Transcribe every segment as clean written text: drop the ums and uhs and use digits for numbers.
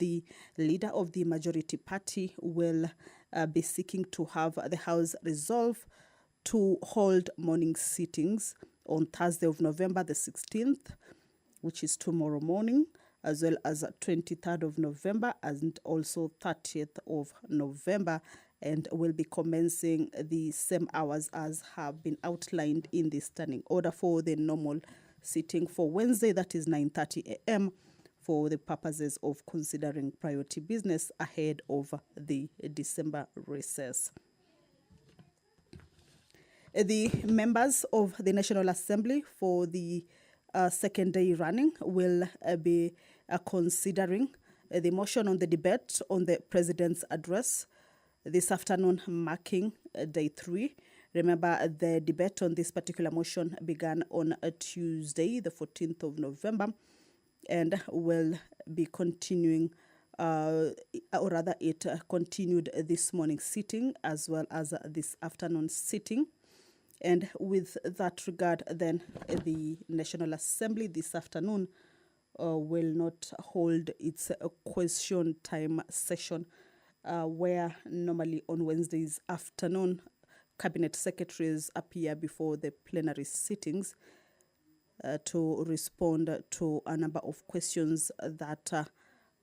the leader of the majority party will be seeking to have the House resolve to hold morning sittings on Thursday of November the 16th, which is tomorrow morning, as well as 23rd of November and also 30th of November, and will be commencing the same hours as have been outlined in the standing order for the normal sitting for Wednesday, that is 9:30 a.m. for the purposes of considering priority business ahead of the December recess. The members of the National Assembly for the second day running will be considering the motion on the debate on the President's address this afternoon, marking day 3. Remember, the debate on this particular motion began on a Tuesday, the 14th of November, and will be continuing, or rather it continued this morning sitting as well as this afternoon sitting. And with that regard, then the National Assembly this afternoon will not hold its question time session, where normally on Wednesdays afternoon, cabinet secretaries appear before the plenary sittings to respond to a number of questions that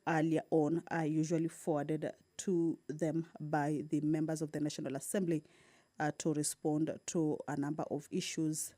earlier on are usually forwarded to them by the members of the National Assembly to respond to a number of issues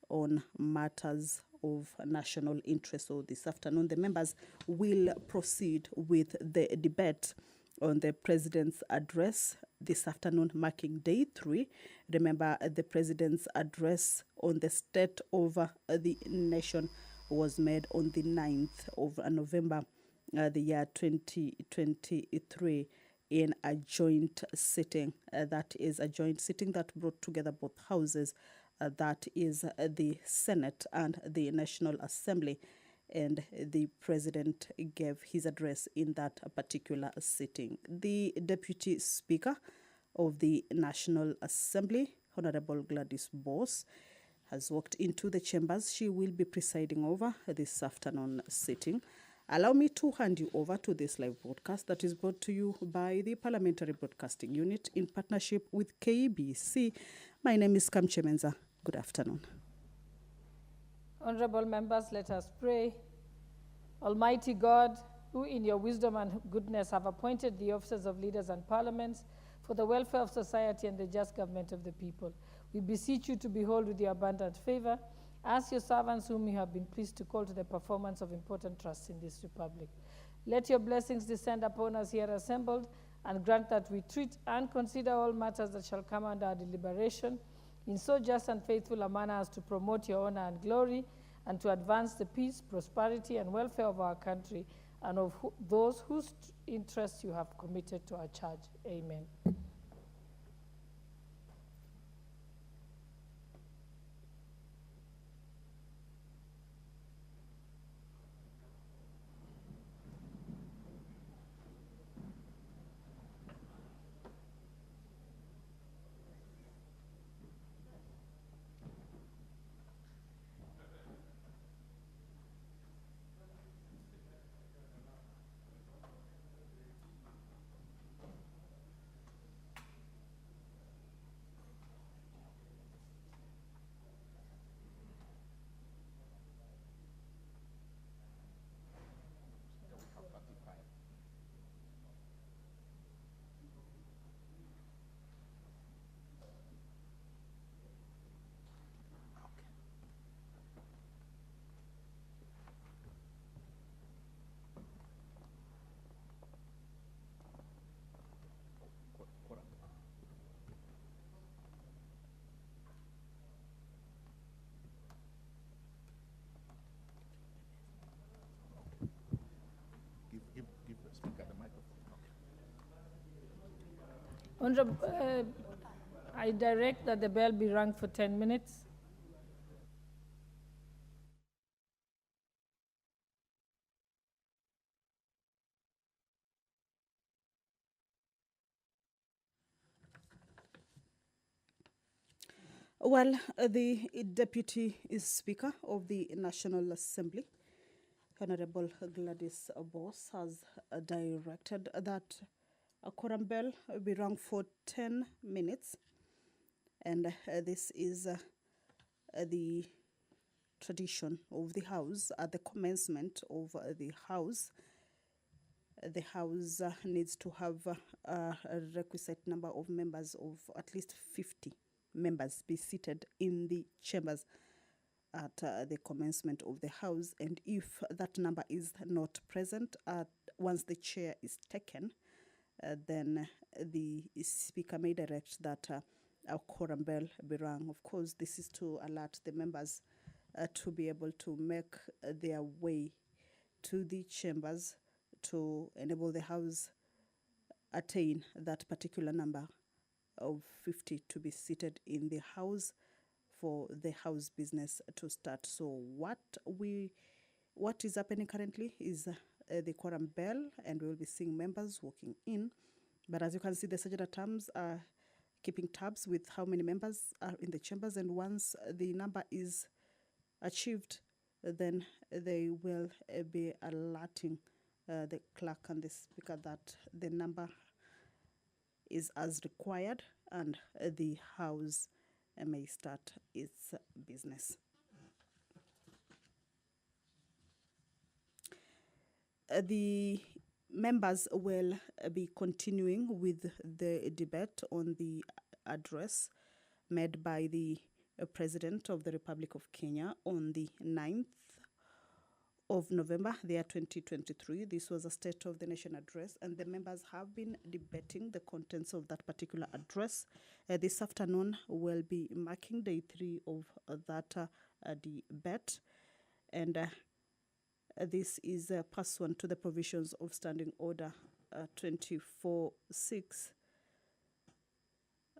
on matters of national interest. So this afternoon, the members will proceed with the debate on the President's address this afternoon, marking day 3. Remember, the President's address on the state of the nation was made on the 9th of November, the year 2023, in a joint sitting. That is a joint sitting that brought together both houses. That is the Senate and the National Assembly. And the President gave his address in that particular sitting. The Deputy Speaker of the National Assembly, Honorable Gladys Boss, has walked into the chambers. She will be presiding over this afternoon sitting. Allow me to hand you over to this live broadcast that is brought to you by the Parliamentary Broadcasting Unit in partnership with KBC. My name is Kamche Menza. Good afternoon. Honorable members, let us pray. Almighty God, who in your wisdom and goodness have appointed the officers of leaders and parliaments for the welfare of society and the just government of the people, we beseech you to behold with your abundant favor as your servants whom you have been pleased to call to the performance of important trusts in this republic. Let your blessings descend upon us here assembled, and grant that we treat and consider all matters that shall come under our deliberation in so just and faithful a manner as to promote your honor and glory, and to advance the peace, prosperity, and welfare of our country and of those whose interests you have committed to our charge. Amen. Give the speaker the microphone. Okay. Honorable, I direct that the bell be rung for 10 minutes. Well, the Deputy Speaker of the National Assembly Honorable Gladys Boss has directed that a quorum bell be rung for 10 minutes, and this is the tradition of the House. At the commencement of the House needs to have a requisite number of members of at least 50 members be seated in the chambers at the commencement of the House, and if that number is not present once the chair is taken, then the speaker may direct that a quorum bell be rung. Of course, this is to alert the members to be able to make their way to the chambers to enable the House attain that particular number of 50 to be seated in the House for the House business to start. So what is happening currently is the quorum bell, and we will be seeing members walking in. But as you can see, the Secretary at Arms are keeping tabs with how many members are in the chambers, and once the number is achieved, then they will be alerting the clerk and the speaker that the number is as required, and the House may start its business. The members will be continuing with the debate on the address made by the President of the Republic of Kenya on the 9th of November, the year 2023. This was a State of the Nation address, and the members have been debating the contents of that particular address. This afternoon will be marking day 3 of that debate, and this is pursuant to the provisions of Standing Order 24-6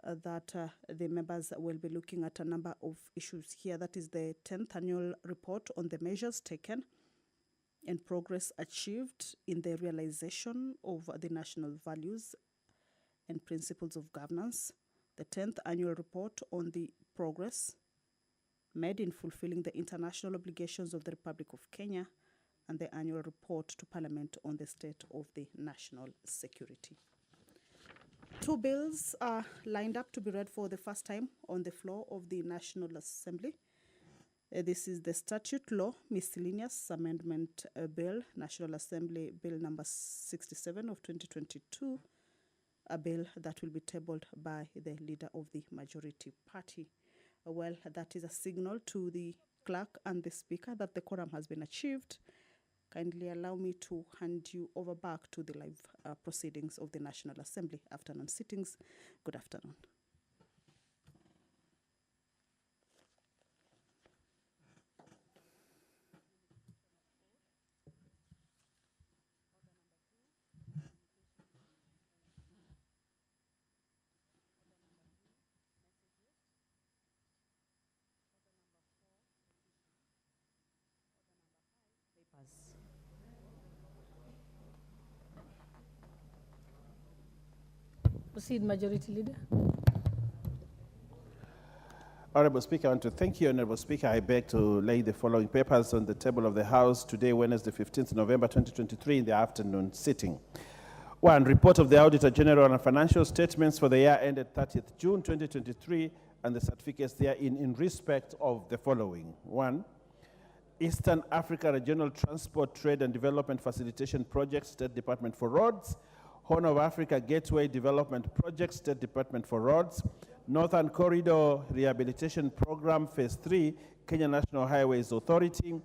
that the members will be looking at a number of issues here. That is the 10th annual report on the measures taken and progress achieved in the realization of the national values and principles of governance, the 10th annual report on the progress made in fulfilling the international obligations of the Republic of Kenya, and the annual report to Parliament on the state of the national security. 2 bills are lined up to be read for the first time on the floor of the National Assembly. This is the Statute Law Miscellaneous Amendment Bill, National Assembly Bill number 67 of 2022, a bill that will be tabled by the leader of the majority party. Well, that is a signal to the clerk and the speaker that the quorum has been achieved. Kindly allow me to hand you over back to the live proceedings of the National Assembly afternoon sittings. Good afternoon. Proceed, Majority Leader. Honorable Speaker, I want to thank you. Honorable Speaker, I beg to lay the following papers on the table of the House today, Wednesday, 15th November 2023, in the afternoon sitting. 1. Report of the Auditor General on financial statements for the year ended 30th June 2023 and the certificates therein in respect of the following. 1. Eastern Africa Regional Transport, Trade and Development Facilitation Project, State Department for Roads. Horn of Africa Gateway Development Project, State Department for Roads. Northern Corridor Rehabilitation Program, Phase 3, Kenya National Highways Authority.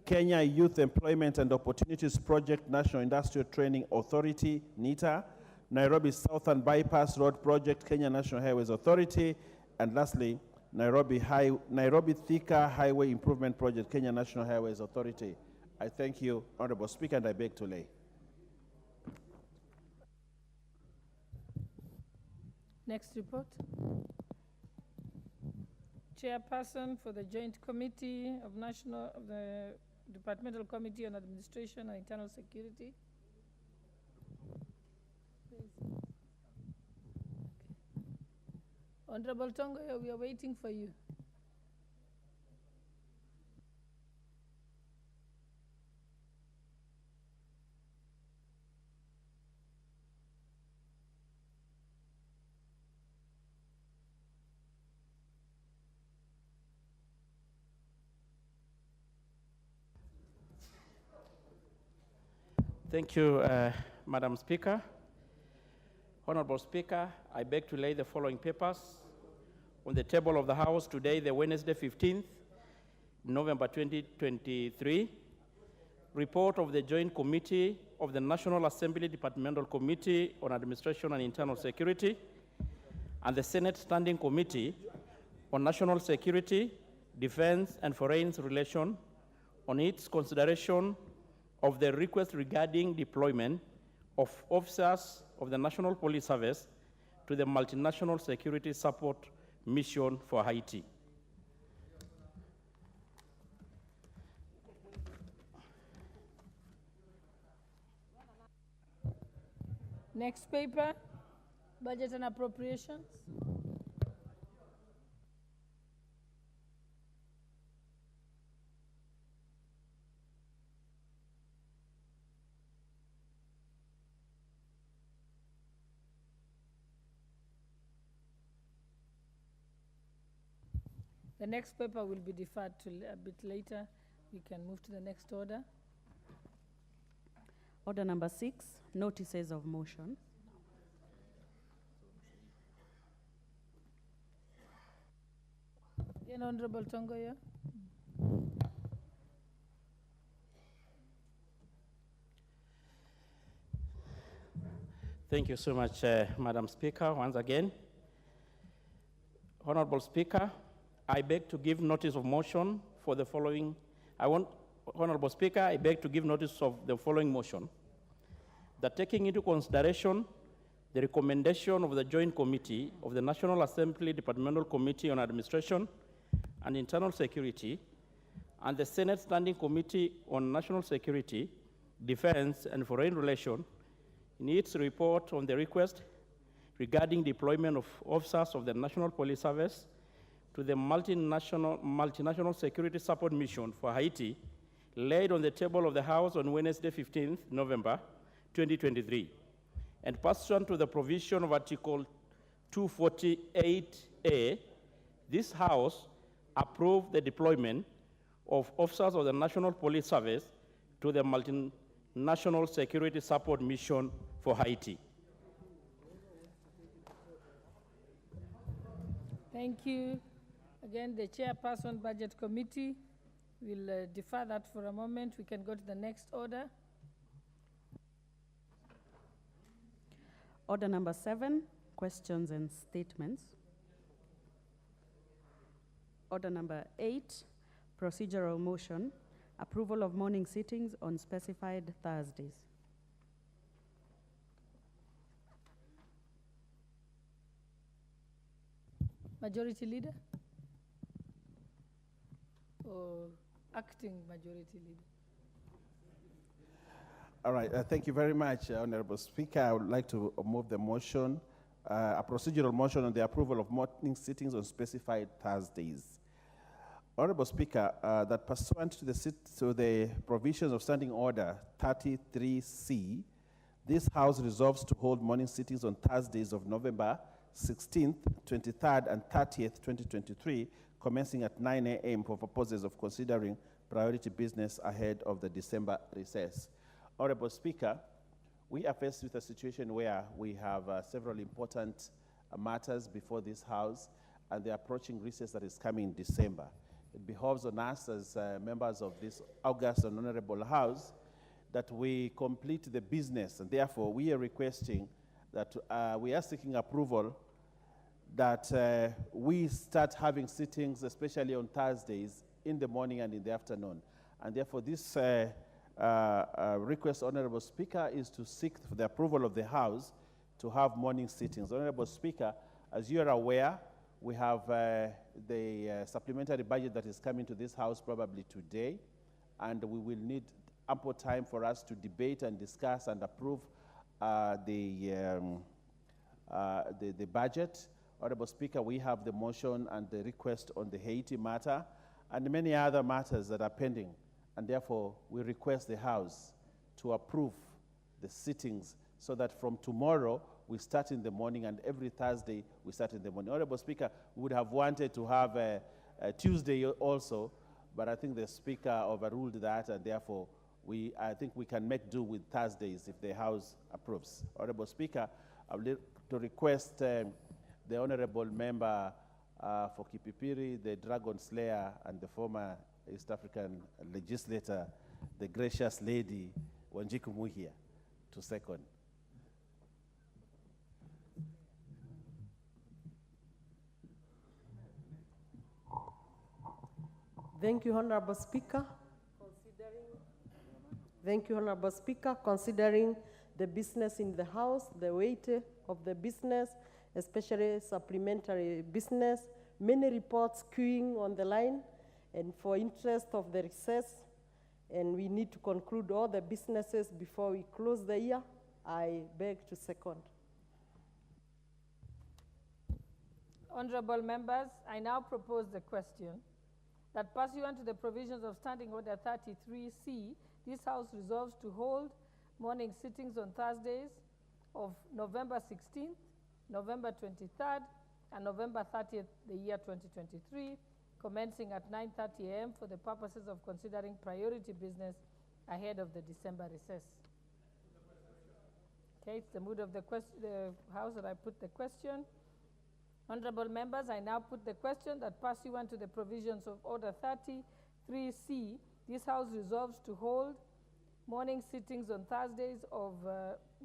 Kenya Youth Employment and Opportunities Project, National Industrial Training Authority, NITA. Nairobi Southern Bypass Road Project, Kenya National Highways Authority. And lastly, Nairobi Thika Highway Improvement Project, Kenya National Highways Authority. I thank you, Honorable Speaker, and I beg to lay. Next report. Chairperson for the Joint Committee of the Departmental Committee on Administration and Internal Security. Okay. Honorable Tongoyo, we are waiting for you. Thank you, Madam Speaker. Honorable Speaker, I beg to lay the following papers on the table of the House today, the Wednesday 15th, November 2023. Report of the Joint Committee of the National Assembly Departmental Committee on Administration and Internal Security and the Senate Standing Committee on National Security, Defense and Foreign Relations on its consideration of the request regarding deployment of officers of the National Police Service to the Multinational Security Support Mission for Haiti. Next paper, Budget and Appropriations. The next paper will be deferred to a bit later. We can move to the next order. Order number 6, notices of motion. Honorable Tongoyo. Thank you so much, Madam Speaker, once again. Honorable Speaker, I beg to give notice of motion for the following. Honorable Speaker, I beg to give notice of the following motion. That taking into consideration the recommendation of the Joint Committee of the National Assembly Departmental Committee on Administration and Internal Security and the Senate Standing Committee on National Security, Defense and Foreign Relations in its report on the request regarding deployment of officers of the National Police Service to the multinational security support mission for Haiti, laid on the table of the House on Wednesday, 15th November 2023. And pursuant to the provision of Article 248A, this House approved the deployment of officers of the National Police Service to the multinational security support mission for Haiti. Thank you. Again, the Chairperson Budget Committee will defer that for a moment. We can go to the next order. Order number 7, questions and statements. Order number 8, procedural motion, approval of morning sittings on specified Thursdays. Majority Leader? Or acting Majority Leader? All right, thank you very much, Honorable Speaker. I would like to move the motion, a procedural motion on the approval of morning sittings on specified Thursdays. Honorable Speaker, that pursuant to the provisions of Standing Order 33C, this House resolves to hold morning sittings on Thursdays of November 16th, 23rd, and 30th, 2023, commencing at 9 a.m. for purposes of considering priority business ahead of the December recess. Honorable Speaker, we are faced with a situation where we have several important matters before this House, and the approaching recess that is coming in December. It behoves on us as members of this august and honorable House that we complete the business, and therefore we are requesting that we are seeking approval that we start having sittings, especially on Thursdays, in the morning and in the afternoon. And therefore this request, Honorable Speaker, is to seek for the approval of the House to have morning sittings. Honorable Speaker, as you are aware, we have the supplementary budget that is coming to this House probably today, and we will need ample time for us to debate and discuss and approve the budget. Honorable Speaker, we have the motion and the request on the Haiti matter and many other matters that are pending, and therefore we request the House to approve the sittings so that from tomorrow we start in the morning and every Thursday we start in the morning. Honorable Speaker, we would have wanted to have a Tuesday also, but I think the Speaker overruled that, and therefore I think we can make do with Thursdays if the House approves. Honorable Speaker, I would like to request the Honorable Member for Kipipiri, the Dragon Slayer, and the former East African legislator, the gracious lady, Wanjiku Muhia, to second. Thank you, Honorable Speaker. Thank you, Honorable Speaker. Considering the business in the House, the weight of the business, especially supplementary business, many reports queuing on the line, and for interest of the recess, and we need to conclude all the businesses before we close the year, I beg to second. Honorable members, I now propose the question that pursuant to the provisions of Standing Order 33C, this House resolves to hold morning sittings on Thursdays of November 16th, November 23rd, and November 30th, the year 2023, commencing at 9:30 a.m. for the purposes of considering priority business ahead of the December recess. Okay, it's the mood of the House that I put the question. Honorable members, I now put the question that pursuant to the provisions of Order 33C, this House resolves to hold morning sittings on Thursdays of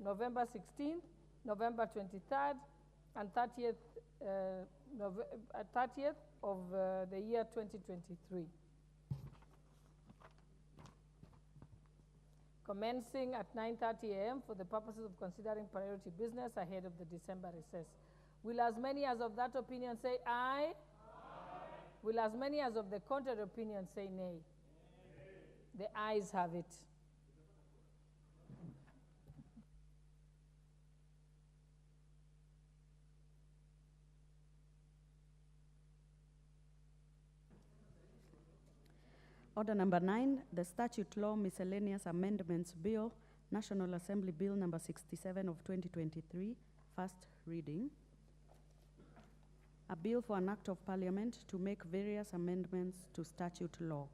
November 16th, November 23rd, and 30th of the year 2023. Commencing at 9:30 a.m. for the purposes of considering priority business ahead of the December recess. Will as many as of that opinion say aye? Aye. Will as many as of the contrary opinion say nay? Nay. The ayes have it. Order number 9, the Statute Law Miscellaneous Amendments Bill, National Assembly Bill number 67 of 2023, first reading. A bill for an act of parliament to make various amendments to statute law.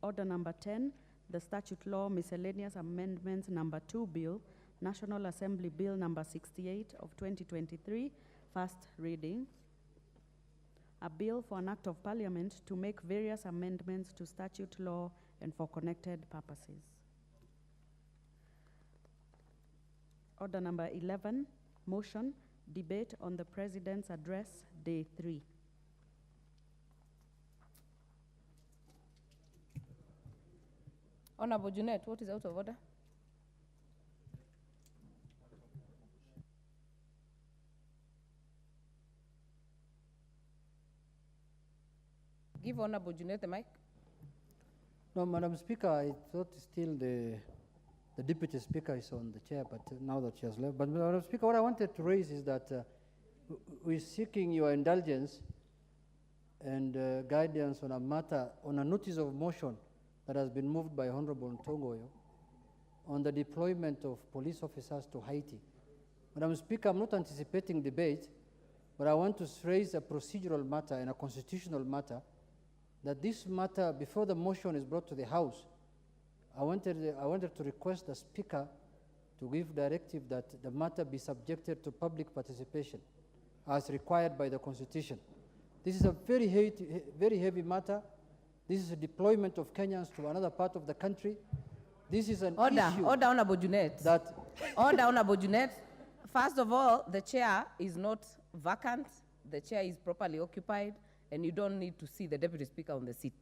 Order number 10, the Statute Law Miscellaneous Amendments number 2 Bill, National Assembly Bill number 68 of 2023, first reading. A bill for an act of parliament to make various amendments to statute law and for connected purposes. Order number 11, motion, debate on the President's Address, Day 3. Honorable Jeanette, what is out of order? Give Honorable Jeanette the mic. No, Madam Speaker, I thought still the Deputy Speaker is on the chair, but now that she has left. But Madam Speaker, what I wanted to raise is that we're seeking your indulgence and guidance on a matter, on a notice of motion that has been moved by Honorable Ntongoyo on the deployment of police officers to Haiti. Madam Speaker, I'm not anticipating debate, but I want to raise a procedural matter and a constitutional matter, that this matter, before the motion is brought to the House, I wanted to request the Speaker to give directive that the matter be subjected to public participation as required by the Constitution. This is a very heavy matter. This is a deployment of Kenyans to another part of the country. This is an issue. Order, Honorable Jeanette. Order, Honorable Jeanette. First of all, the chair is not vacant. The chair is properly occupied, and you don't need to see the Deputy Speaker on the seat.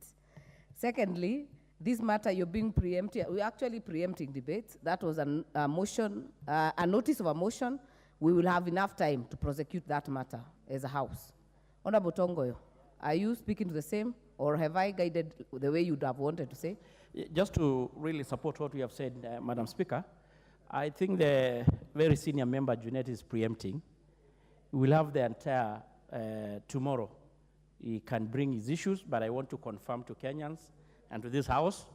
Secondly, this matter you're being preempted. We're actually preempting debates. That was a motion, a notice of a motion. We will have enough time to prosecute that matter as a House. Honorable Tongoyo, are you speaking to the same, or have I guided the way you'd have wanted to say? Just to really support what we have said, Madam Speaker, I think the very senior member, Jeanette, is preempting. We'll have the entire tomorrow. He can bring his issues, but I want to confirm to Kenyans and to this House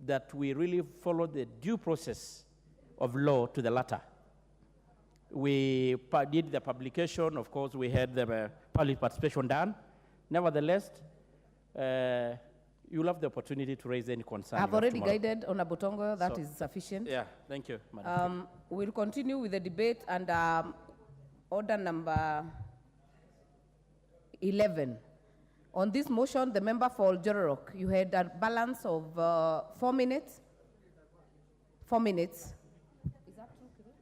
that we really follow the due process of law to the letter. We did the publication, of course, we had the public participation done. Nevertheless, you'll have the opportunity to raise any concern. I've you have already tomorrow. guided Honorable Tongo, that So- is sufficient. Yeah, thank you, Madam. We'll continue with the debate under order number 11. On this motion, the member for Jororok, you had a balance of 4 minutes. 4 minutes. Is that true?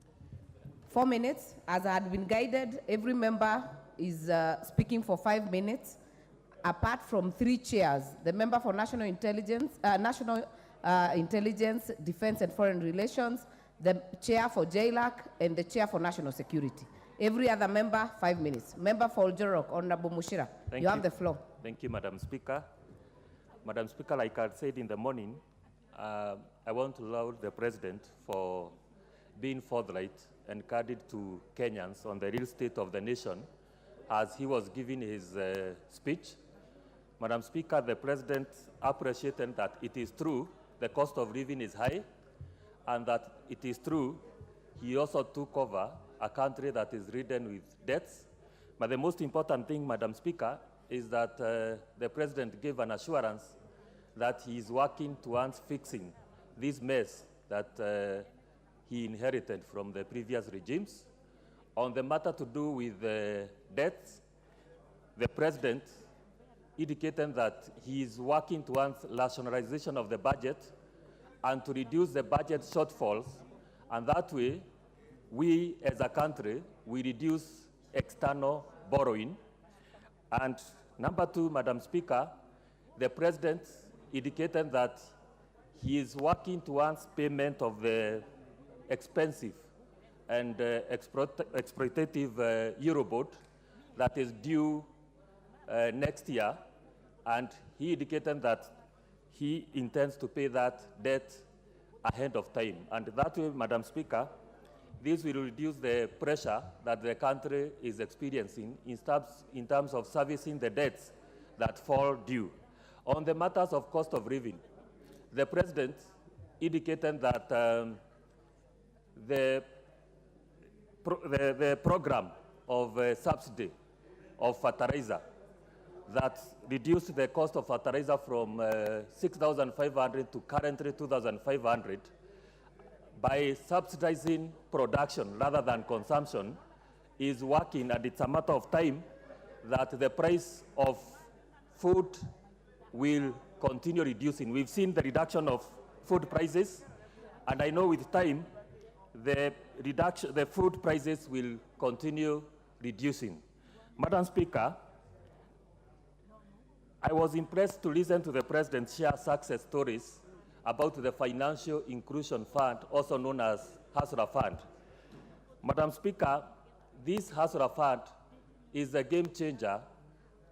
4 minutes. As I had been guided, every member is speaking for 5 minutes, apart from 3 chairs. The member for National Intelligence, Defense and Foreign Relations, the chair for JLAC, and the chair for National Security. Every other member, 5 minutes. Member for Jororok, Honorable Mushira, you have the floor. Thank you, Madam Speaker. Madam Speaker, like I said in the morning, I want to laud the President for being forthright and candid to Kenyans on the real state of the nation as he was giving his speech. Madam Speaker, the President appreciated that it is true the cost of living is high, and that it is true he also took over a country that is ridden with debts. But the most important thing, Madam Speaker, is that the President gave an assurance that he is working towards fixing this mess that he inherited from the previous regimes. On the matter to do with debts, the President indicated that he is working towards rationalization of the budget and to reduce the budget shortfalls, and that way, we as a country, we reduce external borrowing. And number 2, Madam Speaker, the President indicated that he is working towards payment of the expensive and exploitative Eurobond that is due next year, and he indicated that he intends to pay that debt ahead of time. And that way, Madam Speaker, this will reduce the pressure that the country is experiencing in terms of servicing the debts that fall due. On the matters of cost of living, the President indicated that the program of subsidy of fertilizer that reduced the cost of fertilizer from 6,500 to currently 2,500 by subsidizing production rather than consumption is working, and it's a matter of time that the price of food will continue reducing. We've seen the reduction of food prices, and I know with time the food prices will continue reducing. Madam Speaker, I was impressed to listen to the President share success stories about the Financial Inclusion Fund, also known as Hustler Fund. Madam Speaker, this Hustler Fund is a game changer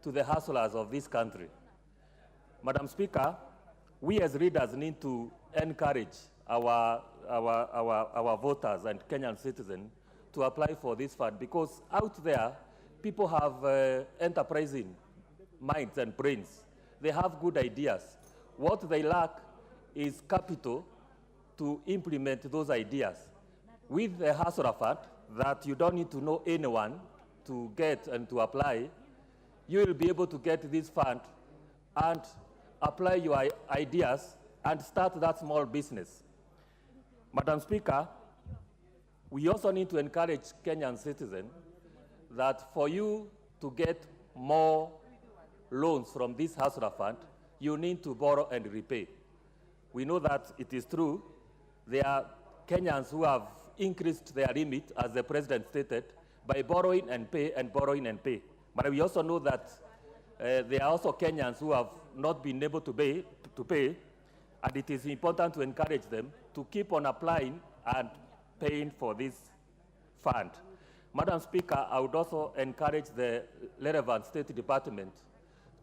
to the hustlers of this country. Madam Speaker, we as leaders need to encourage our voters and Kenyan citizens to apply for this fund, because out there, people have enterprising minds and brains. They have good ideas. What they lack is capital to implement those ideas. With the Hustler Fund, that you don't need to know anyone to get and to apply, you will be able to get this fund and apply your ideas and start that small business. Madam Speaker, we also need to encourage Kenyan citizens that for you to get more loans from this Hustler Fund, you need to borrow and repay. We know that it is true. There are Kenyans who have increased their limit, as the President stated, by borrowing and pay and borrowing and pay. But we also know that there are also Kenyans who have not been able to pay, and it is important to encourage them to keep on applying and paying for this fund. Madam Speaker, I would also encourage the relevant State Department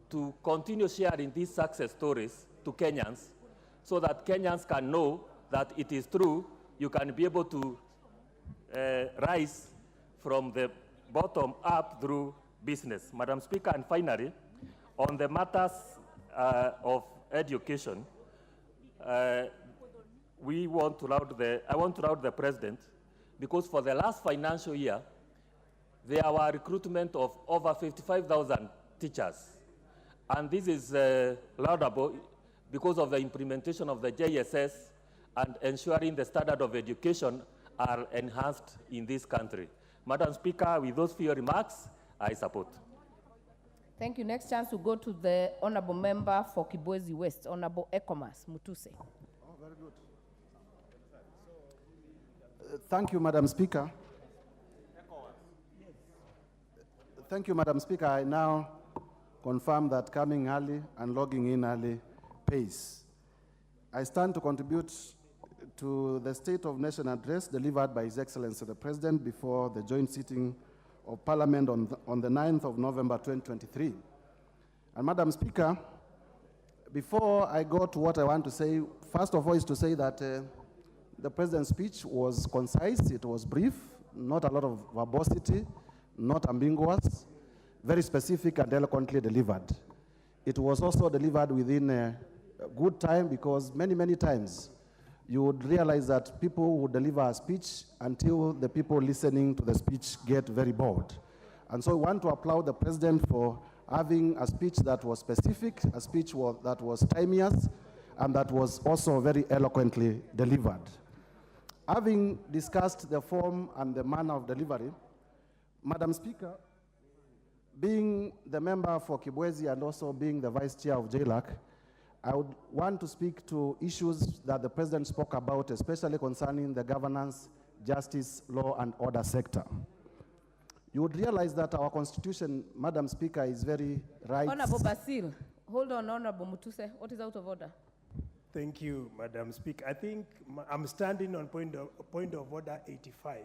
to continue sharing these success stories to Kenyans so that Kenyans can know that it is true, you can be able to rise from the bottom up through business. Madam Speaker, and finally, on the matters of education, I want to laud the President, because for the last financial year, there were recruitment of over 55,000 teachers. And this is laudable because of the implementation of the JSS and ensuring the standard of education are enhanced in this country. Madam Speaker, with those few remarks, I support. Thank you. Next chance to go to the Honorable Member for Kibwezi West, Honorable Ekomas Mutuse. Oh, very good. Thank you, Madam Speaker. Thank you, Madam Speaker. I now confirm that coming early and logging in early pays. I stand to contribute to the State of Nation address delivered by His Excellency the President before the joint sitting of Parliament on the 9th of November 2023. And Madam Speaker, before I go to what I want to say, first of all is to say that the President's speech was concise, it was brief, not a lot of verbosity, not ambiguous, very specific and eloquently delivered. It was also delivered within a good time, because many times you would realize that people would deliver a speech until the people listening to the speech get very bored. And so we want to applaud the President for having a speech that was specific, a speech that was timeous, and that was also very eloquently delivered. Having discussed the form and the manner of delivery, Madam Speaker, being the member for Kibwezi and also being the Vice Chair of JLAC, I would want to speak to issues that the President spoke about, especially concerning the governance, justice, law, and order sector. You would realize that our Constitution, Madam Speaker, is very right. Honorable Basil, hold on, Honorable Mutuse. What is out of order? Thank you, Madam Speaker. I think I'm standing on point of order 85.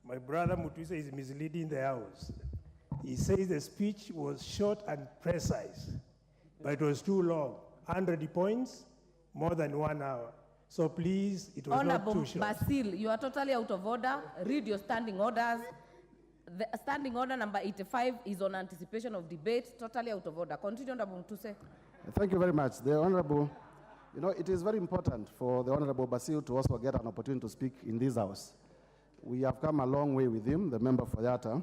My brother Mutuse is misleading the House. He says the speech was short and precise, but it was too long. 100 points, more than 1 hour. So please, it was Honorable not too short. Basil, you are totally out of order. Read your standing orders. The standing order number 85 is on anticipation of debate. Totally out of order. Continue, Honorable Mutuse. Thank you very much. The Honorable, it is very important for the Honorable Basil to also get an opportunity to speak in this House. We have come a long way with him, the member for Yatta.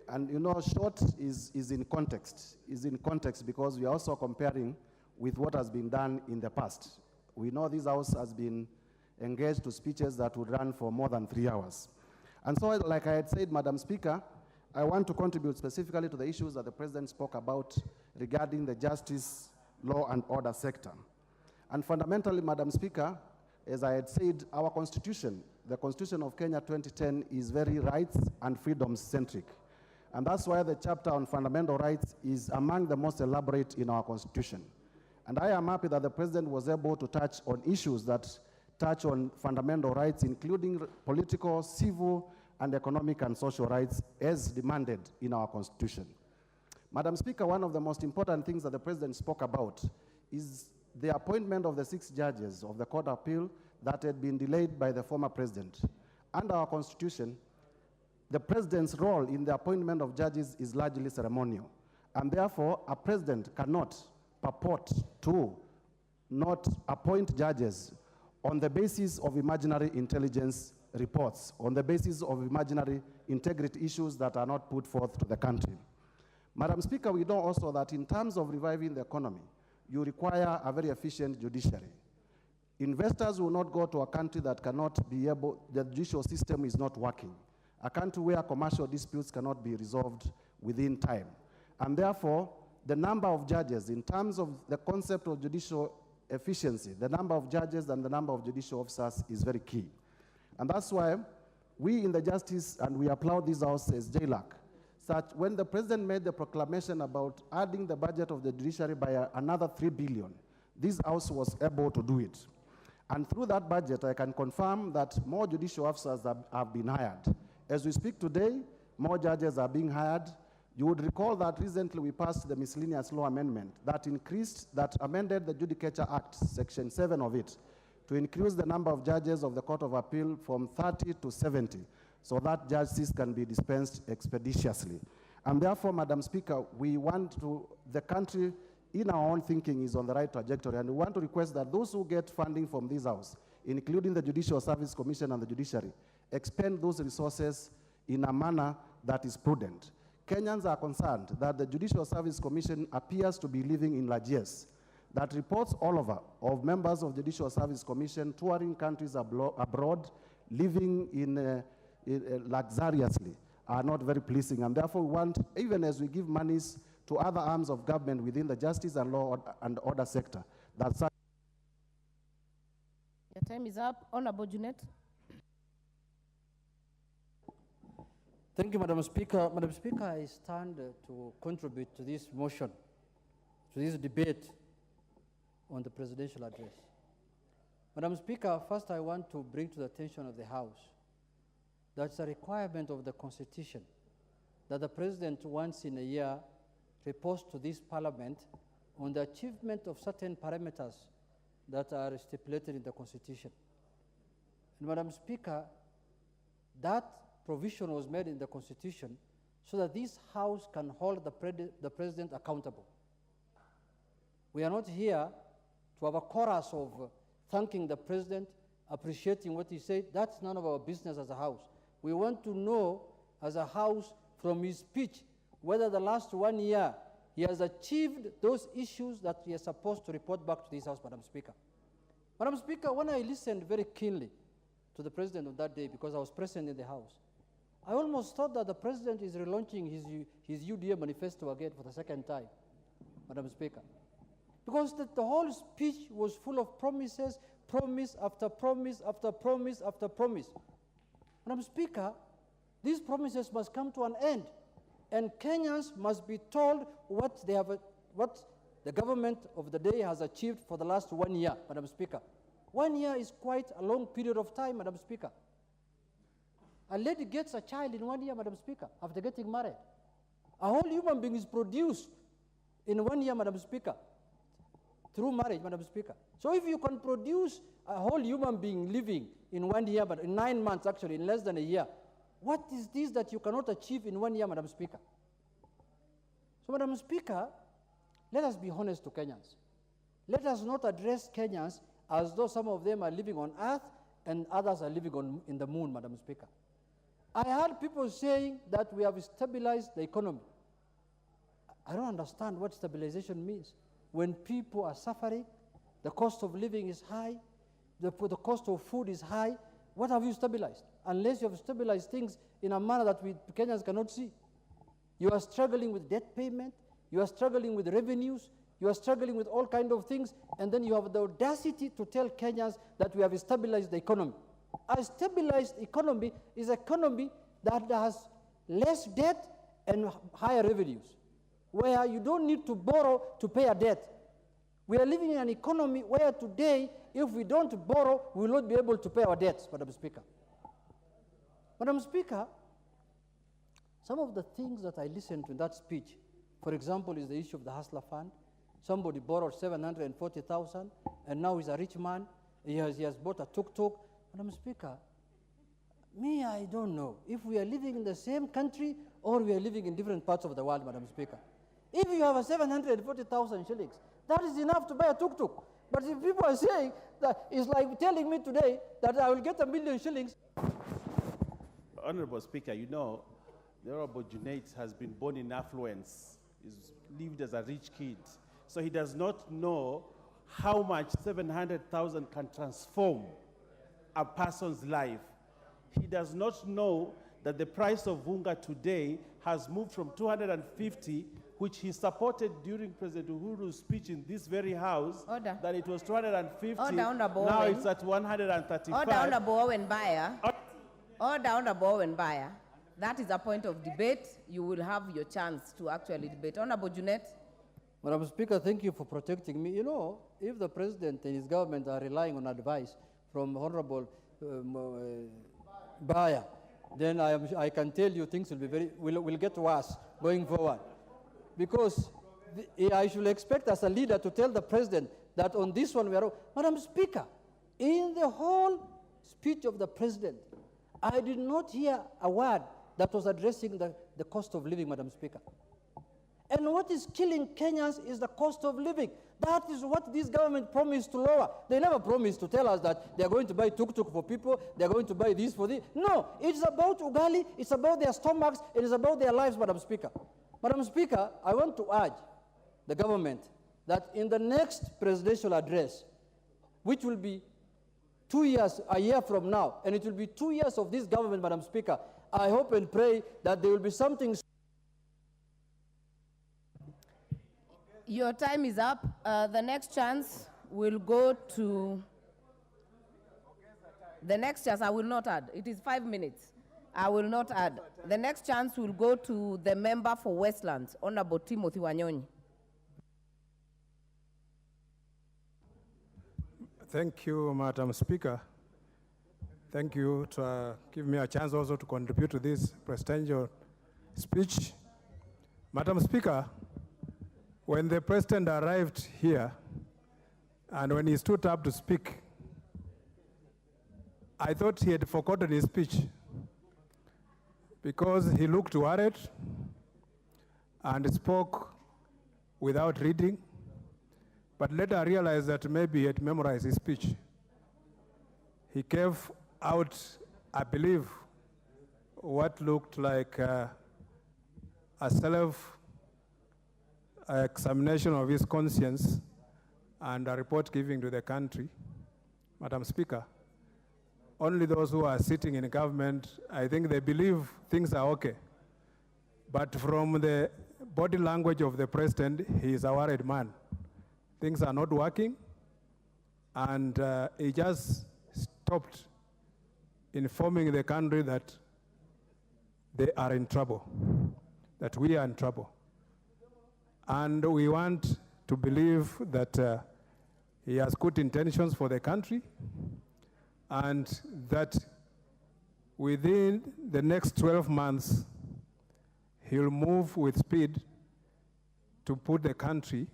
And short is in context. Is in context because we are also comparing with what has been done in the past. We know this House has been engaged to speeches that would run for more than 3 hours. And so, like I had said, Madam Speaker, I want to contribute specifically to the issues that the President spoke about regarding the justice, law, and order sector. And fundamentally, Madam Speaker, as I had said, our Constitution, the Constitution of Kenya 2010, is very rights and freedoms-centric. And that's why the chapter on fundamental rights is among the most elaborate in our Constitution. And I am happy that the President was able to touch on issues that touch on fundamental rights, including political, civil, and economic and social rights as demanded in our Constitution. Madam Speaker, one of the most important things that the President spoke about is the appointment of the 6 judges of the Court of Appeal that had been delayed by the former President. Under our Constitution, the President's role in the appointment of judges is largely ceremonial, and therefore a President cannot purport to not appoint judges on the basis of imaginary intelligence reports, on the basis of imaginary integrity issues that are not put forth to the country. Madam Speaker, we know also that in terms of reviving the economy, you require a very efficient judiciary. Investors will not go to a country that cannot be able, the judicial system is not working. A country where commercial disputes cannot be resolved within time. And therefore, the number of judges, in terms of the concept of judicial efficiency, the number of judges and the number of judicial officers is very key. And that's why we in the Justice, and we applaud this House as JLAC, when the President made the proclamation about adding the budget of the judiciary by another 3 billion, this House was able to do it. And through that budget, I can confirm that more judicial officers have been hired. As we speak today, more judges are being hired. You would recall that recently we passed the Miscellaneous Law Amendment that amended the Judicature Act, Section 7 of it, to increase the number of judges of the Court of Appeal from 30 to 70, so that justice can be dispensed expeditiously. And therefore, Madam Speaker, the country in our own thinking is on the right trajectory, and we want to request that those who get funding from this House, including the Judicial Service Commission and the judiciary, expend those resources in a manner that is prudent. Kenyans are concerned that the Judicial Service Commission appears to be living in largesse. that reports all over of members of Judicial Service Commission touring countries abroad, living in luxuriously, are not very pleasing. And therefore we want, even as we give monies to other arms of government within the justice and law and order sector, that such. Your time is up. Honorable Junet. Thank you, Madam Speaker. Madam Speaker, I stand to contribute to this motion, to this debate on the presidential address. Madam Speaker, first I want to bring to the attention of the House that it's a requirement of the Constitution that the President once in a year reports to this Parliament on the achievement of certain parameters that are stipulated in the Constitution. And Madam Speaker, that provision was made in the Constitution so that this House can hold the President accountable. We are not here to have a chorus of thanking the President, appreciating what he said. That's none of our business as a House. We want to know as a House from his speech whether the last 1 year he has achieved those issues that he is supposed to report back to this House, Madam Speaker. Madam Speaker, when I listened very keenly to the President of that day, because I was present in the House, I almost thought that the President is relaunching his UDA manifesto again for the second time, Madam Speaker. Because the whole speech was full of promises, promise after promise after promise after promise. Madam Speaker, these promises must come to an end, and Kenyans must be told what the government of the day has achieved for the last 1 year, Madam Speaker. 1 year is quite a long period of time, Madam Speaker. A lady gets a child in 1 year, Madam Speaker, after getting married. A whole human being is produced in 1 year, Madam Speaker, through marriage, Madam Speaker. So if you can produce a whole human being living in 1 year, but in 9 months actually, in less than a year, what is this that you cannot achieve in 1 year, Madam Speaker? So, Madam Speaker, let us be honest to Kenyans. Let us not address Kenyans as though some of them are living on earth and others are living in the moon, Madam Speaker. I heard people saying that we have stabilized the economy. I don't understand what stabilization means. When people are suffering, the cost of living is high, the cost of food is high, what have you stabilized? Unless you have stabilized things in a manner that we Kenyans cannot see. You are struggling with debt payment, you are struggling with revenues, you are struggling with all kinds of things, and then you have the audacity to tell Kenyans that we have stabilized the economy. A stabilized economy is an economy that has less debt and higher revenues, where you don't need to borrow to pay a debt. We are living in an economy where today, if we don't borrow, we will not be able to pay our debts, Madam Speaker. Madam Speaker, some of the things that I listened to in that speech, for example, is the issue of the Hustler Fund. Somebody borrowed 740,000, and now he's a rich man. He has bought a tuk-tuk. Madam Speaker, I don't know if we are living in the same country or we are living in different parts of the world, Madam Speaker. If you have a 740,000 shillings, that is enough to buy a tuk-tuk. But if people are saying that, it's like telling me today that I will get 1 million shillings. Honorable Speaker, you know, the Honorable Junaid has been born in affluence. He's lived as a rich kid. So he does not know how much 700,000 can transform a person's life. He does not know that the price of unga today has moved from 250, which he supported during President Uhuru's speech in this very house, Order. that it was 250. Order, Honorable now Owen. it's at 135. Order, Honorable Owen Bayer. Order, Honorable Owen Bayer. That is a point of debate. You will have your chance to actually debate. Honorable Junet. Madam Speaker, thank you for protecting me. You know, if the President and his government are relying on advice from Honorable Bayer, then I can tell you things will get worse going forward. Because I should expect as a leader to tell the President that on this one we are... Madam Speaker, in the whole speech of the President, I did not hear a word that was addressing the cost of living, Madam Speaker. And what is killing Kenyans is the cost of living. That is what this government promised to lower. They never promised to tell us that they are going to buy tuk-tuk for people, they are going to buy this for this. No, it's about ugali, it's about their stomachs, it is about their lives, Madam Speaker. Madam Speaker, I want to urge the government that in the next presidential address, which will be 2 years, a year from now, and it will be 2 years of this government, Madam Speaker, I hope and pray that there will be something. Your time is up. The next chance will go to, the next chance I will not add. It is 5 minutes. I will not add. The next chance will go to the member for Westlands, Honorable Timothy Wanyonyi. Thank you, Madam Speaker. Thank you to give me a chance also to contribute to this presidential speech. Madam Speaker, when the president arrived here and when he stood up to speak, I thought he had forgotten his speech because he looked worried and spoke without reading. But later I realized that maybe he had memorized his speech. He gave out, I believe, what looked like a self-examination of his conscience and a report giving to the country. Madam Speaker, only those who are sitting in government, I think they believe things are okay. But from the body language of the president, he is a worried man. Things are not working, and he just stopped informing the country that they are in trouble, that we are in trouble. And we want to believe that he has good intentions for the country, and that within the next 12 months, he'll move with speed to put the country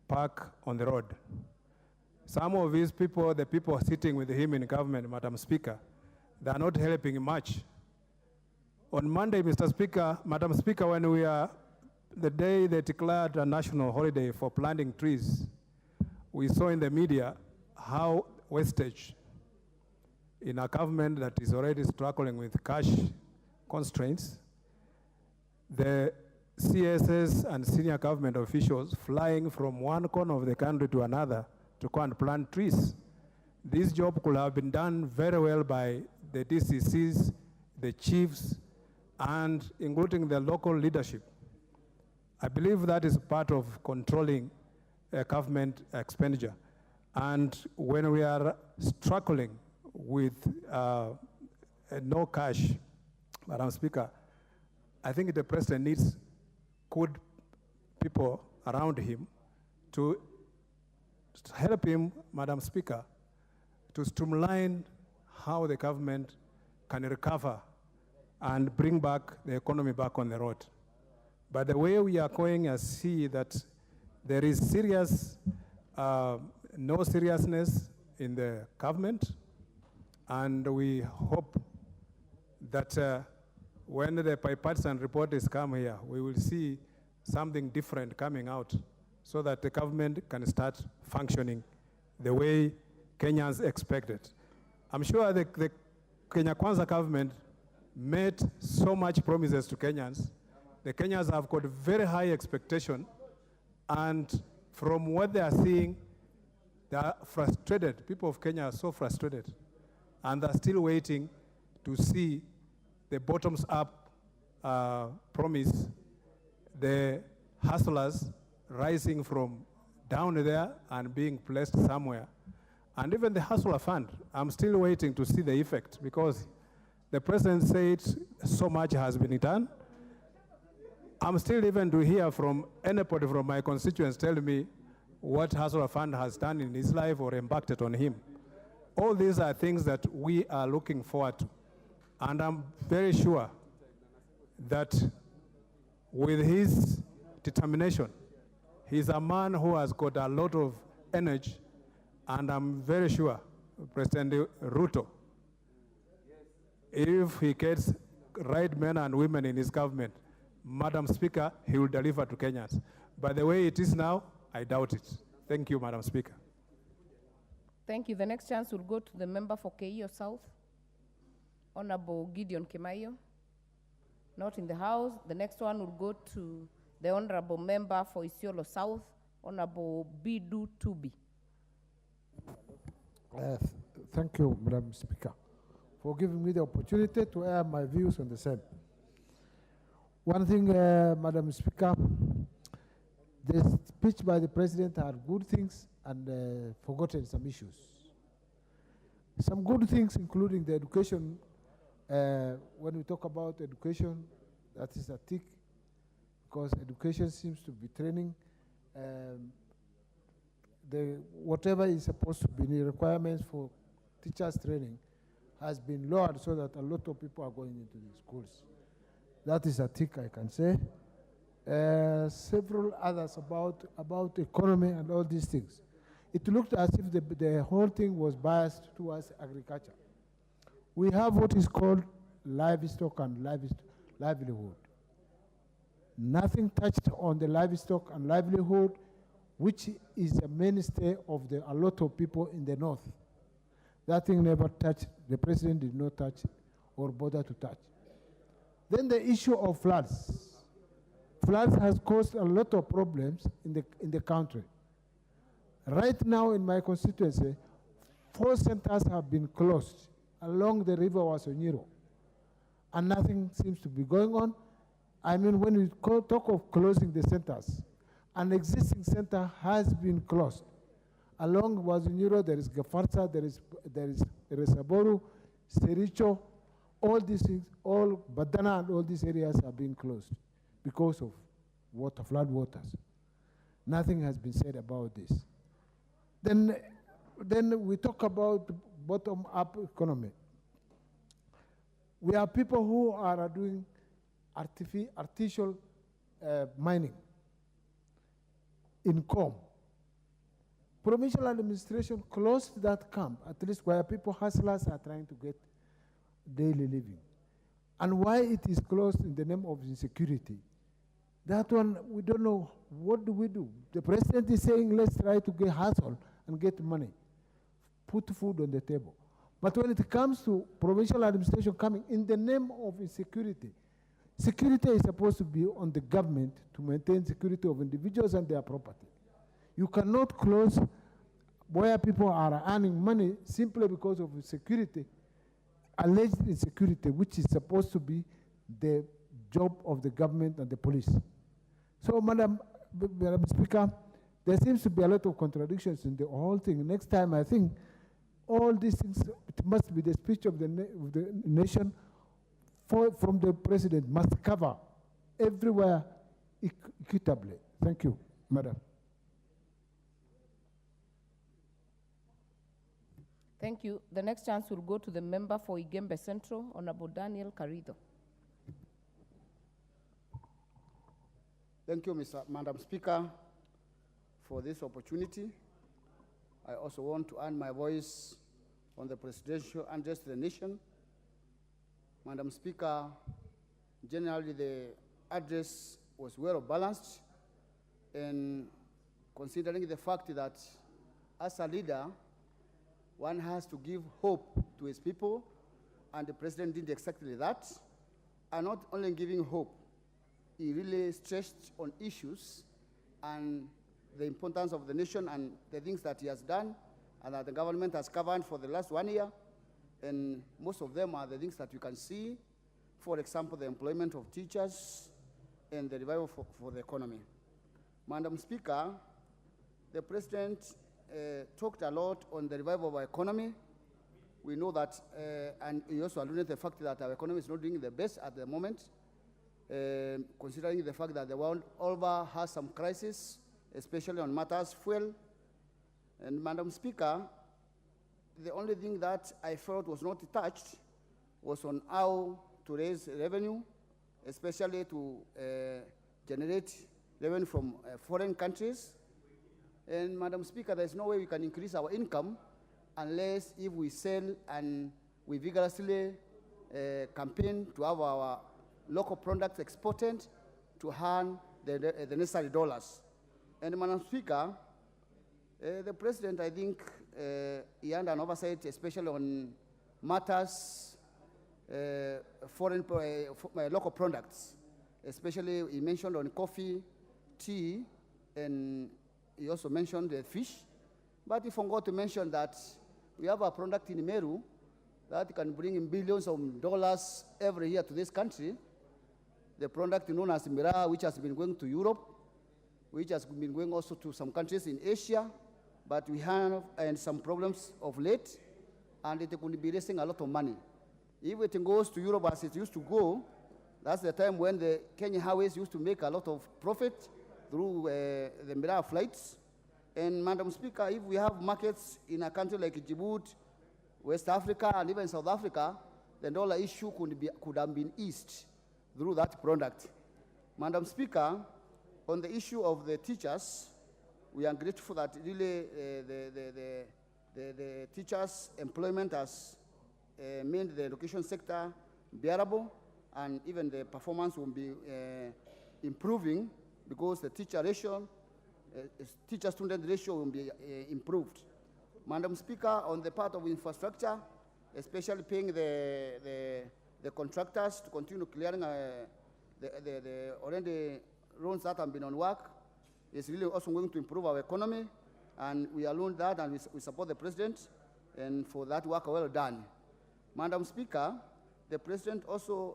back on the road. Some of these people, the people sitting with him in government, Madam Speaker, they are not helping much. On Monday, Mr. Speaker, Madam Speaker, when we are, the day they declared a national holiday for planting trees, we saw in the media how wastage in a government that is already struggling with cash constraints, the CSS and senior government officials flying from one corner of the country to another to go and plant trees. This job could have been done very well by the DCCs, the chiefs, and including the local leadership. I believe that is part of controlling government expenditure. And when we are struggling with no cash, Madam Speaker, I think the president needs good people around him to help him, Madam Speaker, to streamline how the government can recover and bring back the economy back on the road. But the way we are going, I see that there is no seriousness in the government, and we hope that when the bipartisan report is come here, we will see something different coming out so that the government can start functioning the way Kenyans expected. I'm sure the Kenya Kwanza government made so much promises to Kenyans. The Kenyans have got very high expectation, and from what they are seeing, they are frustrated. People of Kenya are so frustrated, and they're still waiting to see the bottoms-up promise, the hustlers rising from down there and being placed somewhere. And even the hustler fund, I'm still waiting to see the effect, because the president said so much has been done. I'm still even to hear from anybody from my constituents telling me what hustler fund has done in his life or impacted on him. All these are things that we are looking forward to. And I'm very sure that with his determination, he's a man who has got a lot of energy, and I'm very sure President Ruto, if he gets right men and women in his government, Madam Speaker, he will deliver to Kenyans. But the way it is now, I doubt it. Thank you, Madam Speaker. Thank you. The next chance will go to the member for Keio South, Honorable Gideon Kemayo. Not in the House. The next one will go to the Honorable Member for Isiolo South, Honorable Bidu Tubi. Thank you, Madam Speaker, for giving me the opportunity to air my views on the same. One thing, Madam Speaker, the speech by the President had good things and forgotten some issues. Some good things, including the education. When we talk about education, that is a tick, because education seems to be training. Whatever is supposed to be the requirements for teachers training has been lowered so that a lot of people are going into the schools. That is a tick, I can say. Several others about economy and all these things. It looked as if the whole thing was biased towards agriculture. We have what is called livestock and livelihood. Nothing touched on the livestock and livelihood, which is a mainstay of a lot of people in the north. That thing never touched, the president did not touch or bother to touch. Then the issue of floods. Floods has caused a lot of problems in the country. Right now in my constituency, 4 centers have been closed along the river Wasonyiro, and nothing seems to be going on. I mean, when we talk of closing the centers, an existing center has been closed. Along Wasonyiro, there is Gafarsa, there is Resaboru, Sericho, all these things, all Badana and all these areas are being closed because of flood waters. Nothing has been said about this. Then we talk about bottom-up economy. We are people who are doing artificial mining in Quorum. Provincial administration closed that camp, at least where people, hustlers, are trying to get daily living. And why it is closed in the name of insecurity, that one, we don't know. What do we do? The president is saying, let's try to get hustle and get money, put food on the table. But when it comes to provincial administration coming in the name of insecurity, security is supposed to be on the government to maintain security of individuals and their property. You cannot close where people are earning money simply because of insecurity, alleged insecurity, which is supposed to be the job of the government and the police. So, Madam Speaker, there seems to be a lot of contradictions in the whole thing. Next time, I think all these things, it must be the speech of the nation from the president must cover everywhere equitably. Thank you, Madam. Thank you. The next chance will go to the member for Igembe Central, Honorable Daniel Carrido. Thank you, Madam Speaker, for this opportunity. I also want to add my voice on the presidential address to the nation. Madam Speaker, generally the address was well balanced, and considering the fact that as a leader, one has to give hope to his people, and the president did exactly that, and not only giving hope, he really stressed on issues and the importance of the nation and the things that he has done and that the government has covered for the last 1 year. And most of them are the things that you can see. For example, the employment of teachers and the revival for the economy. Madam Speaker, the president talked a lot on the revival of our economy. We know that, and he also alluded to the fact that our economy is not doing the best at the moment, considering the fact that the world over has some crisis, especially on matters fuel. And Madam Speaker, the only thing that I felt was not touched was on how to raise revenue, especially to generate revenue from foreign countries. And Madam Speaker, there's no way we can increase our income unless if we sell and we vigorously campaign to have our local products exported to earn the necessary dollars. And Madam Speaker, the president, I think, he had an oversight, especially on matters, local products, especially he mentioned on coffee, tea, and he also mentioned the fish, but he forgot to mention that we have a product in Meru that can bring in billions of dollars every year to this country. The product known as Mira, which has been going to Europe, which has been going also to some countries in Asia, but we have some problems of late, and it could be raising a lot of money. If it goes to Europe as it used to go, that's the time when the Kenya highways used to make a lot of profit through the Mira flights. And Madam Speaker, if we have markets in a country like Djibouti, West Africa, and even South Africa, the dollar issue could have been eased through that product. Madam Speaker, on the issue of the teachers, we are grateful that really the teachers' employment has made the education sector bearable, and even the performance will be improving because the teacher ratio, teacher-student ratio will be improved. Madam Speaker, on the part of infrastructure, especially paying the contractors to continue clearing the already roads that have been on work, is really also going to improve our economy, and we alone that, and we support the President, and for that work well done. Madam Speaker, the President also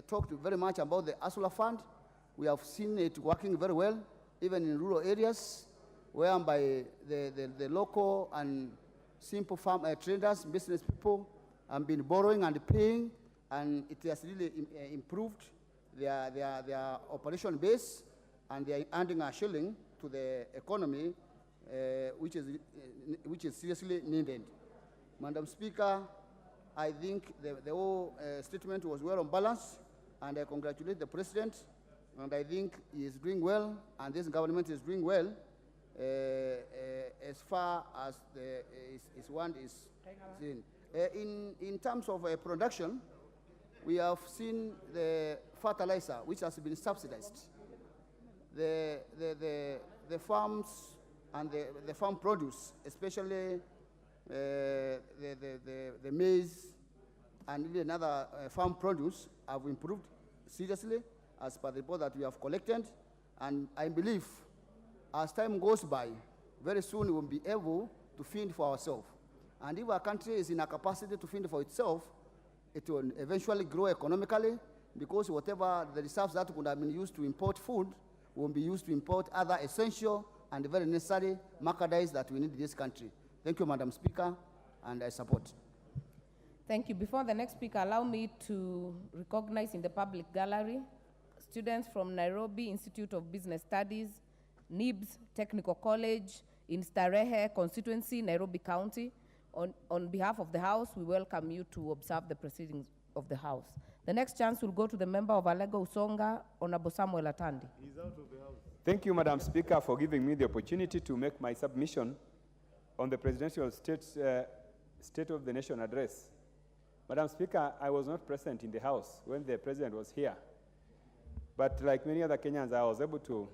talked very much about the ASULA Fund. We have seen it working very well, even in rural areas, whereby the local and simple farm traders, business people, have been borrowing and paying, and it has really improved their operation base, and they are adding a shilling to the economy, which is seriously needed. Madam Speaker, I think the whole statement was well on balance, and I congratulate the President, and I think he is doing well, and this government is doing well as far as his want is seen. In terms of production, we have seen the fertilizer, which has been subsidized. The farms and the farm produce, especially the maize and even other farm produce, have improved seriously as per the report that we have collected. And I believe as time goes by, very soon we will be able to fend for ourselves. And if our country is in a capacity to fend for itself, it will eventually grow economically, because whatever the reserves that would have been used to import food will be used to import other essential and very necessary merchandise that we need in this country. Thank you, Madam Speaker, and I support. Thank you. Before the next speaker, allow me to recognize in the public gallery students from Nairobi Institute of Business Studies, NIBS Technical College in Starehe constituency, Nairobi County. On behalf of the House, we welcome you to observe the proceedings of the House. The next chance will go to the member of Alego Usonga, Honorable Samuel Atandi. He's out of the House. Thank you, Madam Speaker, for giving me the opportunity to make my submission on the Presidential State of the Nation address. Madam Speaker, I was not present in the House when the President was here, but like many other Kenyans, I was able to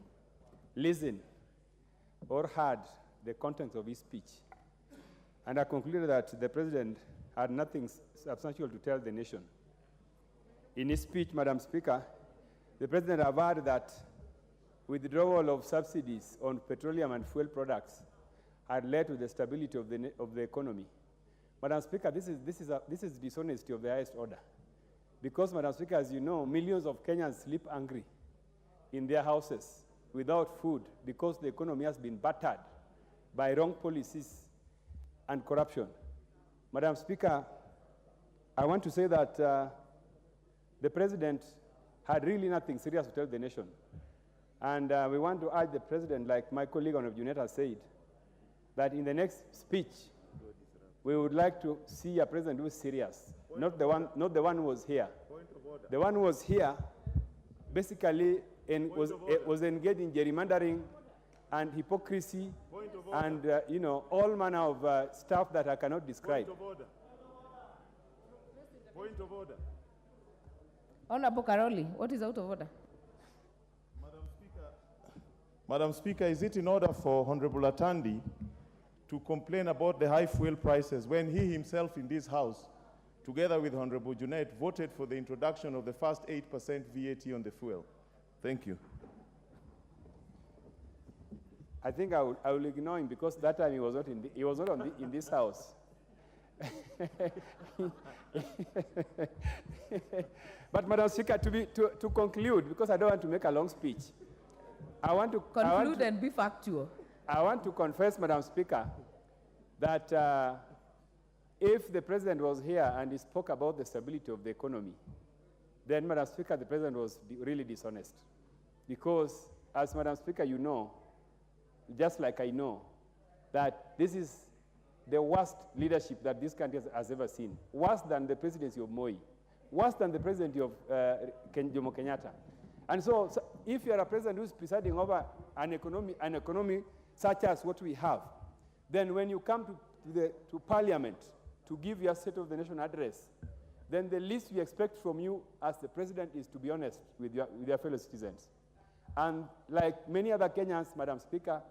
listen or heard the content of his speech. And I concluded that the President had nothing substantial to tell the nation. In his speech, Madam Speaker, the President averred that withdrawal of subsidies on petroleum and fuel products had led to the stability of the economy. Madam Speaker, this is dishonesty of the highest order. Because, Madam Speaker, as you know, millions of Kenyans sleep hungry in their houses without food because the economy has been battered by wrong policies and corruption. Madam Speaker, I want to say that the President had really nothing serious to tell the nation. And we want to urge the President, like my colleague Honorable Juneta said, that in the next speech, we would like to see a President who is serious, not the one who was here. The one who was here basically was engaged in gerrymandering and hypocrisy and all manner of stuff that I cannot describe. Point of order. Point of order. Honorable Karoli, what is out of order? Madam Speaker, is it in order for Honorable Atandi to complain about the high fuel prices when he himself in this House, together with Honorable Junet, voted for the introduction of the first 8% VAT on the fuel? Thank you. I think I will ignore him because that time he was not in this house. But Madam Speaker, to conclude, because I don't want to make a long speech, I want to conclude and be factual. I want to confess, Madam Speaker, that if the President was here and he spoke about the stability of the economy, then, Madam Speaker, the President was really dishonest. Because, as Madam Speaker, you know, just like I know, that this is the worst leadership that this country has ever seen. Worse than the presidency of Moi. Worse than the presidency of Jomo Kenyatta. And so if you are a president who is presiding over an economy such as what we have, then when you come to Parliament to give your State of the Nation address, then the least we expect from you as the president is to be honest with your fellow citizens. And like many other Kenyans, Madam Speaker,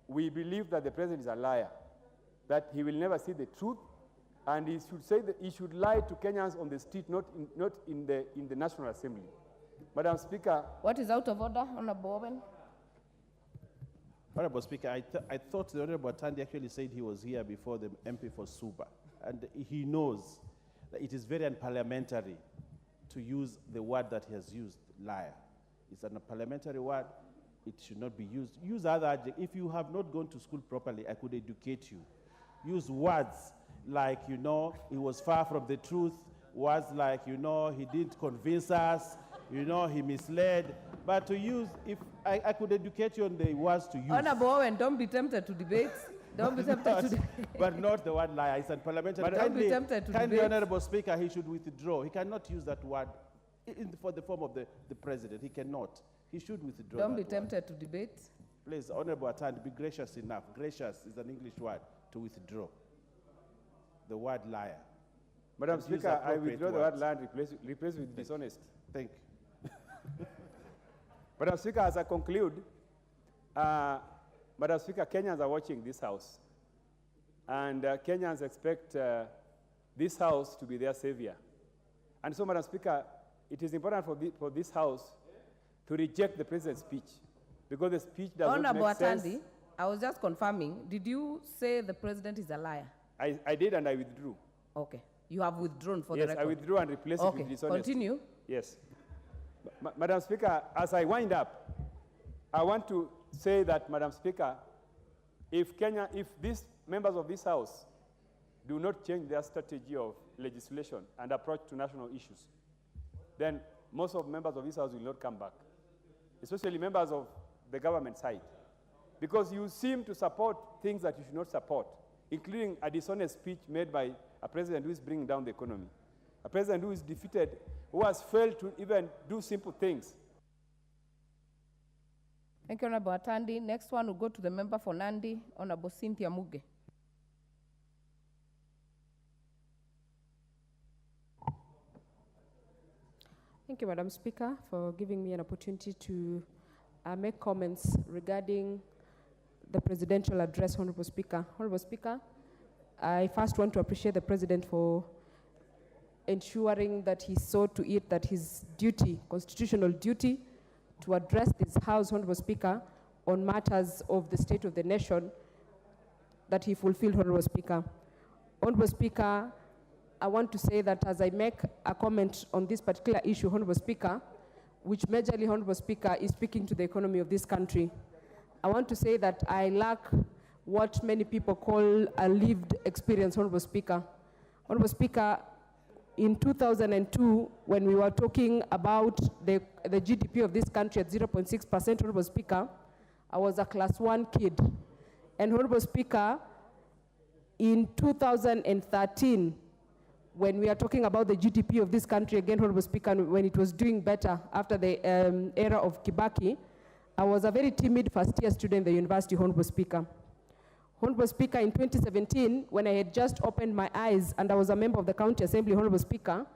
we believe that the president is a liar, that he will never see the truth, and he should say that he should lie to Kenyans on the street, not in the National Assembly. Madam Speaker. What is out of order, Honorable Owen? Honorable Speaker, I thought the Honorable Atandi actually said he was here before the MP for Suba, and he knows that it is very unparliamentary to use the word that he has used, liar. It's an unparliamentary word. It should not be used. Use other adjectives. If you have not gone to school properly, I could educate you. Use words like, you know, he was far from the truth. Words like, you know, he didn't convince us. You know, he misled. But to use, if I could educate you on the words to use. Honorable Owen, don't be tempted to debate. Don't be tempted to debate. But not the word liar. It's unparliamentary. But don't be tempted to kindly, debate. Honorable Speaker, he should withdraw. He cannot use that word for the form of the president. He cannot. He should withdraw. Don't be tempted to debate. Please, Honorable Atandi, be gracious enough. Gracious is an English word to withdraw. The word liar. Madam Speaker, I withdraw the word liar and replace with dishonest. Thank you. Madam Speaker, as I conclude, Madam Speaker, Kenyans are watching this house. And Kenyans expect this house to be their savior. And so, Madam Speaker, it is important for this house to reject the president's speech, because the speech does not make sense. Honorable Atandi, I was just confirming, did you say the president is a liar? I did, and I withdrew. Okay. You have withdrawn for the record. Yes, I withdrew and replaced it with dishonest. Continue. Yes. Madam Speaker, as I wind up, I want to say that, Madam Speaker, if these members of this House do not change their strategy of legislation and approach to national issues, then most of members of this House will not come back, especially members of the government side, because you seem to support things that you should not support, including a dishonest speech made by a president who is bringing down the economy, a president who is defeated, who has failed to even do simple things. Thank you, Honorable Atandi. Next one will go to the member for Nandi, Honorable Cynthia Muge. Thank you, Madam Speaker, for giving me an opportunity to make comments regarding the presidential address, Honorable Speaker. Honorable Speaker, I first want to appreciate the President for ensuring that he saw to it that his duty, constitutional duty, to address this House, Honorable Speaker, on matters of the state of the nation, that he fulfilled, Honorable Speaker. Honorable Speaker, I want to say that as I make a comment on this particular issue, Honorable Speaker, which majorly, Honorable Speaker, is speaking to the economy of this country, I want to say that I lack what many people call a lived experience, Honorable Speaker. Honorable Speaker, in 2002, when we were talking about the GDP of this country at 0.6%, Honorable Speaker, I was a class 1 kid. And Honorable Speaker, in 2013, when we are talking about the GDP of this country, again, Honorable Speaker, when it was doing better after the era of Kibaki, I was a very timid first-year student in the university, Honorable Speaker. Honorable Speaker, in 2017, when I had just opened my eyes and I was a member of the County Assembly, Honorable Speaker,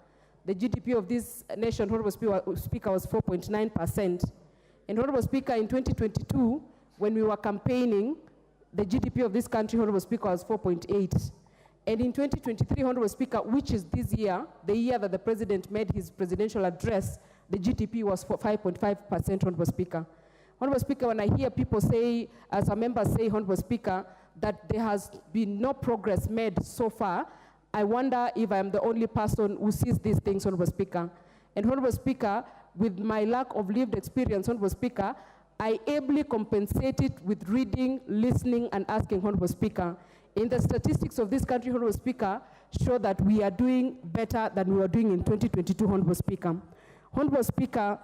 the GDP of this nation, Honorable Speaker, was 4.9%. And Honorable Speaker, in 2022, when we were campaigning, the GDP of this country, Honorable Speaker, was 4.8. And in 2023, Honorable Speaker, which is this year, the year that the President made his presidential address, the GDP was 5.5%, Honorable Speaker. Honorable Speaker, when I hear people say, as a member say, Honorable Speaker, that there has been no progress made so far, I wonder if I'm the only person who sees these things, Honorable Speaker. And Honorable Speaker, with my lack of lived experience, Honorable Speaker, I ably compensate it with reading, listening, and asking, Honorable Speaker. In the statistics of this country, Honorable Speaker, show that we are doing better than we were doing in 2022, Honorable Speaker. Honorable Speaker,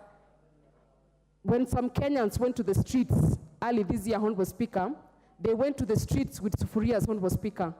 when some Kenyans went to the streets early this year, Honorable Speaker, they went to the streets with sufurias, Honorable Speaker,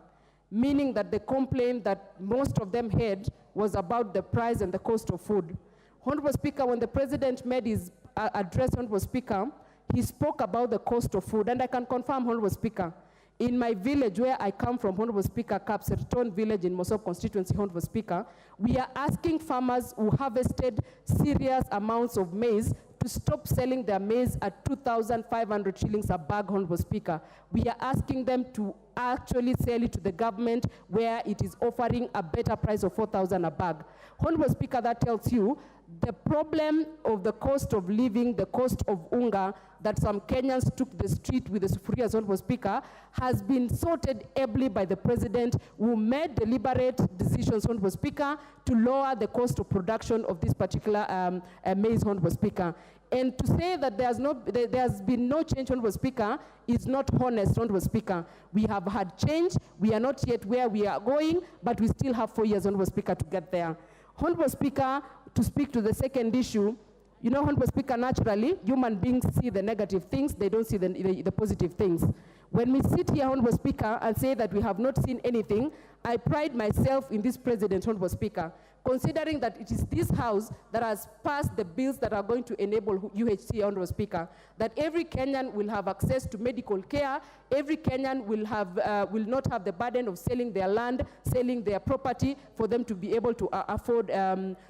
meaning that the complaint that most of them had was about the price and the cost of food. Honorable Speaker, when the President made his address, Honorable Speaker, he spoke about the cost of food, and I can confirm, Honorable Speaker, in my village where I come from, Honorable Speaker, Kapserton village in Mosop constituency, Honorable Speaker, we are asking farmers who harvested serious amounts of maize to stop selling their maize at 2,500 shillings a bag, Honorable Speaker. We are asking them to actually sell it to the government where it is offering a better price of 4,000 a bag. Honorable Speaker, that tells you the problem of the cost of living, the cost of unga, that some Kenyans took the street with the sufurias, Honorable Speaker, has been sorted ably by the President, who made deliberate decisions, Honorable Speaker, to lower the cost of production of this particular maize, Honorable Speaker. And to say that there's been no change, Honorable Speaker, is not honest, Honorable Speaker. We have had change. We are not yet where we are going, but we still have 4 years, Honorable Speaker, to get there. Honorable Speaker, to speak to the second issue, you know, Honorable Speaker, naturally, human beings see the negative things, they don't see the positive things. When we sit here, Honorable Speaker, and say that we have not seen anything, I pride myself in this President, Honorable Speaker, considering that it is this House that has passed the bills that are going to enable UHC, Honorable Speaker, that every Kenyan will have access to medical care, every Kenyan will not have the burden of selling their land, selling their property for them to be able to afford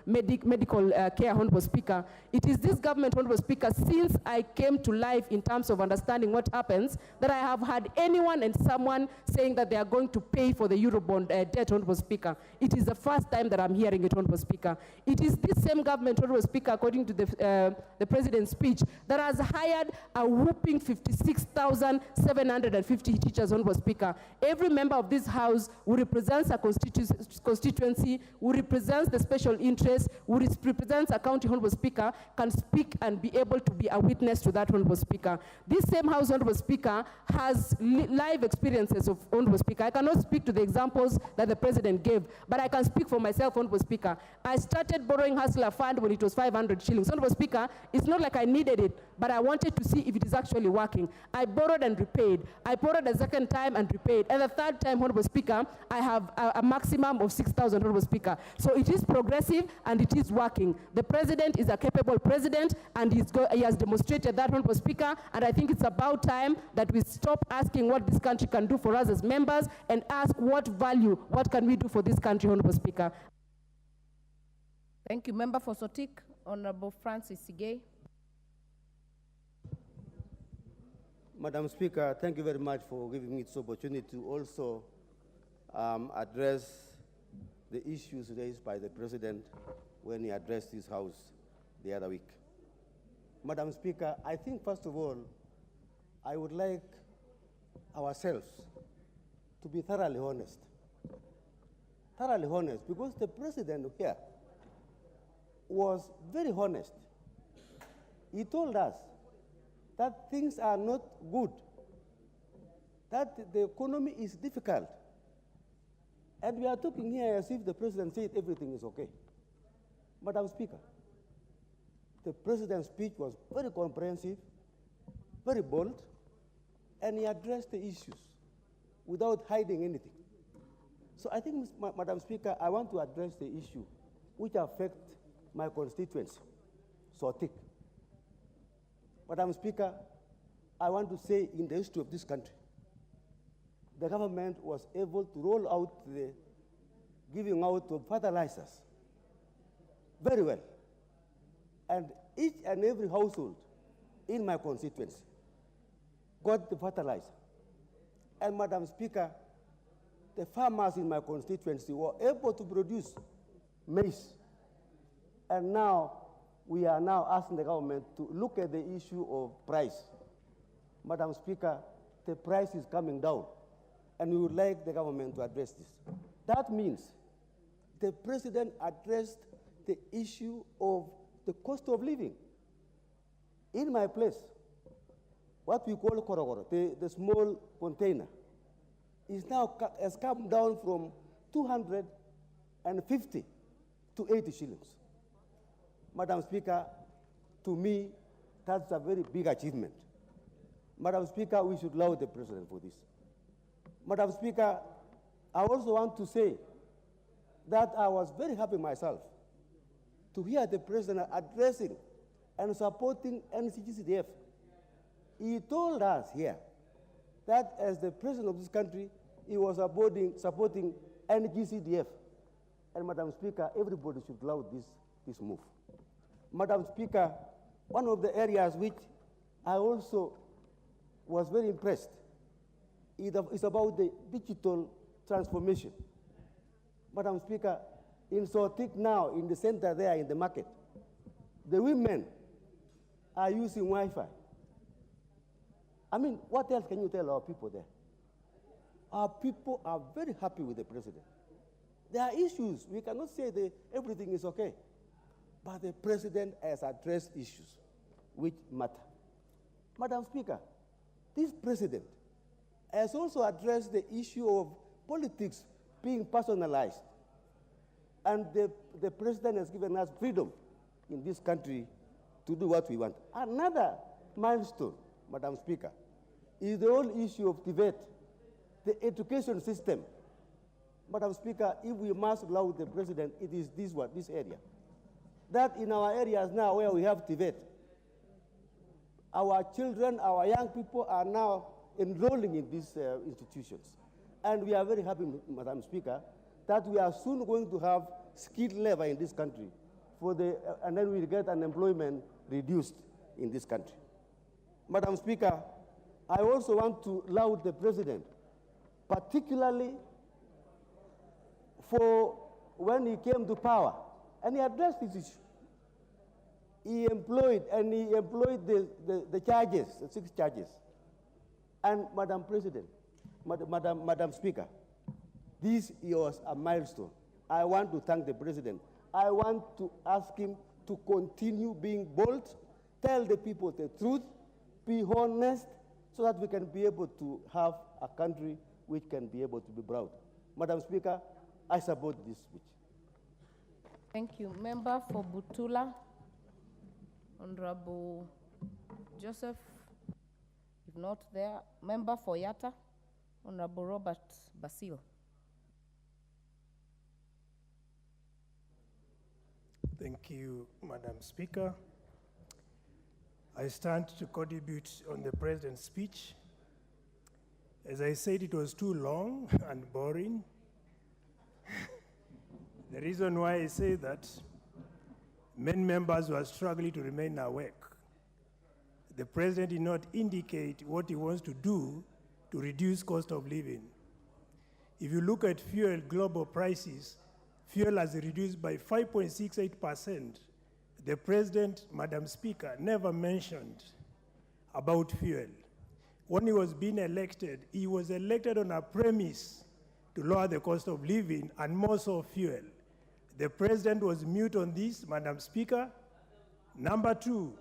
medical care, Honorable Speaker. It is this government, Honorable Speaker, since I came to life in terms of understanding what happens, that I have had anyone and someone saying that they are going to pay for the Eurobond debt, Honorable Speaker. It is the first time that I'm hearing it, Honorable Speaker. It is this same government, Honorable Speaker, according to the President's speech, that has hired a whopping 56,750 teachers, Honorable Speaker. Every member of this House who represents a constituency, who represents the special interest, who represents a county, Honorable Speaker, can speak and be able to be a witness to that, Honorable Speaker. This same House, Honorable Speaker, has live experiences of, Honorable Speaker. I cannot speak to the examples that the President gave, but I can speak for myself, Honorable Speaker. I started borrowing Hustler Fund when it was 500 shillings. Honorable Speaker, it's not like I needed it, but I wanted to see if it is actually working. I borrowed and repaid. I borrowed a second time and repaid. And the third time, Honorable Speaker, I have a maximum of 6,000, Honorable Speaker. So it is progressive and it is working. The President is a capable President, and he has demonstrated that, Honorable Speaker, and I think it's about time that we stop asking what this country can do for us as members and ask what value, what can we do for this country, Honorable Speaker. Thank you. Member for Sotik, Honorable Francis Sigay. Madam Speaker, thank you very much for giving me this opportunity to also address the issues raised by the President when he addressed this House the other week. Madam Speaker, I think first of all, I would like ourselves to be thoroughly honest. Thoroughly honest, because the President here was very honest. He told us that things are not good, that the economy is difficult. And we are talking here as if the President said everything is okay. Madam Speaker, the President's speech was very comprehensive, very bold, and he addressed the issues without hiding anything. So I think, Madam Speaker, I want to address the issue which affect my constituency, Sotik. Madam Speaker, I want to say in the history of this country, the government was able to roll out the giving out of fertilizers very well. And each and every household in my constituency got the fertilizer. And Madam Speaker, the farmers in my constituency were able to produce maize. And now we are now asking the government to look at the issue of price. Madam Speaker, the price is coming down, and we would like the government to address this. That means the president addressed the issue of the cost of living. In my place, what we call korogoro, the small container, has come down from 250 to 80 shillings. Madam Speaker, to me, that's a very big achievement. Madam Speaker, we should laud the president for this. Madam Speaker, I also want to say that I was very happy myself to hear the president addressing and supporting NCGCDF. He told us here that as the president of this country, he was supporting NGCDF. And Madam Speaker, everybody should laud this move. Madam Speaker, one of the areas which I also was very impressed is about the digital transformation. Madam Speaker, in Sotik now, in the center there in the market, the women are using Wi-Fi. I mean, what else can you tell our people there? Our people are very happy with the president. There are issues. We cannot say that everything is okay. But the president has addressed issues which matter. Madam Speaker, this president has also addressed the issue of politics being personalized. And the president has given us freedom in this country to do what we want. Another milestone, Madam Speaker, is the whole issue of Tibet, the education system. Madam Speaker, if we must allow the president, it is this area. That in our areas now where we have Tibet, our children, our young people are now enrolling in these institutions. And we are very happy, Madam Speaker, that we are soon going to have skilled labor in this country, and then we'll get unemployment reduced in this country. Madam Speaker, I also want to laud the president, particularly for when he came to power, and he addressed this issue. He employed the charges, the 6 charges. And Madam President, Madam Speaker, this was a milestone. I want to thank the president. I want to ask him to continue being bold, tell the people the truth, be honest, so that we can be able to have a country which can be able to be proud. Madam Speaker, I support this speech. Thank you. Member for Butula, Honorable Joseph, if not there. Member for Yatta, Honorable Robert Basil. Thank you, Madam Speaker. I stand to contribute on the President's speech. As I said, it was too long and boring. The reason why I say that, many members were struggling to remain awake. The President did not indicate what he wants to do to reduce cost of living. If you look at fuel global prices, fuel has reduced by 5.68%. The President, Madam Speaker, never mentioned about fuel. When he was being elected, he was elected on a premise to lower the cost of living and more so fuel. The President was mute on this, Madam Speaker. Number 2,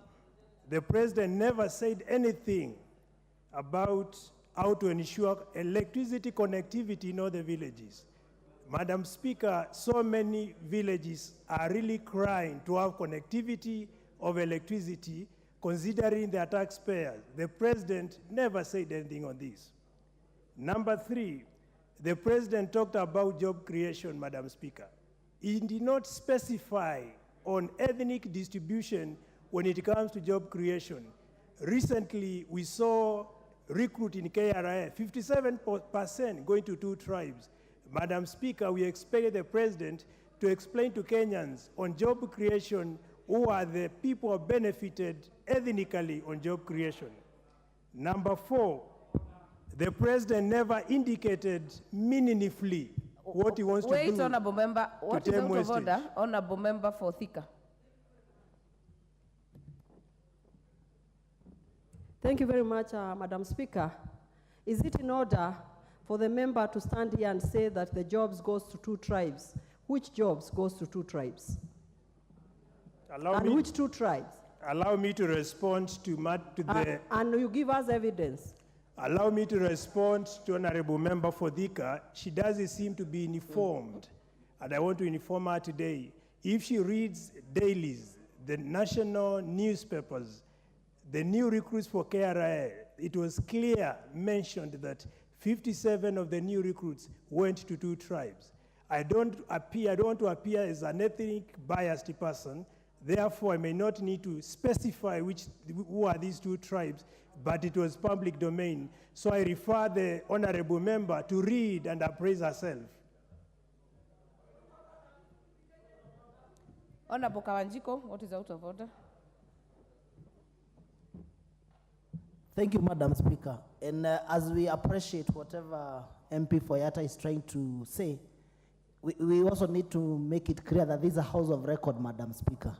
the President never said anything about how to ensure electricity connectivity in all the villages. Madam Speaker, so many villages are really crying to have connectivity of electricity, considering their taxpayers. The President never said anything on this. Number 3, the President talked about job creation, Madam Speaker. He did not specify on ethnic distribution when it comes to job creation. Recently, we saw recruit in KRA, 57% going to 2 tribes. Madam Speaker, we expect the President to explain to Kenyans on job creation who are the people who benefited ethnically on job creation. Number 4, the President never indicated meaningfully what he wants to do. Wait, Honorable Member. What is out of order? Honorable Member for Thika. Thank you very much, Madam Speaker. Is it in order for the member to stand here and say that the jobs goes to 2 tribes? Which jobs goes to 2 tribes? Which 2 tribes? Allow me to respond to the... And you give us evidence. Allow me to respond to Honorable Member Fodika. She doesn't seem to be informed, and I want to inform her today. If she reads dailies, the national newspapers, the new recruits for KRA, it was clear mentioned that 57 of the new recruits went to 2 tribes. I don't want to appear as an ethnic biased person. Therefore, I may not need to specify who are these 2 tribes, but it was public domain. So I refer the honorable member to read and appraise herself. Honorable Kawanjiko, what is out of order? Thank you, Madam Speaker. And as we appreciate whatever MP Foyata is trying to say, we also need to make it clear that this is a house of record, Madam Speaker.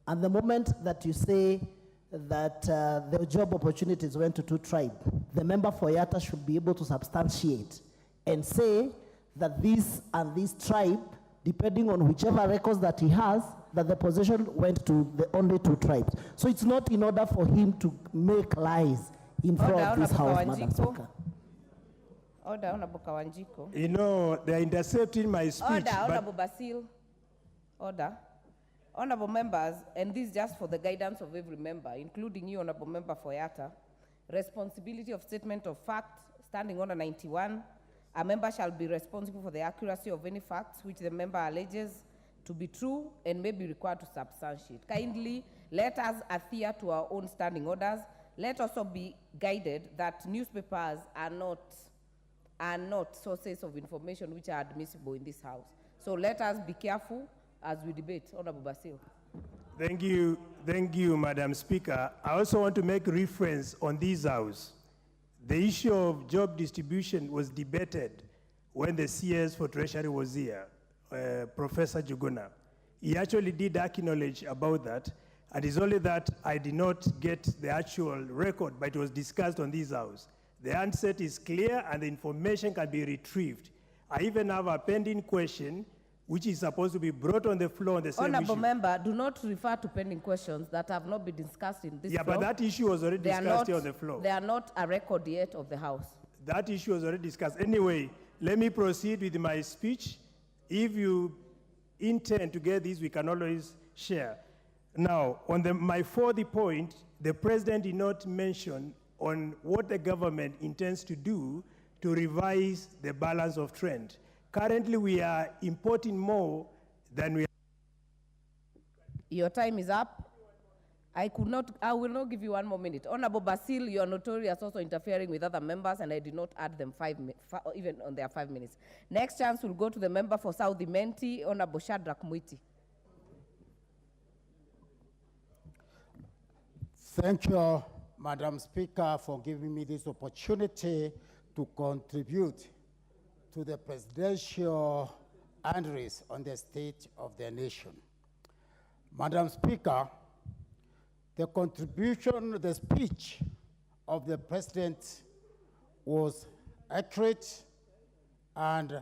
And the moment that you say that the job opportunities went to 2 tribes, the member Foyata should be able to substantiate and say that this and this tribe, depending on whichever records that he has, that the position went to the only 2 tribes. So it's not in order for him to make lies in front of this house, Madam Speaker. Order, Honorable Kawanjiko. You know, they're intercepting my speech. Order, Honorable Basil. Order. Honorable members, and this just for the guidance of every member, including you, Honorable Member Foyata, responsibility of statement of fact, standing order 91, a member shall be responsible for the accuracy of any facts which the member alleges to be true and may be required to substantiate. Kindly let us adhere to our own standing orders. Let also be guided that newspapers are not sources of information which are admissible in this house. So let us be careful as we debate. Honorable Basil. Thank you, Madam Speaker. I also want to make reference on this house. The issue of job distribution was debated when the CS for Treasury was here, Professor Juguna. He actually did acknowledge about that, and it's only that I did not get the actual record, but it was discussed on this house. The answer is clear, and the information can be retrieved. I even have a pending question which is supposed to be brought on the floor on the same Honorable issue. member, do not refer to pending questions that have not been discussed in this floor. But that issue was already discussed here on the floor. They are not a record yet of the House. That issue was already discussed. Anyway, let me proceed with my speech. If you intend to get this, we can always share. Now, on my 4th point, the President did not mention on what the government intends to do to revise the balance of trade. Currently, we are importing more than we are. Your time is up. I will not give you 1 more minute. Honorable Basil, you are notorious also interfering with other members, and I did not add them even on their 5 minutes. Next chance will go to the member for South Imenti, Honorable Shadrach Mwiti. Thank you, Madam Speaker, for giving me this opportunity to contribute to the presidential address on the state of the nation. Madam Speaker, the speech of the president was accurate and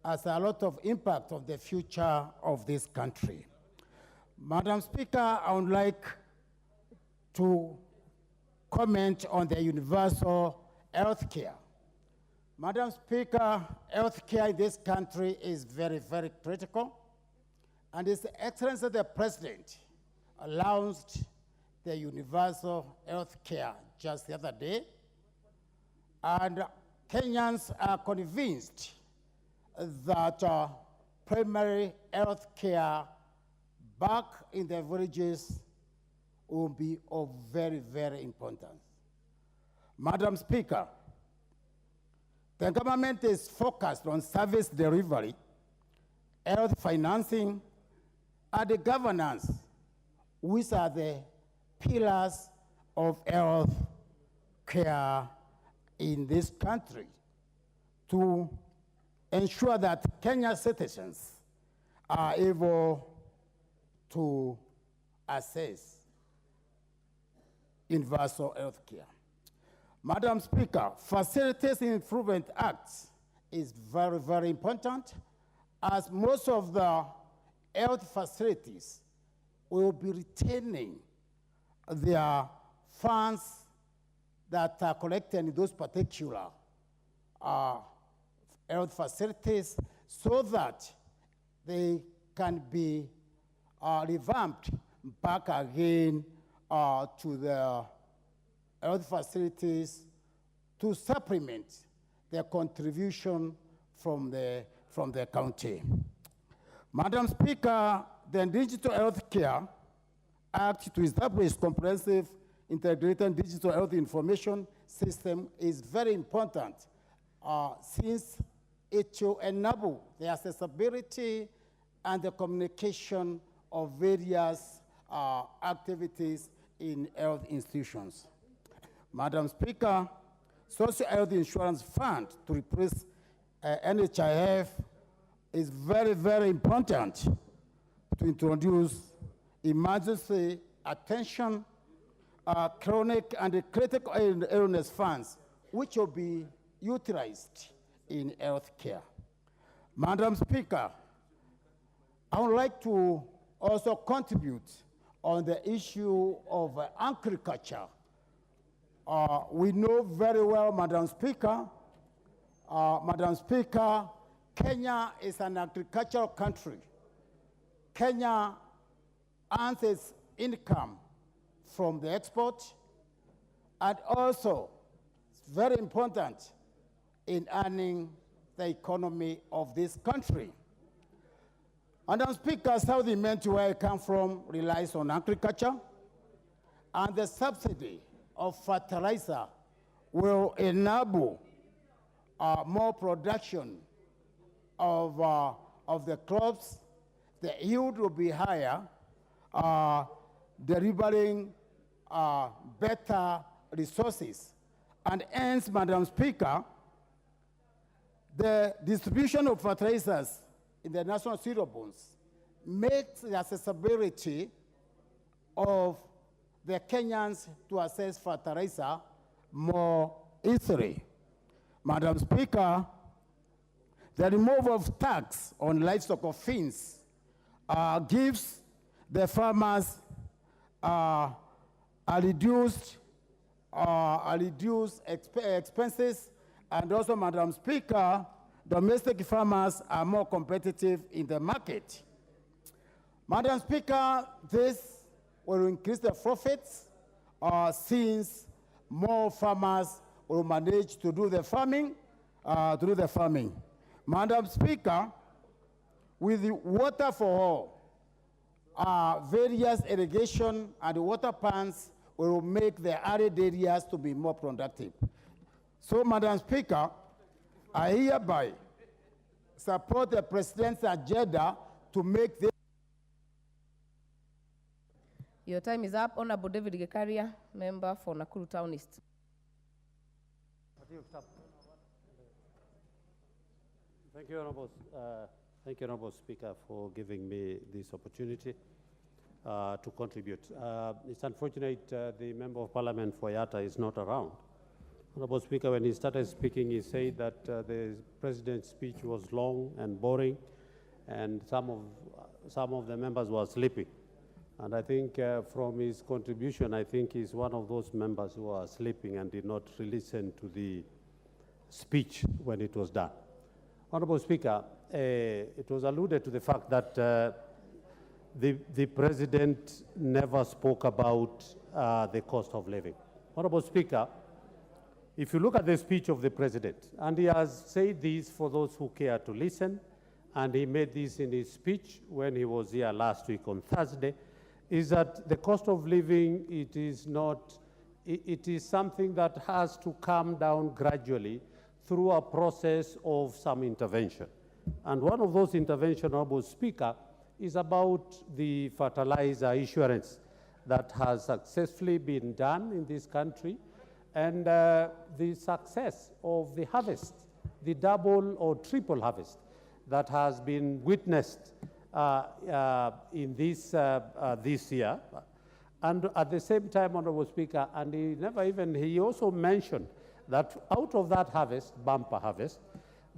has a lot of impact on the future of this country. Madam Speaker, I would like to comment on the universal health care. Madam Speaker, health care in this country is very, very critical. And His Excellency the President announced the universal health care just the other day. And Kenyans are convinced that primary health care back in the villages will be of very, very importance. Madam Speaker, the government is focused on service delivery, health financing, and the governance, which are the pillars of health care in this country, to ensure that Kenyan citizens are able to access universal health care. Madam Speaker, Facilities Improvement Act is very, very important, as most of the health facilities will be retaining their funds that are collected in those particular health facilities so that they can be revamped back again to the health facilities to supplement their contribution from the county. Madam Speaker, the Digital Health Care Act to establish comprehensive integrated digital health information system is very important since it will enable the accessibility and the communication of various activities in health institutions. Madam Speaker, Social Health Insurance Fund to replace NHIF is very, very important to introduce emergency attention, chronic and critical illness funds, which will be utilized in health care. Madam Speaker, I would like to also contribute on the issue of agriculture. We know very well, Madam Speaker, Kenya is an agricultural country. Kenya earns its income from the export, and also it's very important in earning the economy of this country. Madam Speaker, South Imenti, where I come from, relies on agriculture, and the subsidy of fertilizer will enable more production of the crops. The yield will be higher, delivering better resources. And hence, Madam Speaker, the distribution of fertilizers in the national cereal bonds makes the accessibility of the Kenyans to access fertilizer more easily. Madam Speaker, the removal of tax on livestock of fins gives the farmers a reduced expenses, and also, Madam Speaker, domestic farmers are more competitive in the market. Madam Speaker, this will increase the profits since more farmers will manage to do the farming. Madam Speaker, with the water for all, various irrigation and water plants will make the arid areas to be more productive. So, Madam Speaker, I hereby support the President's agenda to make this. Your time is up. Honorable David Gekaria, member for Nakuru Town East. Thank you, Honorable Speaker, for giving me this opportunity to contribute. It's unfortunate the Member of Parliament for Yatta is not around. Honorable Speaker, when he started speaking, he said that the President's speech was long and boring, and some of the members were sleeping. And I think from his contribution, I think he's one of those members who are sleeping and did not listen to the speech when it was done. Honorable Speaker, it was alluded to the fact that the President never spoke about the cost of living. Honorable Speaker, if you look at the speech of the President, and he has said this for those who care to listen, and he made this in his speech when he was here last week on Thursday, is that the cost of living, it is something that has to come down gradually through a process of some intervention. And one of those interventions, Honorable Speaker, is about the fertilizer insurance that has successfully been done in this country, and the success of the harvest, the double or triple harvest that has been witnessed in this year. And at the same time, Honorable Speaker, and he also mentioned that out of that harvest, bumper harvest,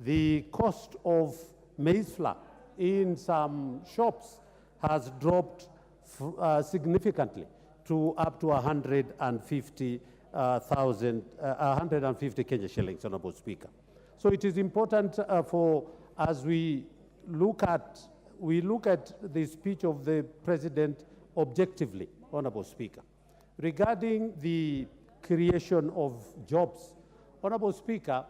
the cost of maize flour in some shops has dropped significantly to up to 150 Kenya shillings, Honorable Speaker. So it is important as we look at the speech of the President objectively, Honorable Speaker. Regarding the creation of jobs, Honorable Speaker,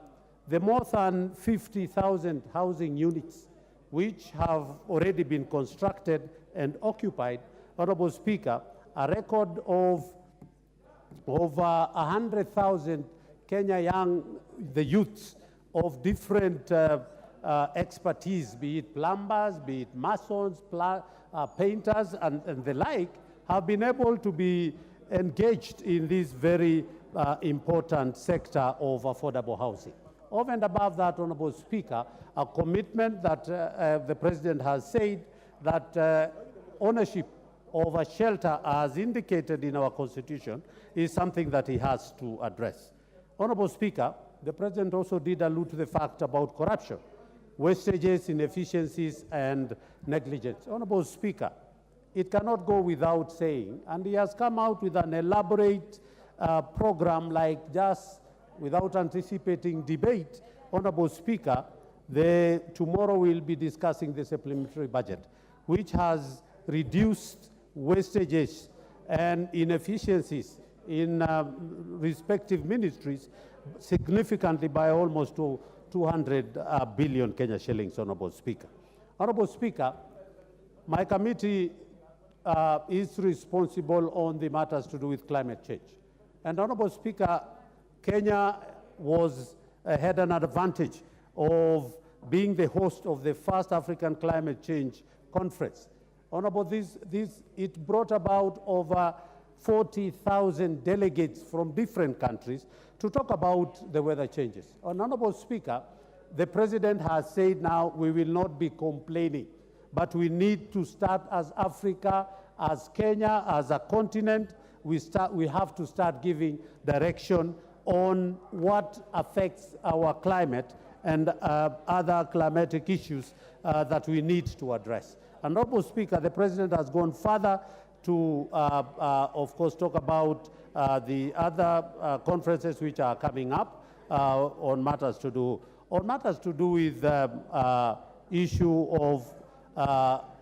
the more than 50,000 housing units which have already been constructed and occupied, Honorable Speaker, a record of over 100,000 Kenya the youths of different expertise, be it plumbers, be it masons, painters, and the like, have been able to be engaged in this very important sector of affordable housing. Over and above that, Honorable Speaker, a commitment that the President has said that ownership of a shelter, as indicated in our Constitution, is something that he has to address. Honorable Speaker, the President also did allude to the fact about corruption, wastages, inefficiencies, and negligence. Honorable Speaker, it cannot go without saying, and he has come out with an elaborate program, like just without anticipating debate. Honorable Speaker, tomorrow we'll be discussing the supplementary budget, which has reduced wastages and inefficiencies in respective ministries significantly by almost 200 billion Kenya shillings, Honorable Speaker. Honorable Speaker, my committee is responsible on the matters to do with climate change. And Honorable Speaker, Kenya had an advantage of being the host of the first African Climate Change Conference. Honorable, it brought about over 40,000 delegates from different countries to talk about the weather changes. Honorable Speaker, the President has said now we will not be complaining, but we need to start as Africa, as Kenya, as a continent. We have to start giving direction on what affects our climate and other climatic issues that we need to address. Honorable Speaker, the President has gone further to, of course, talk about the other conferences which are coming up on matters to do with issue of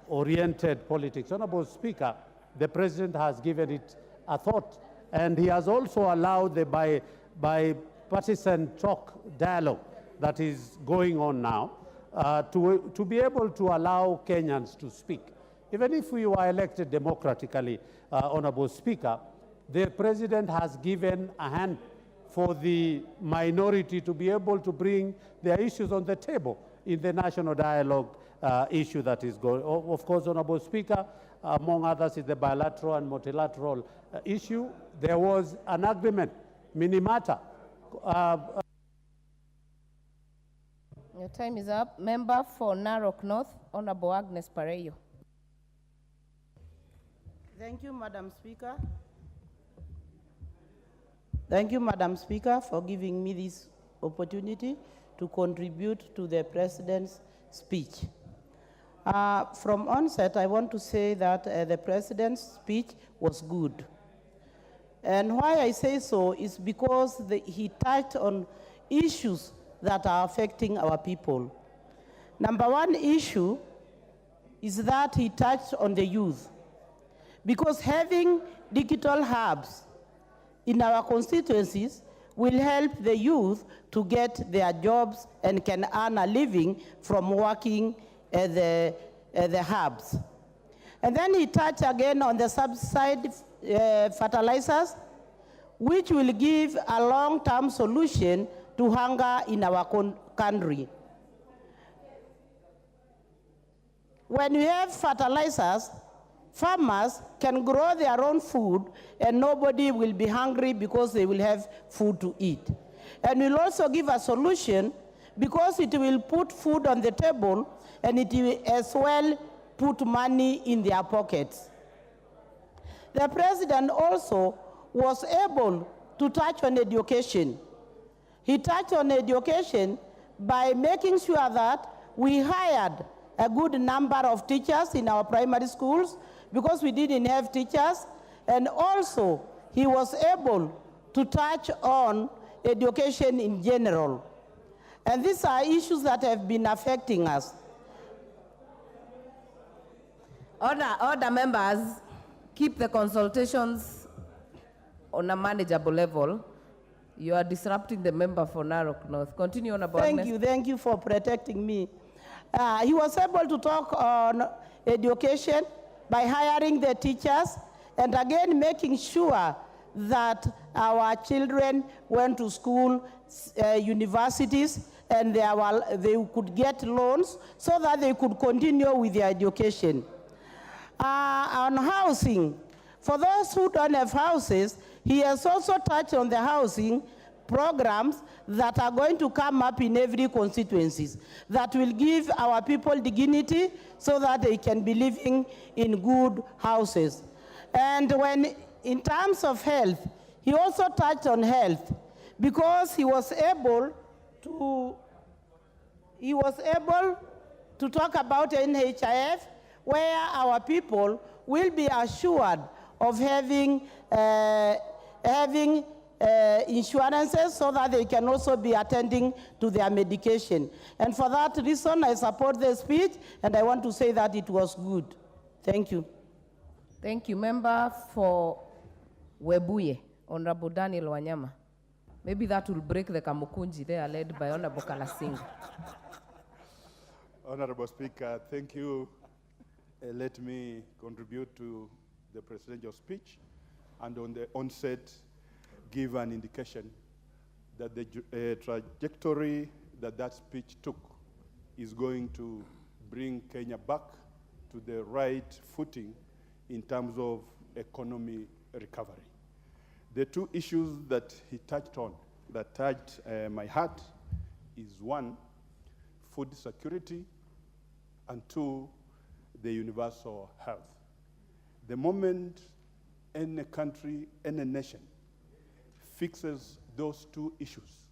oriented politics. Honorable Speaker, the President has given it a thought, and he has also allowed the bipartisan dialogue that is going on now to be able to allow Kenyans to speak. Even if we were elected democratically, Honorable Speaker, the President has given a hand for the minority to be able to bring their issues on the table in the national dialogue issue that is going. Of course, Honorable Speaker, among others is the bilateral and multilateral issue. There was an agreement, minimata. Your time is up. Member for Narok North, Honorable Agnes Pareyo. Thank you, Madam Speaker. Thank you, Madam Speaker, for giving me this opportunity to contribute to the President's speech. From onset, I want to say that the President's speech was good. And why I say so is because he touched on issues that are affecting our people. Number one issue is that he touched on the youth. Because having digital hubs in our constituencies will help the youth to get their jobs and can earn a living from working at the hubs. And then he touched again on the subsidized fertilizers, which will give a long-term solution to hunger in our country. When we have fertilizers, farmers can grow their own food and nobody will be hungry because they will have food to eat. And will also give a solution because it will put food on the table and it will as well put money in their pockets. The president also was able to touch on education. He touched on education by making sure that we hired a good number of teachers in our primary schools because we didn't have teachers. And also, he was able to touch on education in general. And these are issues that have been affecting us. Order members, keep the consultations on a manageable level. You are disrupting the member for Narok North. Continue on about Thank you for protecting me. He was able to talk on education by hiring the teachers and again making sure that our children went to school, universities, and they could get loans so that they could continue with their education. On housing, for those who don't have houses, he has also touched on the housing programs that are going to come up in every constituency that will give our people dignity so that they can be living in good houses. And in terms of health, he also touched on health because he was able to talk about NHIF, where our people will be assured of having insurances so that they can also be attending to their medication. And for that reason, I support the speech, and I want to say that it was good. Thank you. Thank you. Member for Webuye, Honorable Daniel Wanyama. Maybe that will break the Kamukunji there, led by Honorable Kalasinga. Honorable Speaker, thank you. Let me contribute to the presidential speech, and on the onset, give an indication that the trajectory that speech took is going to bring Kenya back to the right footing in terms of economy recovery. The two issues that he touched on that touched my heart is one, food security, and two, the universal health. The moment any country, any nation fixes those two issues,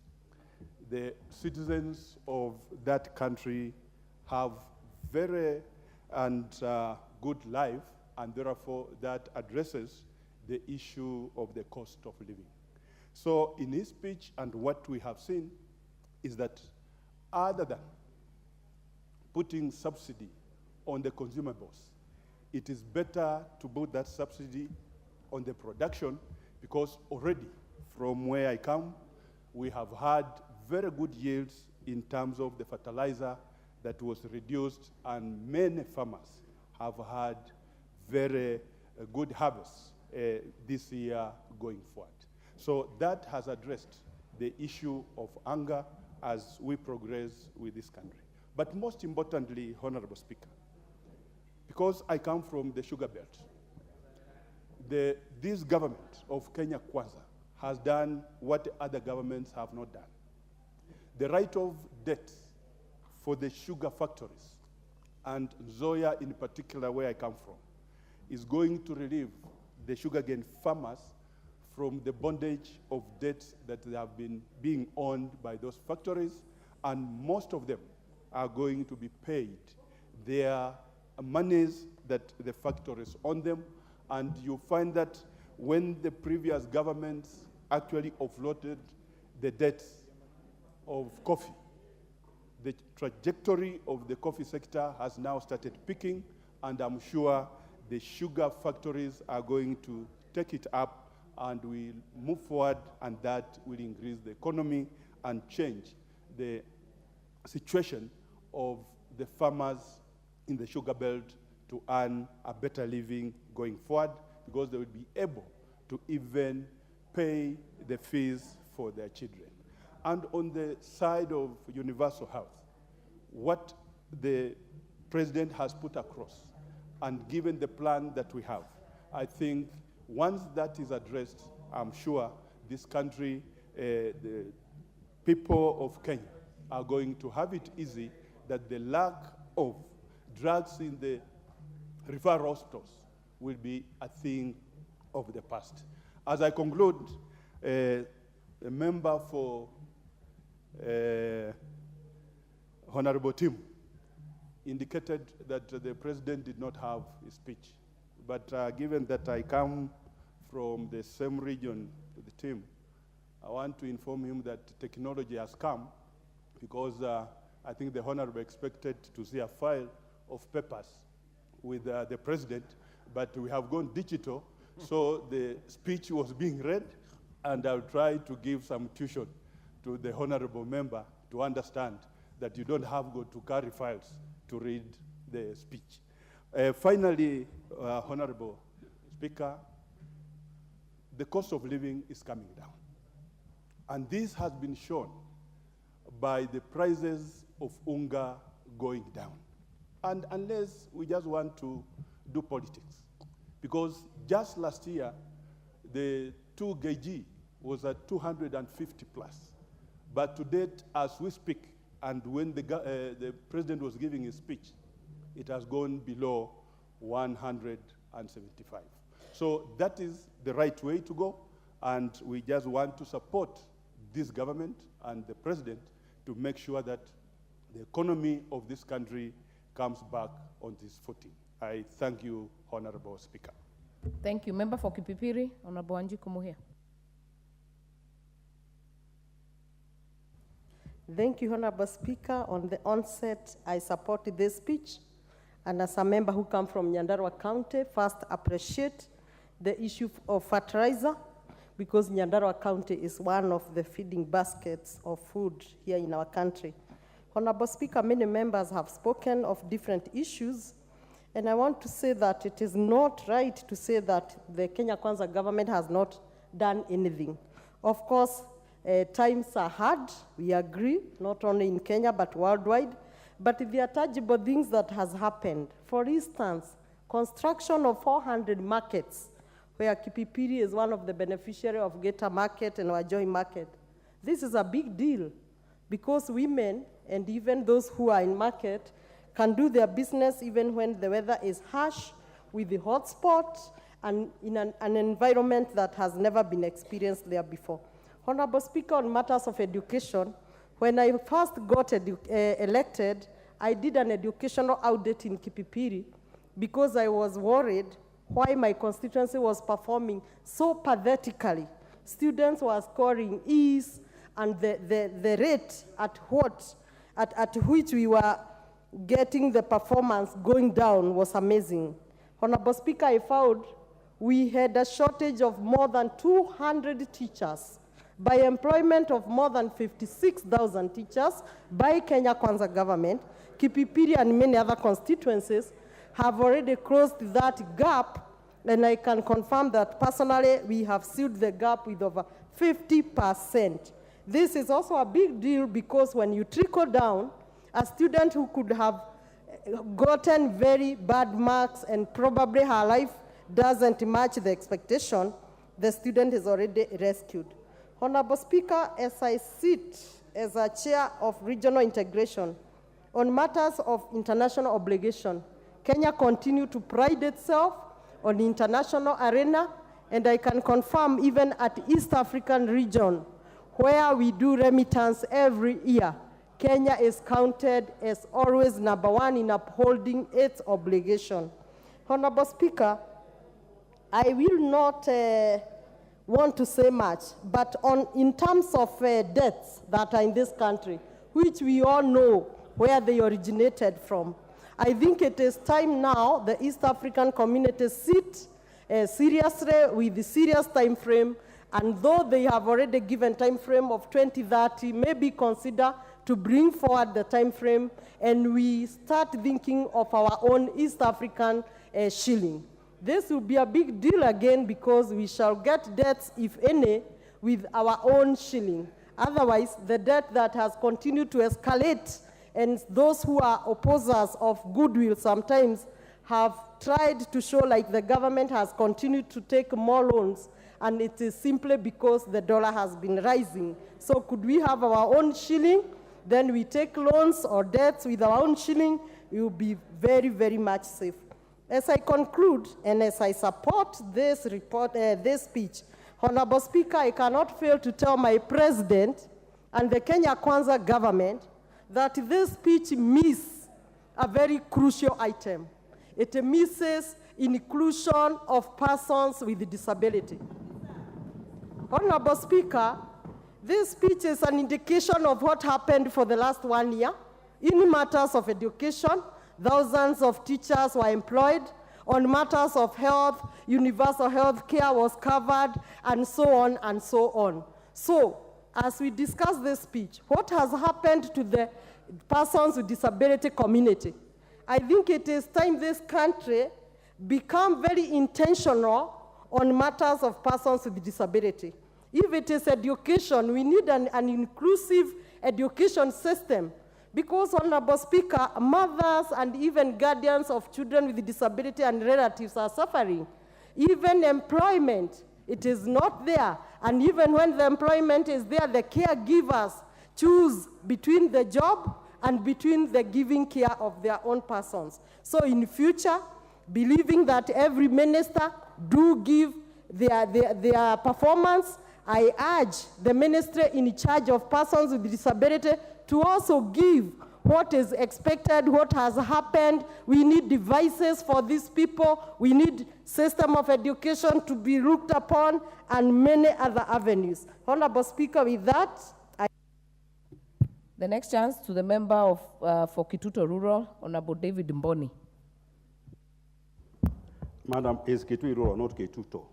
the citizens of that country have very good life, and therefore that addresses the issue of the cost of living. So in his speech, and what we have seen is that other than putting subsidy on the consumables, it is better to put that subsidy on the production, because already from where I come, we have had very good yields in terms of the fertilizer that was reduced, and many farmers have had very good harvests this year going forward. So that has addressed the issue of hunger as we progress with this country. But most importantly, Honorable Speaker, because I come from the sugar belt, this government of Kenya Kwanza has done what other governments have not done. The write-off debt for the sugar factories, and Zoya in particular, where I come from, is going to relieve the sugarcane farmers from the bondage of debts that they have been being owned by those factories, and most of them are going to be paid their monies that the factories own them. And you find that when the previous governments actually offloaded the debts of coffee, the trajectory of the coffee sector has now started picking, and I'm sure the sugar factories are going to take it up, and we'll move forward, and that will increase the economy and change the situation of the farmers in the sugar belt to earn a better living going forward, because they will be able to even pay the fees for their children. And on the side of universal health, what the president has put across, and given the plan that we have, I think once that is addressed, I'm sure this country, the people of Kenya are going to have it easy, that the lack of drugs in the referral stores will be a thing of the past. As I conclude, a member for Honorable Tim indicated that the president did not have a speech. But given that I come from the same region to the team, I want to inform him that technology has come, because I think the Honorable expected to see a file of papers with the president, but we have gone digital, so the speech was being read, and I'll try to give some tuition to the Honorable member to understand that you don't have to carry files to read the speech. Finally, Honorable Speaker, the cost of living is coming down. And this has been shown by the prices of unga going down. And unless we just want to do politics, because just last year, the 2 kg was at 250 plus. But to date, as we speak, and when the president was giving his speech, it has gone below 175. So that is the right way to go, and we just want to support this government and the president to make sure that the economy of this country comes back on this footing. I thank you, Honorable Speaker. Thank you. Member for Kipipiri, Honorable Angie Kumuhia. Thank you, Honorable Speaker. On the onset, I supported this speech. And as a member who comes from Nyandarua County, first appreciate the issue of fertilizer, because Nyandarua County is one of the feeding baskets of food here in our country. Honorable Speaker, many members have spoken of different issues, and I want to say that it is not right to say that the Kenya Kwanza government has not done anything. Of course, times are hard, we agree, not only in Kenya but worldwide, but there are tangible things that has happened. For instance, construction of 400 markets, where Kipipiri is one of the beneficiaries of Geta Market and Wajoi Market. This is a big deal, because women and even those who are in market can do their business even when the weather is harsh, with the hotspot, and in an environment that has never been experienced there before. Honorable Speaker, on matters of education, when I first got elected, I did an educational audit in Kipipiri, because I was worried why my constituency was performing so pathetically. Students were scoring E's, and the rate at which we were getting the performance going down was amazing. Honorable Speaker, I found we had a shortage of more than 200 teachers, by employment of more than 56,000 teachers by Kenya Kwanza government. Kipipiri and many other constituencies have already closed that gap, and I can confirm that personally we have sealed the gap with over 50%. This is also a big deal, because when you trickle down, a student who could have gotten very bad marks and probably her life doesn't match the expectation, the student is already rescued. Honorable Speaker, as I sit as a chair of regional integration, on matters of international obligation, Kenya continues to pride itself on the international arena, and I can confirm even at East African region, where we do remittance every year, Kenya is counted as always #1 in upholding its obligation. Honorable Speaker, I will not want to say much, but in terms of deaths that are in this country, which we all know where they originated from, I think it is time now the East African community sit seriously with the serious time frame, and though they have already given time frame of 2030, maybe consider to bring forward the time frame, and we start thinking of our own East African shilling. This will be a big deal again, because we shall get debts, if any, with our own shilling. Otherwise, the debt that has continued to escalate, and those who are opposers of goodwill sometimes have tried to show like the government has continued to take more loans, and it is simply because the dollar has been rising. So could we have our own shilling? Then we take loans or debts with our own shilling, we will be very, very much safe. As I conclude and as I support this report, this speech, Honorable Speaker, I cannot fail to tell my president and the Kenya Kwanza government that this speech misses a very crucial item. It misses inclusion of persons with disability. Honorable Speaker, this speech is an indication of what happened for the last 1 year in matters of education. Thousands of teachers were employed. On matters of health, universal health care was covered, and so on and so on. So, as we discuss this speech, what has happened to the persons with disability community? I think it is time this country become very intentional on matters of persons with disability. If it is education, we need an inclusive education system. Because, Honorable Speaker, mothers and even guardians of children with disability and relatives are suffering. Even employment, it is not there. And even when the employment is there, the caregivers choose between the job and between the giving care of their own persons. So in future, believing that every minister do give their performance, I urge the ministry in charge of persons with disability to also give what is expected, what has happened. We need devices for these people. We need system of education to be looked upon and many other avenues. Honorable Speaker, with that, The next chance to the member of for Kituto Rural, Honorable David Mboni. Madam, is Kitui Rural, not Kituto.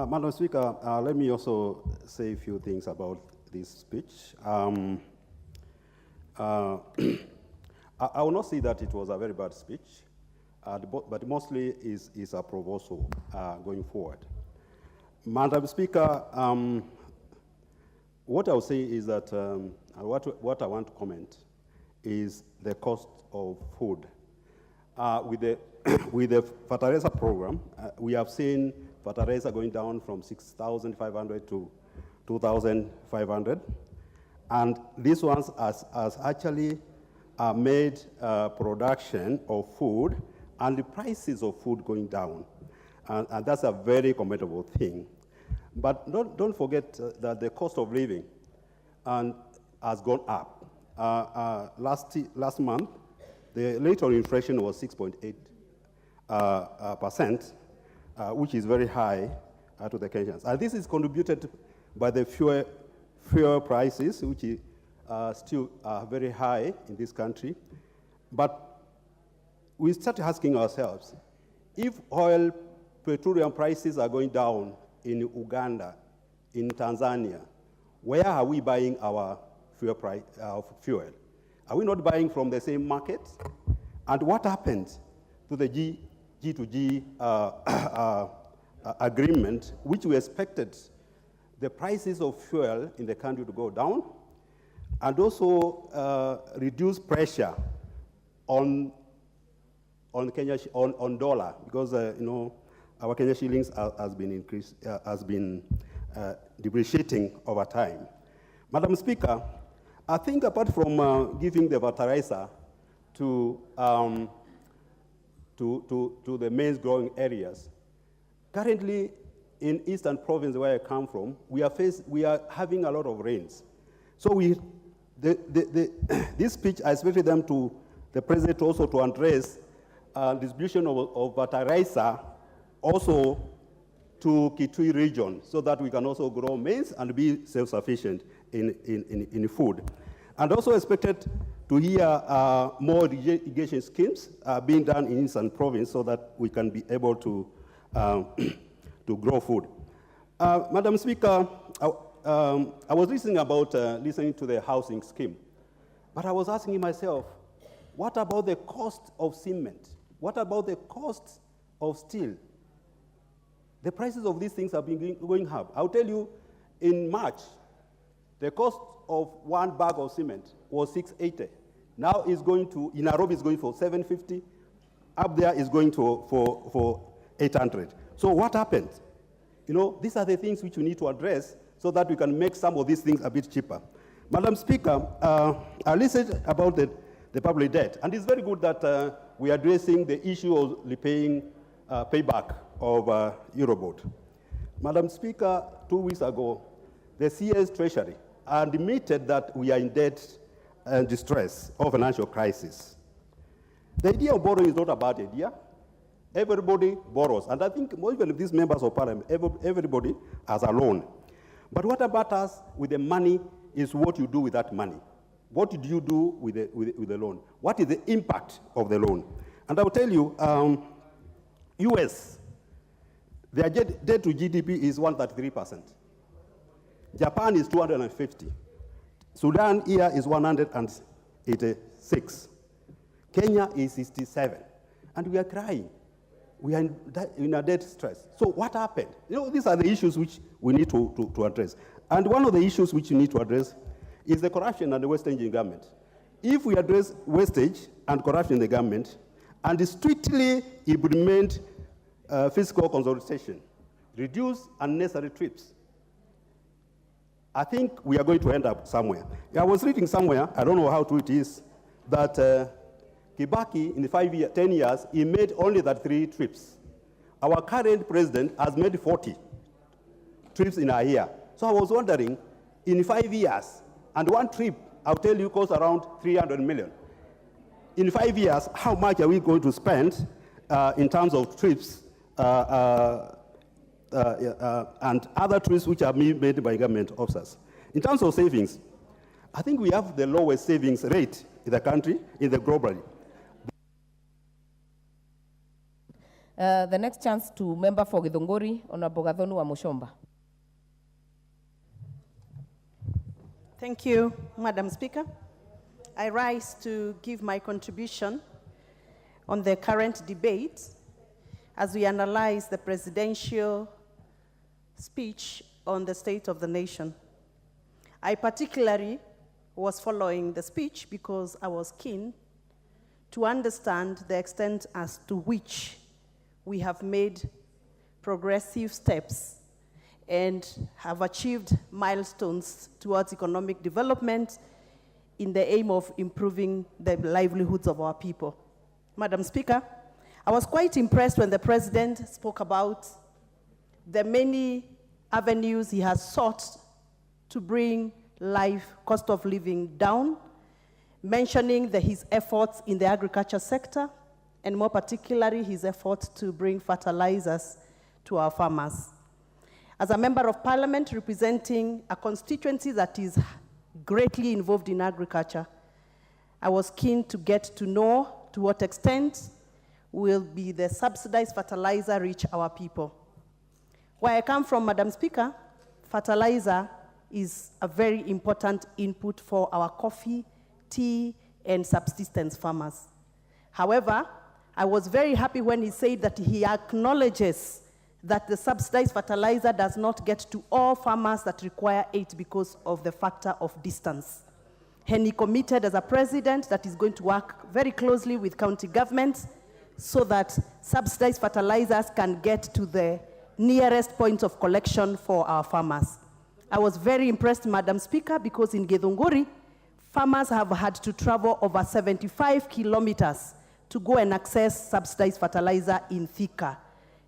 Madam Speaker, let me also say a few things about this speech. I will not say that it was a very bad speech, but mostly is a proposal going forward. Madam Speaker, what I will say is that what I want to comment is the cost of food. With the fertilizer program, we have seen fertilizer going down from 6,500 to 2,500. And these ones has actually made production of food and the prices of food going down. And that's a very commendable thing. But don't forget that the cost of living has gone up. Last month, the rate of inflation was 6.8%, which is very high to the Kenyans. And this is contributed by the fuel prices, which is still very high in this country. But we start asking ourselves, if petroleum prices are going down in Uganda, in Tanzania, where are we buying our fuel? Are we not buying from the same market? And what happened to the G2G agreement, which we expected the prices of fuel in the country to go down, and also reduce pressure on Kenya on dollar, because our Kenya shillings has been depreciating over time. Madam Speaker, I think apart from giving the fertilizer to the maize growing areas, currently in Eastern Province where I come from, we are having a lot of rains. So this speech, I expected the president also to address distribution of fertilizer also to Kitui region, so that we can also grow maize and be self-sufficient in food. And also expected to hear more irrigation schemes being done in Eastern Province, so that we can be able to grow food. Madam Speaker, I was listening to the housing scheme, but I was asking myself, what about the cost of cement? What about the cost of steel? The prices of these things have been going up. I'll tell you, in March, the cost of one bag of cement was 680. Now it's going to, in Nairobi, it's going for 750. Up there is going for 800. So what happened? These are the things which we need to address so that we can make some of these things a bit cheaper. Madam Speaker, I listened about the public debt. And it's very good that we are addressing the issue of repaying payback of Eurobond. Madam Speaker, 2 weeks ago, the CS Treasury admitted that we are in debt and distress or financial crisis. The idea of borrowing is not a bad idea. Everybody borrows. And I think even if these members of parliament, everybody has a loan. But what matters with the money is what you do with that money. What do you do with the loan? What is the impact of the loan? And I will tell you, US, their debt to GDP is 133%. Japan is 250. Sudan here is 186. Kenya is 67. And we are crying. We are in a debt stress. So what happened? You know, these are the issues which we need to address. And one of the issues which we need to address is the corruption and the wastage in government. If we address wastage and corruption in the government and strictly implement fiscal consolidation, reduce unnecessary trips, I think we are going to end up somewhere. I was reading somewhere, I don't know how true it is, that Kibaki, in 10 years, he made only that 3 trips. Our current president has made 40 trips in a year. So I was wondering, in 5 years, and one trip, I'll tell you, costs around 300 million. In 5 years, how much are we going to spend in terms of trips and other trips which are made by government officers? In terms of savings, I think we have the lowest savings rate in the country, globally. The next chance to member for Githunguri, Honorable Gathonu wa Mushomba. Thank you, Madam Speaker. I rise to give my contribution on the current debate as we analyze the presidential speech on the state of the nation. I particularly was following the speech because I was keen to understand the extent as to which we have made progressive steps and have achieved milestones towards economic development in the aim of improving the livelihoods of our people. Madam Speaker, I was quite impressed when the President spoke about the many avenues he has sought to bring cost of living down, mentioning his efforts in the agriculture sector, and more particularly his efforts to bring fertilizers to our farmers. As a member of parliament representing a constituency that is greatly involved in agriculture, I was keen to get to know to what extent will be the subsidized fertilizer reach our people. Where I come from, Madam Speaker, fertilizer is a very important input for our coffee, tea, and subsistence farmers. However, I was very happy when he said that he acknowledges that the subsidized fertilizer does not get to all farmers that require it because of the factor of distance. And he committed as a president that he's going to work very closely with county governments so that subsidized fertilizers can get to the nearest points of collection for our farmers. I was very impressed, Madam Speaker, because in Githunguri, farmers have had to travel over 75 kilometers to go and access subsidized fertilizer in Thika.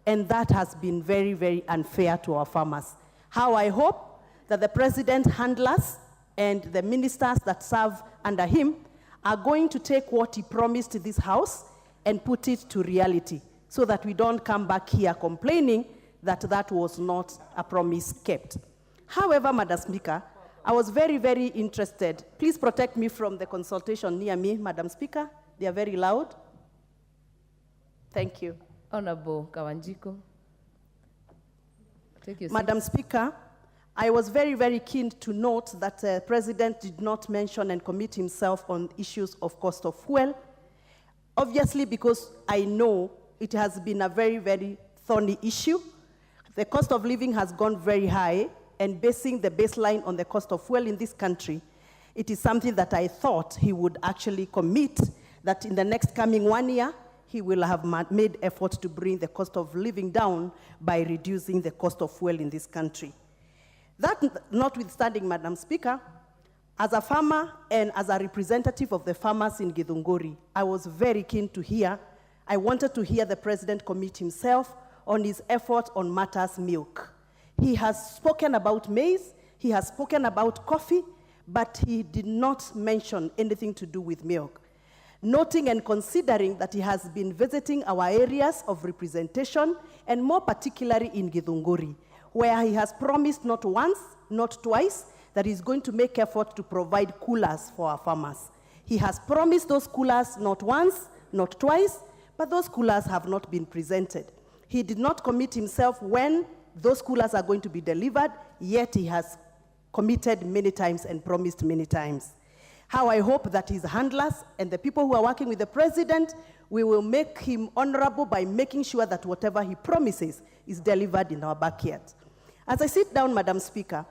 And that has been very, very unfair to our farmers. How I hope that the President, handlers, and the ministers that serve under him are going to take what he promised to this House and put it to reality so that we don't come back here complaining that that was not a promise kept. However, Madam Speaker, I was very, very interested. Please protect me from the consultation near me, Madam Speaker. They are very loud. Thank you. Honorable Kawanjiko. Take your seat. Madam Speaker, I was very, very keen to note that the President did not mention and commit himself on issues of cost of fuel. Obviously, because I know it has been a very, very thorny issue. The cost of living has gone very high, and basing the baseline on the cost of fuel in this country, it is something that I thought he would actually commit that in the next coming 1 year, he will have made efforts to bring the cost of living down by reducing the cost of fuel in this country. That notwithstanding, Madam Speaker, As a farmer and as a representative of the farmers in Githunguri, I was very keen to hear. I wanted to hear the president commit himself on his effort on matters milk. He has spoken about maize, he has spoken about coffee, but he did not mention anything to do with milk. Noting and considering that he has been visiting our areas of representation, and more particularly in Githunguri, where he has promised not once, not twice, that he's going to make effort to provide coolers for our farmers. He has promised those coolers not once, not twice, but those coolers have not been presented. He did not commit himself when those coolers are going to be delivered, yet he has committed many times and promised many times. How I hope that his handlers and the people who are working with the president, we will make him honorable by making sure that whatever he promises is delivered in our backyard. As I sit down, Madam Speaker,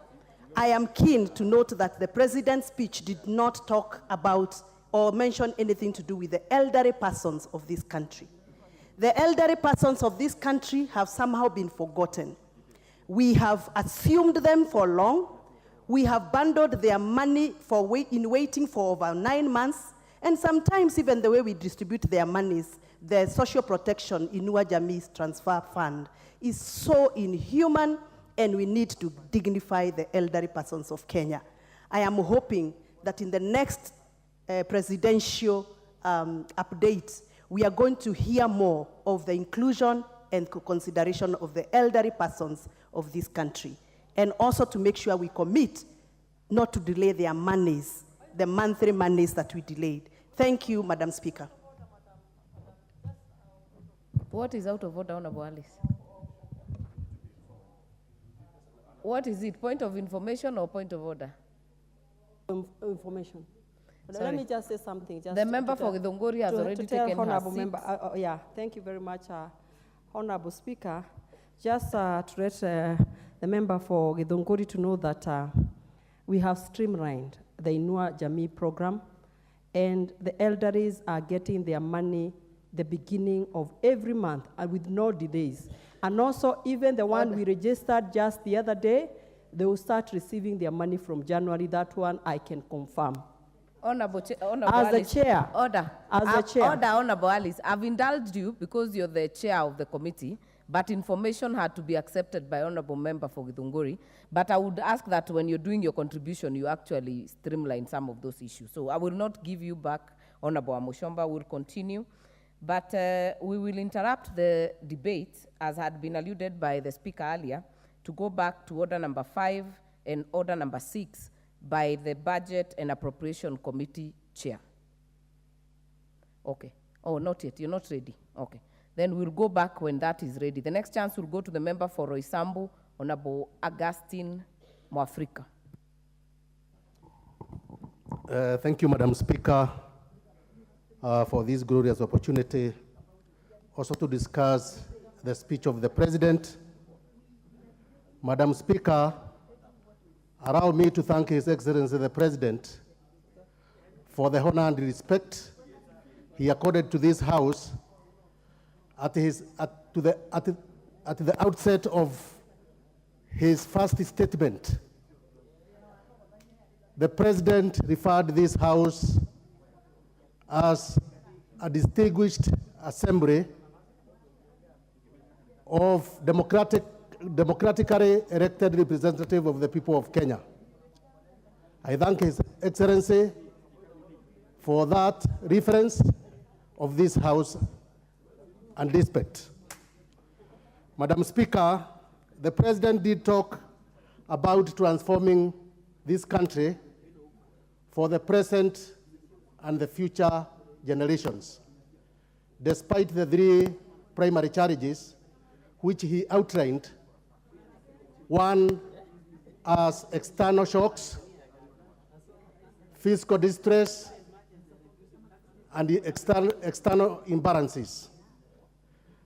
I am keen to note that the president's speech did not talk about or mention anything to do with the elderly persons of this country. The elderly persons of this country have somehow been forgotten. We have assumed them for long. We have bundled their money in waiting for over 9 months, and sometimes even the way we distribute their monies, the social protection Inua Jamii Transfer Fund, is so inhuman, and we need to dignify the elderly persons of Kenya. I am hoping that in the next presidential update, we are going to hear more of the inclusion and consideration of the elderly persons of this country, and also to make sure we commit not to delay their monies, the monthly monies that we delayed. Thank you, Madam Speaker. What is out of order, Honorable Alice? What is it, point of information or point of order? Information. Sorry. Let me just say something. Just the member for Githunguri has already taken her seat. Member, yeah, thank you very much, Honorable Speaker. Just to let the member for Githunguri to know that we have streamlined the Inua Jamii program, and the elderlies are getting their money the beginning of every month and with no delays. And also, even the one we registered just the other day, they will start receiving their money from January. That one I can confirm. Honorable As the Alice, chair. Order. As the chair. Order, Honorable Alice. I've indulged you because you're the chair of the committee, but information had to be accepted by Honorable Member for Githunguri. But I would ask that when you're doing your contribution, you actually streamline some of those issues. So I will not give you back, Honorable Amushomba. We'll continue. But we will interrupt the debate, as had been alluded by the speaker earlier, to go back to order number 5 and order number 6 by the Budget and Appropriation Committee Chair. Okay. Oh, not yet. You're not ready. Okay. Then we'll go back when that is ready. The next chance will go to the member for Roysambu, Honorable Augustine Mwafrika. Thank you, Madam Speaker, for this glorious opportunity also to discuss the speech of the President. Madam Speaker, allow me to thank His Excellency the President for the honor and respect he accorded to this House at the outset of his first statement. The President referred this House as a distinguished assembly of democratically elected representative of the people of Kenya. I thank His Excellency for that reference of this House and respect. Madam Speaker, the President did talk about transforming this country for the present and the future generations, despite the 3 primary challenges which he outlined, one as external shocks, fiscal distress, and the external imbalances.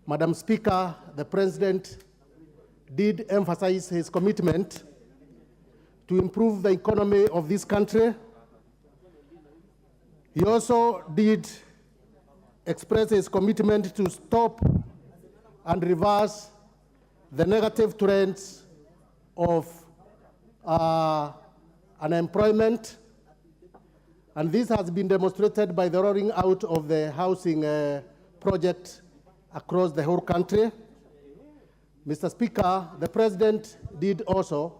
Madam Speaker, the President did emphasize his commitment to improve the economy of this country. He also did express his commitment to stop and reverse the negative trends of unemployment And this has been demonstrated by the rolling out of the housing project across the whole country. Mr. Speaker, the President did also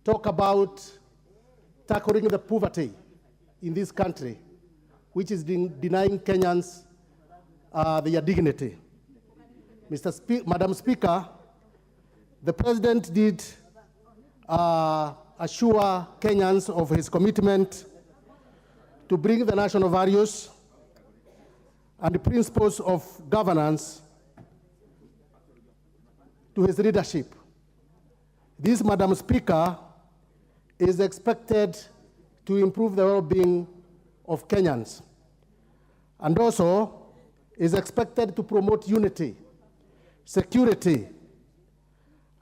talk about tackling the poverty in this country, which is denying Kenyans their dignity. Madam Speaker, the President did assure Kenyans of his commitment to bring the national values and the principles of governance to his leadership. This, Madam Speaker, is expected to improve the well-being of Kenyans, and also is expected to promote unity, security,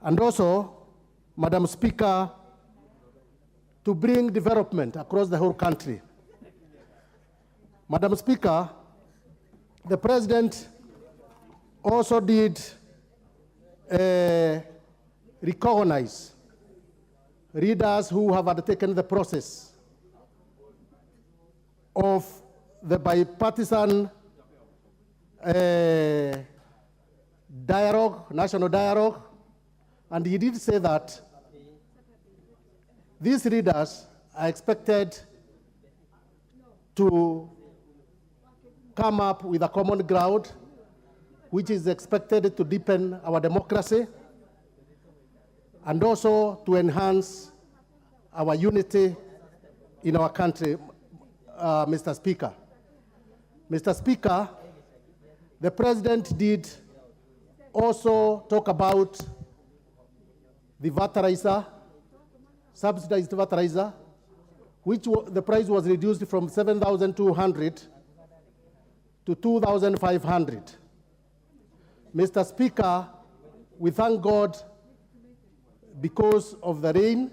and also, Madam Speaker, to bring development across the whole country. Madam Speaker, the President also did recognize leaders who have undertaken the process of the bipartisan dialogue, national dialogue, and he did say that these leaders are expected to come up with a common ground, which is expected to deepen our democracy and also to enhance our unity in our country, Mr. Speaker. Mr. Speaker, the President did also talk about the fertilizer, subsidized fertilizer, which the price was reduced from 7,200 to 2,500. Mr. Speaker, we thank God because of the rain,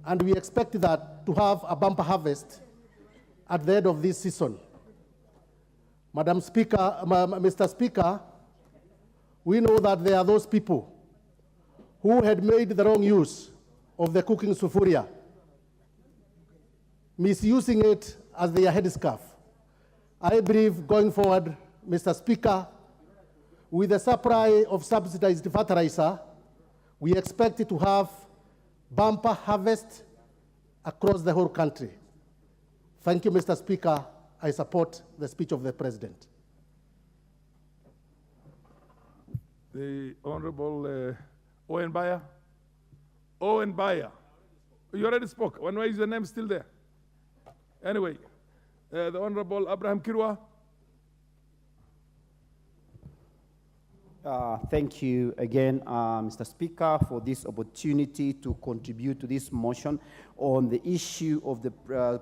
and we expect that to have a bumper harvest at the end of this season. Madam Speaker, Mr. Speaker, we know that there are those people who had made the wrong use of the cooking sufuria, misusing it as their headscarf. I believe going forward, Mr. Speaker, with the supply of subsidized fertilizer, we expect to have bumper harvest across the whole country. Thank you, Mr. Speaker. I support the speech of the President. The Honorable Owen Baya. Owen Baya. You already spoke. Why is the name still there? Anyway, the Honorable Abraham Kirwa. Thank you again, Mr. Speaker, for this opportunity to contribute to this motion on the issue of the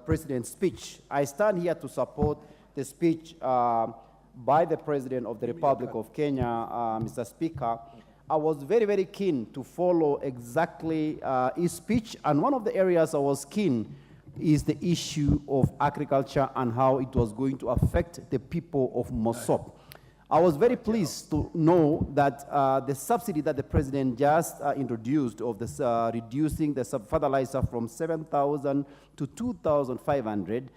President's speech. I stand here to support the speech by the President of the Republic of Kenya, Mr. Speaker. I was very, very keen to follow exactly his speech, and one of the areas I was keen is the issue of agriculture and how it was going to affect the people of Mosop. I was very pleased to know that the subsidy that the President just introduced of this, reducing the fertilizer from 7,000 to 2,500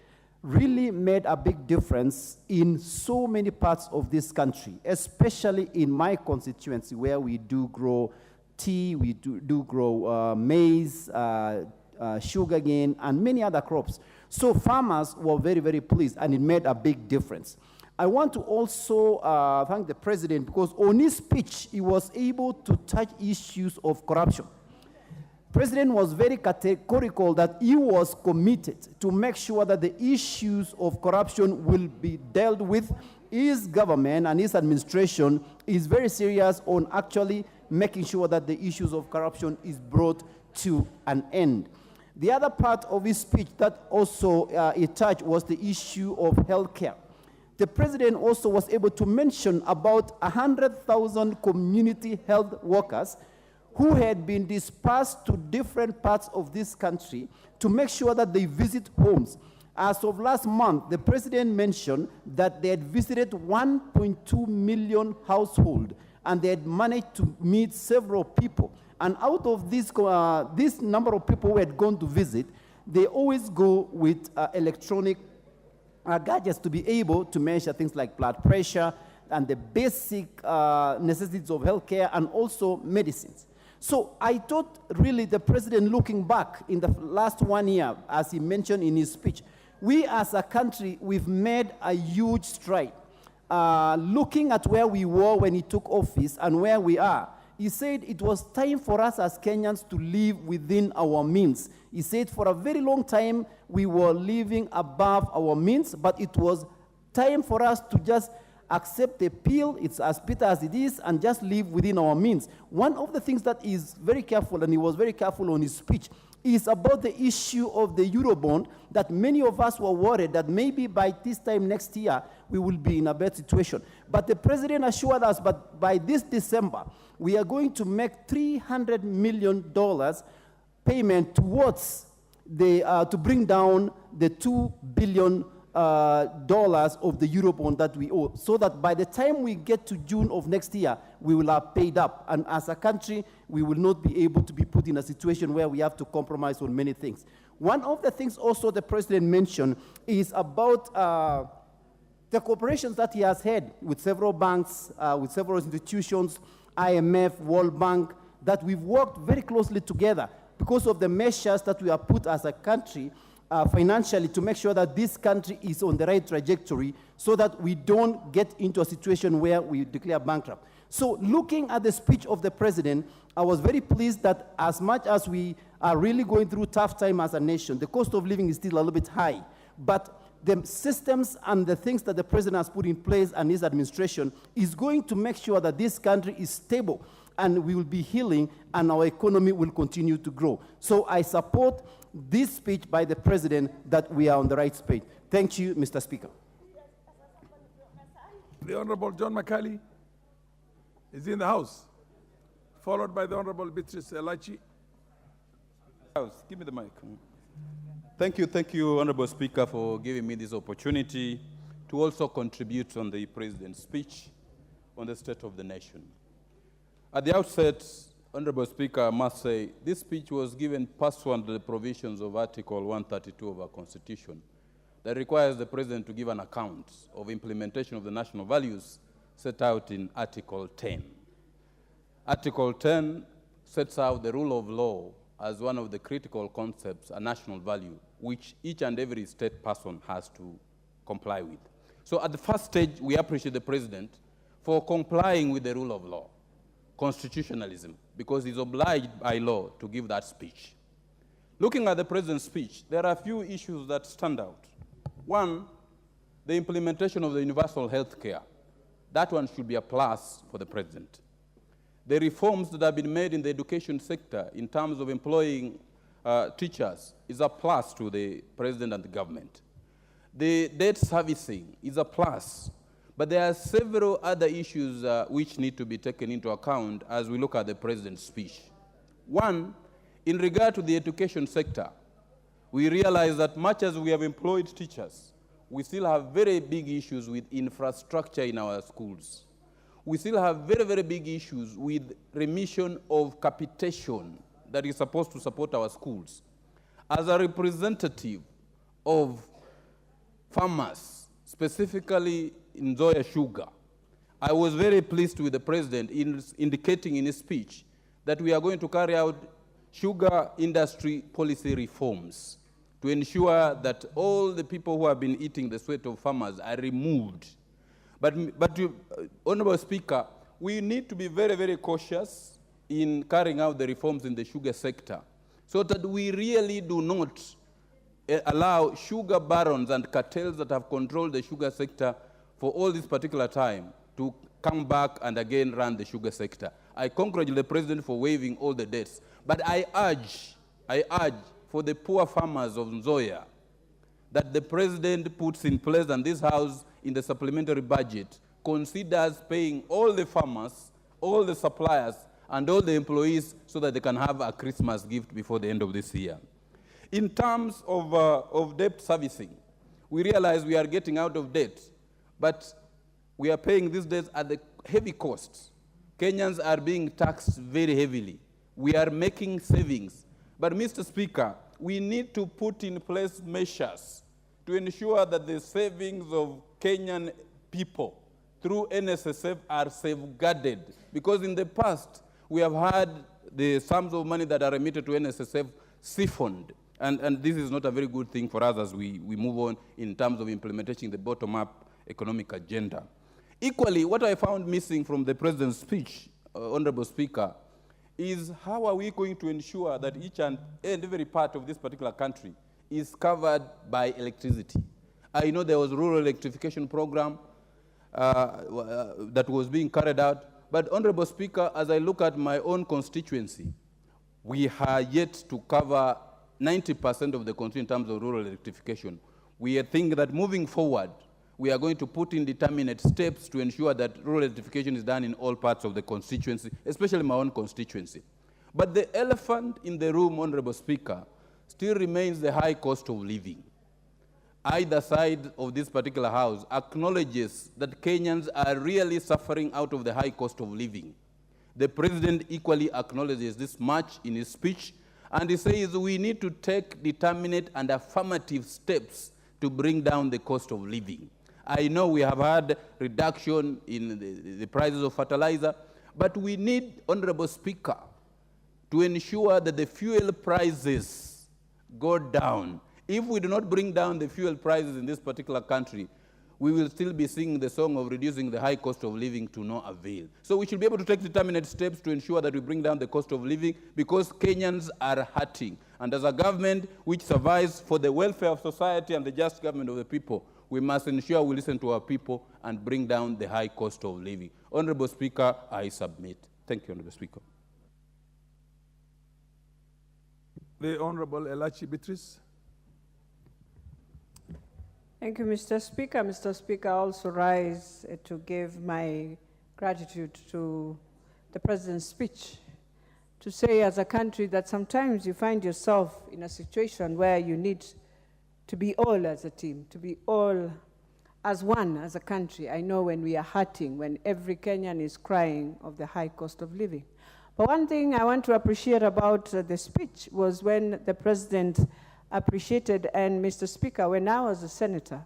really made a big difference in so many parts of this country, especially in my constituency where we do grow tea, we do grow maize, sugarcane, and many other crops. So farmers were very, very pleased, and it made a big difference. I want to also thank the President because on his speech, he was able to touch issues of corruption. President was very categorical that he was committed to make sure that the issues of corruption will be dealt with. His government and his administration is very serious on actually making sure that the issues of corruption is brought to an end. The other part of his speech that also he touched was the issue of healthcare. The President also was able to mention about 100,000 community health workers who had been dispersed to different parts of this country to make sure that they visit homes. As of last month, the President mentioned that they had visited 1.2 million households, and they had managed to meet several people. And out of this number of people who had gone to visit, they always go with electronic gadgets to be able to measure things like blood pressure and the basic necessities of healthcare and also medicines. So I thought really the president, looking back in the last 1 year, as he mentioned in his speech, we as a country, we've made a huge stride. Looking at where we were when he took office and where we are, he said it was time for us as Kenyans to live within our means. He said for a very long time we were living above our means, but it was time for us to just accept the pill, it's as bitter as it is, and just live within our means. One of the things that is very careful, and he was very careful on his speech, is about the issue of the Eurobond, that many of us were worried that maybe by this time next year, we will be in a bad situation. But the president assured us that by this December, we are going to make $300 million payment towards to bring down the $2 billion of the Eurobond that we owe, so that by the time we get to June of next year, we will have paid up. And as a country, we will not be able to be put in a situation where we have to compromise on many things. One of the things also the president mentioned is about the cooperations that he has had with several banks, with several institutions, IMF, World Bank, that we've worked very closely together because of the measures that we have put as a country financially to make sure that this country is on the right trajectory so that we don't get into a situation where we declare bankrupt. So looking at the speech of the president, I was very pleased that as much as we are really going through tough time as a nation, the cost of living is still a little bit high, but the systems and the things that the president has put in place and his administration is going to make sure that this country is stable and we will be healing and our economy will continue to grow. So I support this speech by the president that we are on the right speed. Thank you, Mr. Speaker. The Honorable John McCarthy is in the House, followed by the Honorable Beatrice Elachi. Give me the mic. Thank you, Honorable Speaker, for giving me this opportunity to also contribute on the President's speech on the state of the nation. At the outset, Honorable Speaker, I must say, this speech was given pursuant to the provisions of Article 132 of our Constitution that requires the President to give an account of implementation of the national values set out in Article 10. Article 10 sets out the rule of law as one of the critical concepts, a national value, which each and every state person has to comply with. So at the first stage, we appreciate the President for complying with the rule of law, constitutionalism, because he's obliged by law to give that speech. Looking at the President's speech, there are a few issues that stand out. One, the implementation of the universal health care. That one should be a plus for the President. The reforms that have been made in the education sector in terms of employing teachers is a plus to the President and the government. The debt servicing is a plus, but there are several other issues which need to be taken into account as we look at the President's speech. One, in regard to the education sector, we realize that much as we have employed teachers, we still have very big issues with infrastructure in our schools. We still have very, very big issues with remission of capitation that is supposed to support our schools. As a representative of farmers, specifically in Nzoia Sugar, I was very pleased with the President in indicating in his speech that we are going to carry out sugar industry policy reforms to ensure that all the people who have been eating the sweat of farmers are removed. But Honorable Speaker, we need to be very, very cautious in carrying out the reforms in the sugar sector so that we really do not allow sugar barons and cartels that have controlled the sugar sector for all this particular time to come back and again run the sugar sector. I congratulate the President for waiving all the debts, but I urge for the poor farmers of Nzoia that the President puts in place and this House in the supplementary budget considers paying all the farmers, all the suppliers, and all the employees so that they can have a Christmas gift before the end of this year. In terms of debt servicing, we realize we are getting out of debt, but we are paying these debts at the heavy costs. Kenyans are being taxed very heavily. We are making savings. But Mr. Speaker, we need to put in place measures to ensure that the savings of Kenyan people through NSSF are safeguarded. Because in the past, we have had the sums of money that are remitted to NSSF siphoned. And this is not a very good thing for us as we move on in terms of implementing the bottom-up economic agenda. Equally, what I found missing from the President's speech, Honorable Speaker, is how are we going to ensure that each and every part of this particular country is covered by electricity. I know there was a rural electrification program that was being carried out, but Honorable Speaker, as I look at my own constituency, we are yet to cover 90% of the country in terms of rural electrification. We think that moving forward, we are going to put in determinate steps to ensure that rural electrification is done in all parts of the constituency, especially my own constituency. But the elephant in the room, Honorable Speaker, still remains the high cost of living. Either side of this particular house acknowledges that Kenyans are really suffering out of the high cost of living. The President equally acknowledges this much in his speech, and he says we need to take determinate and affirmative steps to bring down the cost of living. I know we have had reduction in the prices of fertilizer, but we need, Honorable Speaker, to ensure that the fuel prices go down. If we do not bring down the fuel prices in this particular country, we will still be singing the song of reducing the high cost of living to no avail. So we should be able to take determinate steps to ensure that we bring down the cost of living because Kenyans are hurting. And as a government which survives for the welfare of society and the just government of the people, we must ensure we listen to our people and bring down the high cost of living. Honorable Speaker, I submit. Thank you, Honorable Speaker. The Honorable Elachi Beatrice. Thank you, Mr. Speaker. Mr. Speaker, I also rise to give my gratitude to the President's speech, to say as a country that sometimes you find yourself in a situation where you need to be all as a team, to be all as one as a country. I know when we are hurting, when every Kenyan is crying of the high cost of living. But one thing I want to appreciate about the speech was when the President appreciated, and Mr. Speaker, when I was a senator,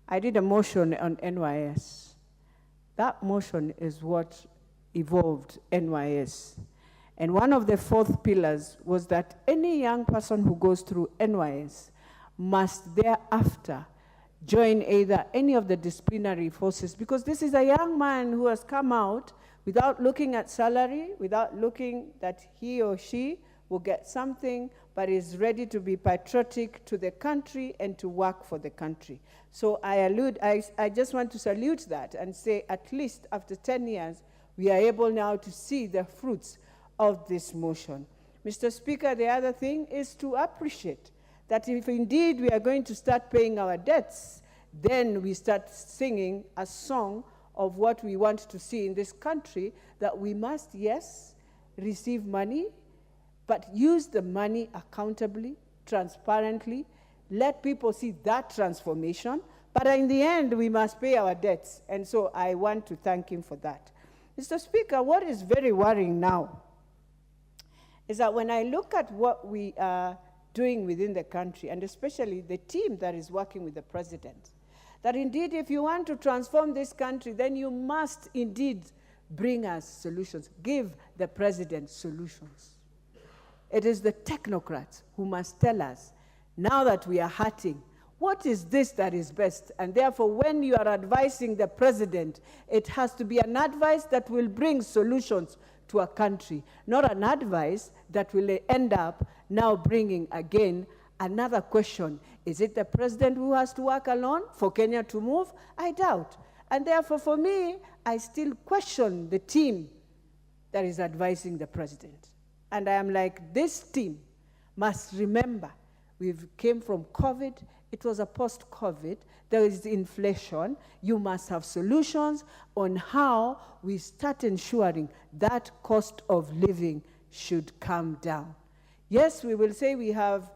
I did a motion on NYS. That motion is what evolved NYS. And one of the fourth pillars was that any young person who goes through NYS must thereafter join either any of the disciplinary forces, because this is a young man who has come out without looking at salary, without looking that he or she will get something, but is ready to be patriotic to the country and to work for the country. So I just want to salute that and say at least after 10 years, we are able now to see the fruits of this motion. Mr. Speaker, the other thing is to appreciate that if indeed we are going to start paying our debts, then we start singing a song of what we want to see in this country, that we must, yes, receive money, but use the money accountably, transparently, let people see that transformation, but in the end, we must pay our debts. And so I want to thank him for that. Mr. Speaker, what is very worrying now is that when I look at what we are doing within the country, and especially the team that is working with the President, that indeed if you want to transform this country, then you must indeed bring us solutions, give the President solutions. It is the technocrats who must tell us, now that we are hurting, what is this that is best? And therefore, when you are advising the President, it has to be an advice that will bring solutions to a country, not an advice that will end up now bringing again another question. Is it the President who has to work alone for Kenya to move? I doubt. And therefore, for me, I still question the team that is advising the President. And I am like, this team must remember, we came from COVID, it was a post-COVID, there is inflation, you must have solutions on how we start ensuring that cost of living should come down. Yes, we will say we have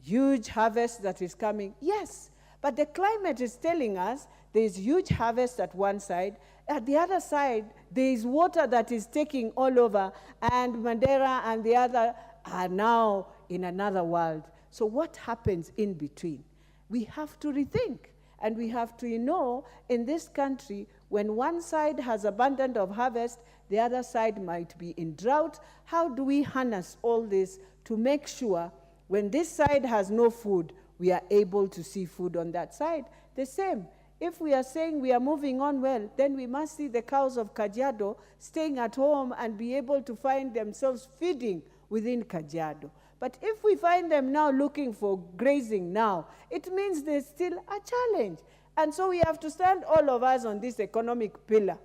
huge harvest that is coming, yes, but the climate is telling us there is huge harvest at one side. At the other side, there is water that is taking all over, and Mandera and the other are now in another world. So what happens in between? We have to rethink, and we have to know in this country, when one side has abundance of harvest, the other side might be in drought. How do we harness all this to make sure when this side has no food, we are able to see food on that side? The same. If we are saying we are moving on well, then we must see the cows of Kajiado staying at home and be able to find themselves feeding within Kajiado. But if we find them now looking for grazing now, it means there's still a challenge. And so we have to stand, all of us, on this economic pillar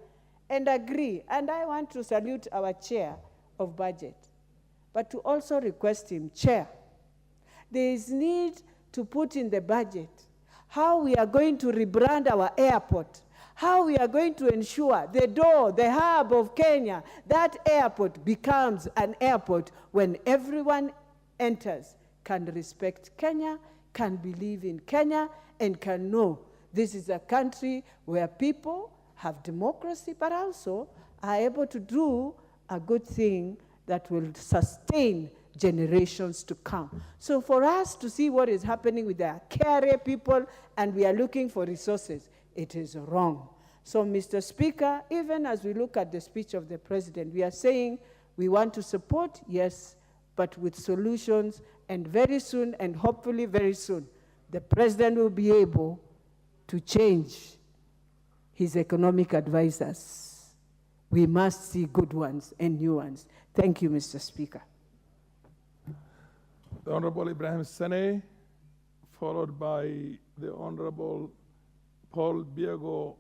and agree. And I want to salute our chair of budget, but to also request him, Chair, there is need to put in the budget how we are going to rebrand our airport, how we are going to ensure the door, the hub of Kenya, that airport becomes an airport when everyone enters, can respect Kenya, can believe in Kenya, and can know this is a country where people have democracy, but also are able to do a good thing that will sustain generations to come. So for us to see what is happening with the Kare people and we are looking for resources, it is wrong. So, Mr. Speaker, even as we look at the speech of the president, we are saying we want to support, yes, but with solutions, and very soon, and hopefully very soon, the president will be able to change his economic advisors. We must see good ones and new ones. Thank you, Mr. Speaker. The Honorable Ibrahim Sene, followed by the Honorable Paul Biego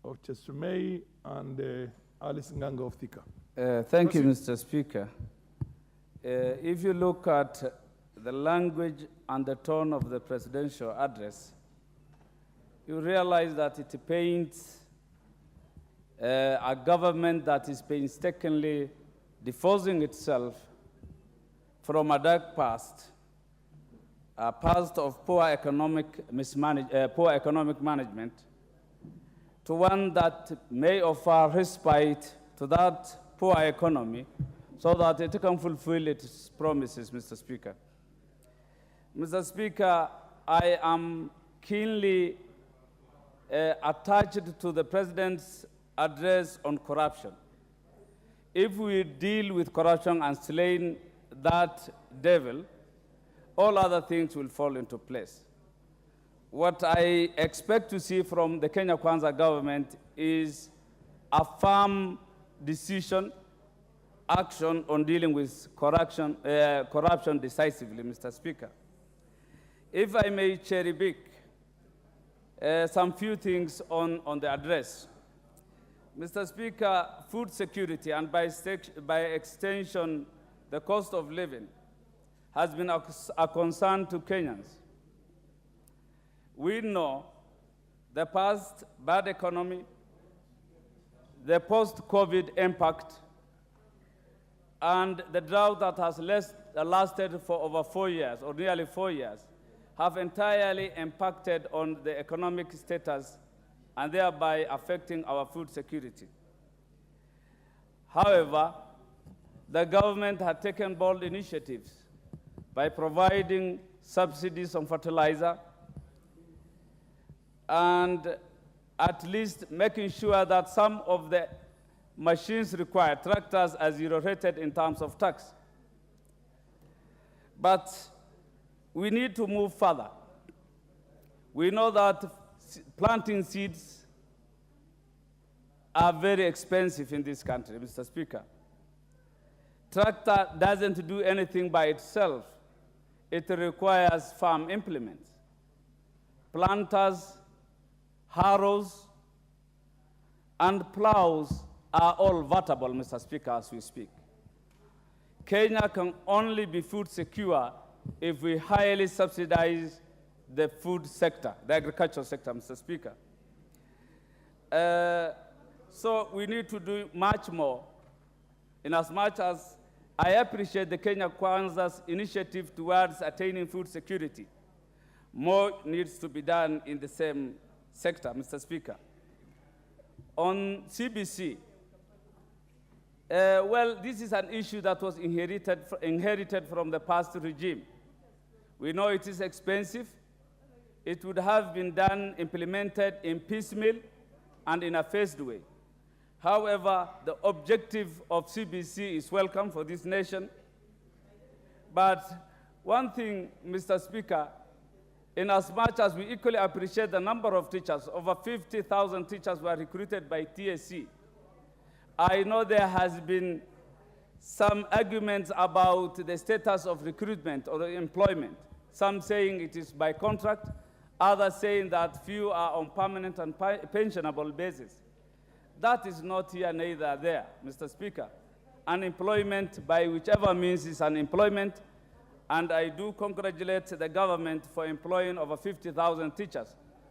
of Chesumei and Alice Nganga of Thika. Thank you, Mr. Speaker. If you look at the language and the tone of the presidential address, you realize that it paints a government that is painstakingly divorcing itself from a dark past, a past of poor economic management, to one that may offer respite to that poor economy so that it can fulfill its promises, Mr. Speaker. Mr. Speaker, I am keenly attached to the President's address on corruption. If we deal with corruption and slaying that devil, all other things will fall into place. What I expect to see from the Kenya Kwanza government is a firm decision, action on dealing with corruption decisively, Mr. Speaker. If I may cherry pick some few things on the address. Mr. Speaker, food security and by extension, the cost of living has been a concern to Kenyans. We know the past bad economy, the post-COVID impact, and the drought that has lasted for over 4 years, or nearly 4 years, have entirely impacted on the economic status and thereby affecting our food security. However, the government had taken bold initiatives by providing subsidies on fertilizer and at least making sure that some of the machines required, tractors, are zero-rated in terms of tax. But we need to move further. We know that planting seeds are very expensive in this country, Mr. Speaker. Tractor doesn't do anything by itself. It requires farm implements. Planters, harrows, and plows are all vertable, Mr. Speaker, as we speak. Kenya can only be food secure if we highly subsidize the food sector, the agricultural sector, Mr. Speaker. So we need to do much more, in as much as I appreciate the Kenya Kwanza's initiative towards attaining food security. More needs to be done in the same sector, Mr. Speaker. On CBC, well, this is an issue that was inherited from the past regime. We know it is expensive. It would have been implemented in piecemeal and in a phased way. However, the objective of CBC is welcome for this nation. But one thing, Mr. Speaker, in as much as we equally appreciate the number of teachers, over 50,000 teachers were recruited by TSC. I know there has been some arguments about the status of recruitment or employment. Some saying it is by contract, others saying that few are on permanent and pensionable basis. That is not here, neither there, Mr. Speaker. Unemployment, by whichever means, is unemployment, and I do congratulate the government for employing over 50,000 teachers.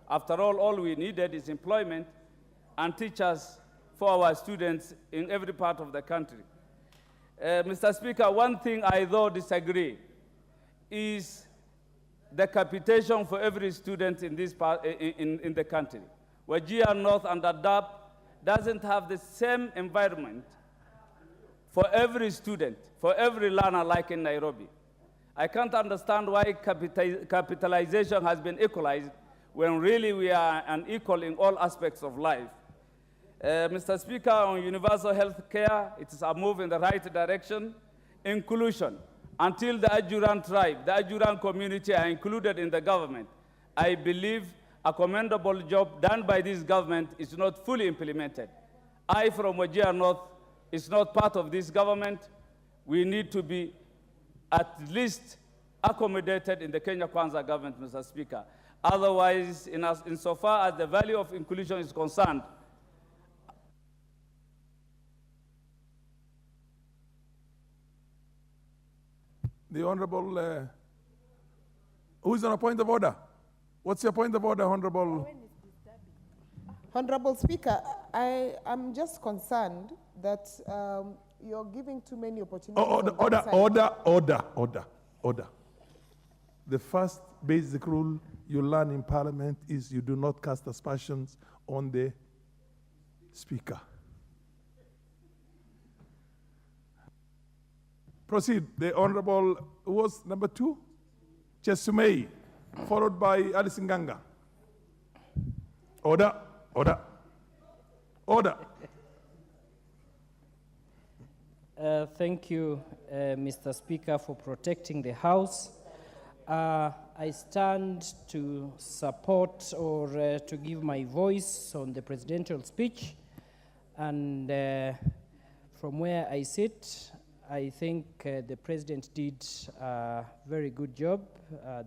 After all we needed is employment and teachers for our students in every part of the country. Mr. Speaker, one thing I though disagree is the capitation for every student in this part, in the country. Wajir North and Dadaab doesn't have the same environment for every student, for every learner like in Nairobi. I can't understand why capitalization has been equalized when really we are unequal in all aspects of life. Mr. Speaker, on universal health care, it is a move in the right direction. Inclusion. Until the Adjuran tribe, the Adjuran community are included in the government, I believe a commendable job done by this government is not fully implemented. I, from Wajir North, is not part of this government. We need to be at least accommodated in the Kenya Kwanza government, Mr. Speaker. Otherwise, insofar as the value of inclusion is concerned, the Honorable, who is on a point of order? What's your point of order, Honorable? Honorable Speaker, I am just concerned that you're giving too many opportunities. Order. The first basic rule you learn in Parliament is you do not cast aspersions on the Speaker. Proceed. The Honorable, who was number 2? Chesumei, followed by Alice Nganga. Order. Thank you, Mr. Speaker, for protecting the House. I stand to support or to give my voice on the presidential speech. And from where I sit, I think the President did a very good job.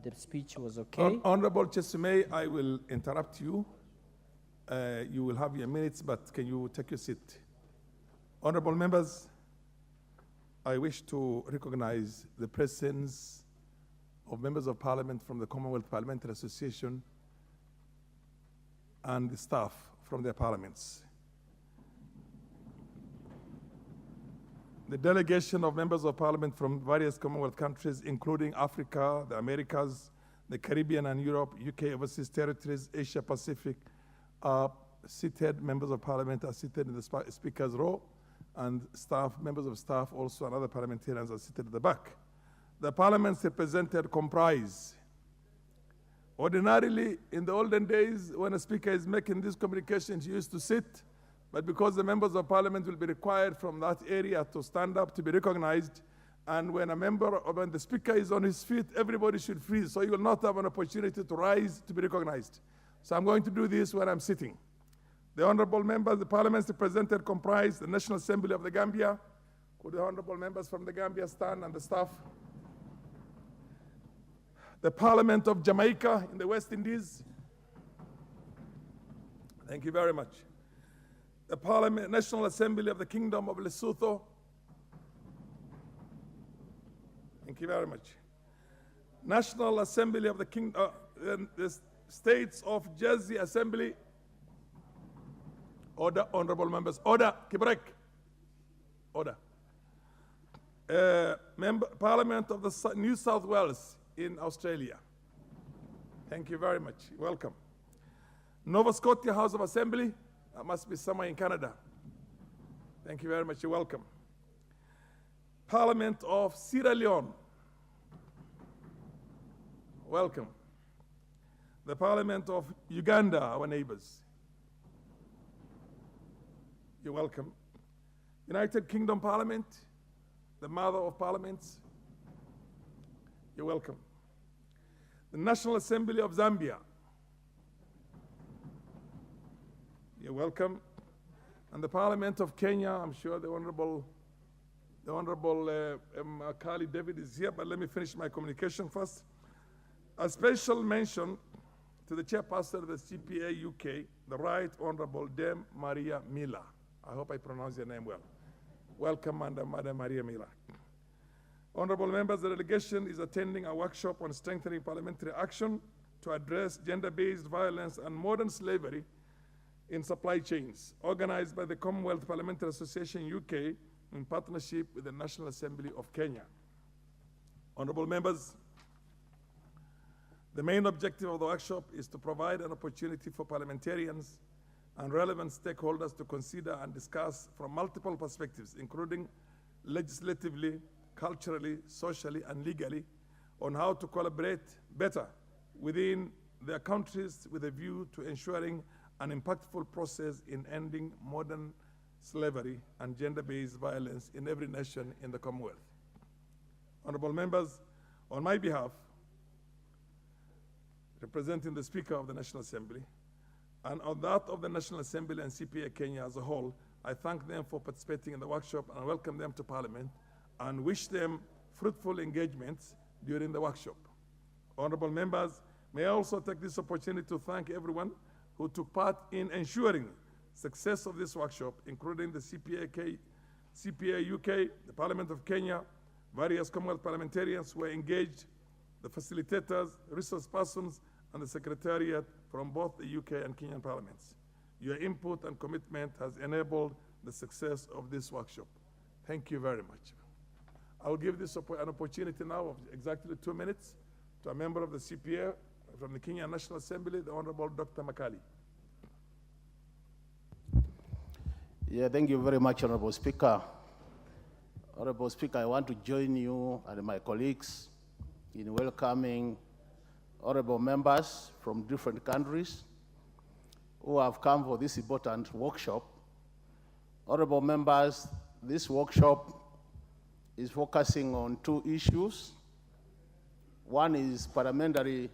The speech was okay. Honorable Chesumei, I will interrupt you. You will have your minutes, but can you take your seat? Honorable members, I wish to recognize the presence of members of Parliament from the Commonwealth Parliamentary Association and the staff from their parliaments. The delegation of members of Parliament from various Commonwealth countries, including Africa, the Americas, the Caribbean and Europe, UK, overseas territories, Asia Pacific, are seated. Members of Parliament are seated in the Speaker's row, and members of staff also and other parliamentarians are seated at the back. The parliaments represented comprise, ordinarily, in the olden days, when a speaker is making these communications, he used to sit, but because the members of Parliament will be required from that area to stand up to be recognized, and when when the speaker is on his feet, everybody should freeze, so you will not have an opportunity to rise to be recognized. So I'm going to do this when I'm sitting. The honorable members, the parliaments represented comprise the National Assembly of the Gambia. Could the honorable members from the Gambia stand, and the staff? The Parliament of Jamaica in the West Indies. Thank you very much. The National Assembly of the Kingdom of Lesotho. Thank you very much. National Assembly of the Kingdom, the States of Jersey Assembly. Order, honorable members. Order, Kibrek. Order. Parliament of the New South Wales in Australia. Thank you very much. Welcome. Nova Scotia House of Assembly. That must be somewhere in Canada. Thank you very much. You're welcome. Parliament of Sierra Leone. welcome. The Parliament of Uganda, our neighbors. You're welcome. United Kingdom Parliament, the mother of parliaments. You're welcome. The National Assembly of Zambia. You're welcome. And the Parliament of Kenya, I'm sure the Honorable Kali David is here, but let me finish my communication first. A special mention to the chairperson of the CPA UK, the Right Honorable Dame Maria Miller. I hope I pronounce your name well. Welcome, Madam Maria Miller. Honorable members, the delegation is attending a workshop on strengthening parliamentary action to address gender-based violence and modern slavery in supply chains, organized by the Commonwealth Parliamentary Association UK in partnership with the National Assembly of Kenya. Honorable members, the main objective of the workshop is to provide an opportunity for parliamentarians and relevant stakeholders to consider and discuss from multiple perspectives, including legislatively, culturally, socially, and legally, on how to collaborate better within their countries with a view to ensuring an impactful process in ending modern slavery and gender-based violence in every nation in the Commonwealth. Honorable members, on my behalf, representing the Speaker of the National Assembly, and on that of the National Assembly and CPA Kenya as a whole, I thank them for participating in the workshop and welcome them to Parliament and wish them fruitful engagements during the workshop. Honorable members, may I also take this opportunity to thank everyone who took part in ensuring success of this workshop, including the CPA UK, the Parliament of Kenya, various Commonwealth parliamentarians who were engaged, the facilitators, resource persons, and the Secretariat from both the UK and Kenyan parliaments. Your input and commitment has enabled the success of this workshop. Thank you very much. I will give this an opportunity now of exactly 2 minutes to a member of the CPA from the Kenyan National Assembly, the Honorable Dr. Makali. Yeah, thank you very much, Honorable Speaker. Honorable Speaker, I want to join you and my colleagues in welcoming honorable members from different countries who have come for this important workshop. Honorable members, this workshop is focusing on 2 issues. One is parliamentary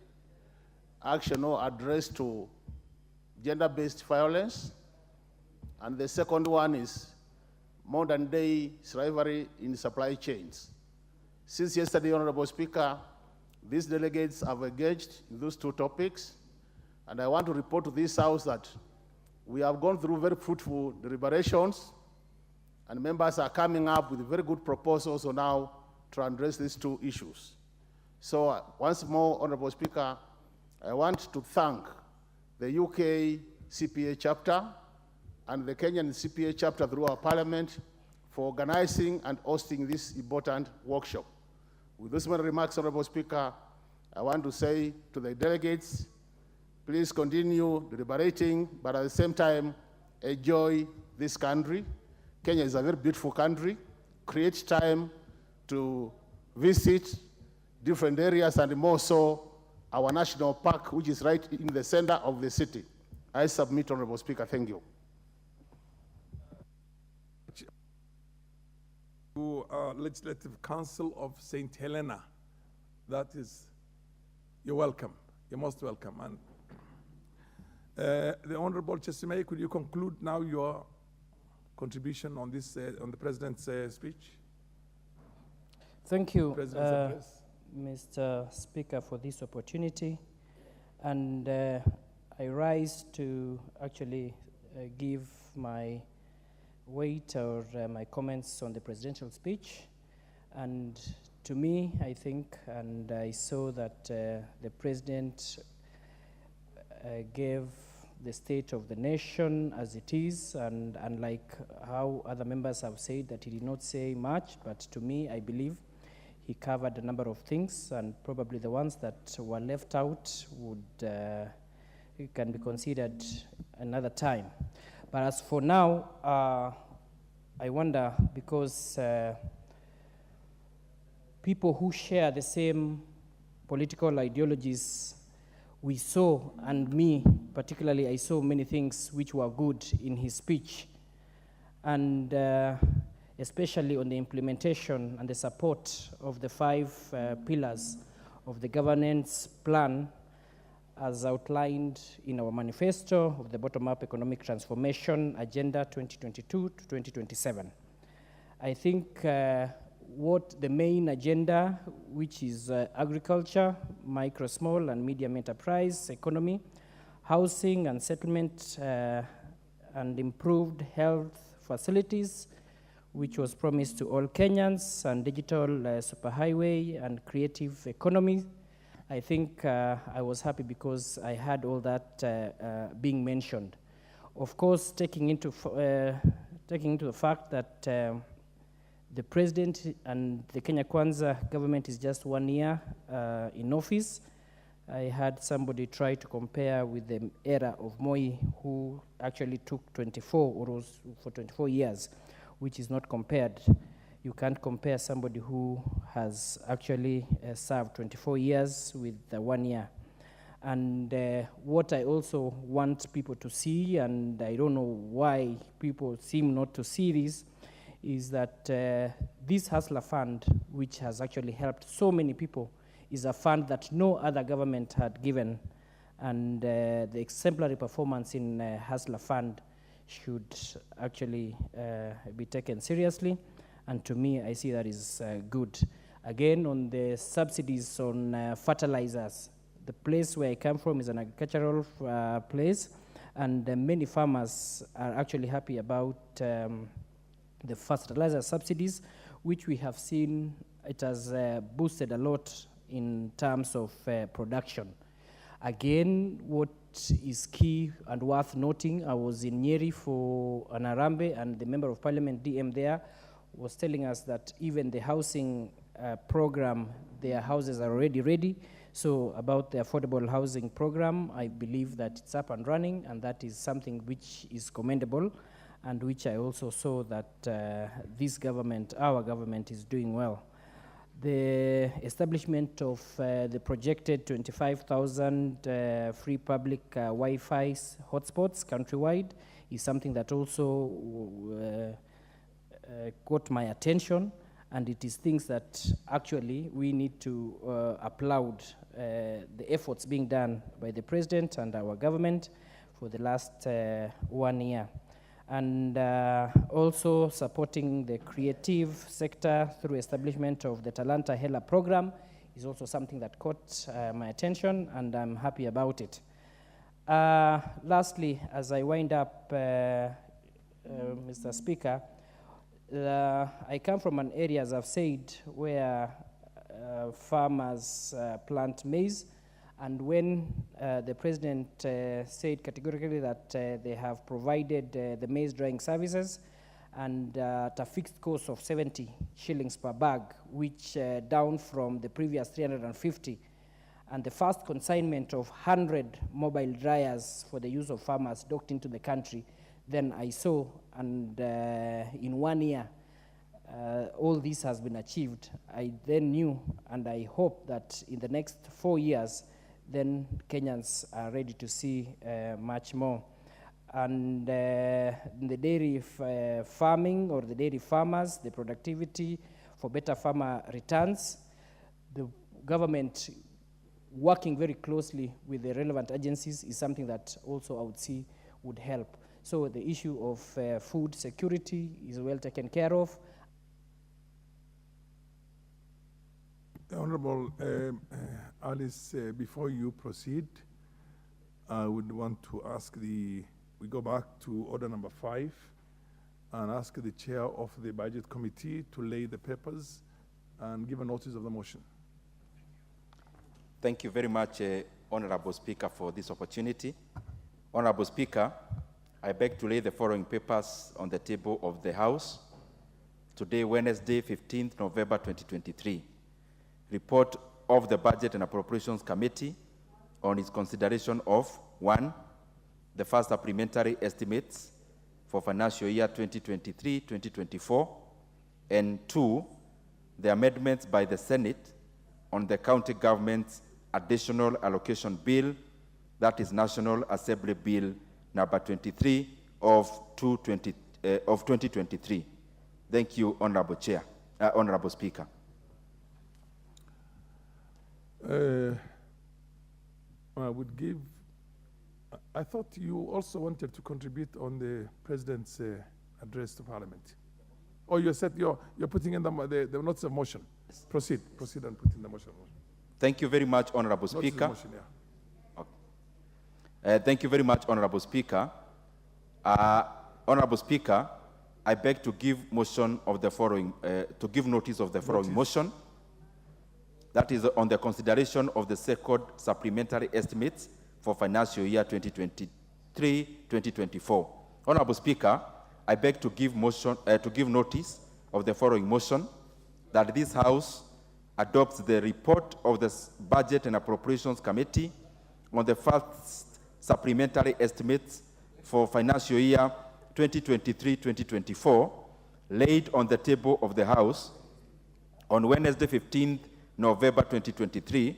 action or address to gender-based violence, and the second one is modern-day slavery in supply chains. Since yesterday, Honorable Speaker, these delegates have engaged in those 2 topics, and I want to report to this House that we have gone through very fruitful deliberations, and members are coming up with very good proposals on how to address these 2 issues. So once more, Honorable Speaker, I want to thank the UK CPA chapter and the Kenyan CPA chapter through our Parliament for organizing and hosting this important workshop. With those many remarks, Honorable Speaker, I want to say to the delegates, please continue deliberating, but at the same time, enjoy this country. Kenya is a very beautiful country. Create time to visit different areas, and more so our national park, which is right in the center of the city. I submit, Honorable Speaker. Thank you. To Legislative Council of St. Helena. That is, you're welcome. You're most welcome. And the Honorable Chesimei, could you conclude now your contribution on this, on the President's speech? Thank you, Mr. Speaker, for this opportunity. And I rise to actually give my weight or my comments on the presidential speech. And to me, I think, and I saw that the President gave the state of the nation as it is, and unlike how other members have said that he did not say much, but to me, I believe he covered a number of things, and probably the ones that were left out would can be considered another time. But as for now, I wonder, because people who share the same political ideologies, we saw, and me particularly, I saw many things which were good in his speech, and especially on the implementation and the support of the 5 pillars of the governance plan as outlined in our manifesto of the bottom-up economic transformation agenda 2022 to 2027. I think what the main agenda, which is agriculture, micro, small, and medium enterprise economy, housing and settlement, and improved health facilities, which was promised to all Kenyans, and digital superhighway and creative economy. I think I was happy because I had all that being mentioned. Of course, taking into the fact that the president and the Kenya Kwanza government is just 1 year in office. I had somebody try to compare with the era of Moi, who actually took 24 or was for 24 years, which is not compared. You can't compare somebody who has actually served 24 years with 1 year. And what I also want people to see, and I don't know why people seem not to see this, is that this Hustler Fund, which has actually helped so many people, is a fund that no other government had given. And the exemplary performance in Hustler Fund should actually be taken seriously. And to me, I see that is good. Again, on the subsidies on fertilizers, the place where I come from is an agricultural place, and many farmers are actually happy about the fertilizer subsidies, which we have seen it has boosted a lot in terms of production. Again, what is key and worth noting, I was in Nyeri for an Arambe, and the Member of Parliament, DM there, was telling us that even the housing program, their houses are already ready. So about the affordable housing program, I believe that it's up and running, and that is something which is commendable, and which I also saw that this government, our government, is doing well. The establishment of the projected 25,000 free public Wi-Fi hotspots countrywide is something that also caught my attention, and it is things that actually we need to applaud the efforts being done by the president and our government for the last 1 year. And also supporting the creative sector through establishment of the Talanta Hela program is also something that caught my attention, and I'm happy about it. Lastly, as I wind up, Mr. Speaker, I come from an area, as I've said, where farmers plant maize. And when the president said categorically that they have provided the maize drying services, and at a fixed cost of 70 shillings per bag, which down from the previous 350, and the first consignment of 100 mobile dryers for the use of farmers docked into the country, then I saw, and in 1 year, all this has been achieved. I then knew, and I hope that in the next 4 years, then Kenyans are ready to see much more. And the dairy farming, or the dairy farmers, the productivity for better farmer returns, the government working very closely with the relevant agencies is something that also I would see would help. So the issue of food security is well taken care of. Honorable Alice, before you proceed, I would want to ask we go back to order number 5 and ask the chair of the budget committee to lay the papers and give a notice of the motion. Thank you very much, Honorable Speaker, for this opportunity. Honorable Speaker, I beg to lay the following papers on the table of the House. Today, Wednesday, 15th November 2023. Report of the Budget and Appropriations Committee on its consideration of 1, the first supplementary estimates for financial year 2023-2024, and 2, the amendments by the Senate on the county government's additional allocation bill, that is National Assembly Bill number 23 of 2023. Thank you, Honorable Chair, Honorable Speaker. I would give, I thought you also wanted to contribute on the President's address to Parliament. Or you said you're putting in the notes of motion. Proceed and put in the motion. Thank you very much, Honorable Speaker. Motion, yeah. Okay. Thank you very much, Honorable Speaker. Honorable Speaker, I beg to give motion of the following, to give notice of the following motion. That is on the consideration of the second supplementary estimates for financial year 2023-2024. Honorable Speaker, I beg to give motion to give notice of the following motion, that this House adopts the report of the Budget and Appropriations Committee on the first supplementary estimates for financial year 2023-2024, laid on the table of the House on Wednesday, 15th November 2023,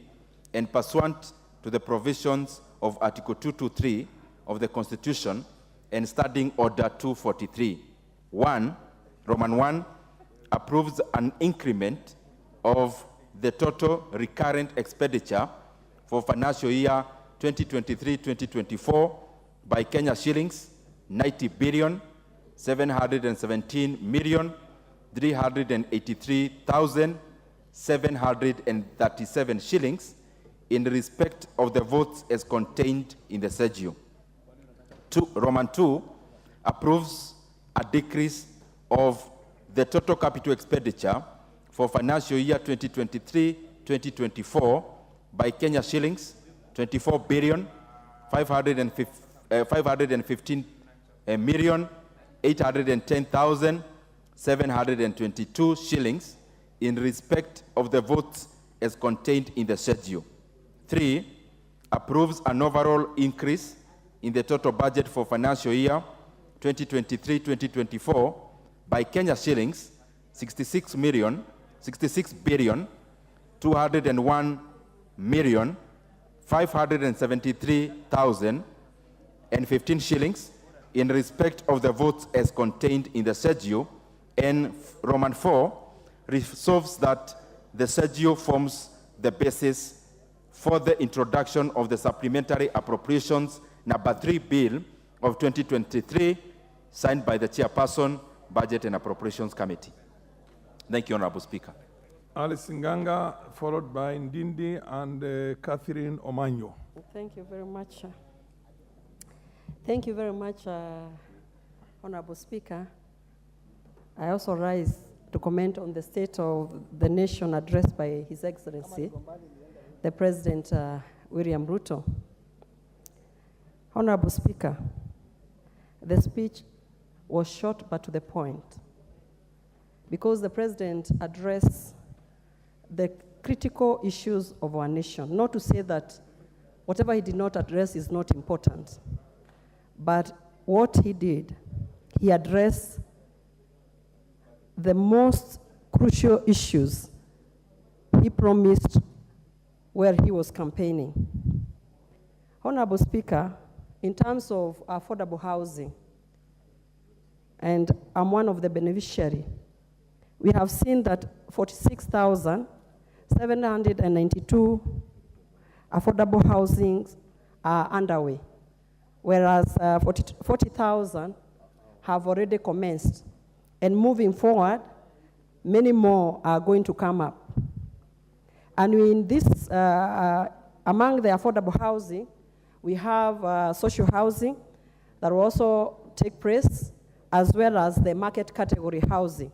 and pursuant to the provisions of Article 223 of the Constitution and Standing Order 243. 1, Roman 1, approves an increment of the total recurrent expenditure for financial year 2023-2024 by Kenya shillings 90 billion 717 million 383,737 shillings in respect of the votes as contained in the schedule. 2, Roman 2 approves a decrease of the total capital expenditure for financial year 2023-2024 by Kenya shillings 24 billion 515 million 810,722 shillings in respect of the votes as contained in the schedule. 3, approves an overall increase in the total budget for financial year 2023-2024 by Kenya shillings 66 billion 201 million 573,015 shillings in respect of the votes as contained in the schedule. And Roman 4 resolves that the schedule forms the basis for the introduction of the Supplementary Appropriations number 3 Bill of 2023, signed by the Chairperson, Budget and Appropriations Committee. Thank you, Honorable Speaker. Alice Nganga, followed by Ndindi and Catherine Omanyo. Thank you very much. Thank you very much, Honorable Speaker. I also rise to comment on the state of the nation addressed by His Excellency, the President William Ruto. Honorable Speaker, the speech was short but to the point, because the President addressed the critical issues of our nation. Not to say that whatever he did not address is not important, but what he did, he addressed the most crucial issues he promised where he was campaigning. Honorable Speaker, in terms of affordable housing, and I'm one of the beneficiaries, we have seen that 46,792 affordable housings are underway, whereas 40,000 have already commenced. And moving forward, many more are going to come up. And in this, among the affordable housing, we have social housing that will also take place, as well as the market category housing,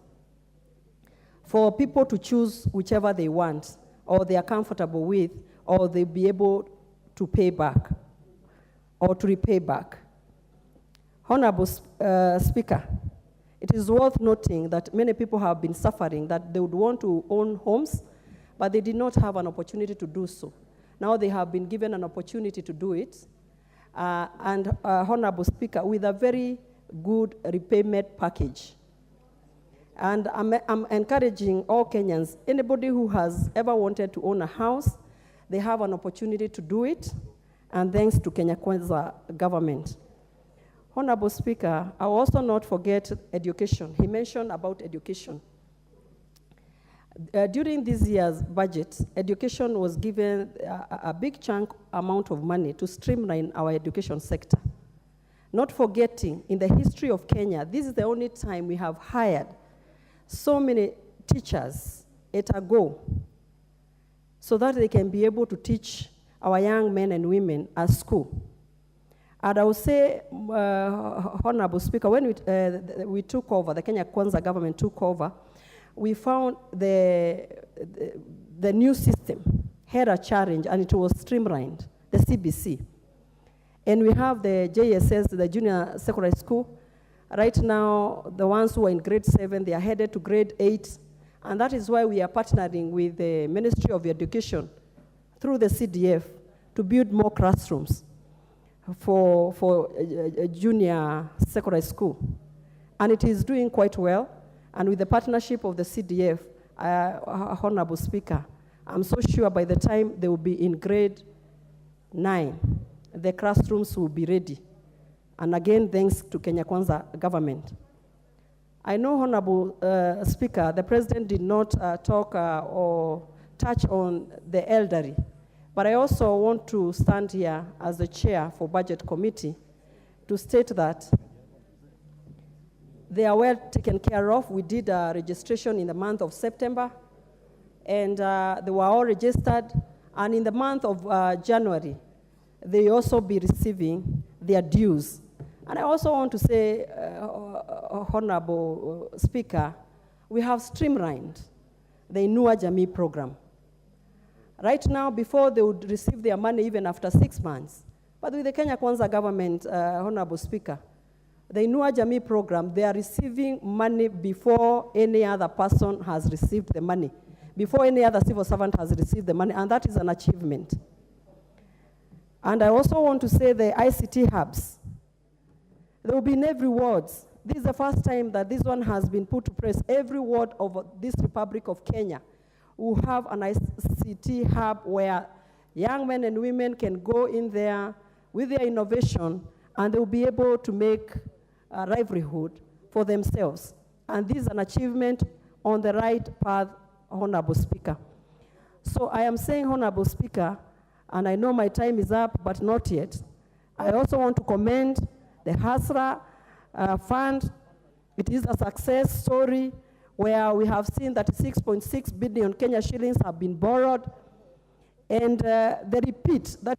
for people to choose whichever they want, or they are comfortable with, or they'll be able to pay back, or to repay back. Honorable Speaker, it is worth noting that many people have been suffering, that they would want to own homes, but they did not have an opportunity to do so. Now they have been given an opportunity to do it. Honorable Speaker, with a very good repayment package. And I'm encouraging all Kenyans, anybody who has ever wanted to own a house, they have an opportunity to do it, and thanks to Kenya Kwanza government. Honorable Speaker, I will also not forget education. He mentioned about education. During this year's budget, education was given a big chunk amount of money to streamline our education sector. Not forgetting, in the history of Kenya, this is the only time we have hired so many teachers at a go so that they can be able to teach our young men and women at school. And I would say, Honorable Speaker, when we took over, the Kenya Kwanza government took over, we found the new system had a challenge, and it was streamlined, the CBC. And we have the JSS, the Junior Secondary School. Right now, the ones who are in grade 7, they are headed to grade 8. And that is why we are partnering with the Ministry of Education through the CDF to build more classrooms for a junior secondary school. And it is doing quite well. And with the partnership of the CDF, Honorable Speaker, I'm so sure by the time they will be in grade 9, the classrooms will be ready. And again, thanks to Kenya Kwanza government. I know, Honorable Speaker, the President did not talk or touch on the elderly, but I also want to stand here as the chair for Budget Committee to state that they are well taken care of. We did a registration in the month of September, and they were all registered. And in the month of January, they also be receiving their dues. And I also want to say, Honorable Speaker, we have streamlined the Inua Jamii program. Right now, before they would receive their money even after 6 months, but with the Kenya Kwanza government, Honorable Speaker, the Inua Jamii program, they are receiving money before any other person has received the money, before any other civil servant has received the money, and that is an achievement. And I also want to say the ICT hubs. They will be in every ward. This is the first time that this one has been put to press. Every ward of this Republic of Kenya will have an ICT hub where young men and women can go in there with their innovation, and they will be able to make a livelihood for themselves. And this is an achievement on the right path, Honorable Speaker. So I am saying, Honorable Speaker, and I know my time is up, but not yet. I also want to commend the HASRA fund. It is a success story where we have seen that 6.6 billion Kenya shillings have been borrowed. And the repeat that.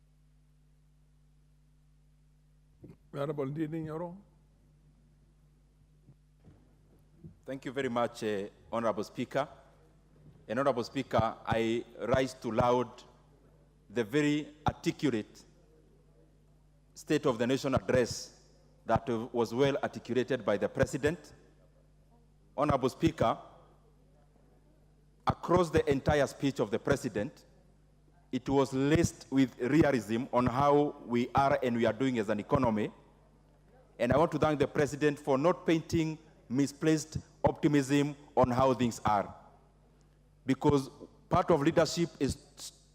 Honorable Ndini Nyoro. Thank you very much, Honorable Speaker. And Honorable Speaker, I rise to laud the very articulate State of the Nation address that was well articulated by the President. Honorable Speaker, across the entire speech of the President, it was laced with realism on how we are and we are doing as an economy. And I want to thank the President for not painting misplaced optimism on how things are. Because part of leadership is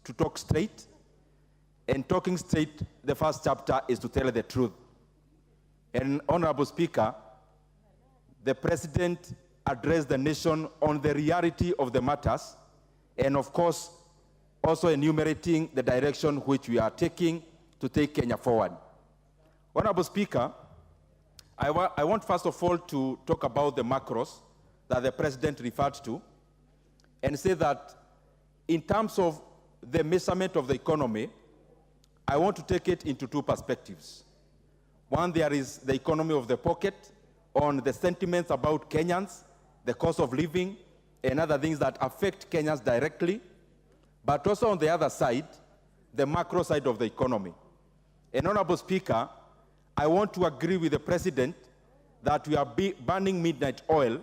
to talk straight, and talking straight, the first chapter is to tell the truth. And Honorable Speaker, the President addressed the nation on the reality of the matters, and of course, also enumerating the direction which we are taking to take Kenya forward. Honorable Speaker, I want first of all to talk about the macros that the President referred to, and say that in terms of the measurement of the economy, I want to take it into two perspectives. One, there is the economy of the pocket on the sentiments about Kenyans, the cost of living, and other things that affect Kenyans directly. But also on the other side, the macro side of the economy. And Honorable Speaker, I want to agree with the President that we are burning midnight oil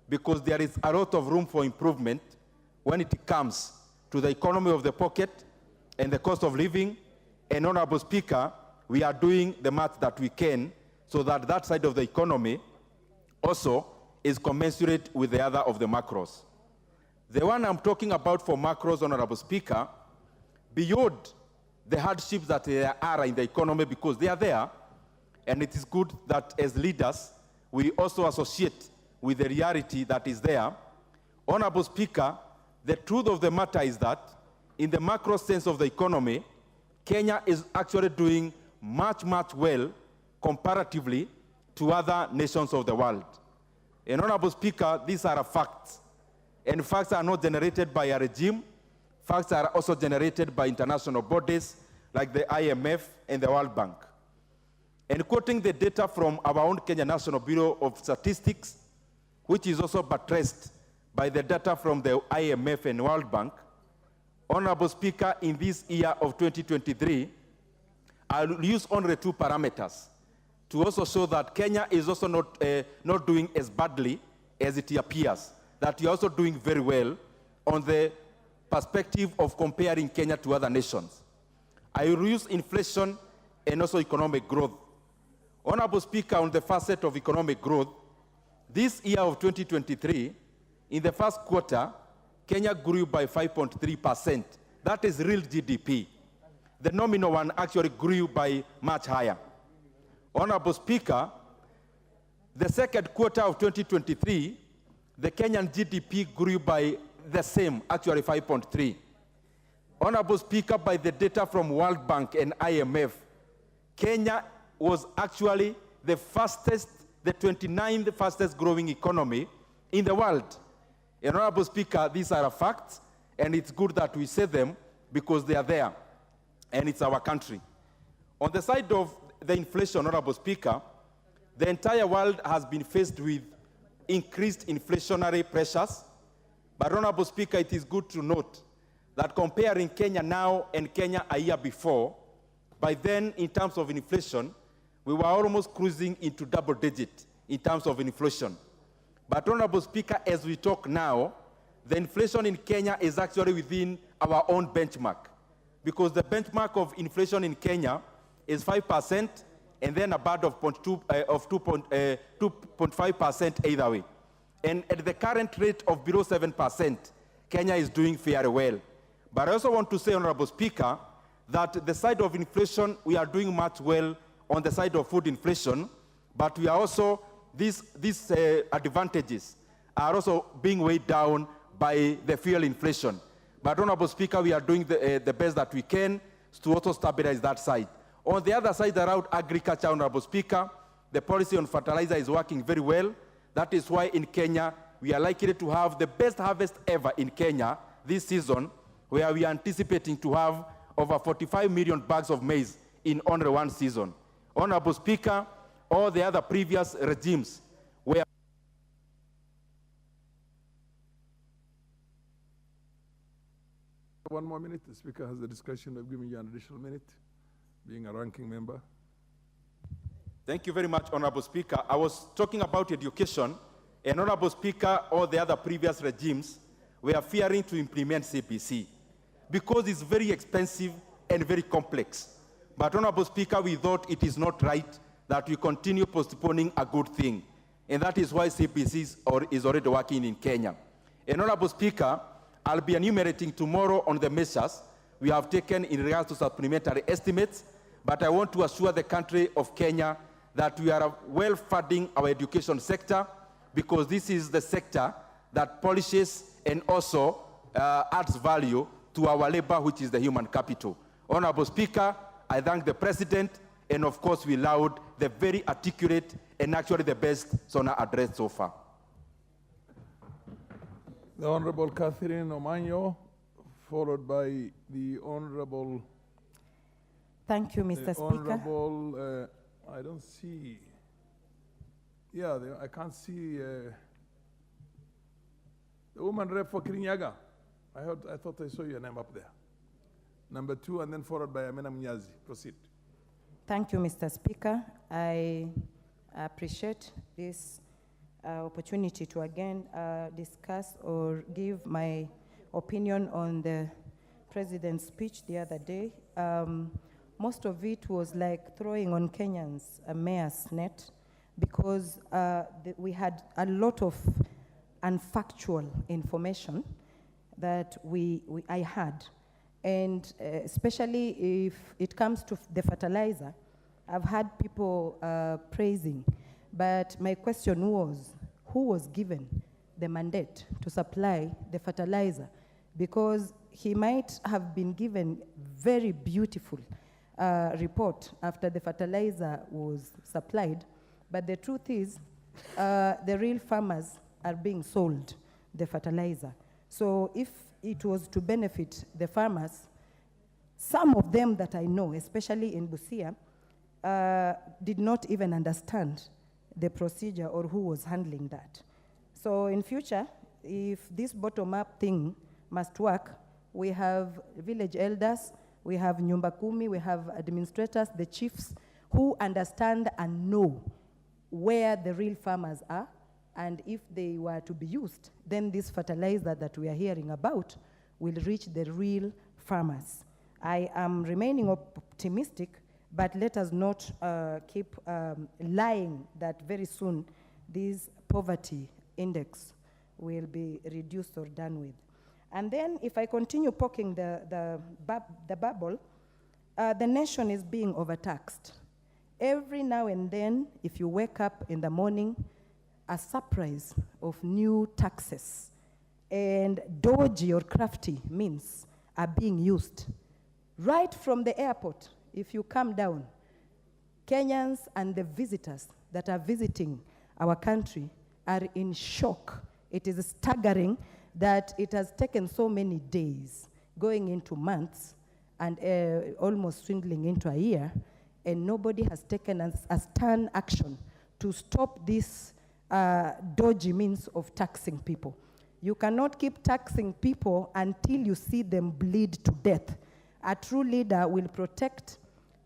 because there is a lot of room for improvement when it comes to the economy of the pocket and the cost of living. And Honorable Speaker, we are doing the math that we can so that that side of the economy also is commensurate with the other of the macros. The one I'm talking about for macros, Honorable Speaker, beyond the hardships that there are in the economy, because they are there, and it is good that as leaders, we also associate with the reality that is there. Honorable Speaker, the truth of the matter is that in the macro sense of the economy, Kenya is actually doing much, much well comparatively to other nations of the world. And Honorable Speaker, these are facts. And facts are not generated by a regime. Facts are also generated by international bodies like the IMF and the World Bank. And quoting the data from our own Kenya National Bureau of Statistics, which is also buttressed by the data from the IMF and World Bank, Honorable Speaker, in this year of 2023, I'll use only two parameters to also show that Kenya is also not doing as badly as it appears, that we are also doing very well on the perspective of comparing Kenya to other nations. I will use inflation and also economic growth. Honorable Speaker, on the facet of economic growth, this year of 2023, in the first quarter, Kenya grew by 5.3%. That is real GDP. The nominal one actually grew by much higher. Honorable Speaker, the second quarter of 2023, the Kenyan GDP grew by the same, actually 5.3. Honorable Speaker, by the data from World Bank and IMF, Kenya was actually the fastest, the 29th fastest growing economy in the world. And Honorable Speaker, these are facts, and it's good that we say them because they are there, and it's our country. On the side of the inflation, Honorable Speaker, the entire world has been faced with increased inflationary pressures. But Honorable Speaker, it is good to note that comparing Kenya now and Kenya a year before, by then, in terms of inflation, we were almost cruising into double digit in terms of inflation. But Honorable Speaker, as we talk now, the inflation in Kenya is actually within our own benchmark, because the benchmark of inflation in Kenya is 5%, and then a band of 2.5% either way. And at the current rate of below 7%, Kenya is doing fairly well. But I also want to say, Honorable Speaker, that the side of inflation, we are doing much well on the side of food inflation, but we are also, these advantages are also being weighed down by the fuel inflation. But Honorable Speaker, we are doing the best that we can to also stabilize that side. On the other side around agriculture, Honorable Speaker, the policy on fertilizer is working very well. That is why in Kenya, we are likely to have the best harvest ever in Kenya this season, where we are anticipating to have over 45 million bags of maize in only one season. Honorable Speaker, all the other previous regimes were One more minute. The Speaker has the discretion of giving you an additional minute, being a ranking member. Thank you very much, Honorable Speaker. I was talking about education, and Honorable Speaker, all the other previous regimes were fearing to implement CPC because it's very expensive and very complex. But Honorable Speaker, we thought it is not right that we continue postponing a good thing, and that is why CPC is already working in Kenya. And Honorable Speaker, I'll be enumerating tomorrow on the measures we have taken in regards to supplementary estimates, but I want to assure the country of Kenya that we are well funding our education sector, because this is the sector that polishes and also adds value to our labor, which is the human capital. Honorable Speaker, I thank the President, and of course we allowed the very articulate and actually the best SONA address so far. The Honorable Catherine Omanyo, followed by the Honorable... Thank you, Mr. Speaker. Honorable, I don't see... Yeah, I can't see... the woman rep for Kirinyaga. I thought I saw your name up there. Number 2, and then followed by Amena Mnyazi. Proceed. Thank you, Mr. Speaker. I appreciate this opportunity to again discuss or give my opinion on the President's speech the other day. Most of it was like throwing on Kenyans a mare's net, because we had a lot of unfactual information that I had. And especially if it comes to the fertilizer, I've had people praising. But my question was, who was given the mandate to supply the fertilizer? Because he might have been given very beautiful report after the fertilizer was supplied, but the truth is the real farmers are being sold the fertilizer. So if it was to benefit the farmers, some of them that I know, especially in Busia, did not even understand the procedure or who was handling that. So in future, if this bottom-up thing must work, we have village elders, we have nyumba kumi, we have administrators, the chiefs, who understand and know where the real farmers are, and if they were to be used, then this fertilizer that we are hearing about will reach the real farmers. I am remaining optimistic, but let us not keep lying that very soon this poverty index will be reduced or done with. And then if I continue poking the bubble, the nation is being overtaxed. Every now and then, if you wake up in the morning, a surprise of new taxes and dodgy or crafty means are being used. Right from the airport, if you come down, Kenyans and the visitors that are visiting our country are in shock. It is staggering that it has taken so many days, going into months, and almost swindling into a year, and nobody has taken a stern action to stop this dodgy means of taxing people. You cannot keep taxing people until you see them bleed to death. A true leader will protect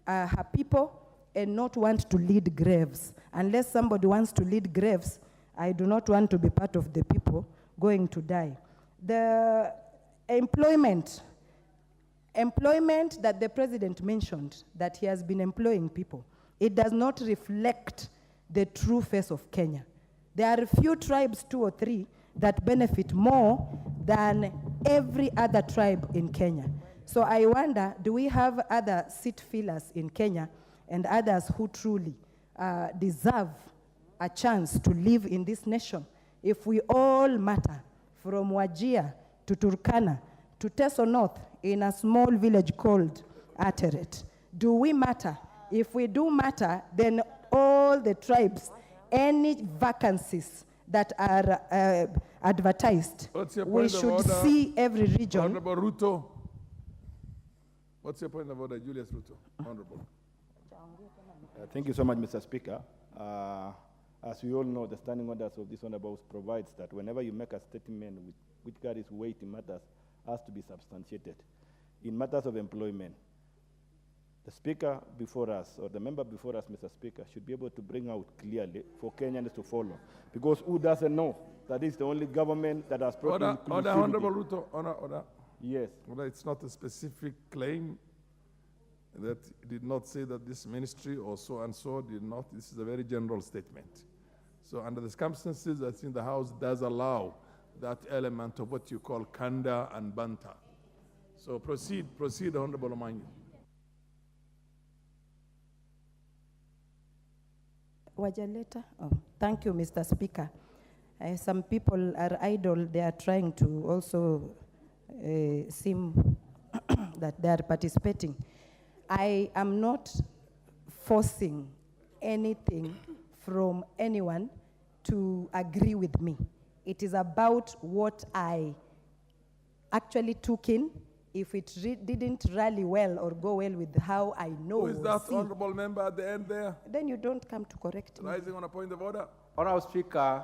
her people and not want to lead graves. Unless somebody wants to lead graves, I do not want to be part of the people going to die. The employment that the president mentioned, that he has been employing people, it does not reflect the true face of Kenya. There are a few tribes, 2 or 3, that benefit more than every other tribe in Kenya. So I wonder, do we have other seat fillers in Kenya and others who truly deserve a chance to live in this nation? If we all matter, from Wajir to Turkana to Teso North in a small village called Ateret, do we matter? If we do matter, then all the tribes, any vacancies that are advertised, we should see every region. Honorable Ruto. What's your point of order, Julius Ruto? Honorable. Thank you so much, Mr. Speaker. As we all know, the standing orders of this honorable provides that whenever you make a statement which carries weight in matters, has to be substantiated. In matters of employment, the speaker before us, or the member before us, Mr. Speaker, should be able to bring out clearly for Kenyans to follow. Because who doesn't know that is the only government that has brought inclusivity? Order, Honorable Ruto, order. Yes. Order, it's not a specific claim that did not say that this ministry or so and so did not. This is a very general statement. So under the circumstances, I think the House does allow that element of what you call kanda and banta. So proceed, Honorable Omanyu. Wajaleta? Oh, thank you, Mr. Speaker. Some people are idle. They are trying to also seem that they are participating. I am not forcing anything from anyone to agree with me. It is about what I actually took in. If it didn't rally well or go well with how I know. Who is that honorable member at the end there? Then you don't come to correct me. Rising on a point of order. Honorable Speaker,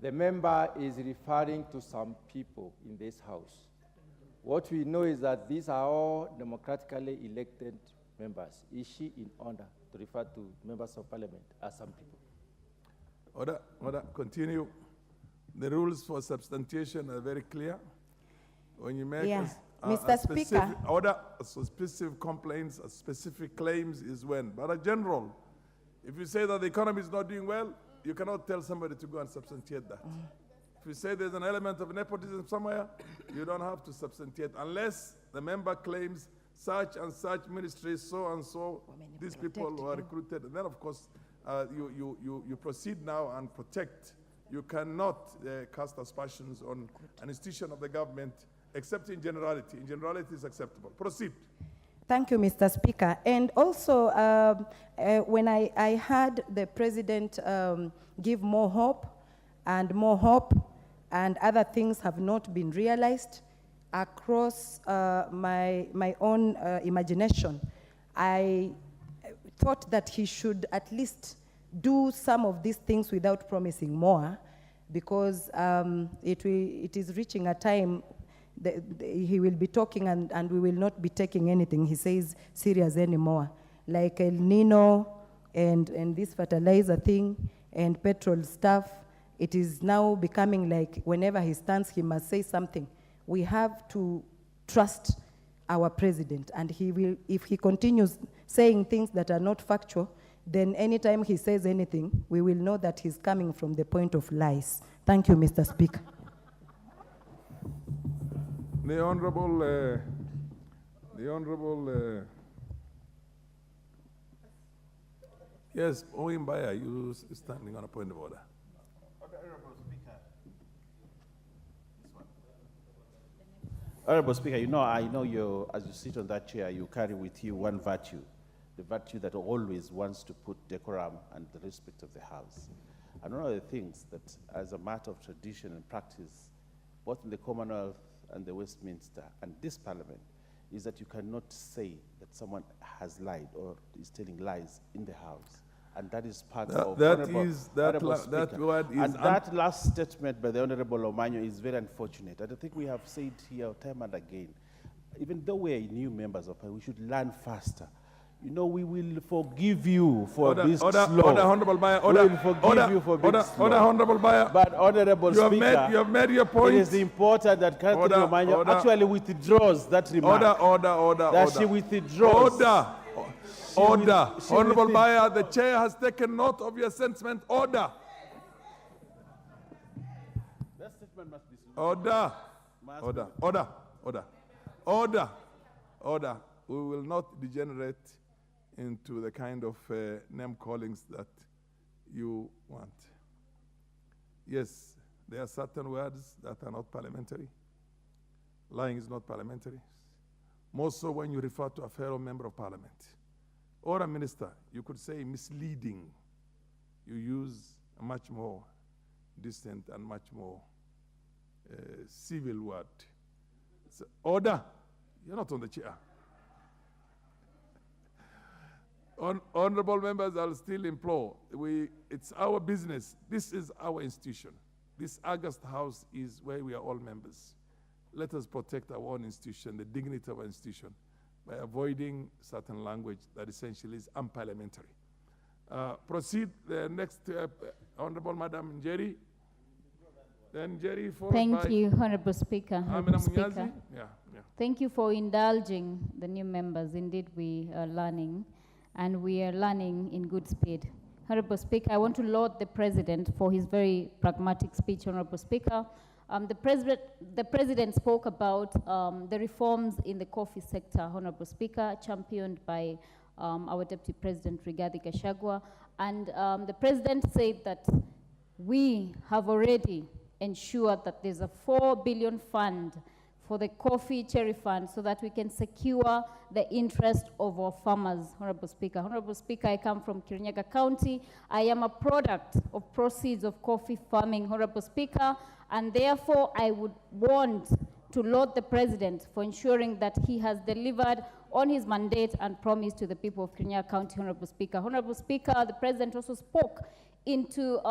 the member is referring to some people in this House. What we know is that these are all democratically elected members. Is she in order to refer to members of parliament as some people? Order, continue. The rules for substantiation are very clear. When you make Mr. Speaker. Order, so specific complaints, specific claims is when. But a general, If you say that the economy is not doing well, you cannot tell somebody to go and substantiate that. If you say there's an element of nepotism somewhere, you don't have to substantiate unless the member claims such and such ministries, so and so, these people were recruited. And then, of course, you proceed now and protect. You cannot cast aspersions on an institution of the government, except in generality. In generality, it's acceptable. Proceed. Thank you, Mr. Speaker. And also, when I heard the President give more hope, and other things have not been realized across my own imagination, I thought that he should at least do some of these things without promising more, because it is reaching a time he will be talking and we will not be taking anything he says serious anymore, like El Nino and this fertilizer thing and petrol stuff. It is now becoming like whenever he stands, he must say something. We have to trust our president, and he will, if he continues saying things that are not factual, then anytime he says anything, we will know that he's coming from the point of lies. Thank you, Mr. Speaker. The Honorable, yes, Owimbaya, you standing on a point of order. Honorable Speaker, I know you, as you sit on that chair, you carry with you one virtue, the virtue that always wants to put decorum and the respect of the House. And one of the things that, as a matter of tradition and practice, both in the Commonwealth and the Westminster and this Parliament, is that you cannot say that someone has lied or is telling lies in the House. And that is part of that word is. And that last statement by the Honorable Omanyo is very unfortunate. And I think we have said here time and again, even though we are new members of Parliament, we should learn faster. We will forgive you for being slow. Order, Honorable Bayer. We will forgive you for being slow. Order, Honorable Bayer. But Honorable Speaker, you have made your point. It is important that Catherine Omanyo actually withdraws that remark. Order. She withdraws. Order. Honorable Bayer, the chair has taken note of your sentiment. Order. That statement must be Order. We will not degenerate into the kind of name callings that you want. Yes, there are certain words that are not parliamentary. Lying is not parliamentary. More so when you refer to a fellow member of parliament or a minister. You could say misleading. You use a much more distant and much more civil word. So, order. You're not on the chair. Honorable members, I'll still implore. It's our business. This is our institution. This August House is where we are all members. Let us protect our own institution, the dignity of our institution, by avoiding certain language that essentially is unparliamentary. Proceed. The next, Honorable Madam Njeri. Then Njeri, followed by... Thank you, Honorable Speaker. Speaker. Yeah. Thank you for indulging the new members. Indeed, we are learning, and we are learning in good speed. Honorable Speaker, I want to laud the President for his very pragmatic speech, Honorable Speaker. The President spoke about the reforms in the coffee sector, Honorable Speaker, championed by our Deputy President, Rigathi Gachagua. And the President said that we have already ensured that there's a 4 billion fund for the coffee cherry fund so that we can secure the interest of our farmers, Honorable Speaker. Honorable Speaker, I come from Kirinyaga County. I am a product of proceeds of coffee farming, Honorable Speaker, and therefore I would want to laud the President for ensuring that he has delivered on his mandate and promise to the people of Kirinyaga County, Honorable Speaker. Honorable Speaker, the President also spoke into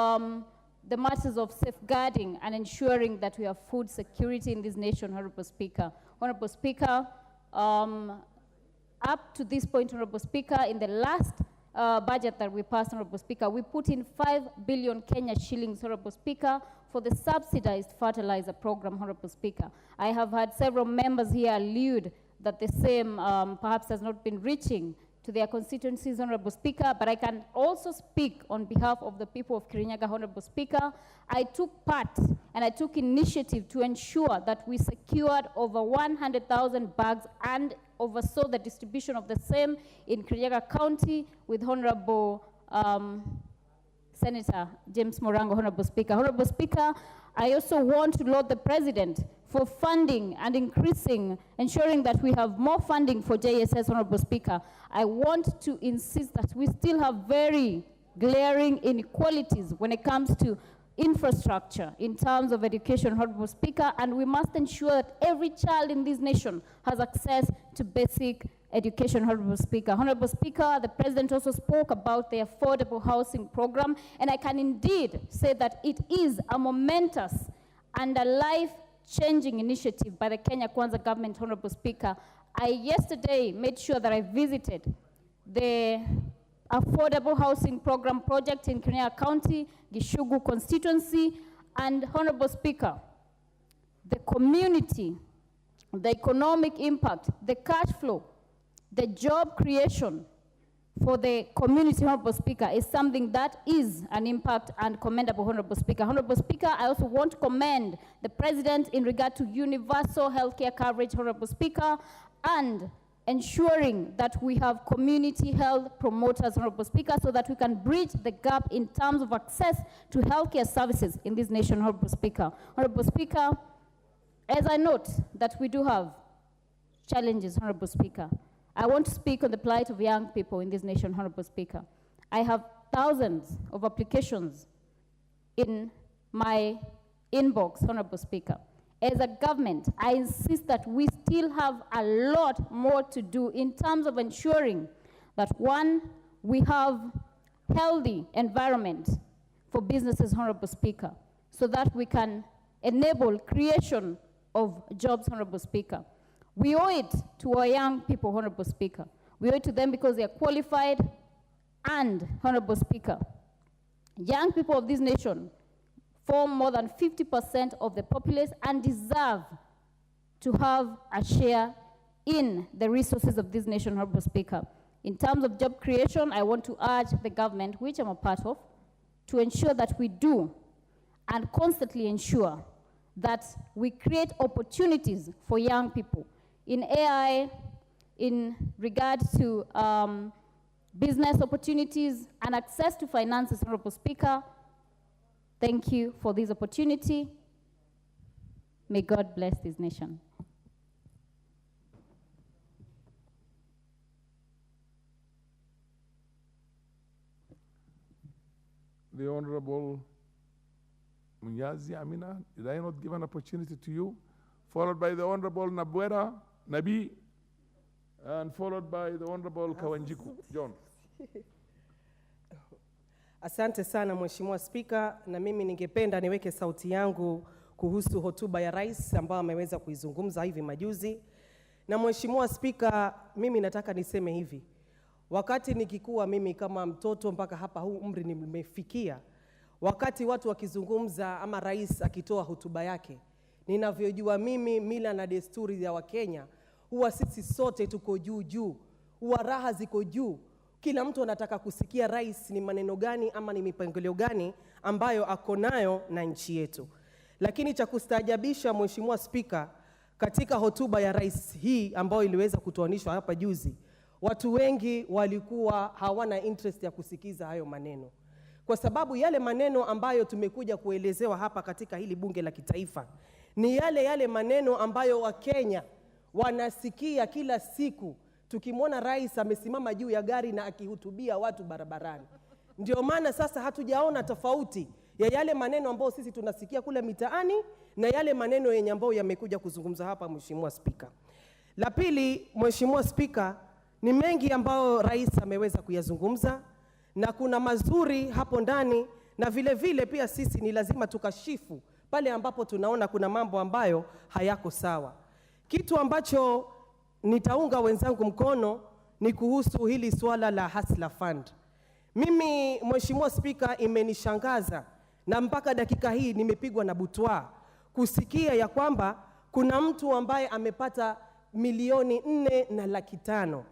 the matters of safeguarding and ensuring that we have food security in this nation, Honorable Speaker. Honorable Speaker, up to this point, Honorable Speaker, in the last budget that we passed, Honorable Speaker, we put in 5 billion Kenya shillings, Honorable Speaker, for the subsidized fertilizer program, Honorable Speaker. I have had several members here allude that the same perhaps has not been reaching to their constituencies, Honorable Speaker, but I can also speak on behalf of the people of Kirinyaga, Honorable Speaker. I took part and I took initiative to ensure that we secured over 100,000 bags and oversaw the distribution of the same in Kirinyaga County with Honorable Senator James Morango, Honorable Speaker. Honorable Speaker, I also want to laud the President for funding and ensuring that we have more funding for JSS, Honorable Speaker. I want to insist that we still have very glaring inequalities when it comes to infrastructure in terms of education, Honorable Speaker, and we must ensure that every child in this nation has access to basic education, Honorable Speaker. Honorable Speaker, the President also spoke about the affordable housing program, and I can indeed say that it is a momentous and a life-changing initiative by the Kenya Kwanza government, Honorable Speaker. I yesterday made sure that I visited the affordable housing program project in Kirinyaga County, Gishugu constituency, and Honorable Speaker, the community, the economic impact, the cash flow, the job creation for the community, Honorable Speaker, is something that is an impact and commendable, Honorable Speaker. Honorable Speaker, I also want to commend the President in regard to universal healthcare coverage, Honorable Speaker, and ensuring that we have community health promoters, Honorable Speaker, so that we can bridge the gap in terms of access to healthcare services in this nation, Honorable Speaker. Honorable Speaker, as I note that we do have challenges, Honorable Speaker, I want to speak on the plight of young people in this nation, Honorable Speaker. I have thousands of applications in my inbox, Honorable Speaker. As a government, I insist that we still have a lot more to do in terms of ensuring that, one, we have healthy environment for businesses, Honorable Speaker, so that we can enable creation of jobs, Honorable Speaker. We owe it to our young people, Honorable Speaker. We owe it to them because they are qualified and, Honorable Speaker, young people of this nation form more than 50% of the populace and deserve to have a share in the resources of this nation, Honorable Speaker. In terms of job creation, I want to urge the government, which I'm a part of, to ensure that we do and constantly ensure that we create opportunities for young people in AI, in regard to business opportunities and access to finances, Honorable Speaker. Thank you for this opportunity. May God bless this nation. The Honorable Munyazi Amina, did I not give an opportunity to you? Followed by the Honorable Nabwera Nabi, and followed by the Honorable Kawanjiku. John. Asante sana Mheshimiwa Spika, na mimi ningependa niweke sauti yangu kuhusu hotuba ya rais ambayo ameweza kuizungumza hivi majuzi. Na Mheshimiwa Spika, mimi nataka niseme hivi. Wakati nikikuwa mimi kama mtoto mpaka hapa huu umri nimefikia, wakati watu wakizungumza ama rais akitoa hotuba yake, ninavyojua mimi mila na desturi ya Wakenya, huwa sisi sote tuko juu juu, huwa raha ziko juu. Kila mtu anataka kusikia rais ni maneno gani ama ni mipangilio gani ambayo ako nayo na nchi yetu. Lakini cha kustaajabisha Mheshimiwa Spika, katika hotuba ya rais hii ambayo iliweza kutoanishwa hapa juzi, watu wengi walikuwa hawana interest ya kusikiza hayo maneno. Kwa sababu yale maneno ambayo tumekuja kuelezewa hapa katika hili bunge la kitaifa ni yale maneno ambayo Wakenya wanasikia kila siku. Tukimwona rais amesimama juu ya gari na akihutubia watu barabarani. Ndio maana sasa hatujaona tofauti ya yale maneno ambayo sisi tunasikia kule mitaani na yale maneno yenye ambayo yamekuja kuzungumza hapa Mheshimiwa Spika. La pili, Mheshimiwa Spika, ni mengi ambayo rais ameweza kuyazungumza na kuna mazuri hapo ndani, na vile vile pia sisi ni lazima tukashifu pale ambapo tunaona kuna mambo ambayo hayako sawa. Kitu ambacho nitaunga wenzangu mkono ni kuhusu hili swala la Hustler Fund. Mimi Mheshimiwa Spika, imenishangaza na mpaka dakika hii nimepigwa na butwa kusikia ya kwamba kuna mtu ambaye amepata milioni 4.5.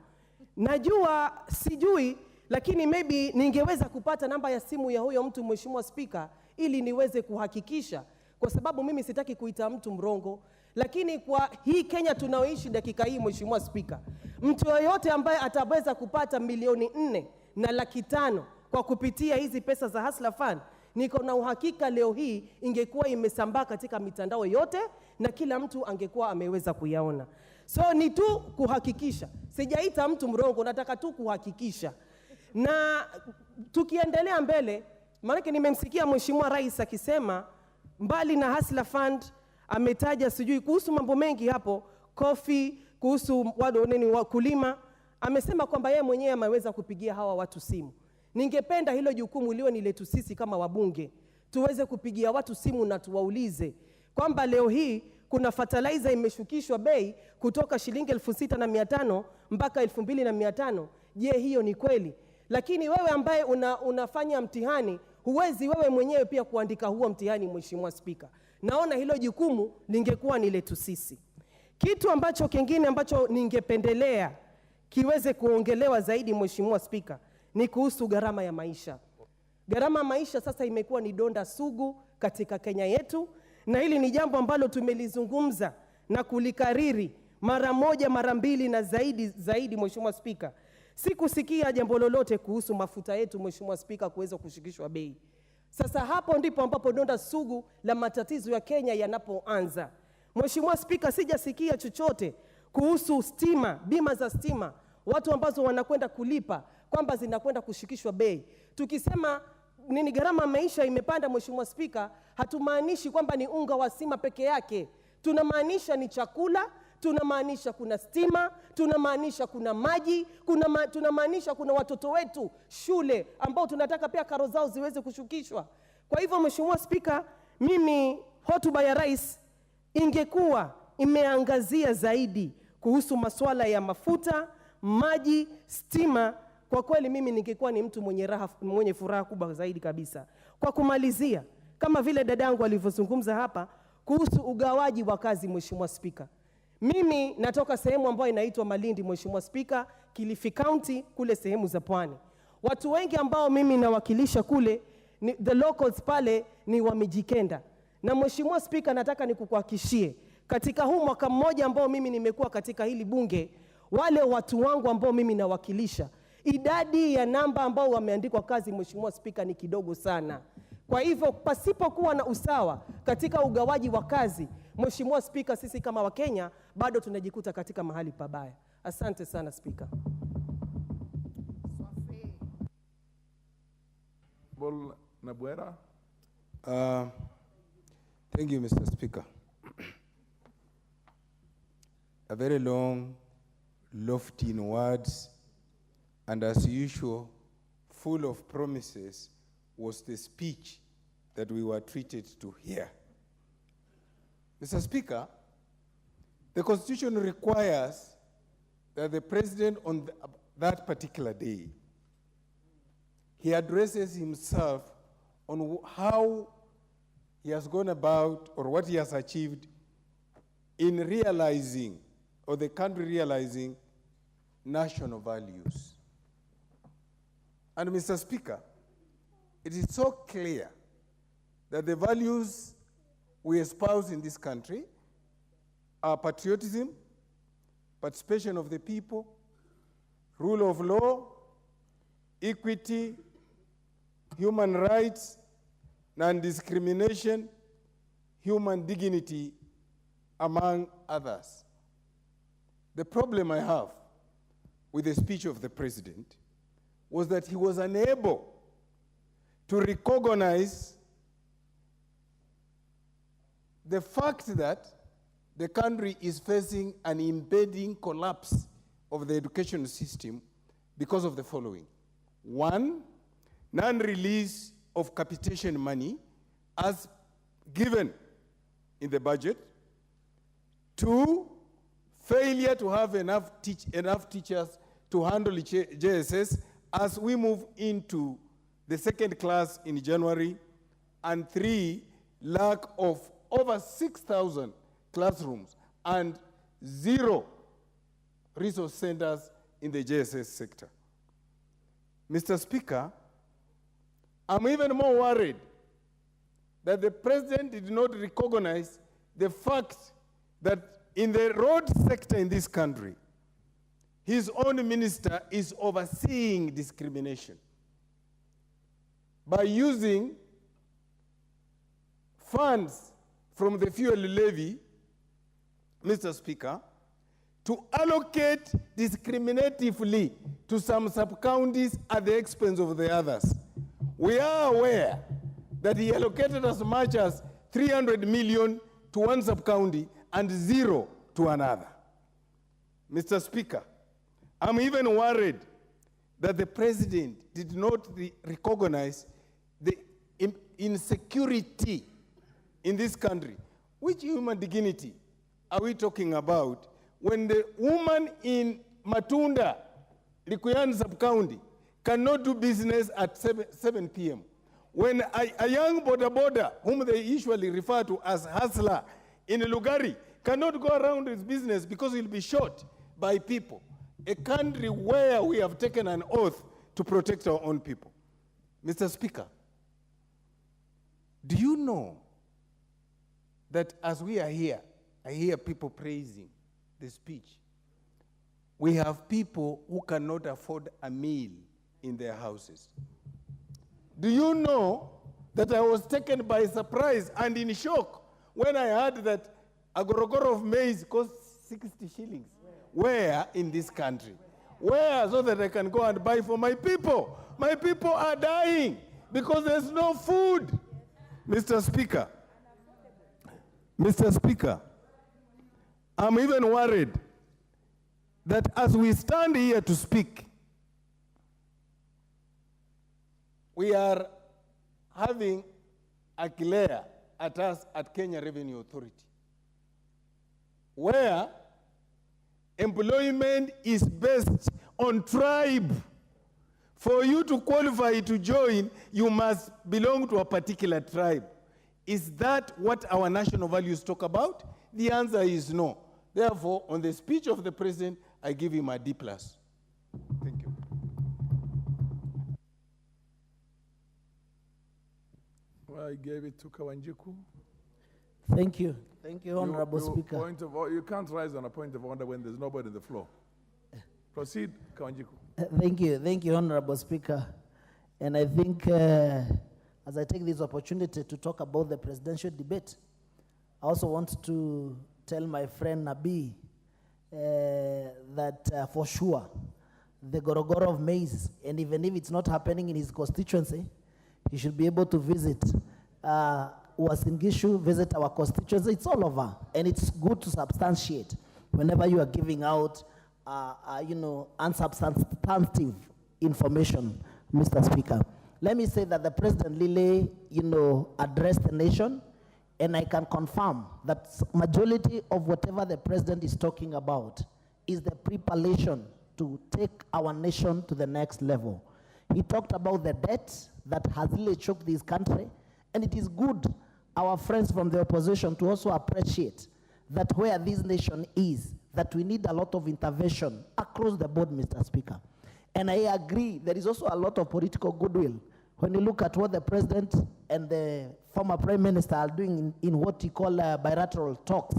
Najua sijui, lakini maybe ningeweza kupata namba ya simu ya huyo mtu, Mheshimiwa Spika, ili niweze kuhakikisha, kwa sababu mimi sitaki kuita mtu mrongo. Lakini kwa hii Kenya tunaoishi dakika hii, Mheshimiwa Spika, mtu yoyote ambaye ataweza kupata milioni 4 na laki 5 kwa kupitia hizi pesa za Hustler Fund, niko na uhakika leo hii ingekuwa imesambaa katika mitandao yote na kila mtu angekuwa ameweza kuyaona. So ni tu kuhakikisha, sijaita mtu mrongo, nataka tu kuhakikisha. Na tukiendelea mbele, maana nimemsikia Mheshimiwa Rais akisema mbali na Hustler Fund ametaja sijui kuhusu mambo mengi hapo, coffee, kuhusu wakulima, amesema kwamba yeye mwenyewe ameweza kupigia hawa watu simu. Ningependa hilo jukumu liwe ni letu sisi kama wabunge, tuweze kupigia watu simu na tuwaulize kwamba leo hii kuna fertilizer imeshukishwa bei kutoka shilingi 6,500 mpaka 2,500. Je, hiyo ni kweli? Lakini wewe ambaye unafanya mtihani, huwezi wewe mwenyewe pia kuandika huo mtihani, Mheshimiwa Spika. Naona hilo jukumu lingekuwa ni letu sisi. Kitu ambacho kingine ambacho ningependelea kiweze kuongelewa zaidi, Mheshimiwa Spika, ni kuhusu gharama ya maisha. Gharama ya maisha sasa imekuwa ni donda sugu katika Kenya yetu, na hili ni jambo ambalo tumelizungumza na kulikariri mara moja, mara mbili na zaidi, Mheshimiwa Spika. Sikusikia jambo lolote kuhusu mafuta yetu, Mheshimiwa Spika, kuweza kushikishwa bei. Sasa hapo ndipo ambapo donda sugu la matatizo ya Kenya yanapoanza. Mheshimiwa Spika, sijasikia chochote kuhusu stima, bima za stima, watu ambazo wanakwenda kulipa kwamba zinakwenda kushikishwa bei. Tukisema nini gharama maisha imepanda, Mheshimiwa Spika, hatumaanishi kwamba ni unga wa sima peke yake. Tunamaanisha ni chakula, tunamaanisha kuna stima, tunamaanisha kuna maji, tunamaanisha kuna watoto wetu shule ambao tunataka pia karo zao ziweze kushukishwa. Kwa hivyo, Mheshimiwa Spika, mimi hotuba ya Rais ingekuwa imeangazia zaidi kuhusu masuala ya mafuta, maji, stima. Kwa kweli mimi ningekuwa ni mtu mwenye furaha kubwa zaidi kabisa. Kwa kumalizia, kama vile dadangu alivyozungumza hapa kuhusu ugawaji wa kazi, Mheshimiwa Spika, mimi natoka sehemu ambayo inaitwa Malindi, Mheshimiwa Spika, Kilifi County, kule sehemu za pwani. Watu wengi ambao mimi nawakilisha kule, the locals pale ni wa Mijikenda. Na Mheshimiwa Spika, nataka nikukuhakishie, katika huu mwaka mmoja ambao mimi nimekuwa katika hili bunge, wale watu wangu ambao mimi nawakilisha, idadi ya namba ambao wameandikwa kazi, Mheshimiwa Spika, ni kidogo sana. Kwa hivyo, pasipokuwa na usawa katika ugawaji wa kazi, Mheshimiwa Spika, sisi kama Wakenya bado tunajikuta katika mahali pabaya. Asante sana, Spika. Nabuera. Thank you, Mr. Speaker. A very long, lofty in words, and as usual, full of promises, was the speech that we were treated to hear. Mr. Speaker, the Constitution requires that the President on that particular day, he addresses himself on how he has gone about or what he has achieved in realizing, or the country realizing, national values. And Mr. Speaker, it is so clear that the values we espouse in this country are patriotism, participation of the people, rule of law, equity, human rights, non-discrimination, human dignity, among others. The problem I have with the speech of the President was that he was unable to recognize the fact that the country is facing an impending collapse of the education system because of the following. One, non-release of capitation money as given in the budget. Two, failure to have enough teachers to handle JSS as we move into the second class in January. And three, lack of over 6,000 classrooms and 0 resource centers in the JSS sector. Mr. Speaker, I'm even more worried that the president did not recognize the fact that in the road sector in this country, his own minister is overseeing discrimination by using funds from the fuel levy, Mr. Speaker, to allocate discriminatively to some sub-counties at the expense of the others. We are aware that he allocated as much as 300 million to one sub-county and 0 to another. Mr. Speaker, I'm even worried that the president did not recognize the insecurity in this country. Which human dignity are we talking about when the woman in Matunda, Likuyan sub-county, cannot do business at 7 p.m.? When a young boda, whom they usually refer to as hustler in Lugari, cannot go around his business because he'll be shot by people. A country where we have taken an oath to protect our own people. Mr. Speaker, do you know that as we are here, I hear people praising the speech. We have people who cannot afford a meal in their houses. Do you know that I was taken by surprise and in shock when I heard that a gorogoro of maize costs 60 shillings? Where in this country? Where, so that I can go and buy for my people? My people are dying because there's no food. Mr. Speaker, I'm even worried that as we stand here to speak, we are having a glare at us at Kenya Revenue Authority, where employment is based on tribe. For you to qualify to join, you must belong to a particular tribe. Is that what our national values talk about? The answer is no. Therefore, on the speech of the president, I give him a D+. Thank you. I gave it to Kawanjiku. Thank you. Thank you, Honorable Speaker. You can't rise on a point of order when there's nobody on the floor. Proceed, Kawanjiku. Thank you, Honorable Speaker. And I think as I take this opportunity to talk about the presidential debate, I also want to tell my friend Nabi that for sure, the gorogoro of maize, and even if it's not happening in his constituency, he should be able to visit Uasin Gishu, visit our constituency. It's all over, and it's good to substantiate whenever you are giving out, unsubstantive information, Mr. Speaker. Let me say that the President Lile, addressed the nation, and I can confirm that majority of whatever the President is talking about is the preparation to take our nation to the next level. He talked about the debt that has really choked this country, and it is good, our friends from the opposition, to also appreciate that where this nation is, that we need a lot of intervention across the board, Mr. Speaker. And I agree, there is also a lot of political goodwill when you look at what the President and the former Prime Minister are doing in what you call bilateral talks,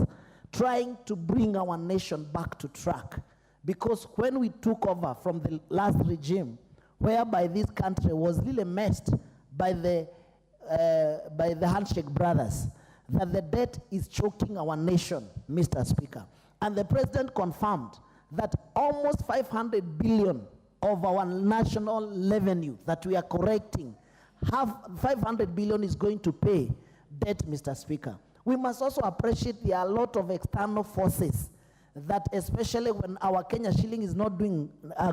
trying to bring our nation back to track. Because when we took over from the last regime, whereby this country was really messed by the handshake brothers, that the debt is choking our nation, Mr. Speaker. And the President confirmed that almost 500 billion of our national revenue that we are correcting, 500 billion is going to pay debt, Mr. Speaker. We must also appreciate there are a lot of external forces that, especially when our Kenya shilling is not doing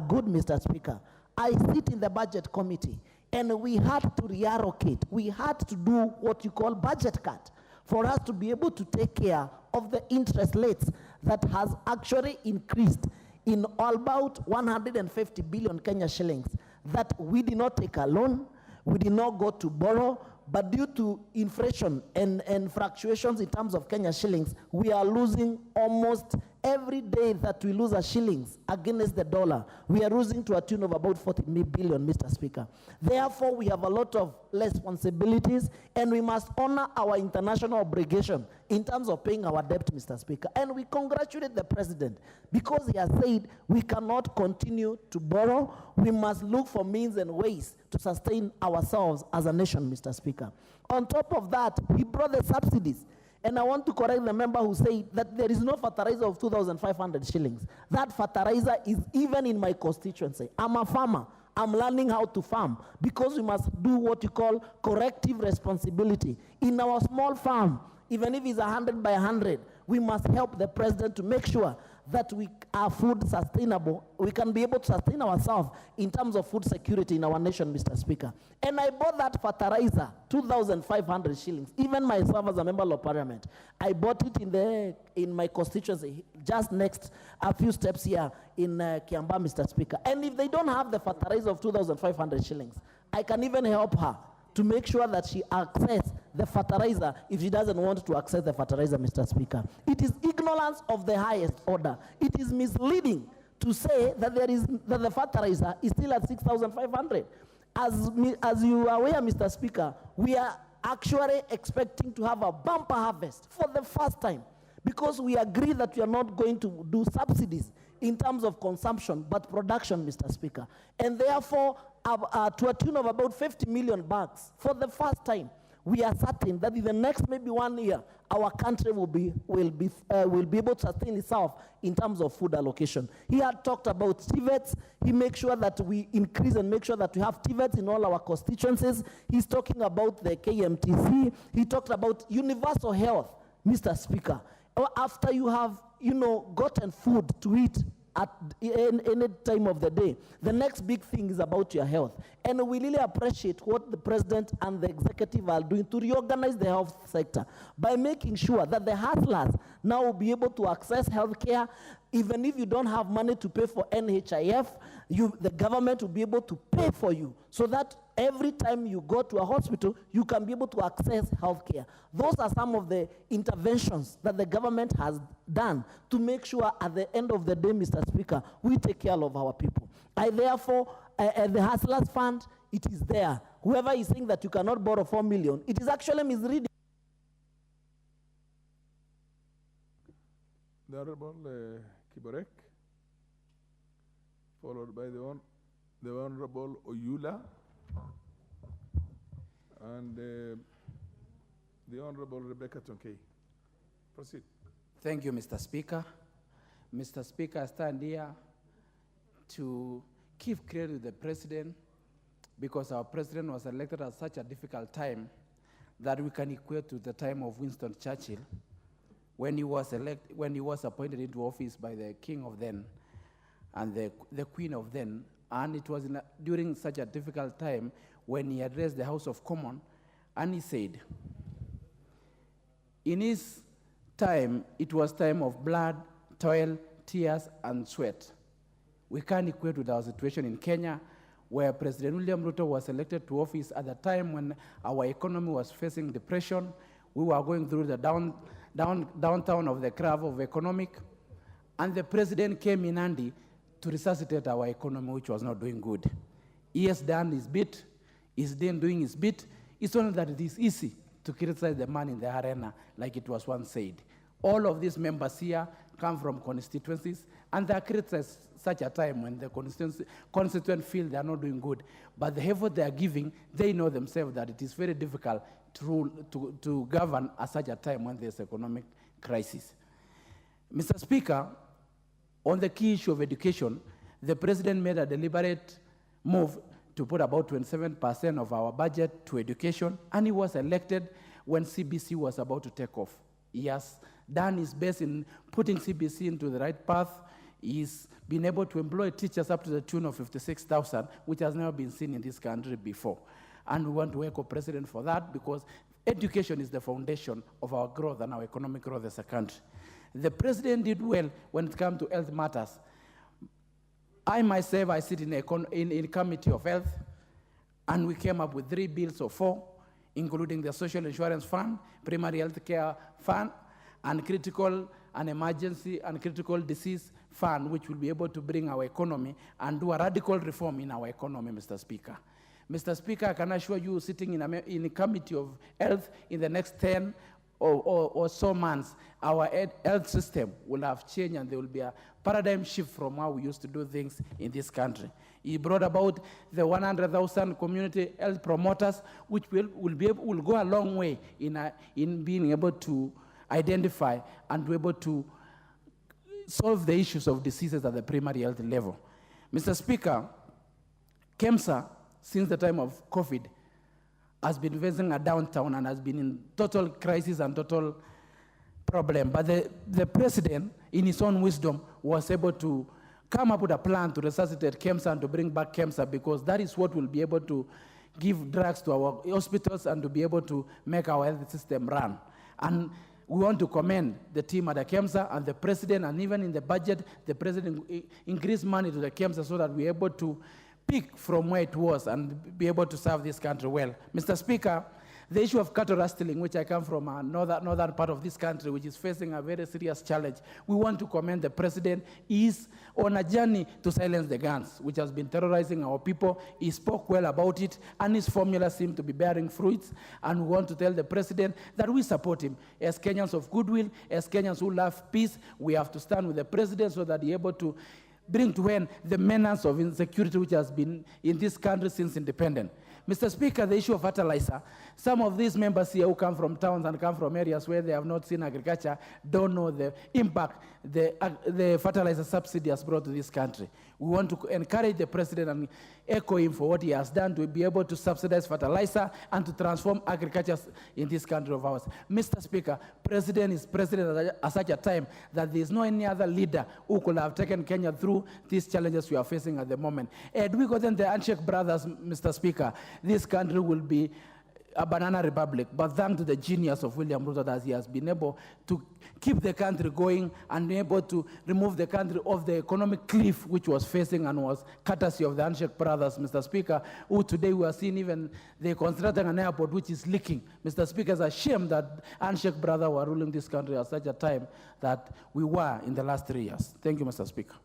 good, Mr. Speaker. I sit in the budget committee, and we had to reallocate. We had to do what you call budget cut for us to be able to take care of the interest rates that has actually increased in about 150 billion Kenya shillings that we did not take a loan, we did not go to borrow, but due to inflation and fluctuations in terms of Kenya shillings, we are losing almost every day that we lose a shillings against the dollar, we are losing to a tune of about 40 billion, Mr. Speaker. Therefore, we have a lot of responsibilities, and we must honor our international obligation in terms of paying our debt, Mr. Speaker. And we congratulate the President because he has said we cannot continue to borrow. We must look for means and ways to sustain ourselves as a nation, Mr. Speaker. On top of that, he brought the subsidies. And I want to correct the member who said that there is no fertilizer of 2,500 shillings. That fertilizer is even in my constituency. I'm a farmer. I'm learning how to farm because we must do what you call corrective responsibility. In our small farm, even if it's 100 by 100, we must help the president to make sure that we are food sustainable. We can be able to sustain ourselves in terms of food security in our nation, Mr. Speaker. And I bought that fertilizer, 2,500 shillings. Even myself as a member of parliament, I bought it in my constituency, just next, a few steps here in Kiamba, Mr. Speaker. And if they don't have the fertilizer of 2,500 shillings, I can even help her to make sure that she access the fertilizer if she doesn't want to access the fertilizer, Mr. Speaker. It is ignorance of the highest order. It is misleading to say that that the fertilizer is still at 6,500. As you are aware, Mr. Speaker, we are actually expecting to have a bumper harvest for the first time because we agree that we are not going to do subsidies in terms of consumption, but production, Mr. Speaker. And therefore, to a tune of about 50 million bags, for the first time, we are certain that in the next maybe 1 year, our country will be able to sustain itself in terms of food allocation. He had talked about TVETs. He makes sure that we increase and make sure that we have TVETs in all our constituencies. He's talking about the KMTC. He talked about universal health, Mr. Speaker. After you have, gotten food to eat at any time of the day, the next big thing is about your health. And we really appreciate what the president and the executive are doing to reorganize the health sector by making sure that the hustlers now will be able to access health care. Even if you don't have money to pay for NHIF, the government will be able to pay for you so that every time you go to a hospital, you can be able to access health care. Those are some of the interventions that the government has done to make sure at the end of the day, Mr. Speaker, we take care of our people. Therefore, the Hustlers Fund, it is there. Whoever is saying that you cannot borrow 4 million, it is actually misleading. The Honorable Kiborek, followed by the Honorable Oyula, and the Honorable Rebecca Tonkei. Proceed. Thank you, Mr. Speaker. Mr. Speaker, I stand here to give credit to the President because our President was elected at such a difficult time that we can equate to the time of Winston Churchill when he was appointed into office by the King of then and the Queen of then. And it was during such a difficult time when he addressed the House of Commons, and he said, in his time, it was time of blood, toil, tears, and sweat. We can't equate with our situation in Kenya, where President William Ruto was elected to office at the time when our economy was facing depression. We were going through the downtown of the curve of economic, and the president came in handy to resuscitate our economy, which was not doing good. He has done his bit. He's doing his bit. It's only that it is easy to criticize the man in the arena, like it was once said. All of these members here come from constituencies, and they are criticized such a time when the constituents feel they are not doing good. But the effort they are giving, they know themselves that it is very difficult to govern at such a time when there's economic crisis. Mr. Speaker, on the key issue of education, the President made a deliberate move to put about 27% of our budget to education, and he was elected when CBC was about to take off. He has done his best in putting CBC into the right path. He's been able to employ teachers up to the tune of 56,000, which has never been seen in this country before. And we want to echo President for that because education is the foundation of our growth and our economic growth as a country. The President did well when it comes to health matters. I myself, I sit in a committee of health, and we came up with 3 bills or 4, including the Social Insurance Fund, Primary Health Care Fund, and Critical an emergency and critical disease fund which will be able to bring our economy and do a radical reform in our economy, Mr. Speaker. Mr. Speaker, I can assure you, sitting in a committee of health in the next 10 or so months, our health system will have changed and there will be a paradigm shift from how we used to do things in this country. He brought about the 100,000 community health promoters, which will go a long way in being able to identify and be able to solve the issues of diseases at the primary health level. Mr. Speaker, KEMSA, since the time of COVID, has been facing a downturn and has been in total crisis and total problem. But the president, in his own wisdom, was able to come up with a plan to resuscitate KEMSA and to bring back KEMSA, because that is what will be able to give drugs to our hospitals and to be able to make our health system run. And we want to commend the team at the KEMSA and the president, and even in the budget, the president increased money to the KEMSA so that we're able to pick from where it was and be able to serve this country well. Mr. Speaker, the issue of cattle rustling, which I come from a northern part of this country, which is facing a very serious challenge, we want to commend the president. He is on a journey to silence the guns, which has been terrorizing our people. He spoke well about it, and his formula seems to be bearing fruits. And we want to tell the president that we support him. As Kenyans of goodwill, as Kenyans who love peace, we have to stand with the president so that he's able to bring to end the menace of insecurity which has been in this country since independence. Mr. Speaker, the issue of fertilizer, some of these members here who come from towns and come from areas where they have not seen agriculture don't know the impact the fertilizer subsidy has brought to this country. We want to encourage the president and echo him for what he has done to be able to subsidize fertilizer and to transform agriculture in this country of ours. Mr. Speaker, president is president at such a time that there is no any other leader who could have taken Kenya through these challenges we are facing at the moment. Had we gotten the handshake brothers, Mr. Speaker, this country will be a banana republic, but thanks to the genius of William Ruto that he has been able to keep the country going and be able to remove the country off the economic cliff which was facing and was courtesy of the handshake brothers, Mr. Speaker, who today we are seeing even they constructing an airport which is leaking. Mr. Speaker, it's a shame that handshake brothers were ruling this country at such a time that we were in the last 3 years. Thank you, Mr. Speaker.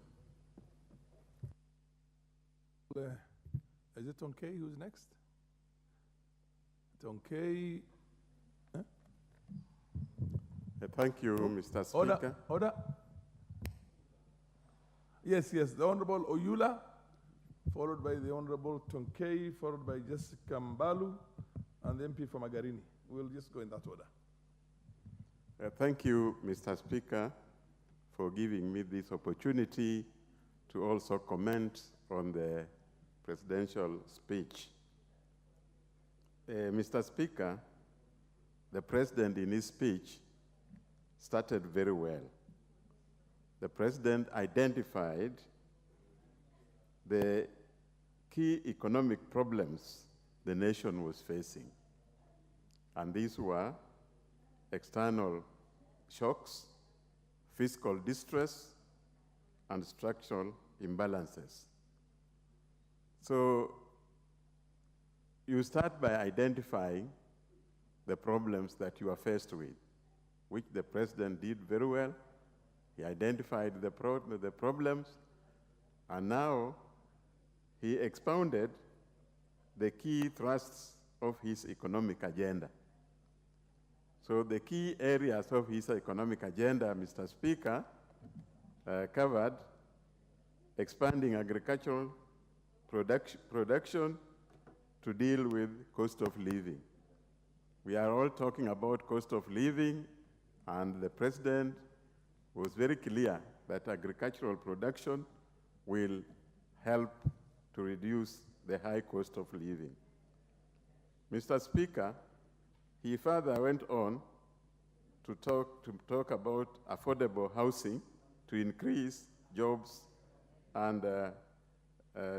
Is it okay? Who's next? Okay. Huh? Thank you, Mr. Speaker. Order, order. Yes, the Honorable Oyula, followed by the Honorable Tonkei, followed by Jessica Mbalu, and the MP from Magarini. We'll just go in that order. Thank you, Mr. Speaker, for giving me this opportunity to also comment on the presidential speech. Mr. Speaker, the President in his speech started very well. The President identified the key economic problems the nation was facing. And these were external shocks, fiscal distress, and structural imbalances. So you start by identifying the problems that you are faced with, which the President did very well. He identified the problems, and now he expounded the key thrusts of his economic agenda. So the key areas of his economic agenda, Mr. Speaker, covered expanding agricultural production to deal with cost of living. We are all talking about cost of living, and the President was very clear that agricultural production will help to reduce the high cost of living. Mr. Speaker, he further went on to talk about affordable housing to increase jobs and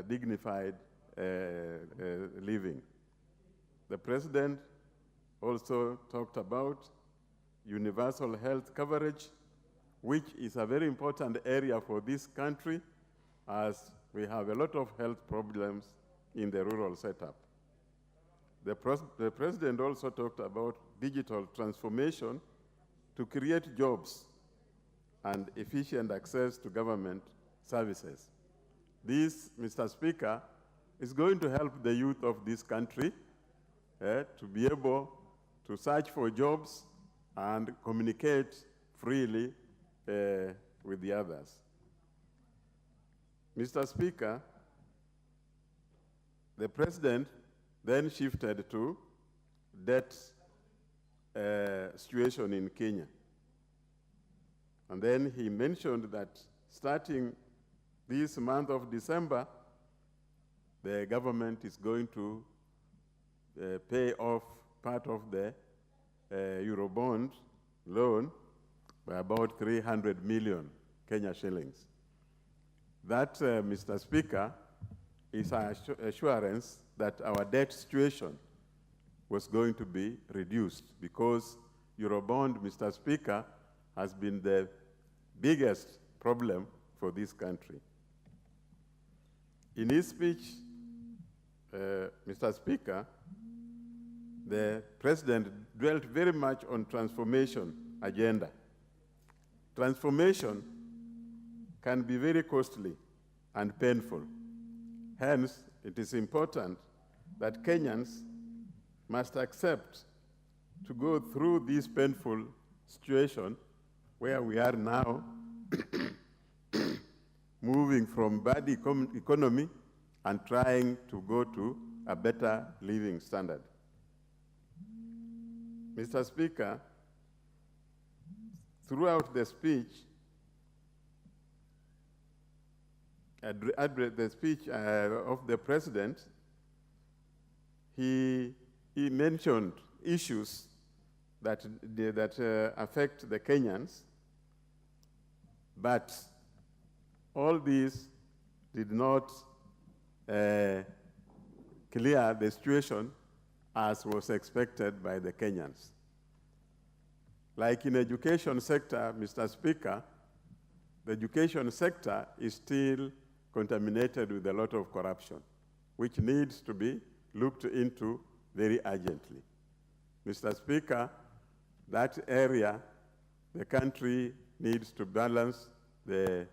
dignified living. The President also talked about universal health coverage, which is a very important area for this country, as we have a lot of health problems in the rural setup. The President also talked about digital transformation to create jobs and efficient access to government services. This, Mr. Speaker, is going to help the youth of this country to be able to search for jobs and communicate freely with the others. Mr. Speaker, the President then shifted to debt situation in Kenya. And then he mentioned that starting this month of December, the government is going to pay off part of the Eurobond loan by about 300 million Kenya shillings. That, Mr. Speaker, is an assurance that our debt situation was going to be reduced, because Eurobond, Mr. Speaker, has been the biggest problem for this country. In his speech, Mr. Speaker, the President dwelt very much on transformation agenda. Transformation can be very costly and painful. Hence, it is important that Kenyans must accept to go through this painful situation where we are now, moving from bad economy and trying to go to a better living standard. Mr. Speaker, throughout the speech, of the President, he mentioned issues that affect the Kenyans, but all these did not clear the situation as was expected by the Kenyans. Like in education sector, Mr. Speaker, the education sector is still contaminated with a lot of corruption, which needs to be looked into very urgently. Mr. Speaker, that area, the country needs to balance the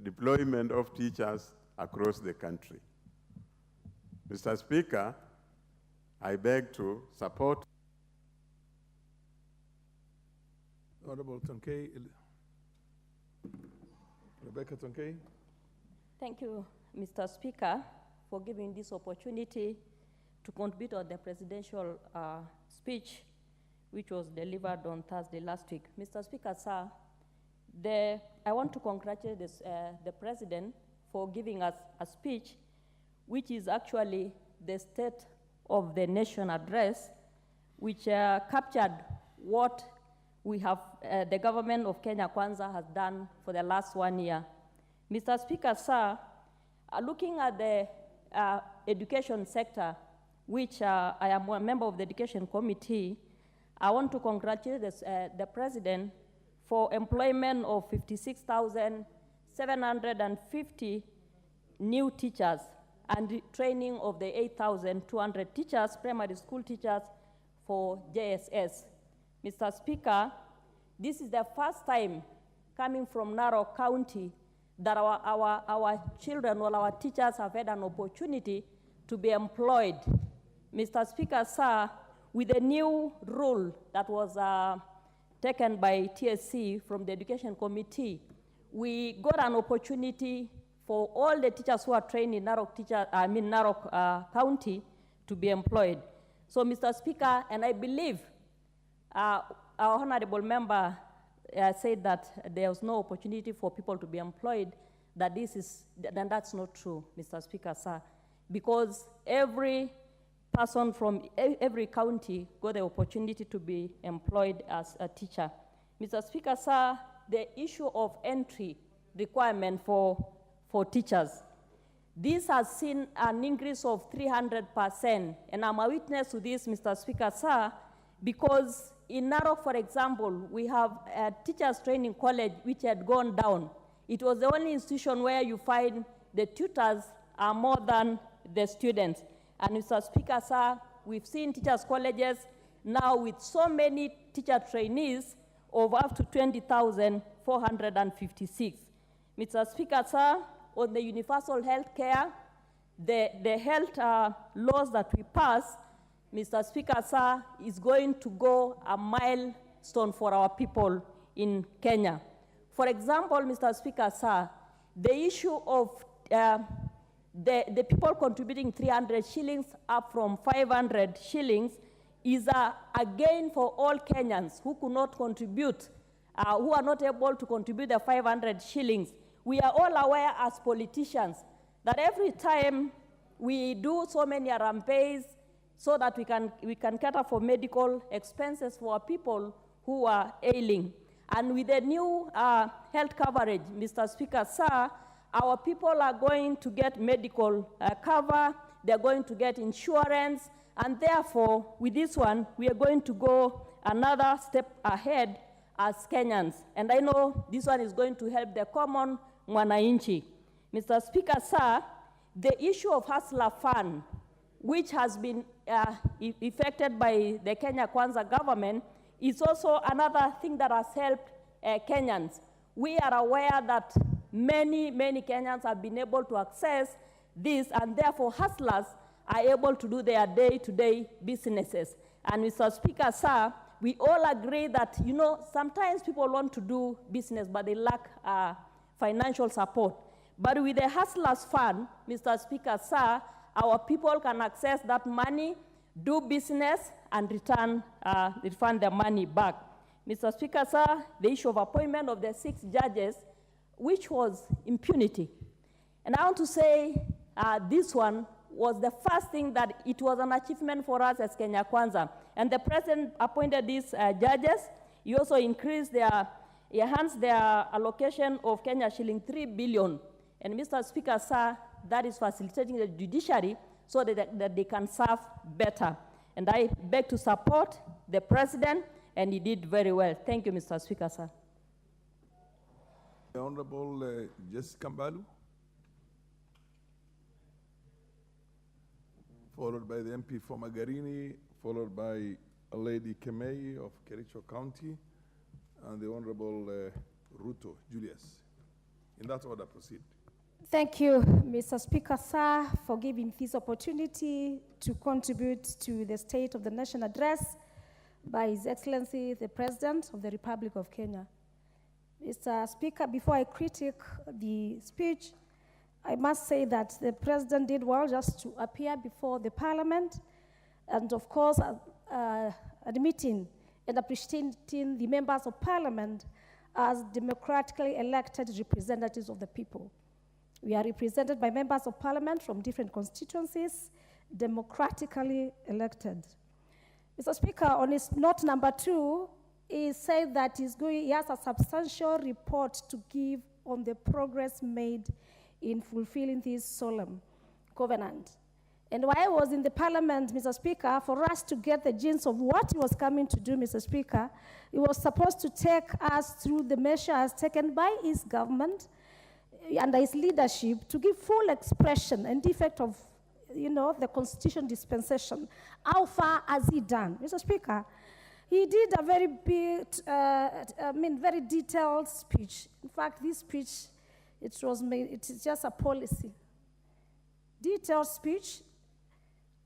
deployment of teachers across the country. Mr. Speaker, I beg to support. Honorable Tonkei, Rebecca Tonkei. Thank you, Mr. Speaker, for giving this opportunity to contribute on the presidential speech, which was delivered on Thursday last week. Mr. Speaker, sir, I want to congratulate the President for giving us a speech, which is actually the State of the Nation address, which captured what we have, the government of Kenya Kwanza has done for the last 1 year. Mr. Speaker, sir, looking at the education sector, which I am a member of the Education Committee, I want to congratulate the President for employment of 56,750 new teachers and the training of the 8,200 teachers, primary school teachers for JSS. Mr. Speaker, this is the first time coming from Narok County that our children or our teachers have had an opportunity to be employed. Mr. Speaker, sir, with the new rule that was taken by TSC from the Education Committee, we got an opportunity for all the teachers who are trained in Narok County to be employed. So, Mr. Speaker, and I believe our honorable member said that there was no opportunity for people to be employed, then that's not true, Mr. Speaker, sir, because every person from every county got the opportunity to be employed as a teacher. Mr. Speaker, sir, the issue of entry requirement for teachers, this has seen an increase of 300%, and I'm a witness to this, Mr. Speaker, sir, because in Narok, for example, we have a teachers training college which had gone down. It was the only institution where you find the tutors are more than the students. And Mr. Speaker, sir, we've seen teachers colleges now with so many teacher trainees of up to 20,000 456. Mr. Speaker, sir, on the universal health care, the health laws that we pass, Mr. Speaker, sir, is going to go a milestone for our people in Kenya. For example, Mr. Speaker, sir, the issue of the people contributing 300 shillings up from 500 shillings is a gain for all Kenyans who could not contribute, who are not able to contribute the 500 shillings. We are all aware as politicians that every time we do so many rampages so that we can cater for medical expenses for our people who are ailing. And with the new health coverage, Mr. Speaker, sir, our people are going to get medical cover, they're going to get insurance, and therefore, with this one, we are going to go another step ahead as Kenyans. And I know this one is going to help the common mwananchi. Mr. Speaker, sir, the issue of Hustler Fund, which has been effected by the Kenya Kwanza government, is also another thing that has helped Kenyans. We are aware that many Kenyans have been able to access this, and therefore hustlers are able to do their day-to-day businesses. And Mr. Speaker, sir, we all agree that, you know, sometimes people want to do business, but they lack financial support. But with the Hustlers Fund, Mr. Speaker, sir, our people can access that money, do business, and refund their money back. Mr. Speaker, sir, the issue of appointment of the 6 judges, which was impunity. And I want to say this one was the first thing that it was an achievement for us as Kenya Kwanza. And the president appointed these judges. He also increased enhanced their allocation of Kenya shilling 3 billion. And Mr. Speaker, sir, that is facilitating the judiciary so that they can serve better. And I beg to support the president, and he did very well. Thank you, Mr. Speaker, sir. The Honorable Jessica Mbalu, followed by the MP for Magarini, followed by Lady Kemei of Kericho County, and the Honorable Ruto Julius. In that order, proceed. Thank you, Mr. Speaker, sir, for giving this opportunity to contribute to the State of the Nation address by His Excellency, the President of the Republic of Kenya. Mr. Speaker, before I critique the speech, I must say that the President did well just to appear before the Parliament and, of course, admitting and appreciating the members of Parliament as democratically elected representatives of the people. We are represented by members of Parliament from different constituencies, democratically elected. Mr. Speaker, on his note number 2, he said that he has a substantial report to give on the progress made in fulfilling this solemn covenant. And while I was in the Parliament, Mr. Speaker, for us to get the gist of what he was coming to do, Mr. Speaker, he was supposed to take us through the measures taken by his government under his leadership to give full expression and effect of, you know, the constitution dispensation. How far has he done? Mr. Speaker, he did a very big, very detailed speech. In fact, this speech, it is just a policy. Detailed speech,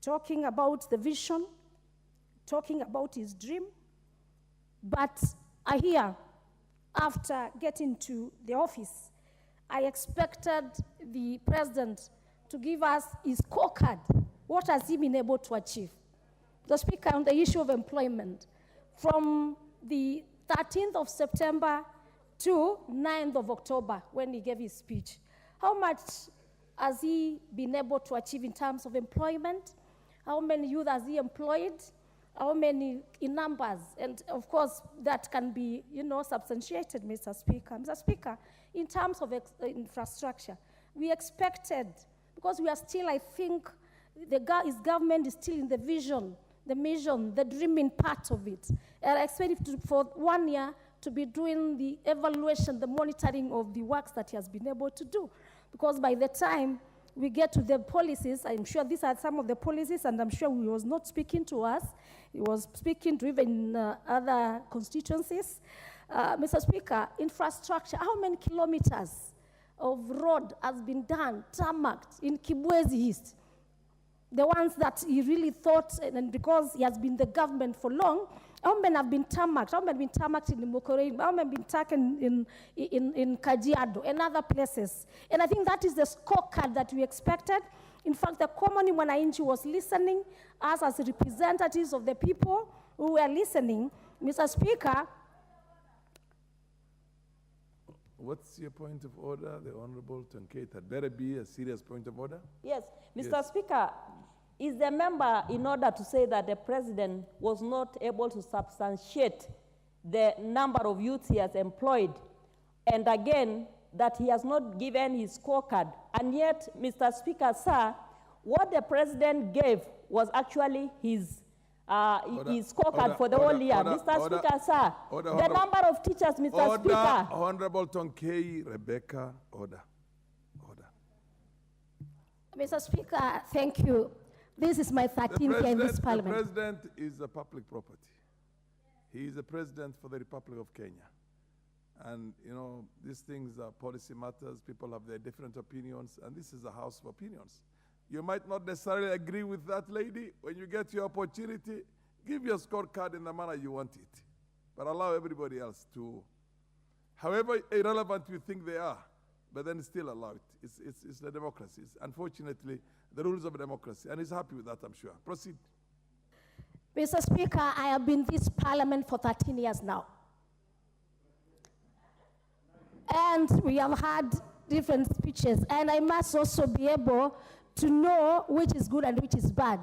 talking about the vision, talking about his dream. But I hear, after getting to the office, I expected the president to give us his scorecard. What has he been able to achieve? The Speaker, on the issue of employment, from the 13th of September to 9th of October, when he gave his speech, how much has he been able to achieve in terms of employment? How many youth has he employed? How many in numbers? And of course, that can be, you know, substantiated, Mr. Speaker. Mr. Speaker, in terms of infrastructure, we expected, because we are still, I think, his government is still in the vision, the mission, the dreaming part of it. And I expect it for 1 year to be doing the evaluation, the monitoring of the works that he has been able to do. Because by the time we get to the policies, I'm sure these are some of the policies, and I'm sure he was not speaking to us. He was speaking to even other constituencies. Mr. Speaker, infrastructure, how many kilometers of road has been done, tarmacked in Kibwezi East? The ones that he really thought, and because he has been the government for long, how many have been tarmacked? How many have been tarmacked in Mokorein? How many have been taken in Kajiado and other places? And I think that is the scorecard that we expected. In fact, the common Mwananchi was listening, us as representatives of the people who were listening. Mr. Speaker. What's your point of order, the Honorable Tonkate? Had better be a serious point of order? Yes, Mr. Yes. Speaker, is the member in order to say that the president was not able to substantiate the number of youths he has employed, and again, that he has not given his scorecard, and yet, Mr. Speaker, sir, what the president gave was actually his scorecard for the whole year. Mr. Speaker, sir, the number of teachers, Mr. Speaker. Honorable Tonkei, Rebecca, order. Mr. Speaker, thank you. This is my 13th year in this parliament. The president is a public property. He is the president for the Republic of Kenya. And, you know, these things are policy matters. People have their different opinions, and this is a house of opinions. You might not necessarily agree with that lady. When you get your opportunity, give your scorecard in the manner you want it. But allow everybody else to, however irrelevant you think they are, but then still allow it. It's the democracy. It's unfortunately the rules of democracy. And he's happy with that, I'm sure. Proceed. Mr. Speaker, I have been in this parliament for 13 years now. And we have had different speeches. And I must also be able to know which is good and which is bad.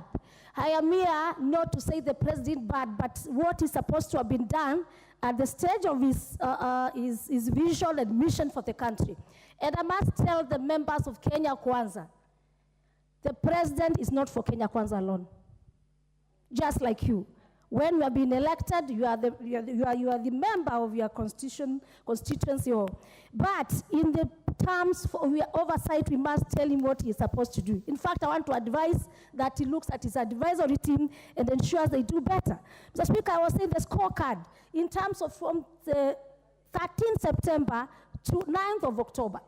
I am here not to say the president bad, but what is supposed to have been done at the stage of his vision and mission for the country. And I must tell the members of Kenya Kwanza, the president is not for Kenya Kwanza alone. Just like you. When you have been elected, you are the member of your constituency. But in the terms for oversight, we must tell him what he is supposed to do. In fact, I want to advise that he looks at his advisory team and ensures they do better. Mr. Speaker, I was saying the scorecard in terms of from the 13th September to 9th of October.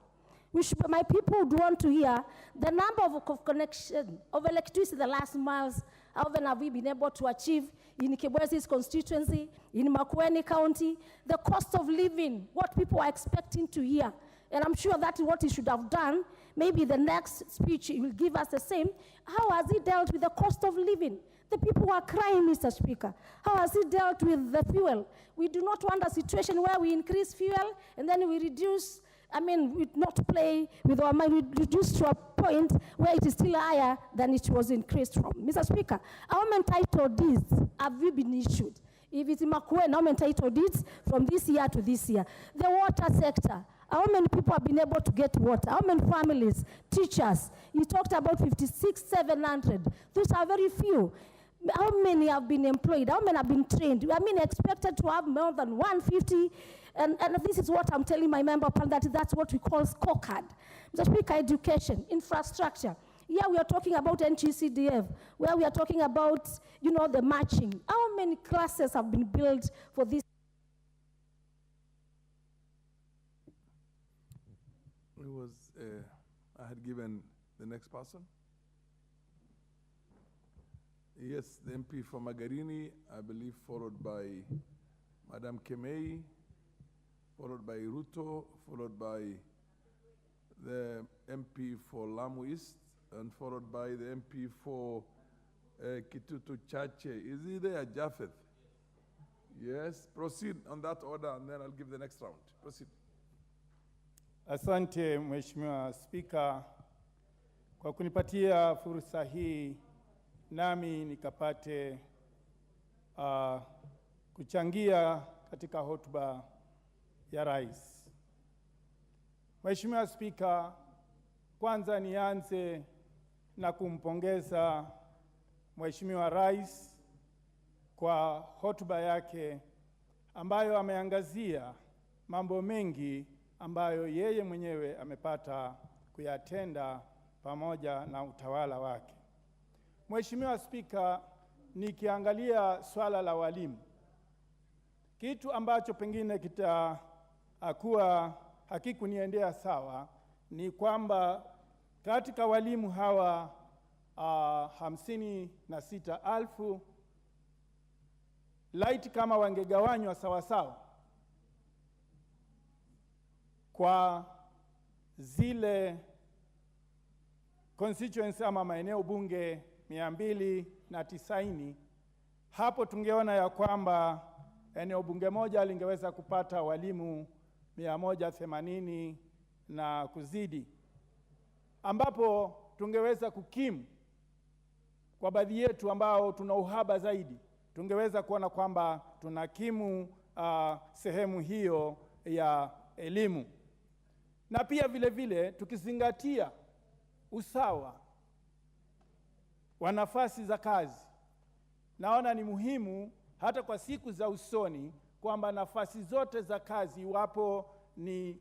My people would want to hear the number of connection of electricity the last miles. How often have we been able to achieve in Kibwezi's constituency, in Makueni County, the cost of living, what people are expecting to hear. And I'm sure that is what he should have done. Maybe the next speech he will give us the same. How has he dealt with the cost of living? The people are crying, Mr. Speaker. How has he dealt with the fuel? We do not want a situation where we increase fuel and then we reduce, we not play with our money, we reduce to a point where it is still higher than it was increased from. Mr. Speaker, how many title deeds have we been issued? If it's in Makueni, how many title deeds from this year to this year? The water sector, how many people have been able to get water? How many families, teachers? You talked about 56,700. Those are very few. How many have been employed? How many have been trained? Expected to have more than 150. And this is what I'm telling my member, that's what we call scorecard. Mr. Speaker, education, infrastructure. Here we are talking about NGCDF, where we are talking about, the matching. How many classes have been built for this? I had given the next person. Yes, the MP for Magarini, I believe, followed by Madam Kemei, followed by Ruto, followed by the MP for Lamu East, and followed by the MP for Kitutu Chache. Is he there, Japheth? Yes, proceed on that order, and then I'll give the next round. Proceed. Asante Mheshimiwa Spika kwa kunipatia fursa hii nami nikapate kuchangia katika hotuba ya rais. Mheshimiwa Spika, kwanza nianze na kumpongeza Mheshimiwa Rais kwa hotuba yake ambayo ameangazia mambo mengi ambayo yeye mwenyewe amepata kuyatenda pamoja na utawala wake. Mheshimiwa Spika, nikiangalia swala la walimu, Kitu ambacho pengine kitakuwa hakikuniendea sawa ni kwamba katika walimu hawa 56,000 laiti kama wangegawanywa sawa sawa kwa zile constituency ama maeneo bunge 290, hapo tungeona ya kwamba eneo bunge moja lingeweza kupata walimu 180 na kuzidi, ambapo tungeweza kukimu kwa baadhi yetu ambao tuna uhaba zaidi, tungeweza kuona kwamba tunakimu sehemu hiyo ya elimu. Na pia vile vile tukizingatia usawa wa nafasi za kazi, naona ni muhimu hata kwa siku za usoni kwamba nafasi zote za kazi, iwapo ni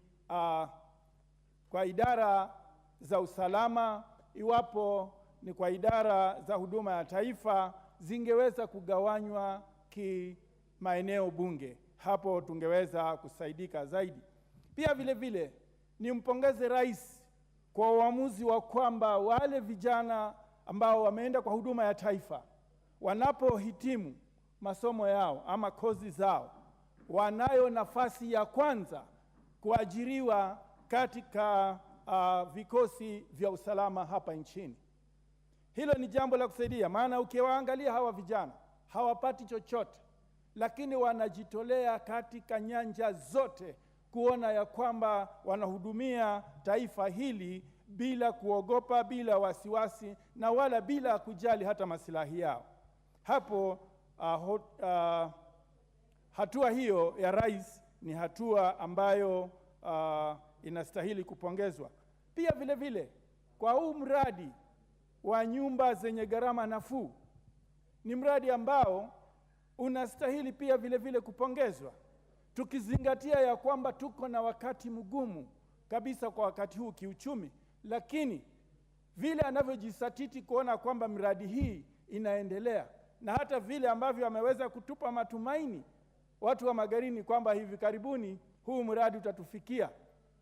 kwa idara za usalama, iwapo ni kwa idara za huduma ya taifa, zingeweza kugawanywa maeneo bunge. Hapo tungeweza kusaidika zaidi. Pia vile vile nimpongeze rais kwa uamuzi wa kwamba wale vijana ambao wameenda kwa huduma ya taifa wanapohitimu masomo yao ama kozi zao, wanayo nafasi ya kwanza kuajiriwa katika vikosi vya usalama hapa nchini. Hilo ni jambo la kusaidia, maana ukiwaangalia hawa vijana hawapati chochote, lakini wanajitolea katika nyanja zote kuona ya kwamba wanahudumia taifa hili bila kuogopa, bila wasiwasi, na wala bila kujali hata maslahi yao. Hapo hatua hiyo ya rais ni hatua ambayo inastahili kupongezwa. Pia vile vile kwa huu mradi wa nyumba zenye gharama nafuu, ni mradi ambao unastahili pia vile vile kupongezwa, tukizingatia ya kwamba tuko na wakati mgumu kabisa kwa wakati huu kiuchumi, lakini vile anavyojisatiti kuona kwamba miradi hii inaendelea, na hata vile ambavyo ameweza kutupa matumaini watu wa Magarini kwamba hivi karibuni huu mradi utatufikia.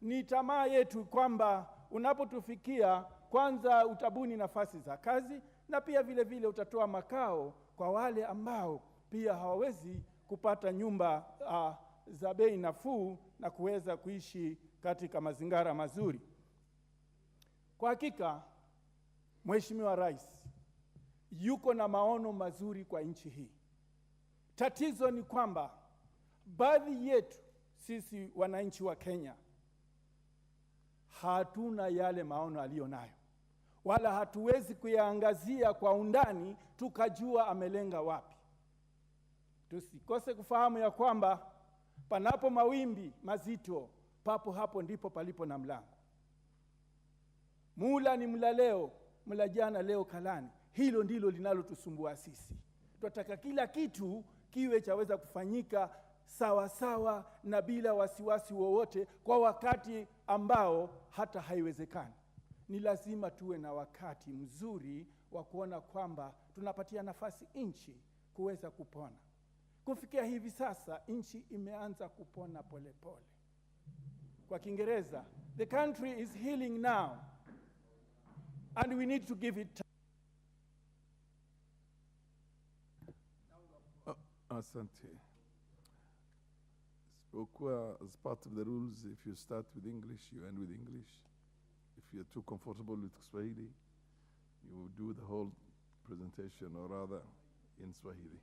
Ni tamaa yetu kwamba unapotufikia, kwanza utabuni nafasi za kazi, na pia vile vile utatoa makao kwa wale ambao pia hawawezi kupata nyumba za bei nafuu na kuweza kuishi katika mazingira mazuri. Kwa hakika Mheshimiwa Rais yuko na maono mazuri kwa nchi hii. Tatizo ni kwamba baadhi yetu sisi wananchi wa Kenya hatuna yale maono aliyonayo, wala hatuwezi kuyaangazia kwa undani tukajua amelenga wapi. Tusikose kufahamu ya kwamba panapo mawimbi mazito, papo hapo ndipo palipo na mlango. Mula ni mla leo, mla jana, leo kalani. Hilo ndilo linalotusumbua sisi. Tunataka kila kitu kiwe chaweza kufanyika sawa sawa na bila wasiwasi wowote kwa wakati ambao hata haiwezekani. Ni lazima tuwe na wakati mzuri wa kuona kwamba tunapatia nafasi nchi kuweza kupona. Kufikia hivi sasa nchi imeanza kupona pole pole. Kwa Kiingereza, the country is healing now and we need to give it time. Asante. Spokuwa as part of the rules, if you start with English, you end with English. If you're too comfortable with Swahili, you do the whole presentation, or rather, in Swahili.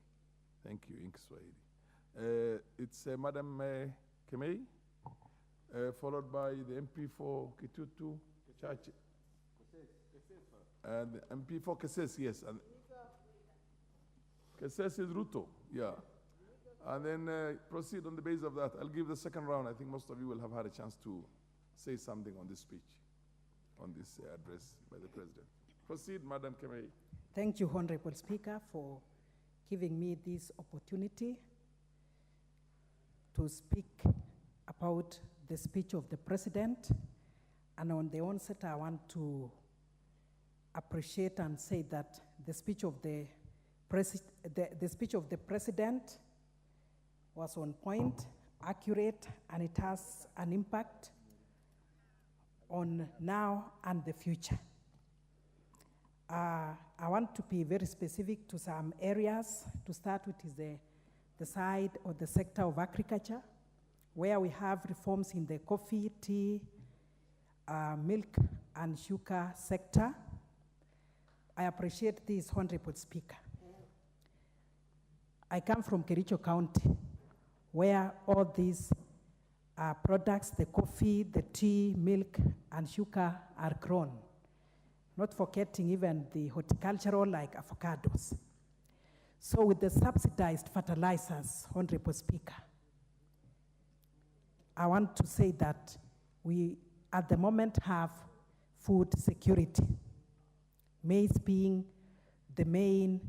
Thank you, in Swahili. It's Madam Kemei, followed by the MP for Kitutu, Chache. And the MP for Keses, yes. And Keses is Ruto, yeah. And then proceed on the basis of that. I'll give the second round. I think most of you will have had a chance to say something on this speech, on this address by the President. Proceed, Madam Kemei. Thank you, Honorable Speaker, for giving me this opportunity to speak about the speech of the President. And on the onset, I want to appreciate and say that the speech of the President was on point, accurate, and it has an impact on now and the future. I want to be very specific to some areas. To start with is the side or the sector of agriculture, where we have reforms in the coffee, tea, milk, and sugar sector. I appreciate this, Honorable Speaker. I come from Kericho County, where all these products, the coffee, the tea, milk, and sugar are grown. Not forgetting even the horticultural like avocados. So with the subsidized fertilizers, Honorable Speaker, I want to say that we at the moment have food security. Maize being the main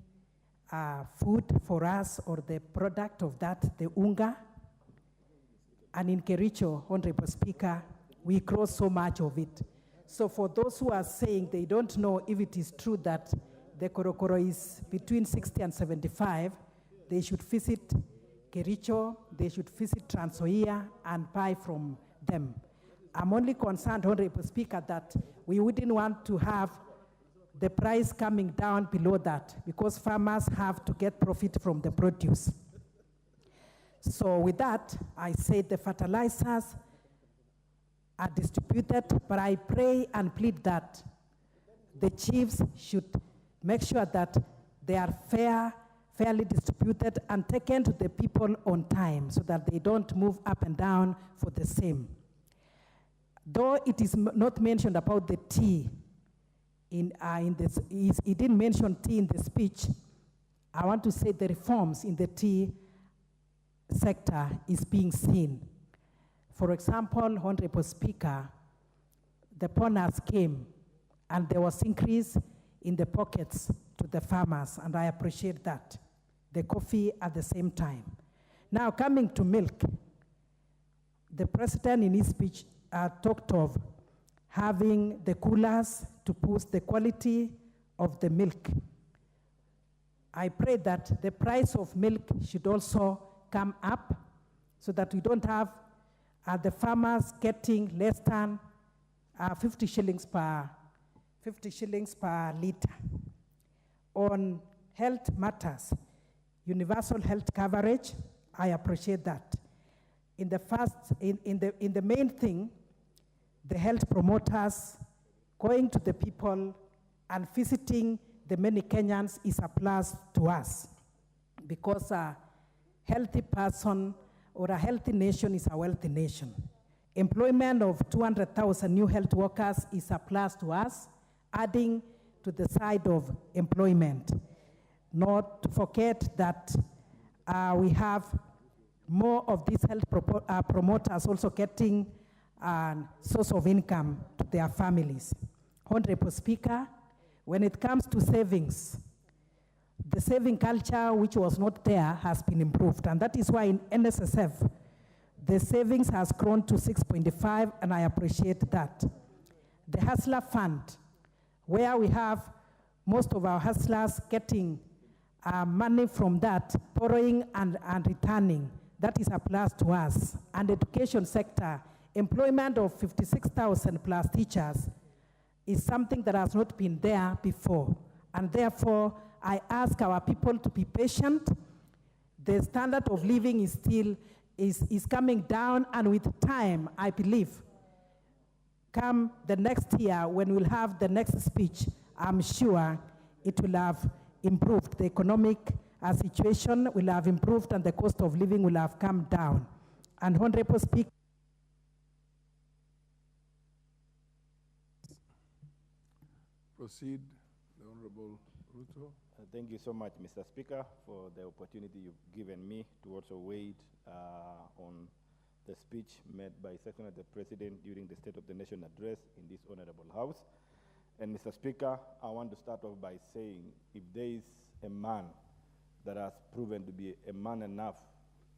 food for us, or the product of that, the unga. And in Kericho, Honorable Speaker, we grow so much of it. So for those who are saying they don't know if it is true that the korokoro is between 60 and 75, they should visit Kericho, they should visit Trans Nzoia and buy from them. I'm only concerned, Honorable Speaker, that we wouldn't want to have the price coming down below that, because farmers have to get profit from the produce. So with that, I say the fertilizers are distributed, but I pray and plead that the chiefs should make sure that they are fairly distributed and taken to the people on time, so that they don't move up and down for the same. Though it is not mentioned about the tea, he didn't mention tea in the speech, I want to say the reforms in the tea sector is being seen. For example, Honorable Speaker, the partners came and there was increase in the pockets to the farmers, and I appreciate that. The coffee at the same time. Now coming to milk, the President in his speech talked of having the coolers to boost the quality of the milk. I pray that the price of milk should also come up, so that we don't have the farmers getting less than 50 shillings per liter. On health matters, universal health coverage, I appreciate that. In the main thing, the health promoters going to the people and visiting the many Kenyans is a plus to us, because a healthy person or a healthy nation is a wealthy nation. Employment of 200,000 new health workers is a plus to us, adding to the side of employment. Not to forget that we have more of these health promoters also getting a source of income to their families. Honorable Speaker, when it comes to savings, the saving culture which was not there has been improved, and that is why in NSSF, the savings has grown to 6.5, and I appreciate that. The Hustler Fund, where we have most of our hustlers getting money from that, borrowing and returning, that is a plus to us. And the education sector, employment of 56,000 plus teachers is something that has not been there before. And therefore, I ask our people to be patient. The standard of living is still is coming down, and with time, I believe, come the next year when we'll have the next speech, I'm sure it will have improved. The economic situation will have improved, and the cost of living will have come down. And Honorable Speaker, proceed, the Honorable Ruto. Thank you so much, Mr. Speaker, for the opportunity you've given me to also weigh on the speech made by Secretary of the President during the State of the Nation address in this honorable House. And Mr. Speaker, I want to start off by saying, if there is a man that has proven to be a man enough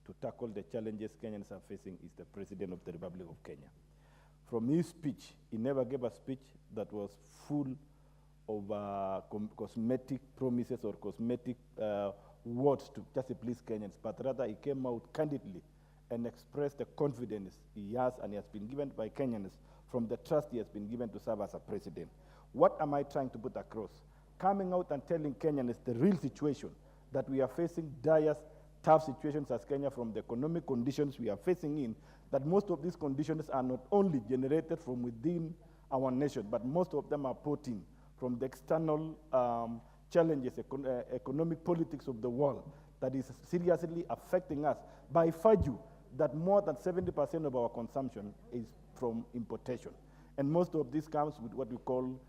to tackle the challenges Kenyans are facing, is the President of the Republic of Kenya. From his speech, he never gave a speech that was full of cosmetic promises or cosmetic words to just to please Kenyans, but rather he came out candidly and expressed the confidence he has and he has been given by Kenyans from the trust he has been given to serve as a president. What am I trying to put across? Coming out and telling Kenyans the real situation, that we are facing dire, tough situations as Kenya from the economic conditions we are facing in, that most of these conditions are not only generated from within our nation, but most of them are put in from the external challenges, economic politics of the world that is seriously affecting us by virtue that more than 70% of our consumption is from importation. And most of this comes with what we call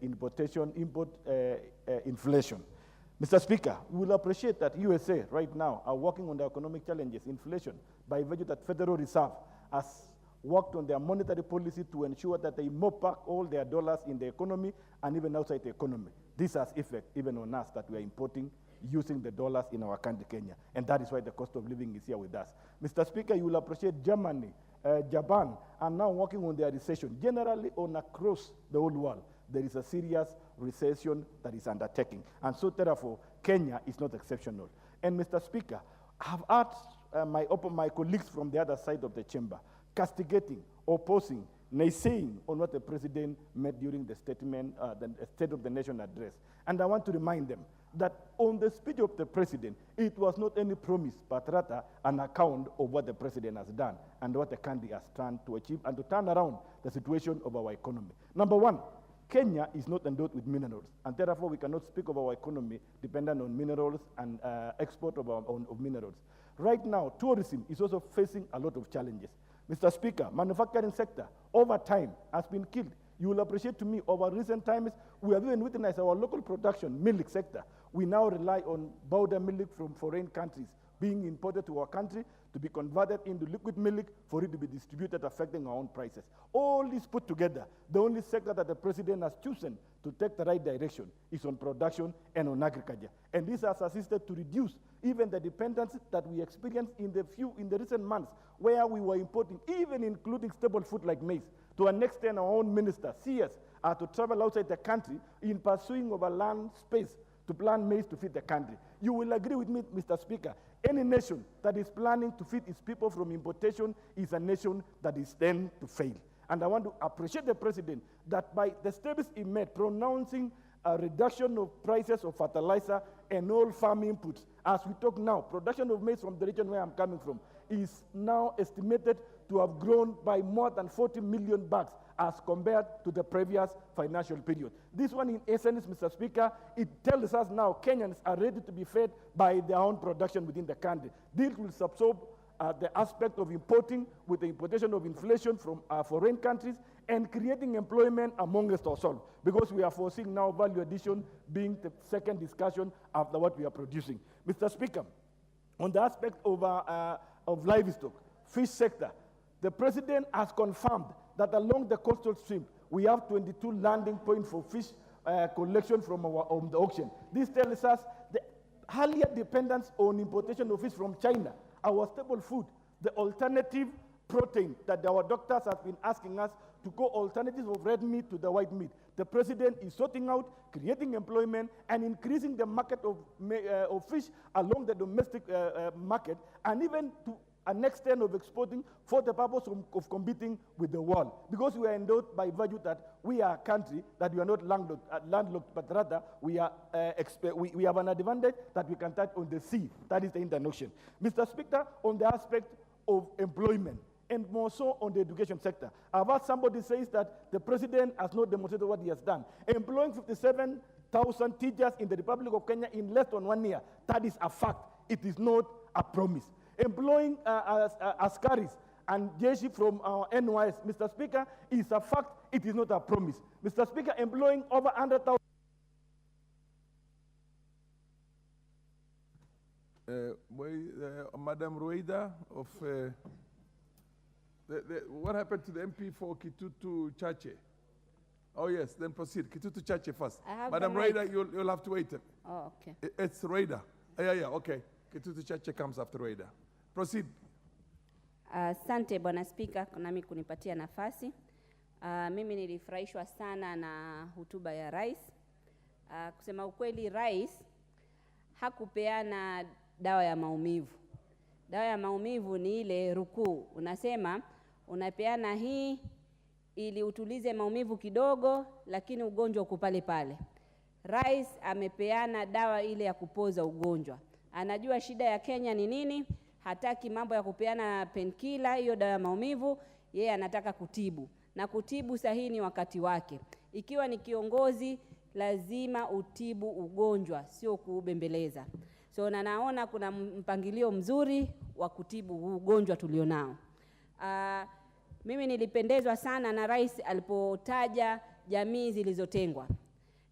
import inflation. Mr. Speaker, we will appreciate that USA right now are working on the economic challenges, inflation, by virtue that Federal Reserve has worked on their monetary policy to ensure that they mop back all their dollars in the economy and even outside the economy. This has effect even on us that we are importing using the dollars in our country, Kenya. And that is why the cost of living is here with us. Mr. Speaker, you will appreciate Germany, Japan are now working on their recession. Generally, on across the whole world, there is a serious recession that is undertaking. And so, therefore, Kenya is not exceptional. And, Mr. Speaker, I have heard my colleagues from the other side of the chamber castigating, opposing, naysaying on what the president made during the statement, the State of the Nation address. And I want to remind them that on the speech of the president, it was not any promise, but rather an account of what the president has done and what the country has trying to achieve and to turn around the situation of our economy. Number one, Kenya is not endowed with minerals, and therefore we cannot speak of our economy dependent on minerals and export of minerals. Right now, tourism is also facing a lot of challenges. Mr. Speaker, manufacturing sector over time has been killed. You will appreciate to me over recent times, we have even witnessed our local production, milk sector. We now rely on powder milk from foreign countries being imported to our country to be converted into liquid milk for it to be distributed, affecting our own prices. All this put together, the only sector that the president has chosen to take the right direction is on production and on agriculture. And this has assisted to reduce even the dependence that we experienced in the recent months, where we were importing, even including staple food like maize. To an extent, our own minister, CS, are to travel outside the country in pursuing of a land space to plant maize to feed the country. You will agree with me, Mr. Speaker, any nation that is planning to feed its people from importation is a nation that is then to fail. And I want to appreciate the president that by the steps he made, pronouncing a reduction of prices of fertilizer and all farm inputs. As we talk now, production of maize from the region where I'm coming from is now estimated to have grown by more than 40 million bags as compared to the previous financial period. This one, in essence, Mr. Speaker, it tells us now Kenyans are ready to be fed by their own production within the country. This will subsolve the aspect of importing with the importation of inflation from foreign countries and creating employment amongst ourselves, because we are foreseeing now value addition being the second discussion after what we are producing. Mr. Speaker, on the aspect of livestock, fish sector, the president has confirmed that along the coastal stream, we have 22 landing points for fish collection from the auction. This tells us the earlier dependence on importation of fish from China, our staple food, the alternative protein that our doctors have been asking us to go alternatives of red meat to the white meat. The president is sorting out, creating employment, and increasing the market of fish along the domestic market, and even to an extent of exporting for the purpose of competing with the world. Because we are endowed by virtue that we are a country that we are not landlocked, but rather we have an advantage that we can touch on the sea, that is the Indian Ocean. Mr. Speaker, on the aspect of employment, and more so on the education sector, I've heard somebody says that the president has not demonstrated what he has done. Employing 57,000 teachers in the Republic of Kenya in less than 1 year, that is a fact. It is not a promise. Employing askaris and jeshi from our NYS, Mr. Speaker, is a fact. It is not a promise. Mr. Speaker, employing over 100,000. Madam Rueda of what happened to the MP for Kitutu Chache? Oh yes, then proceed. Kitutu Chache first. Madam Rueda, you'll have to wait. Oh, okay. It's Rueda. Yeah, okay. Kitutu Chache comes after Rueda. Proceed. Asante Bwana Spika nami kunipatia nafasi. Mimi nilifurahishwa sana na hotuba ya Rais. Kusema ukweli, Rais hakupeana dawa ya maumivu. Dawa ya maumivu ni ile rukuu. Unasema unapeana hii ili utulize maumivu kidogo, lakini ugonjwa uko pale pale. Rais amepeana dawa ile ya kupoza ugonjwa. Anajua shida ya Kenya ni nini, hataki mambo ya kupeana painkiller, hiyo dawa ya maumivu, yeye anataka kutibu. Na kutibu sahihi ni wakati wake. Ikiwa ni kiongozi, lazima utibu ugonjwa, sio kuubembeleza. So naona kuna mpangilio mzuri wa kutibu ugonjwa tulionao. Mimi nilipendezwa sana na rais alipotaja jamii zilizotengwa.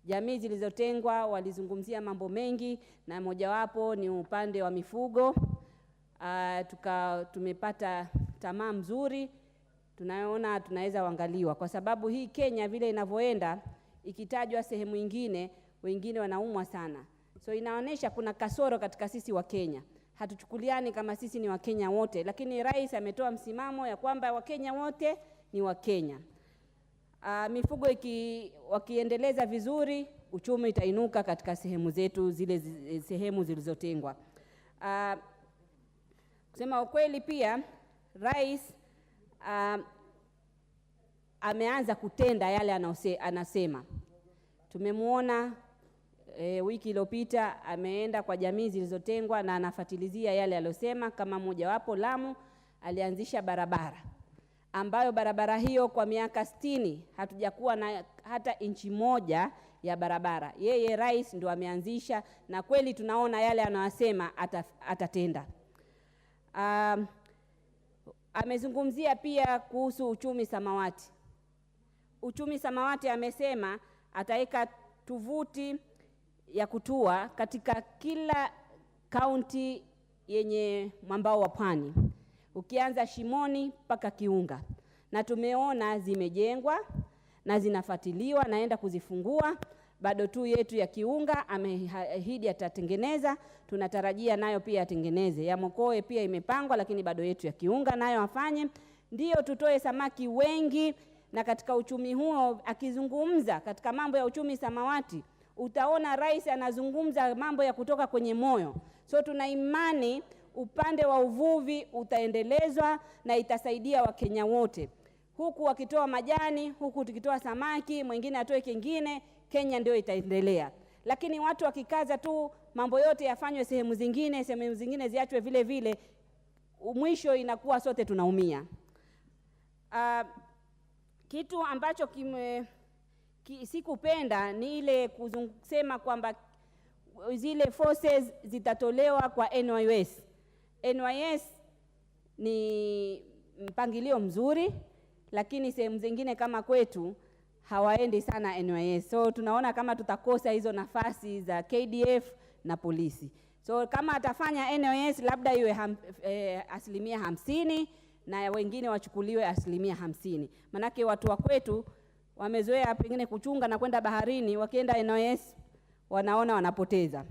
Jamii zilizotengwa walizungumzia mambo mengi, na mojawapo ni upande wa mifugo. Tumepata tamaa mzuri, tunaona tunaweza uangaliwa, kwa sababu hii Kenya vile inavyoenda, ikitajwa sehemu nyingine, wengine wanaumwa sana. So inaonyesha kuna kasoro katika sisi wa Kenya. Hatuchukuliani kama sisi ni Wakenya wote, lakini rais ametoa msimamo ya kwamba Wakenya wote ni Wakenya. Mifugo wakiendeleza vizuri, uchumi itainuka katika sehemu zetu, zile sehemu zilizotengwa. Kusema ukweli pia, rais ameanza kutenda yale anasema. Tumemuona wiki iliyopita ameenda kwa jamii zilizotengwa na anafuatilizia yale aliyosema. Kama mojawapo, Lamu alianzisha barabara, ambayo barabara hiyo kwa miaka 60 hatujakuwa na hata inchi moja ya barabara. Yeye rais ndio ameanzisha, na kweli tunaona yale anayosema atatenda. Amezungumzia pia kuhusu uchumi samawati. Uchumi samawati amesema ataweka tovuti ya kutua katika kila kaunti yenye mwambao wa pwani, ukianza Shimoni mpaka Kiunga. Na tumeona zimejengwa na zinafuatiliwa, naenda kuzifungua. Bado tu yetu ya Kiunga ameahidi atatengeneza, tunatarajia nayo pia atengeneze. Ya Mokoe pia imepangwa, lakini bado yetu ya Kiunga nayo afanye. Ndio tutoe samaki wengi. Na katika uchumi huo, akizungumza katika mambo ya uchumi samawati, utaona rais anazungumza mambo ya kutoka kwenye moyo. So tuna imani upande wa uvuvi utaendelezwa na itasaidia Wakenya wote. Huku wakitoa majani, huku tukitoa samaki, mwingine atoe kingine, Kenya ndio itaendelea. Lakini watu wakikaza tu mambo yote yafanywe sehemu zingine ziachwe vile vile, mwisho inakuwa sote tunaumia. Kitu ambacho sikupenda ni ile kusema kwamba zile forces zitatolewa kwa NYS. NYS ni mpangilio mzuri, lakini sehemu zingine kama kwetu hawaendi sana NYS. So tunaona kama tutakosa hizo nafasi za KDF na polisi. So kama atafanya NYS, labda iwe 50% na wengine wachukuliwe 50%. Manake watu wa kwetu wamezoea pengine kuchunga na kwenda baharini, wakienda NYS wanaona wanapoteza.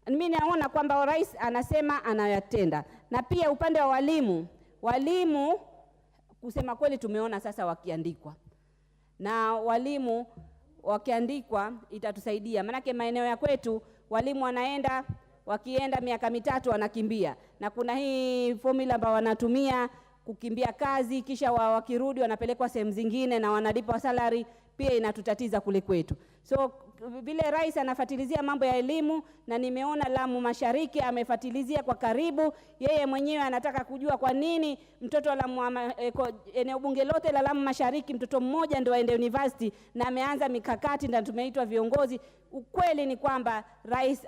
Mimi naona kwamba rais anasema anayatenda. Na pia upande wa walimu kusema kweli tumeona sasa wakiandikwa. Na walimu wakiandikwa itatusaidia. Manake maeneo ya kwetu walimu wakienda miaka 3 wanakimbia. Na kuna hii formula ambayo wanatumia kukimbia kazi, kisha wakirudi wanapelekwa sehemu zingine na wanalipwa salary, pia inatutatiza kule kwetu. So vile rais anafuatilizia mambo ya elimu, na nimeona Lamu Mashariki amefuatilizia kwa karibu. Yeye mwenyewe anataka kujua kwa nini mtoto wa eneo bunge lote la Lamu Mashariki mtoto mmoja ndio aende university, na ameanza mikakati na tumeitwa viongozi. Ukweli ni kwamba rais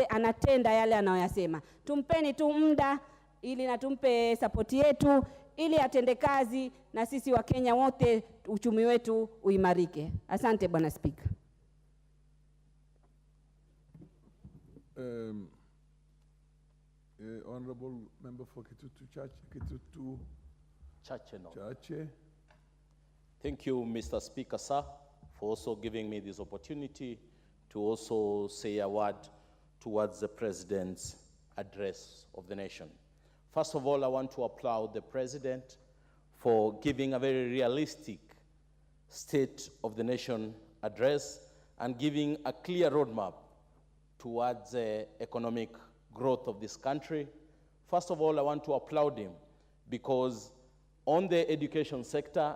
anatenda yale anayoyasema. Tumpeni tu muda ili na tumpe support yetu ili atende kazi, na sisi wa Kenya wote uchumi wetu uimarike. Asante Bwana Speaker. Honorable Member for Kitutu Chache. Thank you, Mr. Speaker, sir, for also giving me this opportunity to also say a word towards the President's address of the nation. First of all, I want to applaud the President for giving a very realistic state of the nation address and giving a clear roadmap towards economic growth of this country. First of all, I want to applaud him because on the education sector,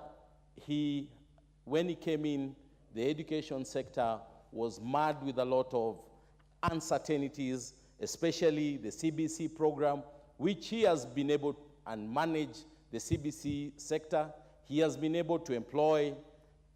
when he came in, the education sector was marred with a lot of uncertainties, especially the CBC program, which he has been able and manage the CBC sector. He has been able to employ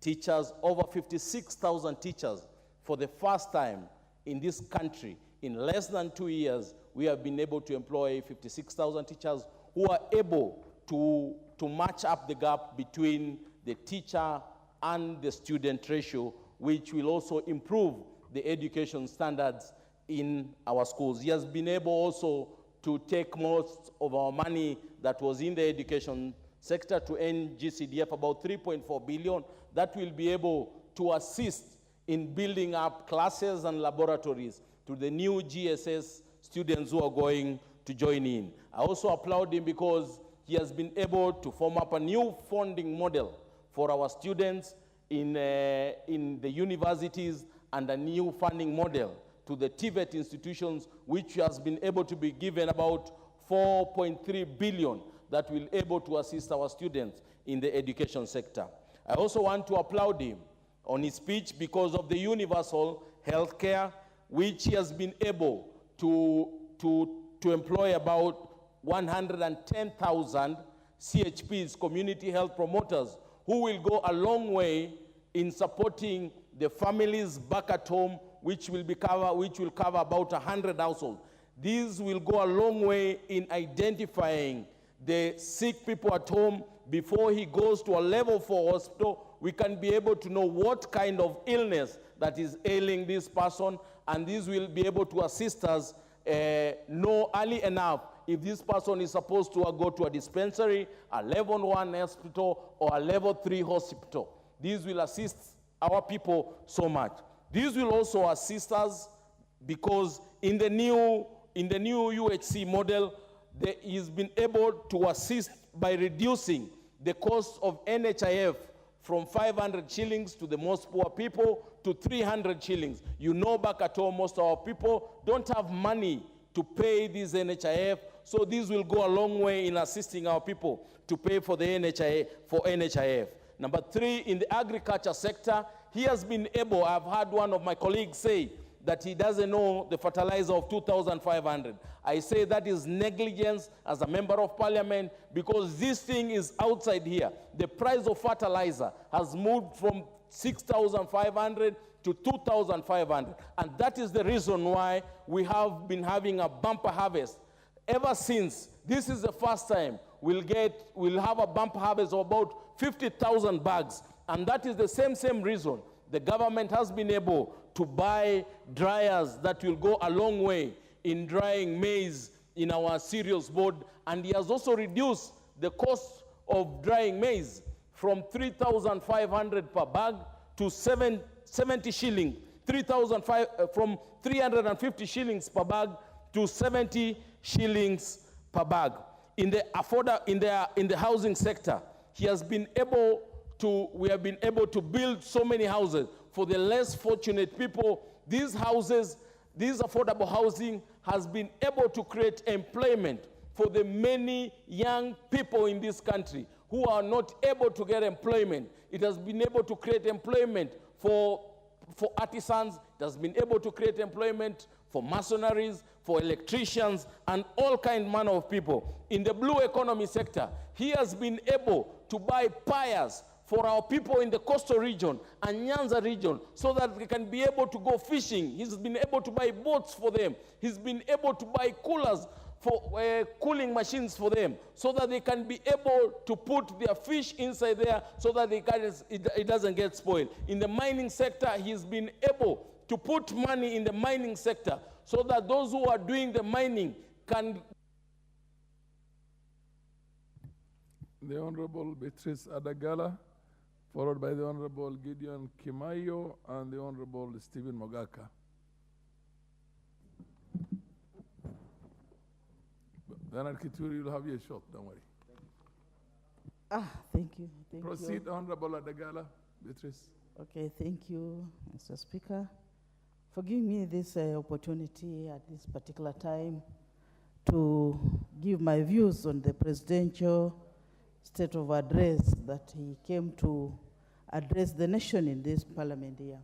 teachers, over 56,000 teachers for the first time in this country. In less than 2 years, we have been able to employ 56,000 teachers who are able to match up the gap between the teacher and the student ratio, which will also improve the education standards in our schools. He has been able also to take most of our money that was in the education sector to NGCDF, about 3.4 billion, that will be able to assist in building up classes and laboratories to the new GSS students who are going to join in. I also applaud him because he has been able to form up a new funding model for our students in the universities and a new funding model to the TVET institutions, which has been able to be given about 4.3 billion that will able to assist our students in the education sector. I also want to applaud him on his speech because of the universal health care, which he has been able to employ about 110,000 CHPs, community health promoters, who will go a long way in supporting the families back at home, which will cover about 100 households. These will go a long way in identifying the sick people at home before he goes to a level 4 hospital. We can be able to know what kind of illness that is ailing this person, and this will be able to assist us know early enough if this person is supposed to go to a dispensary, a level 1 hospital, or a level 3 hospital. These will assist our people so much. These will also assist us because in the new UHC model, he's been able to assist by reducing the cost of NHIF from 500 shillings to the most poor people to 300 shillings. You know, back at home, most of our people don't have money to pay this NHIF, so this will go a long way in assisting our people to pay for the NHIF. Number 3, in the agriculture sector, he has been able, I've had one of my colleagues say that he doesn't know the fertilizer of 2,500. I say that is negligence as a member of parliament because this thing is outside here. The price of fertilizer has moved from 6,500 to 2,500. And that is the reason why we have been having a bumper harvest. Ever since, this is the first time we'll have a bumper harvest of about 50,000 bags. And that is the same reason the government has been able to buy dryers that will go a long way in drying maize in our cereals board. And he has also reduced the cost of drying maize from 3,500 per bag to 70 shillings, from 350 shillings per bag to 70 shillings per bag. In the housing sector, we have been able to build so many houses for the less fortunate people. These houses, this affordable housing has been able to create employment for the many young people in this country who are not able to get employment. It has been able to create employment for artisans. It has been able to create employment for mercenaries, for electricians, and all manner of people. In the blue economy sector, he has been able to buy piers for our people in the coastal region and Nyanza region so that they can be able to go fishing. He's been able to buy boats for them. He's been able to buy coolers for cooling machines for them so that they can be able to put their fish inside there so that it doesn't get spoiled. In the mining sector, he's been able to put money in the mining sector so that those who are doing the mining can... The Honorable Beatrice Adagala, followed by the Honorable Gideon Kimayo and the Honorable Stephen Mogaka. Bernard Kituri, you'll have your shot, don't worry. Thank you. Proceed, Honorable Adagala, Beatrice. Okay, thank you, Mr. Speaker, for giving me this opportunity at this particular time to give my views on the presidential state of address that he came to address the nation in this parliament here.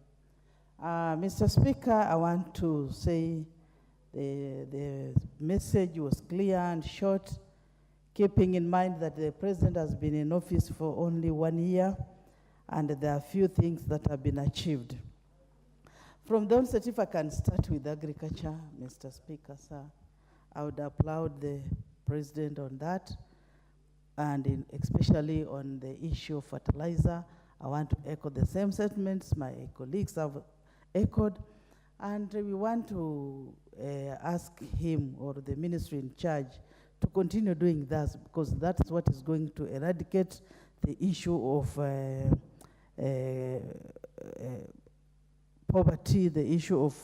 Mr. Speaker, I want to say the message was clear and short, keeping in mind that the president has been in office for only 1 year, and there are few things that have been achieved. From the onset, if I can start with agriculture, Mr. Speaker, sir, I would applaud the president on that, and especially on the issue of fertilizer. I want to echo the same sentiments my colleagues have echoed, and we want to ask him or the ministry in charge to continue doing that, because that's what is going to eradicate the issue of poverty, the issue of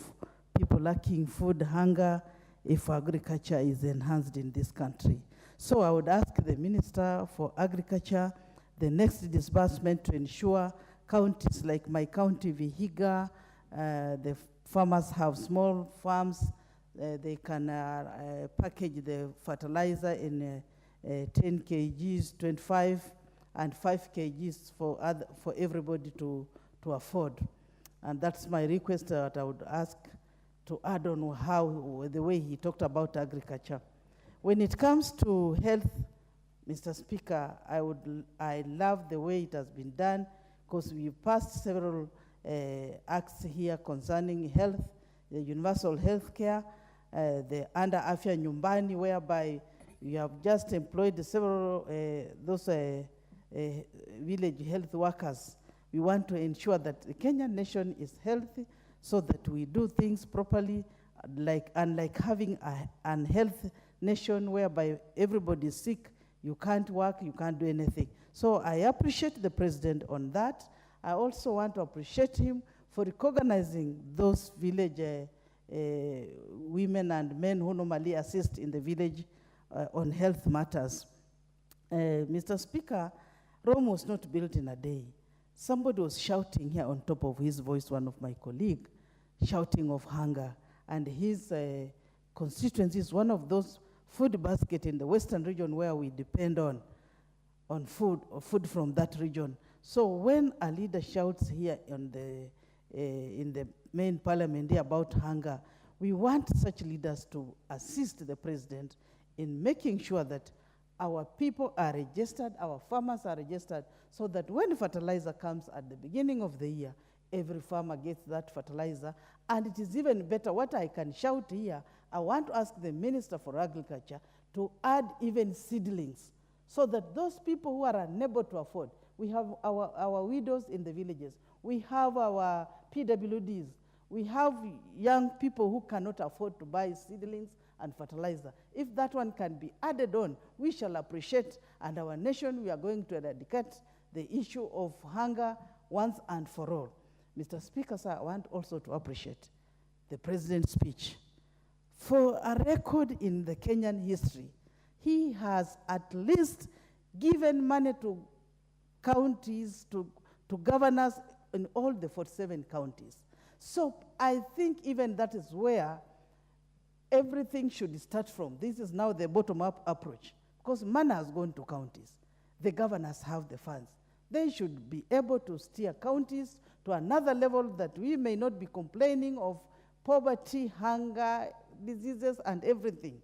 people lacking food, hunger, if agriculture is enhanced in this country. So I would ask the Minister for Agriculture, the next disbursement to ensure counties like my county, Vihiga, the farmers have small farms, they can package the fertilizer in 10 kgs, 25, and 5 kgs for everybody to afford. And that's my request that I would ask to add on how, the way he talked about agriculture. When it comes to health, Mr. Speaker, I love the way it has been done, because we've passed several acts here concerning health, the universal health care, the under Afya Nyumbani, whereby you have just employed several those village health workers. We want to ensure that the Kenyan nation is healthy, so that we do things properly, unlike having an health nation whereby everybody is sick, you can't work, you can't do anything. So I appreciate the president on that. I also want to appreciate him for recognizing those village women and men who normally assist in the village on health matters. Mr. Speaker, Rome was not built in a day. Somebody was shouting here on top of his voice, one of my colleagues, shouting of hunger. And his constituency is one of those food baskets in the western region where we depend on food, or food from that region. So when a leader shouts here on in the main parliament here about hunger, we want such leaders to assist the president in making sure that our people are registered, our farmers are registered, so that when fertilizer comes at the beginning of the year, every farmer gets that fertilizer. And it is even better, what I can shout here, I want to ask the Minister for Agriculture to add even seedlings, so that those people who are unable to afford, we have our widows in the villages, we have our PWDs, we have young people who cannot afford to buy seedlings and fertilizer. If that one can be added on, we shall appreciate, and our nation, we are going to eradicate the issue of hunger once and for all. Mr. Speaker, sir, I want also to appreciate the president's speech. For a record in the Kenyan history, he has at least given money to counties, to governors in all the 47 counties. So I think even that is where everything should start from. This is now the bottom-up approach, because money has gone to counties. The governors have the funds. They should be able to steer counties to another level, that we may not be complaining of poverty, hunger, diseases, and everything.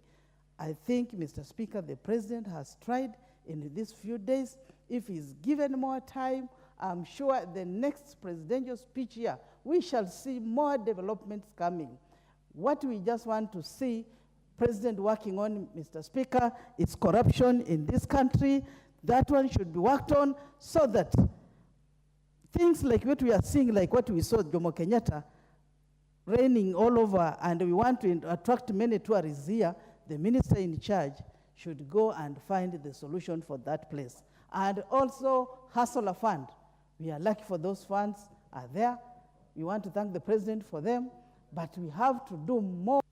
I think, Mr. Speaker, the president has tried in these few days. If he's given more time, I'm sure the next presidential speech here, we shall see more developments coming. What we just want to see President working on, Mr. Speaker, is corruption in this country. That one should be worked on, so that things like what we are seeing, like what we saw Jomo Kenyatta, raining all over, and we want to attract many tourists here, the minister in charge should go and find the solution for that place. And also, Hustler Fund. We are lucky for those funds are there. We want to thank the president for them, but we have to do more.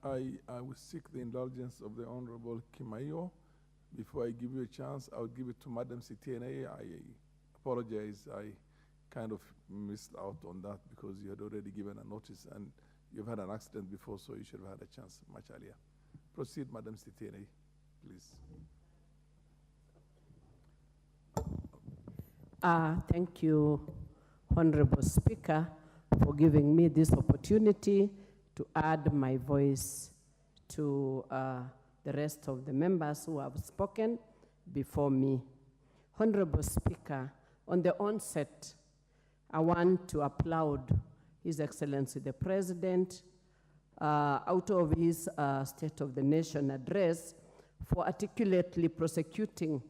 I will seek the indulgence of the Honorable Kimaio Before I give you a chance, I'll give it to Madam CTNA. I apologize. I kind of missed out on that because you had already given a notice and you've had an accident before, so you should have had a chance much earlier. Proceed, Madam CTNA, please. Thank you, Honorable Speaker, for giving me this opportunity to add my voice to the rest of the members who have spoken before me. Honorable Speaker, on the onset, I want to applaud His Excellency the President out of his State of the Nation address for articulately prosecuting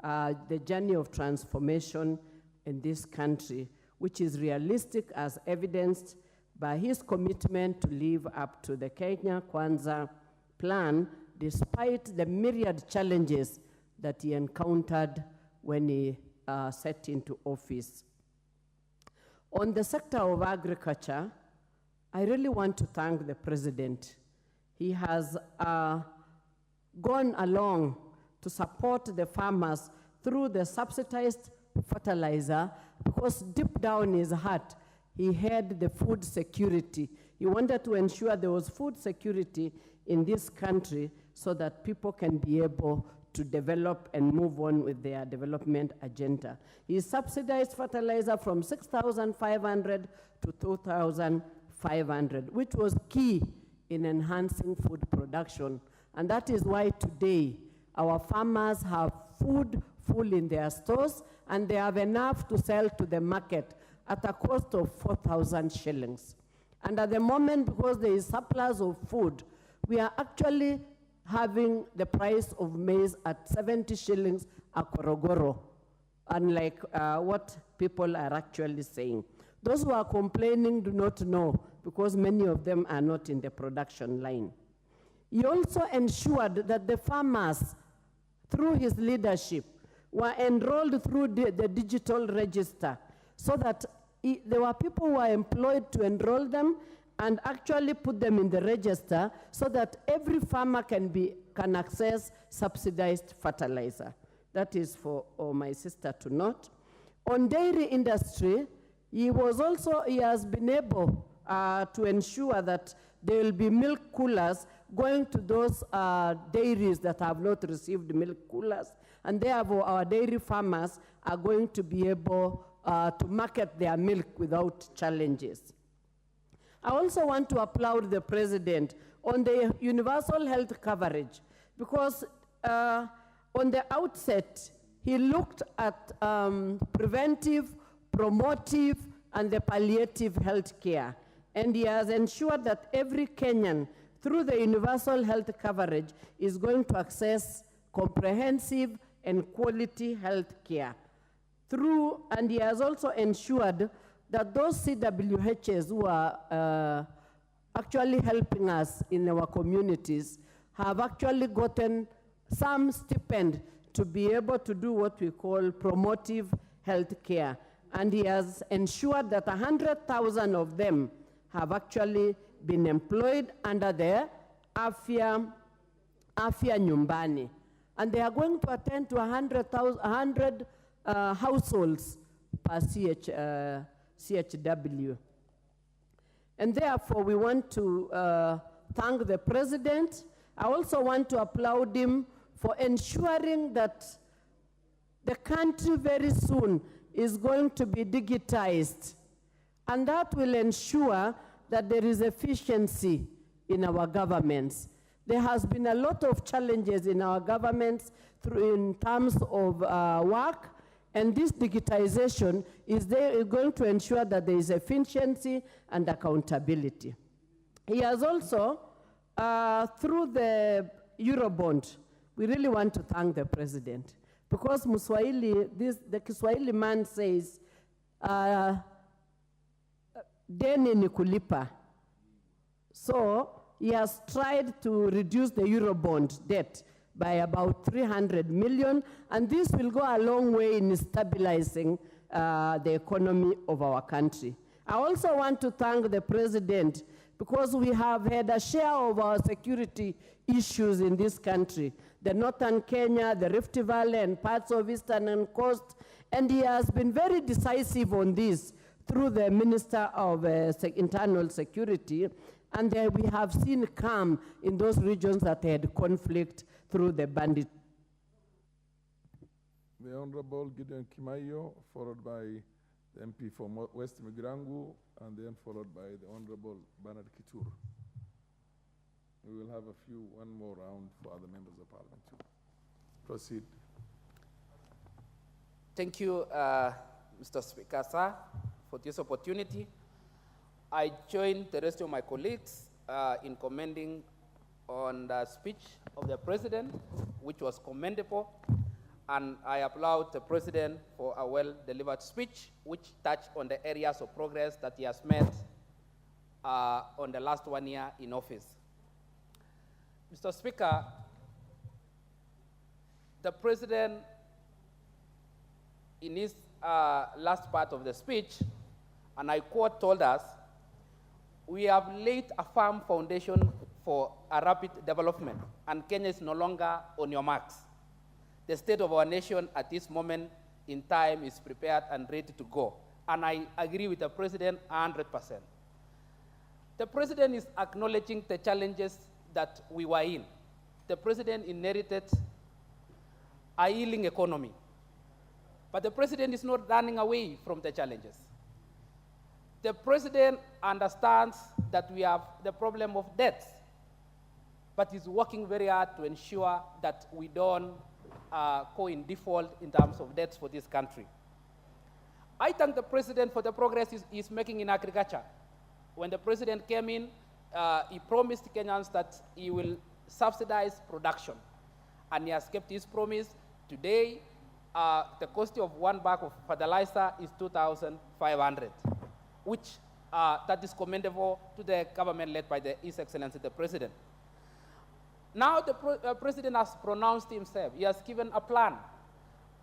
the journey of transformation in this country, which is realistic as evidenced by his commitment to live up to the Kenya Kwanza plan, despite the myriad challenges that he encountered when he set into office. On the sector of agriculture, I really want to thank the President. He has gone along to support the farmers through the subsidized fertilizer, because deep down in his heart, he had the food security. He wanted to ensure there was food security in this country so that people can be able to develop and move on with their development agenda. He subsidized fertilizer from 6,500 to 2,500, which was key in enhancing food production. And that is why today our farmers have food full in their stores and they have enough to sell to the market at a cost of 4,000 shillings. And at the moment, because there is surplus of food, we are actually having the price of maize at 70 shillings a korogoro, unlike what people are actually saying. Those who are complaining do not know, because many of them are not in the production line. He also ensured that the farmers, through his leadership, were enrolled through the digital register, so that there were people who were employed to enroll them and actually put them in the register so that every farmer can access subsidized fertilizer. That is for my sister to note. On dairy industry, he has been able to ensure that there will be milk coolers going to those dairies that have not received milk coolers, and therefore our dairy farmers are going to be able to market their milk without challenges. I also want to applaud the President on the universal health coverage, because on the outset, he looked at preventive, promotive, and the palliative health care. And he has ensured that every Kenyan, through the universal health coverage, is going to access comprehensive and quality health care. And he has also ensured that those CWHs who are actually helping us in our communities have actually gotten some stipend to be able to do what we call promotive health care. And he has ensured that 100,000 of them have actually been employed under the Afya Nyumbani. And they are going to attend to 100 households per CHW. And therefore, we want to thank the President. I also want to applaud him for ensuring that the country very soon is going to be digitized. And that will ensure that there is efficiency in our governments. There has been a lot of challenges in our governments in terms of work, and this digitization is going to ensure that there is efficiency and accountability. He has also, through the Eurobond, we really want to thank the President, because the Kiswahili man says, deni ni kulipa. So he has tried to reduce the Eurobond debt by about 300 million, and this will go a long way in stabilizing the economy of our country. I also want to thank the President, because we have had a share of our security issues in this country, the northern Kenya, the Rift Valley, and parts of eastern and coast, and he has been very decisive on this through the Minister of Internal Security, and we have seen calm in those regions that had conflict through the bandit. The Honorable Gideon Kimayo, followed by the MP for West Migrangu, and then followed by the Honorable Bernard Kitur. We will have one more round for other members of parliament too. Proceed. Thank you, Mr. Speaker, sir, for this opportunity. I join the rest of my colleagues in commending on the speech of the President, which was commendable, and I applaud the President for a well-delivered speech, which touched on the areas of progress that he has made on the last 1 year in office. Mr. Speaker, the President, in his last part of the speech, and I quote, told us, "We have laid a firm foundation for a rapid development, and Kenya is no longer on your marks. The state of our nation at this moment in time is prepared and ready to go." And I agree with the President 100%. The President is acknowledging the challenges that we were in. The President inherited a ailing economy, but the President is not running away from the challenges. The President understands that we have the problem of debts, but is working very hard to ensure that we don't go in default in terms of debts for this country. I thank the President for the progress he's making in agriculture. When the President came in, he promised Kenyans that he will subsidize production, and he has kept his promise. Today, the cost of 1 bag of fertilizer is 2,500, which that is commendable to the government led by His Excellency the President. Now the President has pronounced himself. He has given a plan.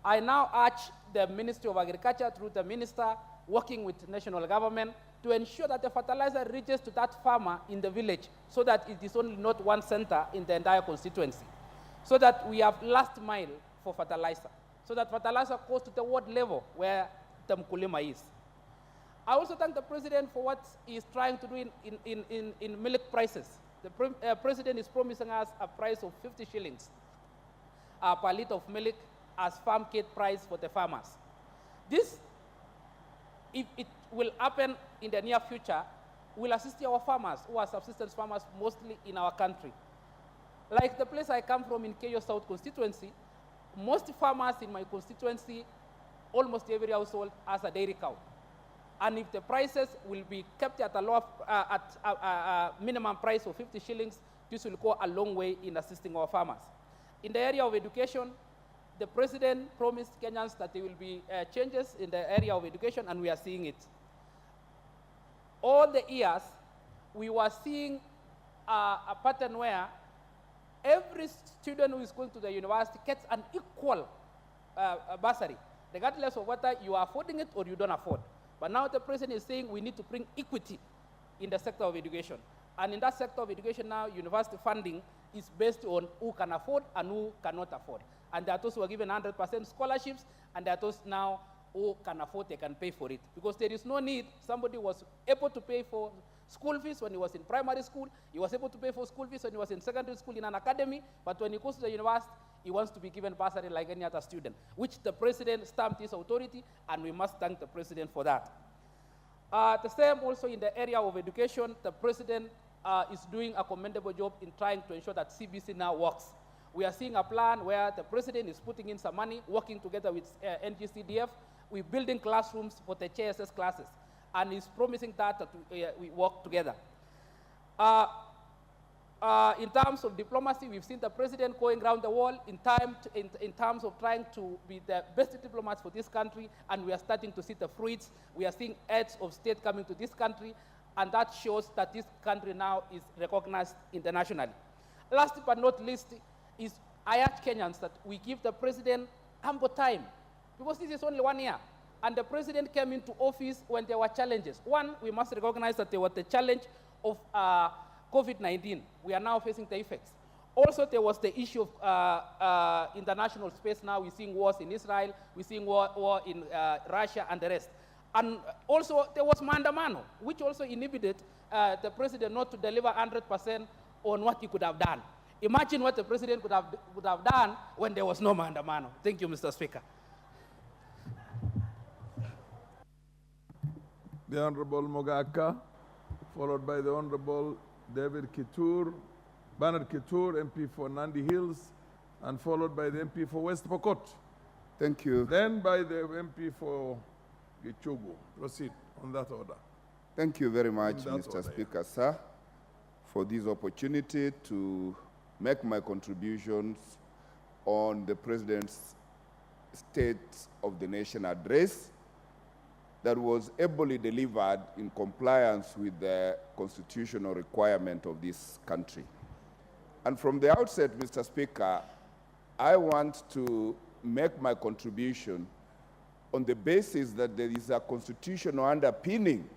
I now urge the Ministry of Agriculture through the Minister working with the national government to ensure that the fertilizer reaches to that farmer in the village, so that it is only not one center in the entire constituency, so that we have last mile for fertilizer, so that fertilizer goes to the ward level where the mkulima is. I also thank the President for what he is trying to do in milk prices. The President is promising us a price of 50 shillings per liter of milk as farm gate price for the farmers. This, if it will happen in the near future, will assist our farmers, who are subsistence farmers mostly in our country. Like the place I come from in Keyo South constituency, most farmers in my constituency, almost every household has a dairy cow. And if the prices will be kept at a lower, at a minimum price of 50 shillings, this will go a long way in assisting our farmers. In the area of education, the President promised Kenyans that there will be changes in the area of education, and we are seeing it. All the years, we were seeing a pattern where every student who is going to the university gets an equal bursary, regardless of whether you are affording it or you don't afford. But now the President is saying we need to bring equity in the sector of education. And in that sector of education now, university funding is based on who can afford and who cannot afford. And there are those who are given 100% scholarships, and there are those now who can afford, they can pay for it. Because there is no need. Somebody was able to pay for school fees when he was in primary school. He was able to pay for school fees when he was in secondary school in an academy. But when he goes to the university, he wants to be given bursary like any other student, which the President stamped his authority, and we must thank the President for that. The same also in the area of education, the President is doing a commendable job in trying to ensure that CBC now works. We are seeing a plan where the President is putting in some money, working together with NGCDF. We're building classrooms for the JSS classes, and he's promising that we work together. In terms of diplomacy, we've seen the President going around the world in terms of trying to be the best diplomats for this country, and we are starting to see the fruits. We are seeing heads of state coming to this country, and that shows that this country now is recognized internationally. Last but not least, is I urge Kenyans that we give the President ample time, because this is only 1 year. And the President came into office when there were challenges. One, we must recognize that there was the challenge of COVID-19. We are now facing the effects. Also, there was the issue of international space. Now we're seeing wars in Israel, we're seeing war in Russia and the rest. And also, there was Mandamano, which also inhibited the president not to deliver 100% on what he could have done. Imagine what the president could have done when there was no Mandamano. Thank you, Mr. Speaker. The Honorable Mogaka, followed by the Honorable David Kitur, Bernard Kitur, MP for Nandi Hills, and followed by the MP for West Pokot. Thank you. Then by the MP for Gichugu. Proceed on that order. Thank you very much, In that Mr. order, Speaker, sir, for this opportunity to make my contributions on the President's State of the Nation address that was ably delivered in compliance with the constitutional requirement of this country. And from the outset, Mr. Speaker, I want to make my contribution on the basis that there is a constitutional underpinning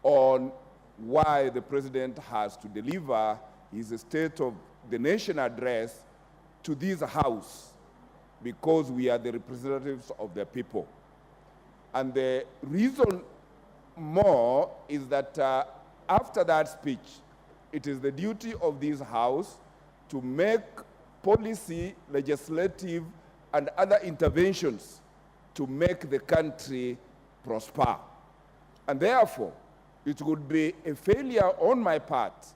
on why the President has to deliver his State of the Nation address to this House, because we are the representatives of the people. And the reason more is that after that speech, it is the duty of this House to make policy, legislative, and other interventions to make the country prosper. And therefore, it would be a failure on my part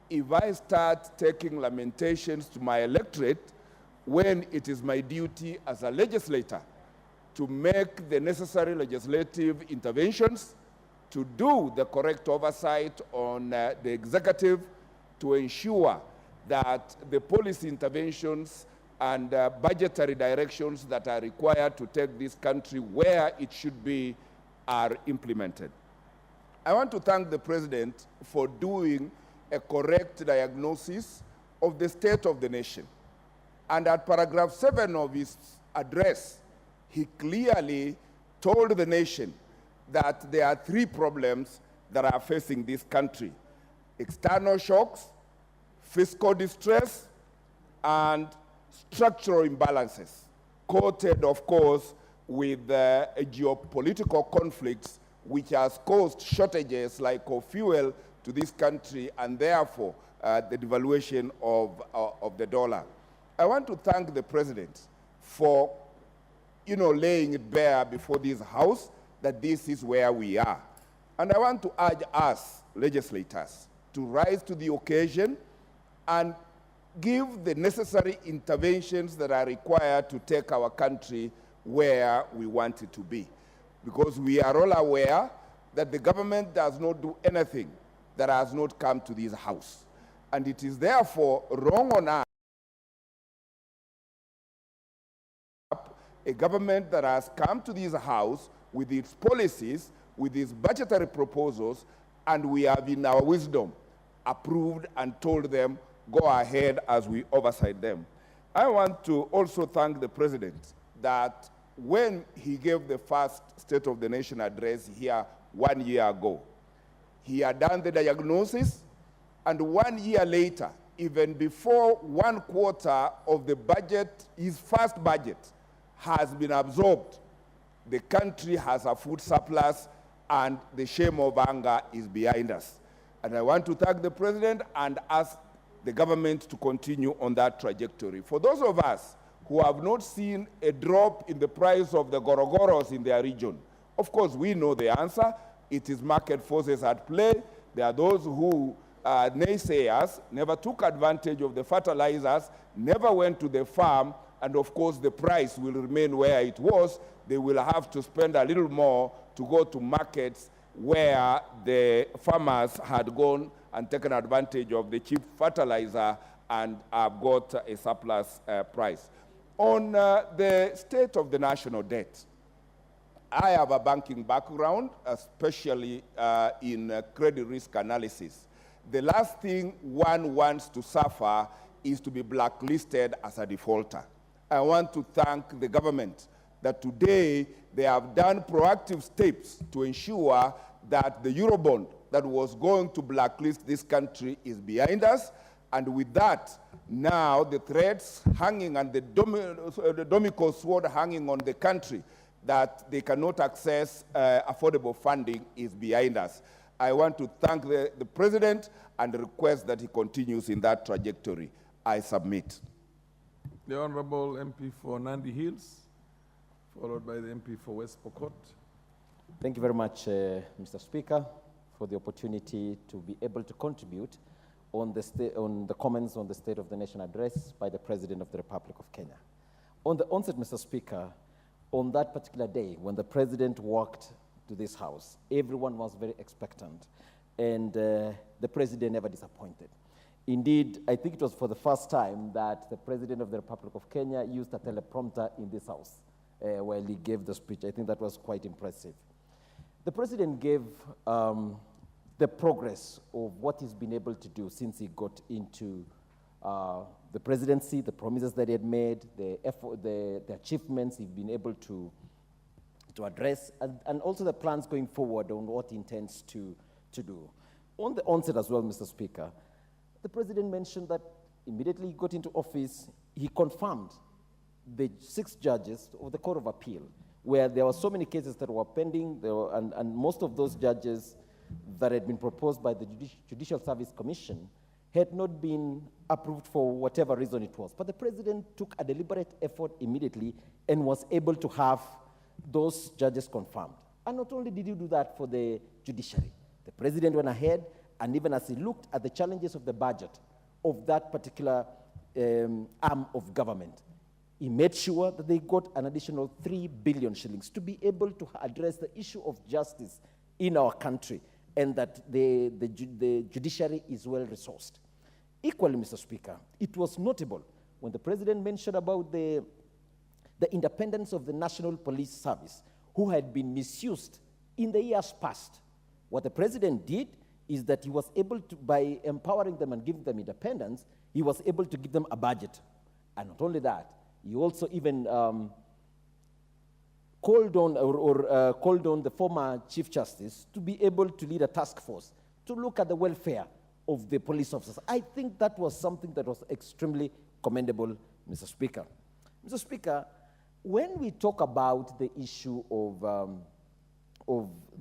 if I start taking lamentations to my electorate when it is my duty as a legislator to make the necessary legislative interventions, to do the correct oversight on the executive, to ensure that the policy interventions and budgetary directions that are required to take this country where it should be are implemented. I want to thank the President for doing a correct diagnosis of the state of the nation. And at paragraph 7 of his address, he clearly told the nation that there are 3 problems that are facing this country: external shocks, fiscal distress, and structural imbalances, quoted, of course, with geopolitical conflicts which has caused shortages like of fuel to this country, and therefore the devaluation of the dollar. I want to thank the President for laying it bare before this House that this is where we are. And I want to urge us, legislators, to rise to the occasion and give the necessary interventions that are required to take our country where we want it to be. Because we are all aware that the government does not do anything that has not come to this House. And it is therefore wrong on us, a government that has come to this House with its policies, with its budgetary proposals, and we have in our wisdom approved and told them, go ahead as we oversight them. I want to also thank the President that when he gave the first State of the Nation address here 1 year ago, he had done the diagnosis, and 1 year later, even before 1/4 of the budget, his first budget, has been absorbed, the country has a food surplus, and the shame of anger is behind us. And I want to thank the President and ask the government to continue on that trajectory. For those of us who have not seen a drop in the price of the gorogoros in their region, of course, we know the answer. It is market forces at play. There are those who, naysayers, never took advantage of the fertilizers, never went to the farm, and of course the price will remain where it was. They will have to spend a little more to go to markets where the farmers had gone and taken advantage of the cheap fertilizer and have got a surplus price. On the state of the national debt, I have a banking background, especially in credit risk analysis. The last thing one wants to suffer is to be blacklisted as a defaulter. I want to thank the government that today they have done proactive steps to ensure that the Eurobond that was going to blacklist this country is behind us. And with that, now the threats hanging and the Dominical sword hanging on the country that they cannot access affordable funding is behind us. I want to thank the President and request that he continues in that trajectory. I submit. The Honorable MP for Nandi Hills, followed by the MP for West Pokot. Thank you very much, Mr. Speaker, for the opportunity to be able to contribute on the comments on the State of the Nation address by the President of the Republic of Kenya. On the onset, Mr. Speaker, on that particular day when the President walked to this House, everyone was very expectant, and the President never disappointed. Indeed, I think it was for the first time that the President of the Republic of Kenya used a teleprompter in this House while he gave the speech. I think that was quite impressive. The President gave the progress of what he's been able to do since he got into the presidency, the promises that he had made, the effort, the achievements he's been able to address, and also the plans going forward on what he intends to do. On the onset as well, Mr. Speaker, the President mentioned that immediately he got into office, he confirmed the 6 judges of the Court of Appeal, where there were so many cases that were pending, and most of those judges that had been proposed by the Judicial Service Commission had not been approved for whatever reason it was. But the President took a deliberate effort immediately and was able to have those judges confirmed. And not only did he do that for the judiciary, the President went ahead, and even as he looked at the challenges of the budget of that particular arm of government, he made sure that they got an additional 3 billion shillings to be able to address the issue of justice in our country, and that the judiciary is well-resourced. Equally, Mr. Speaker, it was notable when the President mentioned about the independence of the National Police Service, who had been misused in the years past. What the President did is that he was able to, by empowering them and giving them independence, he was able to give them a budget. And not only that, he also even called on the former Chief Justice to be able to lead a task force to look at the welfare of the police officers. I think that was something that was extremely commendable, Mr. Speaker. Mr. Speaker, when we talk about the issue of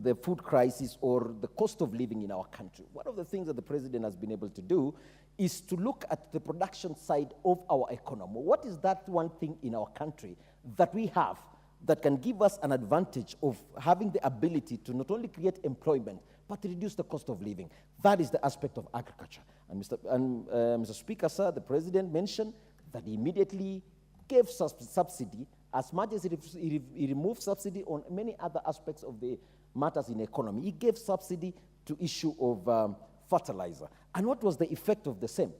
the food crisis or the cost of living in our country, one of the things that the President has been able to do is to look at the production side of our economy. What is that one thing in our country that we have that can give us an advantage of having the ability to not only create employment, but to reduce the cost of living? That is the aspect of agriculture. And Mr. Speaker, sir, the President mentioned that he immediately gave subsidy, as much as he removed subsidy on many other aspects of the matters in the economy. He gave subsidy to issue of fertilizer. And what was the effect of the same?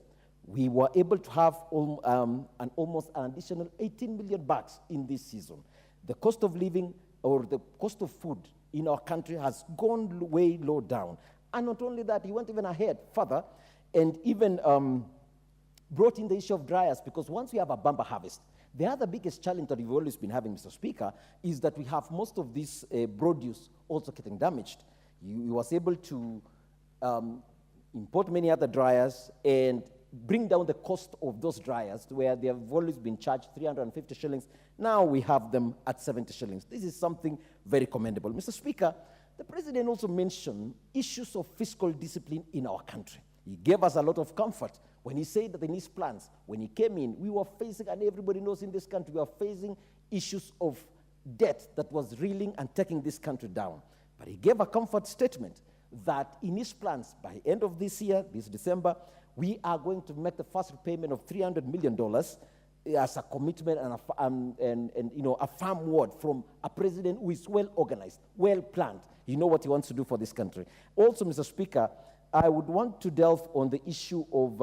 We were able to have almost an additional 18 million bucks in this season. The cost of living or the cost of food in our country has gone way low down. And not only that, he went even ahead further and even brought in the issue of dryers, because once we have a bumper harvest, the other biggest challenge that we've always been having, Mr. Speaker, is that we have most of this produce also getting damaged. He was able to import many other dryers and bring down the cost of those dryers, where they have always been charged 350 shillings. Now we have them at 70 shillings. This is something very commendable. Mr. Speaker, the President also mentioned issues of fiscal discipline in our country. He gave us a lot of comfort when he said that in his plans, when he came in, we were facing, and everybody knows in this country, we were facing issues of debt that was reeling and taking this country down. But he gave a comfort statement that in his plans, by end of this year, this December, we are going to make the first repayment of $300 million as a commitment and a firm word from a president who is well organized, well planned. You know what he wants to do for this country. Also, Mr. Speaker, I would want to delve on the issue of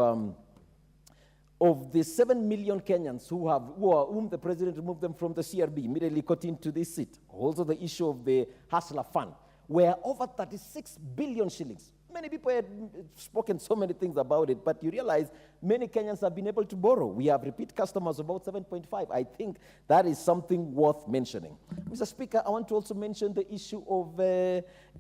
the 7 million Kenyans whom the president removed them from the CRB, immediately got into this seat. Also the issue of the Hustler Fund, where over 36 billion shillings. Many people had spoken so many things about it, but you realize many Kenyans have been able to borrow. We have repeat customers about 7.5. I think that is something worth mentioning. Mr. Speaker, I want to also mention the issue of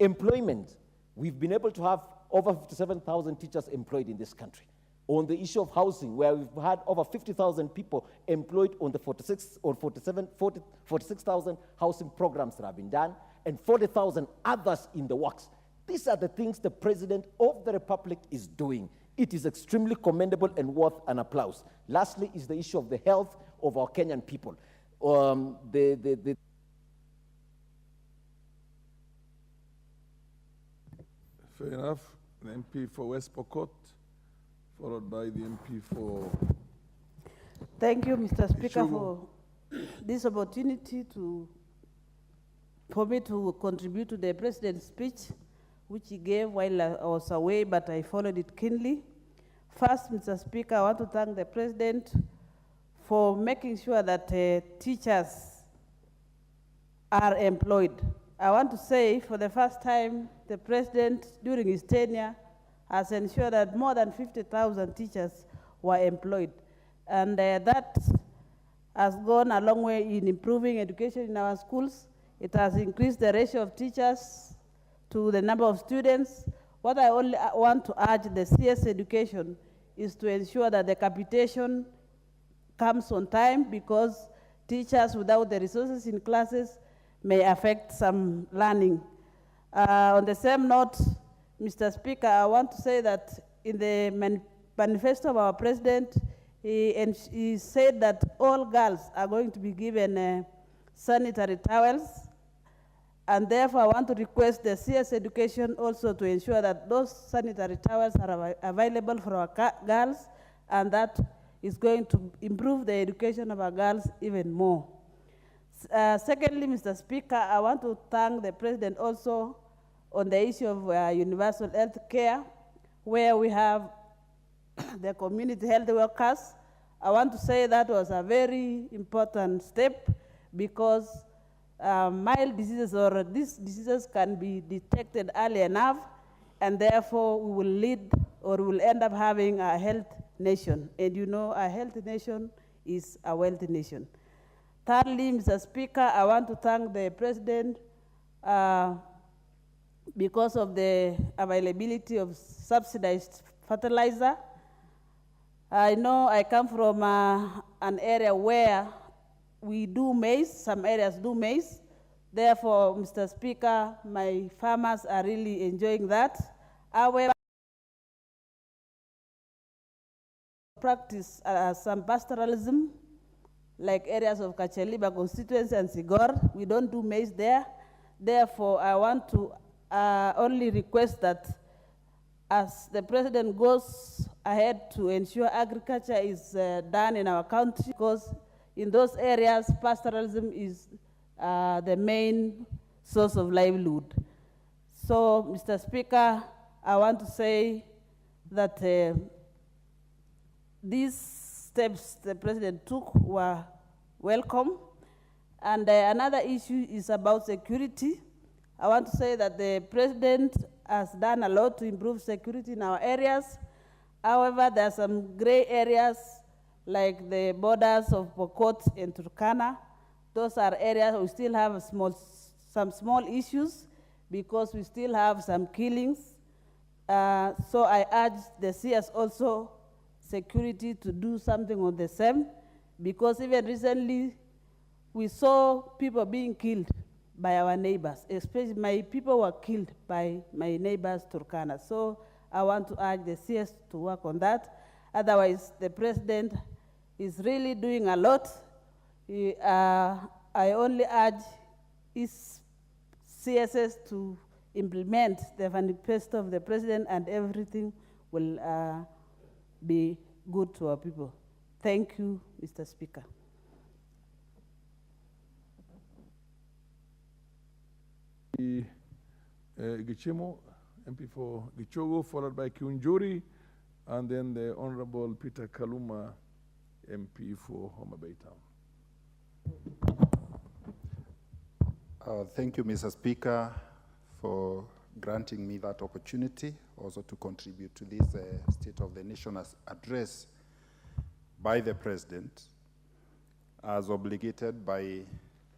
employment. We've been able to have over 57,000 teachers employed in this country. On the issue of housing, where we've had over 50,000 people employed on the 46,000 housing programs that have been done, and 40,000 others in the works. These are the things the President of the Republic is doing. It is extremely commendable and worth an applause. Lastly is the issue of the health of our Kenyan people. Fair enough. The MP for West Pokot, followed by the MP for... Thank you, Mr. Speaker, for this opportunity for me to contribute to the President's speech, which he gave while I was away, but I followed it keenly. First, Mr. Speaker, I want to thank the President for making sure that teachers are employed. I want to say, for the first time, the President, during his tenure, has ensured that more than 50,000 teachers were employed. And that has gone a long way in improving education in our schools. It has increased the ratio of teachers to the number of students. What I only want to urge the CS education is to ensure that the capitation comes on time, because teachers without the resources in classes may affect some learning. On the same note, Mr. Speaker, I want to say that in the manifesto of our President, he said that all girls are going to be given sanitary towels, and therefore I want to request the CS education also to ensure that those sanitary towels are available for our girls, and that is going to improve the education of our girls even more. Secondly, Mr. Speaker, I want to thank the President also on the issue of universal health care, where we have the community health workers. I want to say that was a very important step, because mild diseases or these diseases can be detected early enough, and therefore we will lead or we will end up having a health nation. And you know, a healthy nation is a wealthy nation. Thirdly, Mr. Speaker, I want to thank the President because of the availability of subsidized fertilizer. I know I come from an area where we do maize, some areas do maize. Therefore, Mr. Speaker, my farmers are really enjoying that. However, practice some pastoralism, like areas of Kacheliba constituency and Sigor. We don't do maize there. Therefore, I want to only request that as the President goes ahead to ensure agriculture is done in our country, because in those areas, pastoralism is the main source of livelihood. So, Mr. Speaker, I want to say that these steps the President took were welcome. And another issue is about security. I want to say that the President has done a lot to improve security in our areas. However, there are some gray areas like the borders of Pokot and Turkana. Those are areas we still have some small issues, because we still have some killings. So I urge the CS also security to do something on the same, because even recently we saw people being killed by our neighbors, especially my people were killed by my neighbors Turkana. So I want to urge the CS to work on that. Otherwise, the President is really doing a lot. I only urge his CSS to implement the manifesto of the President, and everything will be good to our people. Thank you, Mr. Speaker. Gichimo, MP for Gichogo, followed by Kiunjuri, and then the Honorable Peter Kaluma, MP for Homa Bay Town. Thank you, Mr. Speaker, for granting me that opportunity also to contribute to this State of the Nation address by the President, as obligated by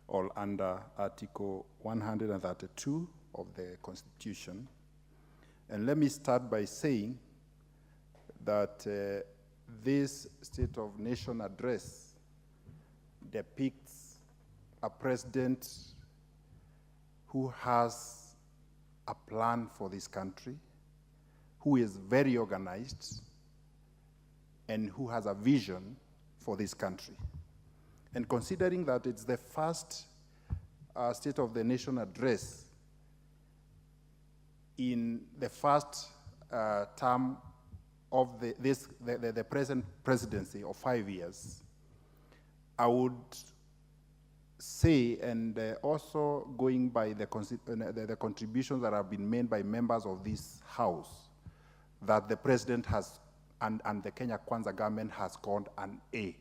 or under Article 132 of the Constitution. And let me start by saying that this State of Nation address depicts a president who has a plan for this country, who is very organized, and who has a vision for this country. And considering that it's the first State of the Nation address in the first term of the present presidency of 5 years, I would say, and also going by the contributions that have been made by members of this House, that the president has, and the Kenya Kwanza government has scored an A.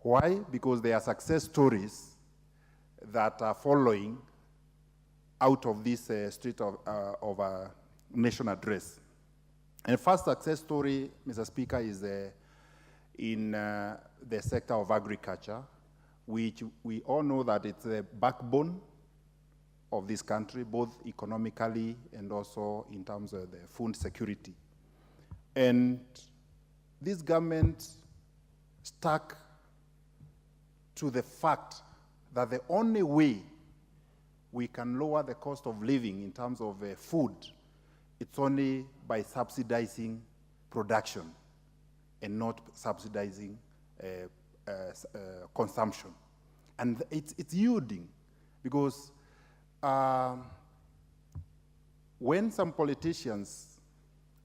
Why? Because there are success stories that are following out of this State of a Nation address. And first success story, Mr. Speaker, is in the sector of agriculture, which we all know that it's the backbone of this country, both economically and also in terms of the food security. And this government stuck to the fact that the only way we can lower the cost of living in terms of food, it's only by subsidizing production and not subsidizing consumption. And it's yielding, because when some politicians,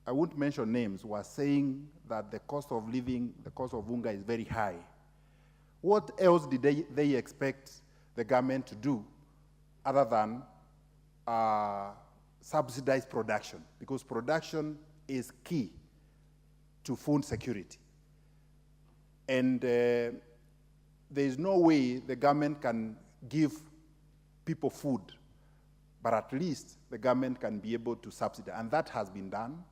I won't mention names, were saying that the cost of living, the cost of unga is very high, what else did they expect the government to do other than subsidize production? Because production is key to food security. And there is no way the government can give people food, but at least the government can be able to subsidize. And that has been done.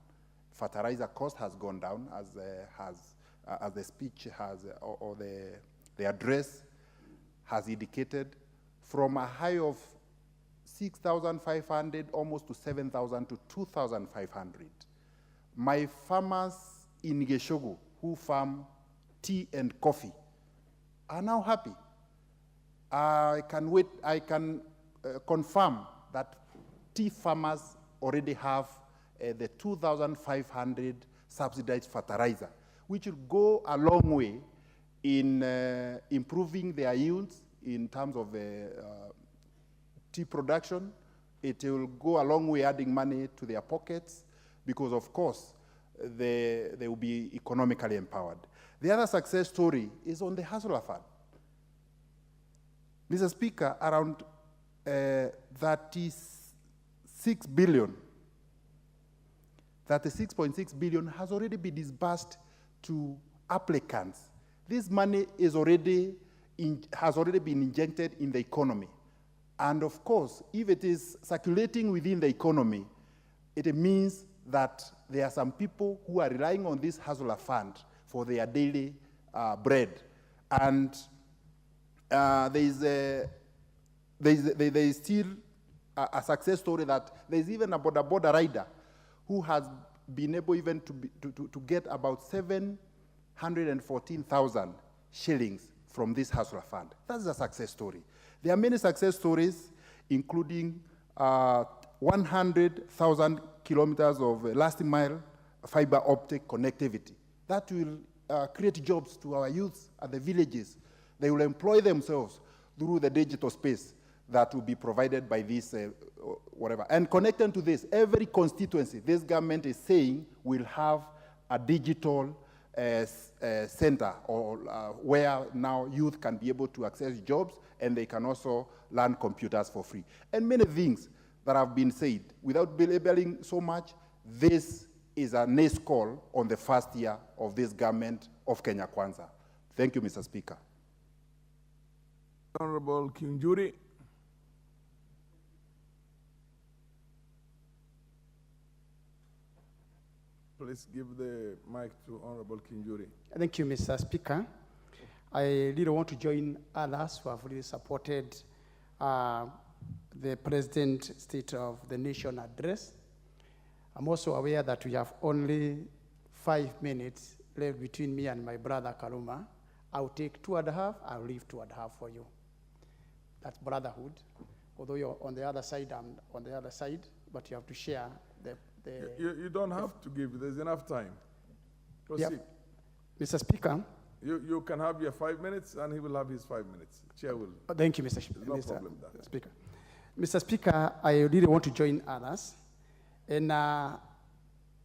Fertilizer cost has gone down, as the speech has, or the address has indicated, from a high of 6,500 almost to 7,000 to 2,500. My farmers in Geshogo who farm tea and coffee are now happy. I can confirm that tea farmers already have the 2,500 subsidized fertilizer, which will go a long way in improving their yields in terms of tea production. It will go a long way adding money to their pockets, because of course they will be economically empowered. The other success story is on the Hustler Fund. Mr. Speaker, around 36 billion, 36.6 billion has already been disbursed to applicants. This money is has already been injected in the economy. And of course, if it is circulating within the economy, it means that there are some people who are relying on this Hustler Fund for their daily bread. And there is still a success story that there is even a border rider who has been able even to get about 714,000 shillings from this Hustler Fund. That's a success story. There are many success stories, including 100,000 kilometers of last mile fiber optic connectivity. That will create jobs to our youth at the villages. They will employ themselves through the digital space that will be provided by this whatever. And connected to this, every constituency, this government is saying will have a digital center, or where now youth can be able to access jobs, and they can also learn computers for free. And many things that have been said. Without belaboring so much, this is a nice call on the first year of this government of Kenya Kwanza. Thank you, Mr. Speaker. Honorable Kinjuri. Please give the mic to Honorable Kinjuri. Thank you, Mr. Speaker. I really want to join others who have really supported the President State of the Nation address. I'm also aware that we have only 5 minutes left between me and my brother Kaluma. I'll take 2.5, I'll leave 2.5 for you. That's brotherhood. Although you're on the other side, I'm on the other side, but you have to share the You don't have to give, there's enough time. Proceed. Mr. Speaker. You can have your 5 minutes and he will have his 5 minutes. Chair will. Thank you, Mr. No problem with that. Speaker. Mr. Speaker, I really want to join others. And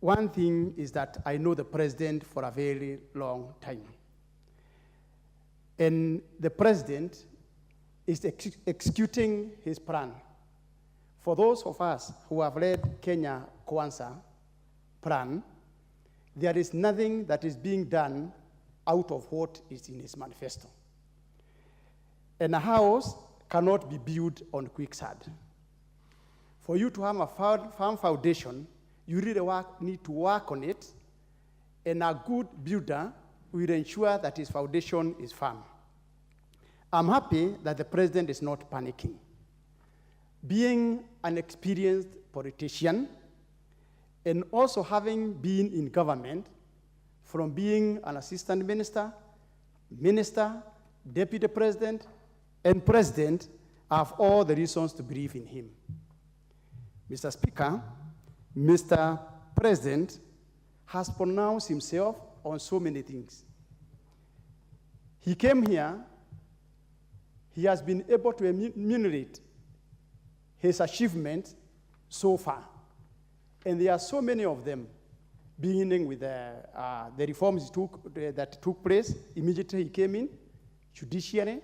one thing is that I know the president for a very long time. And the president is executing his plan. For those of us who have read Kenya Kwanza plan, there is nothing that is being done out of what is in his manifesto. And a house cannot be built on quicksand. For you to have a firm foundation, you really need to work on it, and a good builder will ensure that his foundation is firm. I'm happy that the president is not panicking. Being an experienced politician, and also having been in government, from being an assistant minister, deputy president, and president, I have all the reasons to believe in him. Mr. Speaker, Mr. President has pronounced himself on so many things. He came here, he has been able to enumerate his achievements so far. And there are so many of them, beginning with the reforms that took place immediately he came in: judiciary,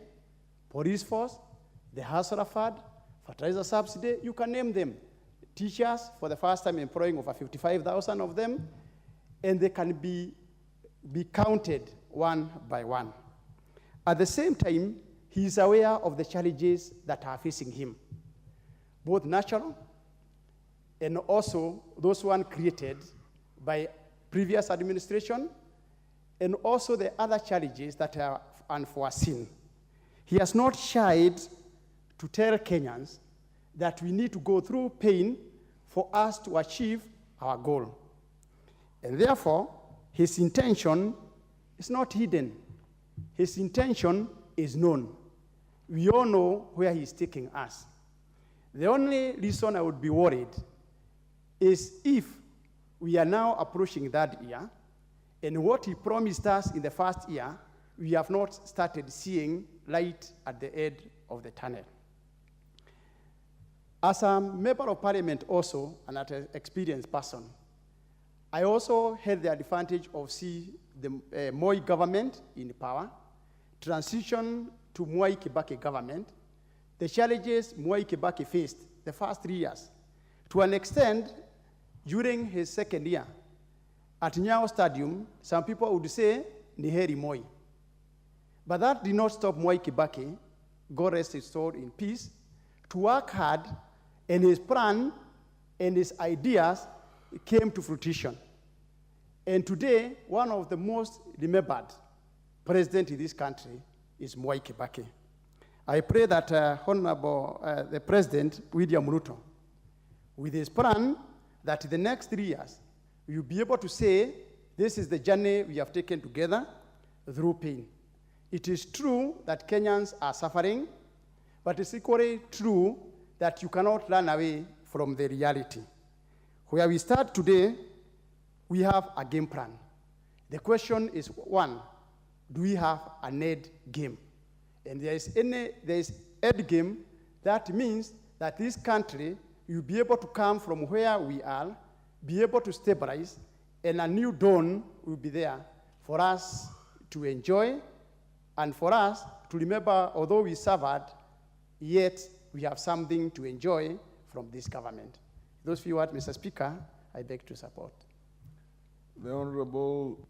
police force, the Hazara Fund, fertilizer subsidy, you can name them. Teachers, for the first time employing over 55,000 of them, and they can be counted one by one. At the same time, he is aware of the challenges that are facing him, both natural and also those one created by previous administration, and also the other challenges that are unforeseen. He has not shied to tell Kenyans that we need to go through pain for us to achieve our goal. And therefore, his intention is not hidden. His intention is known. We all know where he's taking us. The only reason I would be worried is if we are now approaching that year, and what he promised us in the first year, we have not started seeing light at the end of the tunnel. As a member of parliament also, and as an experienced person, I also had the advantage of seeing the Moi government in power, transition to Mwai Kibaki government, the challenges Mwai Kibaki faced the first 3 years. To an extent, during his second year, at Nyao Stadium, some people would say, Niheri Moi. But that did not stop Mwai Kibaki, God rest his soul in peace, to work hard, and his plan and his ideas came to fruition. And today, one of the most remembered presidents in this country is Mwai Kibaki. I pray that Honorable the President, William Ruto, with his plan, that in the next 3 years, you'll be able to say, this is the journey we have taken together through pain. It is true that Kenyans are suffering, but it's equally true that you cannot run away from the reality. Where we start today, we have a game plan. The question is, one, do we have an end game? And there is end game, that means that this country will be able to come from where we are, be able to stabilize, and a new dawn will be there for us to enjoy, and for us to remember, although we suffered, yet we have something to enjoy from this government. Those few words, Mr. Speaker, I beg to support. The Honorable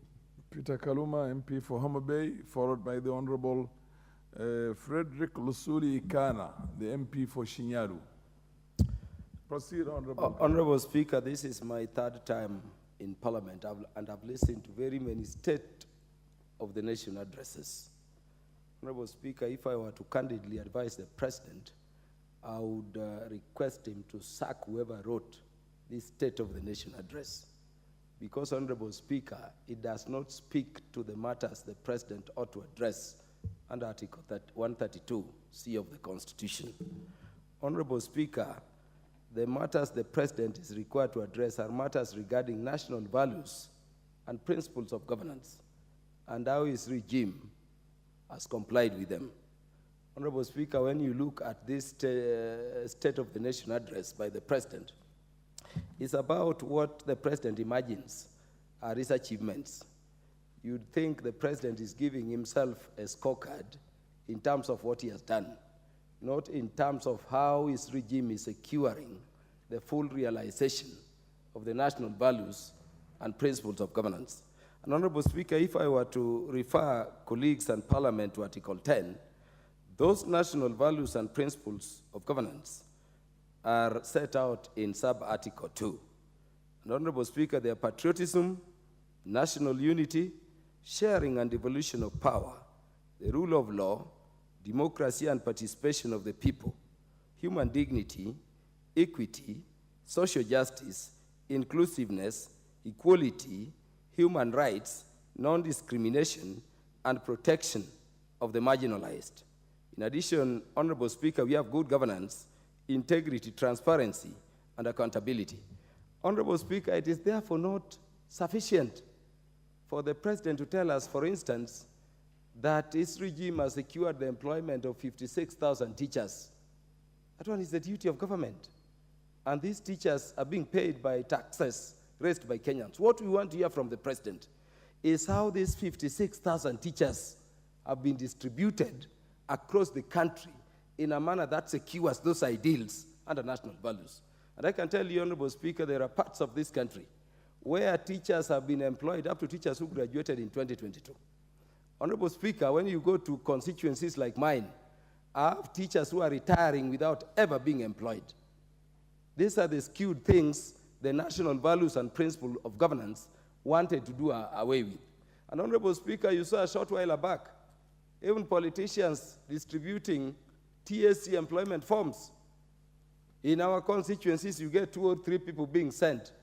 Peter Kaluma, MP for Homa Bay, followed by the Honorable Frederick Lusuri Ikana, the MP for Shinyaru. Proceed, Honorable. Honorable Speaker, this is my third time in Parliament, and I've listened to very many State of the Nation addresses. Honorable Speaker, if I were to candidly advise the President, I would request him to sack whoever wrote this State of the Nation address. Because, Honorable Speaker, it does not speak to the matters the President ought to address under Article 132C of the Constitution. Honorable Speaker, the matters the President is required to address are matters regarding national values and principles of governance, and how his regime has complied with them. Honorable Speaker, when you look at this State of the Nation address by the President, it's about what the President imagines are his achievements. You'd think the President is giving himself a scorecard in terms of what he has done, not in terms of how his regime is securing the full realization of the national values and principles of governance. And Honorable Speaker, if I were to refer colleagues and Parliament to Article 10, those national values and principles of governance are set out in sub-Article 2. And Honorable Speaker, they are patriotism, national unity, sharing and devolution of power, the rule of law, democracy and participation of the people, human dignity, equity, social justice, inclusiveness, equality, human rights, non-discrimination, and protection of the marginalized. In addition, Honorable Speaker, we have good governance, integrity, transparency, and accountability. Honorable Speaker, it is therefore not sufficient for the President to tell us, for instance, that his regime has secured the employment of 56,000 teachers. That one is the duty of government. And these teachers are being paid by taxes raised by Kenyans. What we want to hear from the President is how these 56,000 teachers have been distributed across the country in a manner that secures those ideals and national values. And I can tell you, Honorable Speaker, there are parts of this country where teachers have been employed, up to teachers who graduated in 2022. Honorable Speaker, when you go to constituencies like mine, I have teachers who are retiring without ever being employed. These are the skewed things the national values and principles of governance wanted to do away with. And Honorable Speaker, you saw a short while back, even politicians distributing TSC employment forms. In our constituencies, you get 2 or 3 people being sent.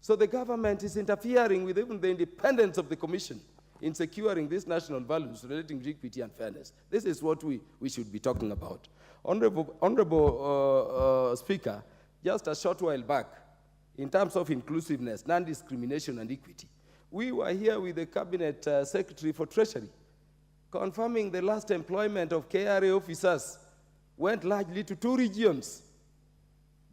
So the government is interfering with even the independence of the commission in securing these national values relating to equity and fairness. This is what we should be talking about. Honorable Speaker, just a short while back, in terms of inclusiveness, non-discrimination, and equity, we were here with the Cabinet Secretary for Treasury, confirming the last employment of KRA officers went largely to 2 regions.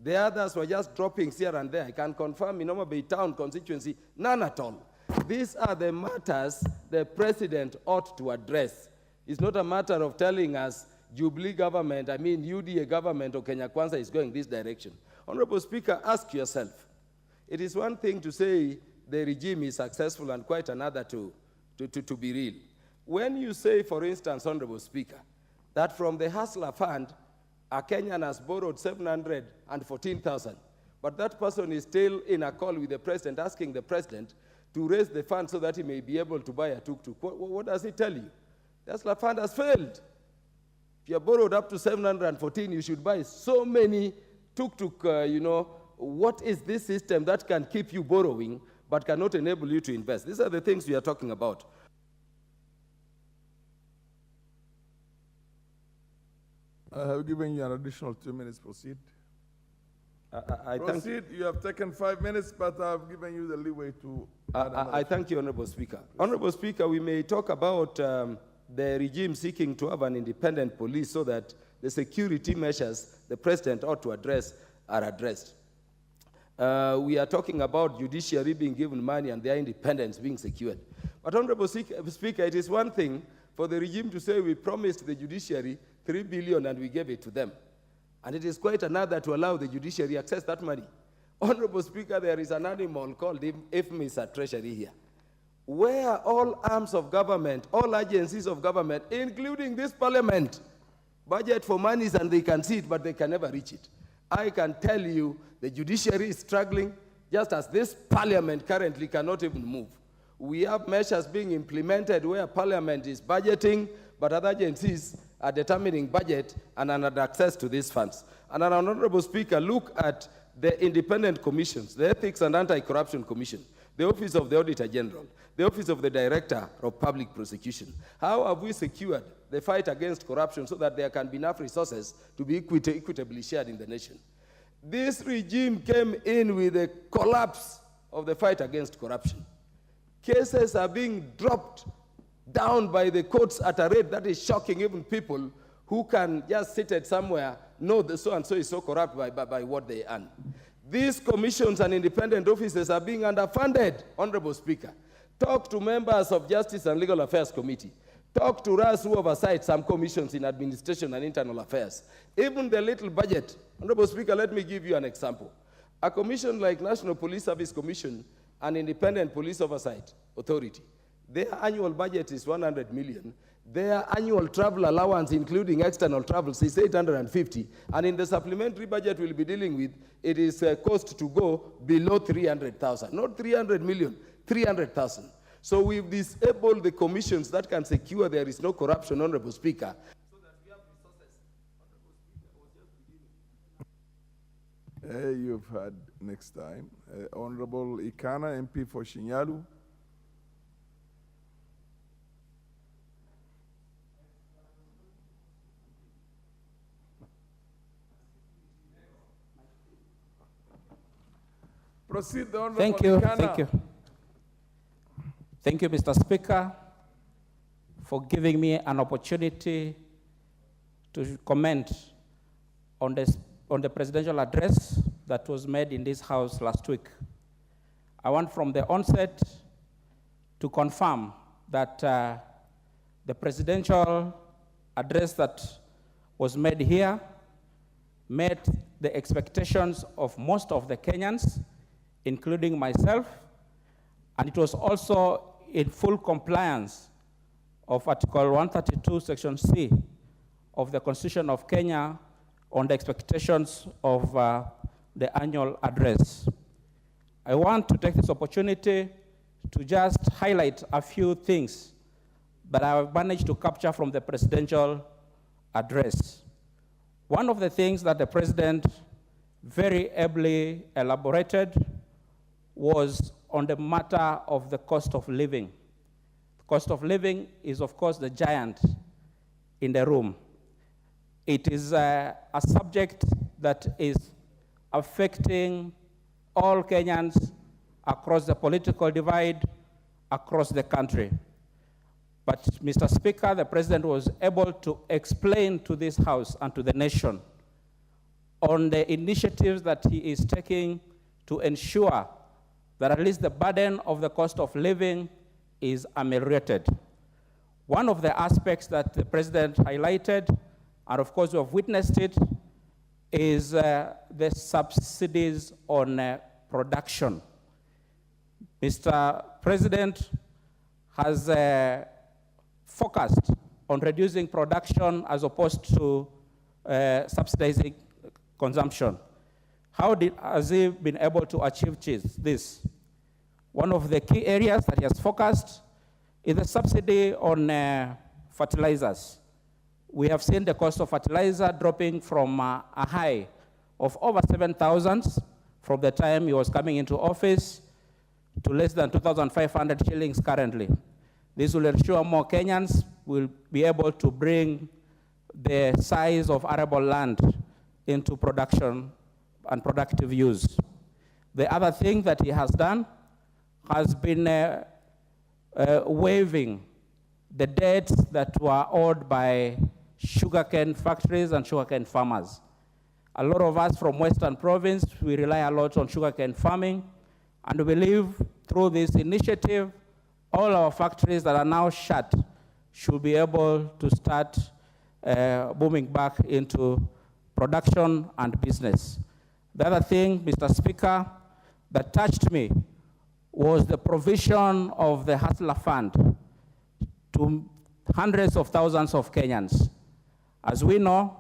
The others were just droppings here and there. I can confirm in Homa Bay Town constituency, none at all. These are the matters the President ought to address. It's not a matter of telling us Jubilee government, UDA government or Kenya Kwanza is going this direction. Honorable Speaker, ask yourself. It is one thing to say the regime is successful and quite another to be real. When you say, for instance, Honorable Speaker, that from the Hustler Fund, a Kenyan has borrowed 714,000, but that person is still in a call with the President, asking the President to raise the fund so that he may be able to buy a tuk-tuk. What does he tell you? The Hustler Fund has failed. If you have borrowed up to 714, you should buy so many tuk-tuk, What is this system that can keep you borrowing but cannot enable you to invest? These are the things we are talking about. I have given you an additional 2 minutes. Proceed. Proceed. You have taken 5 minutes, but I've given you the leeway to I thank you, Honorable Speaker. Honorable Speaker, we may talk about the regime seeking to have an independent police so that the security measures the President ought to address are addressed. We are talking about judiciary being given money and their independence being secured. But Honorable Speaker, it is one thing for the regime to say we promised the judiciary 3 billion and we gave it to them. And it is quite another to allow the judiciary access that money. Honorable Speaker, there is an animal called IFMIS at Treasury here, where all arms of government, all agencies of government, including this Parliament, budget for monies and they can see it, but they can never reach it. I can tell you the judiciary is struggling, just as this Parliament currently cannot even move. We have measures being implemented where Parliament is budgeting, but other agencies are determining budget and had access to these funds. And an Honorable Speaker, look at the independent commissions, the Ethics and Anti-Corruption Commission, the Office of the Auditor General, the Office of the Director of Public Prosecution, how have we secured the fight against corruption so that there can be enough resources to be equitably shared in the nation? This regime came in with a collapse of the fight against corruption. Cases are being dropped down by the courts at a rate that is shocking even people who can just sit at somewhere, know that so-and-so is so corrupt by what they earn. These commissions and independent offices are being underfunded, Honorable Speaker. Talk to members of Justice and Legal Affairs Committee. Talk to us who oversight some commissions in administration and internal affairs. Even the little budget. Honorable Speaker, let me give you an example. A commission like National Police Service Commission and Independent Police Oversight Authority, their annual budget is 100 million. Their annual travel allowance, including external travels, is 850. And in the supplementary budget we'll be dealing with, it is cost to go below 300,000. Not 300 million, 300,000. So we've disabled the commissions that can secure there is no corruption, Honorable Speaker. So that we have resources. Honorable Speaker, You've had next time. Honorable Ikana, MP for Shinyalu. Proceed, the Honorable Thank you, Ikana. thank you. Thank you, Mr. Speaker, for giving me an opportunity to comment on the presidential address that was made in this House last week. I want from the onset to confirm that the presidential address that was made here met the expectations of most of the Kenyans, including myself, and it was also in full compliance of Article 132, Section C of the Constitution of Kenya on the expectations of the annual address. I want to take this opportunity to just highlight a few things that I managed to capture from the presidential address. One of the things that the president very ably elaborated was on the matter of the cost of living. The cost of living is, of course, the giant in the room. It is a subject that is affecting all Kenyans across the political divide, across the country. But, Mr. Speaker, the president was able to explain to this House and to the nation on the initiatives that he is taking to ensure that at least the burden of the cost of living is ameliorated. One of the aspects that the president highlighted, and of course we have witnessed it, is the subsidies on production. Mr. President has focused on reducing production as opposed to subsidizing consumption. How has he been able to achieve this? One of the key areas that he has focused is the subsidy on fertilizers. We have seen the cost of fertilizer dropping from a high of over 7,000 from the time he was coming into office to less than 2,500 shillings currently. This will ensure more Kenyans will be able to bring the size of arable land into production and productive use. The other thing that he has done has been waiving the debts that were owed by sugarcane factories and sugarcane farmers. A lot of us from Western Province, we rely a lot on sugarcane farming, and we believe through this initiative, all our factories that are now shut should be able to start booming back into production and business. The other thing, Mr. Speaker, that touched me was the provision of the Hustler Fund to hundreds of thousands of Kenyans. As we know,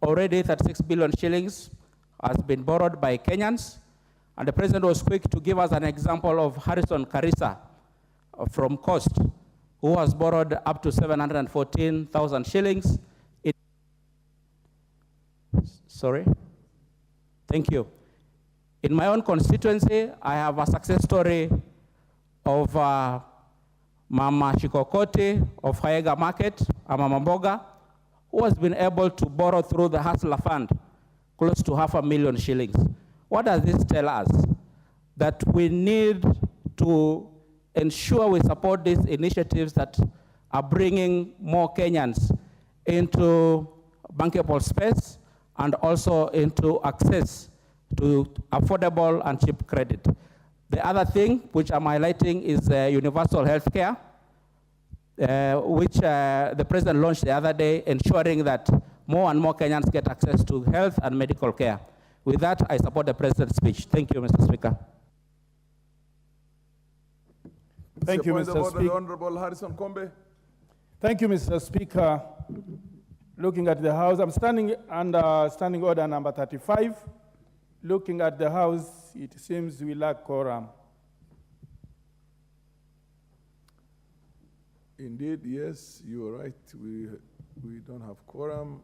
already 36 billion shillings has been borrowed by Kenyans, and the president was quick to give us an example of Harrison Karisa from Coast, who has borrowed up to 714,000 shillings. Sorry? Thank you. In my own constituency, I have a success story of Mama Chikokoti of Haega Market, Mama Mboga, who has been able to borrow through the Hustler Fund close to 500,000 shillings. What does this tell us? That we need to ensure we support these initiatives that are bringing more Kenyans into bankable space and also into access to affordable and cheap credit. The other thing which I'm highlighting is universal health care, which the president launched the other day, ensuring that more and more Kenyans get access to health and medical care. With that, I support the president's speech. Thank you, Mr. Speaker. Thank you, Point of Mr. order, the Speaker. Honorable Harrison Kombe. Thank you, Mr. Speaker. Looking at the House, I'm standing under Standing Order number 35. Looking at the House, it seems we lack quorum. Indeed, yes, you are right. We don't have quorum.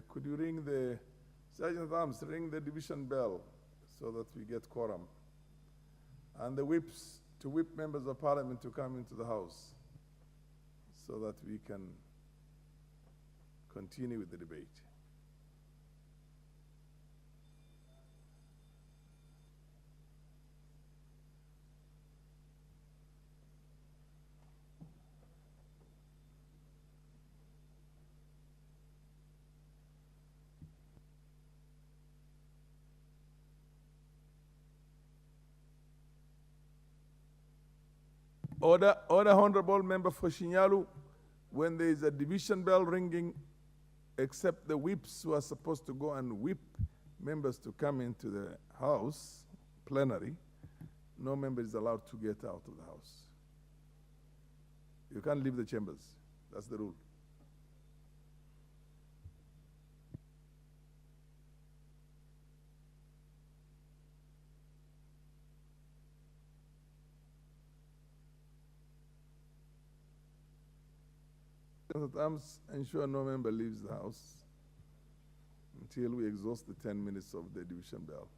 Could you ring the Sergeant at Arms, ring the division bell so that we get quorum? And the whips, to whip members of parliament to come into the House so that we can continue with the debate. Order, Honorable Member for Shinyalu, when there is a division bell ringing, except the whips who are supposed to go and whip members to come into the House, plenary, no member is allowed to get out of the House. You can't leave the chambers. That's the rule. At arms, ensure no member leaves the House until we exhaust the 10 minutes of the division bell.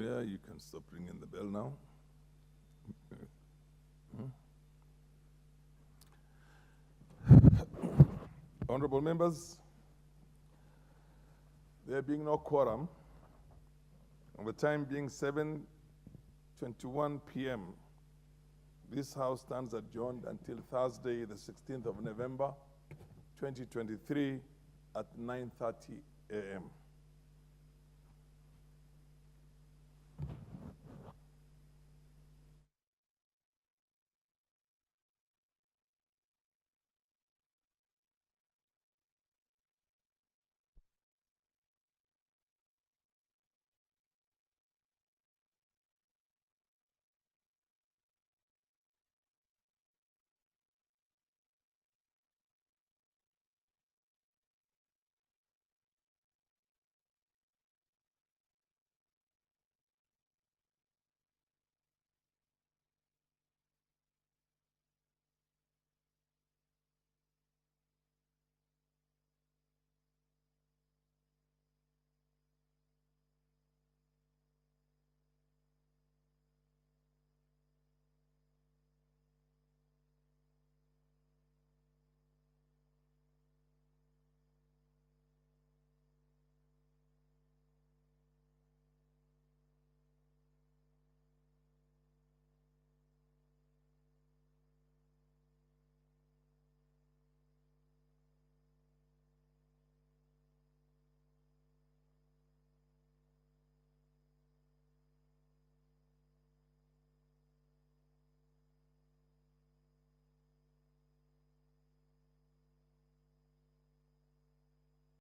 Yeah, you can stop ringing the bell now. Honorable members, there being no quorum, and the time being 7:21 p.m., this House stands adjourned until Thursday, the 16th of November, 2023 at 9:30 a.m.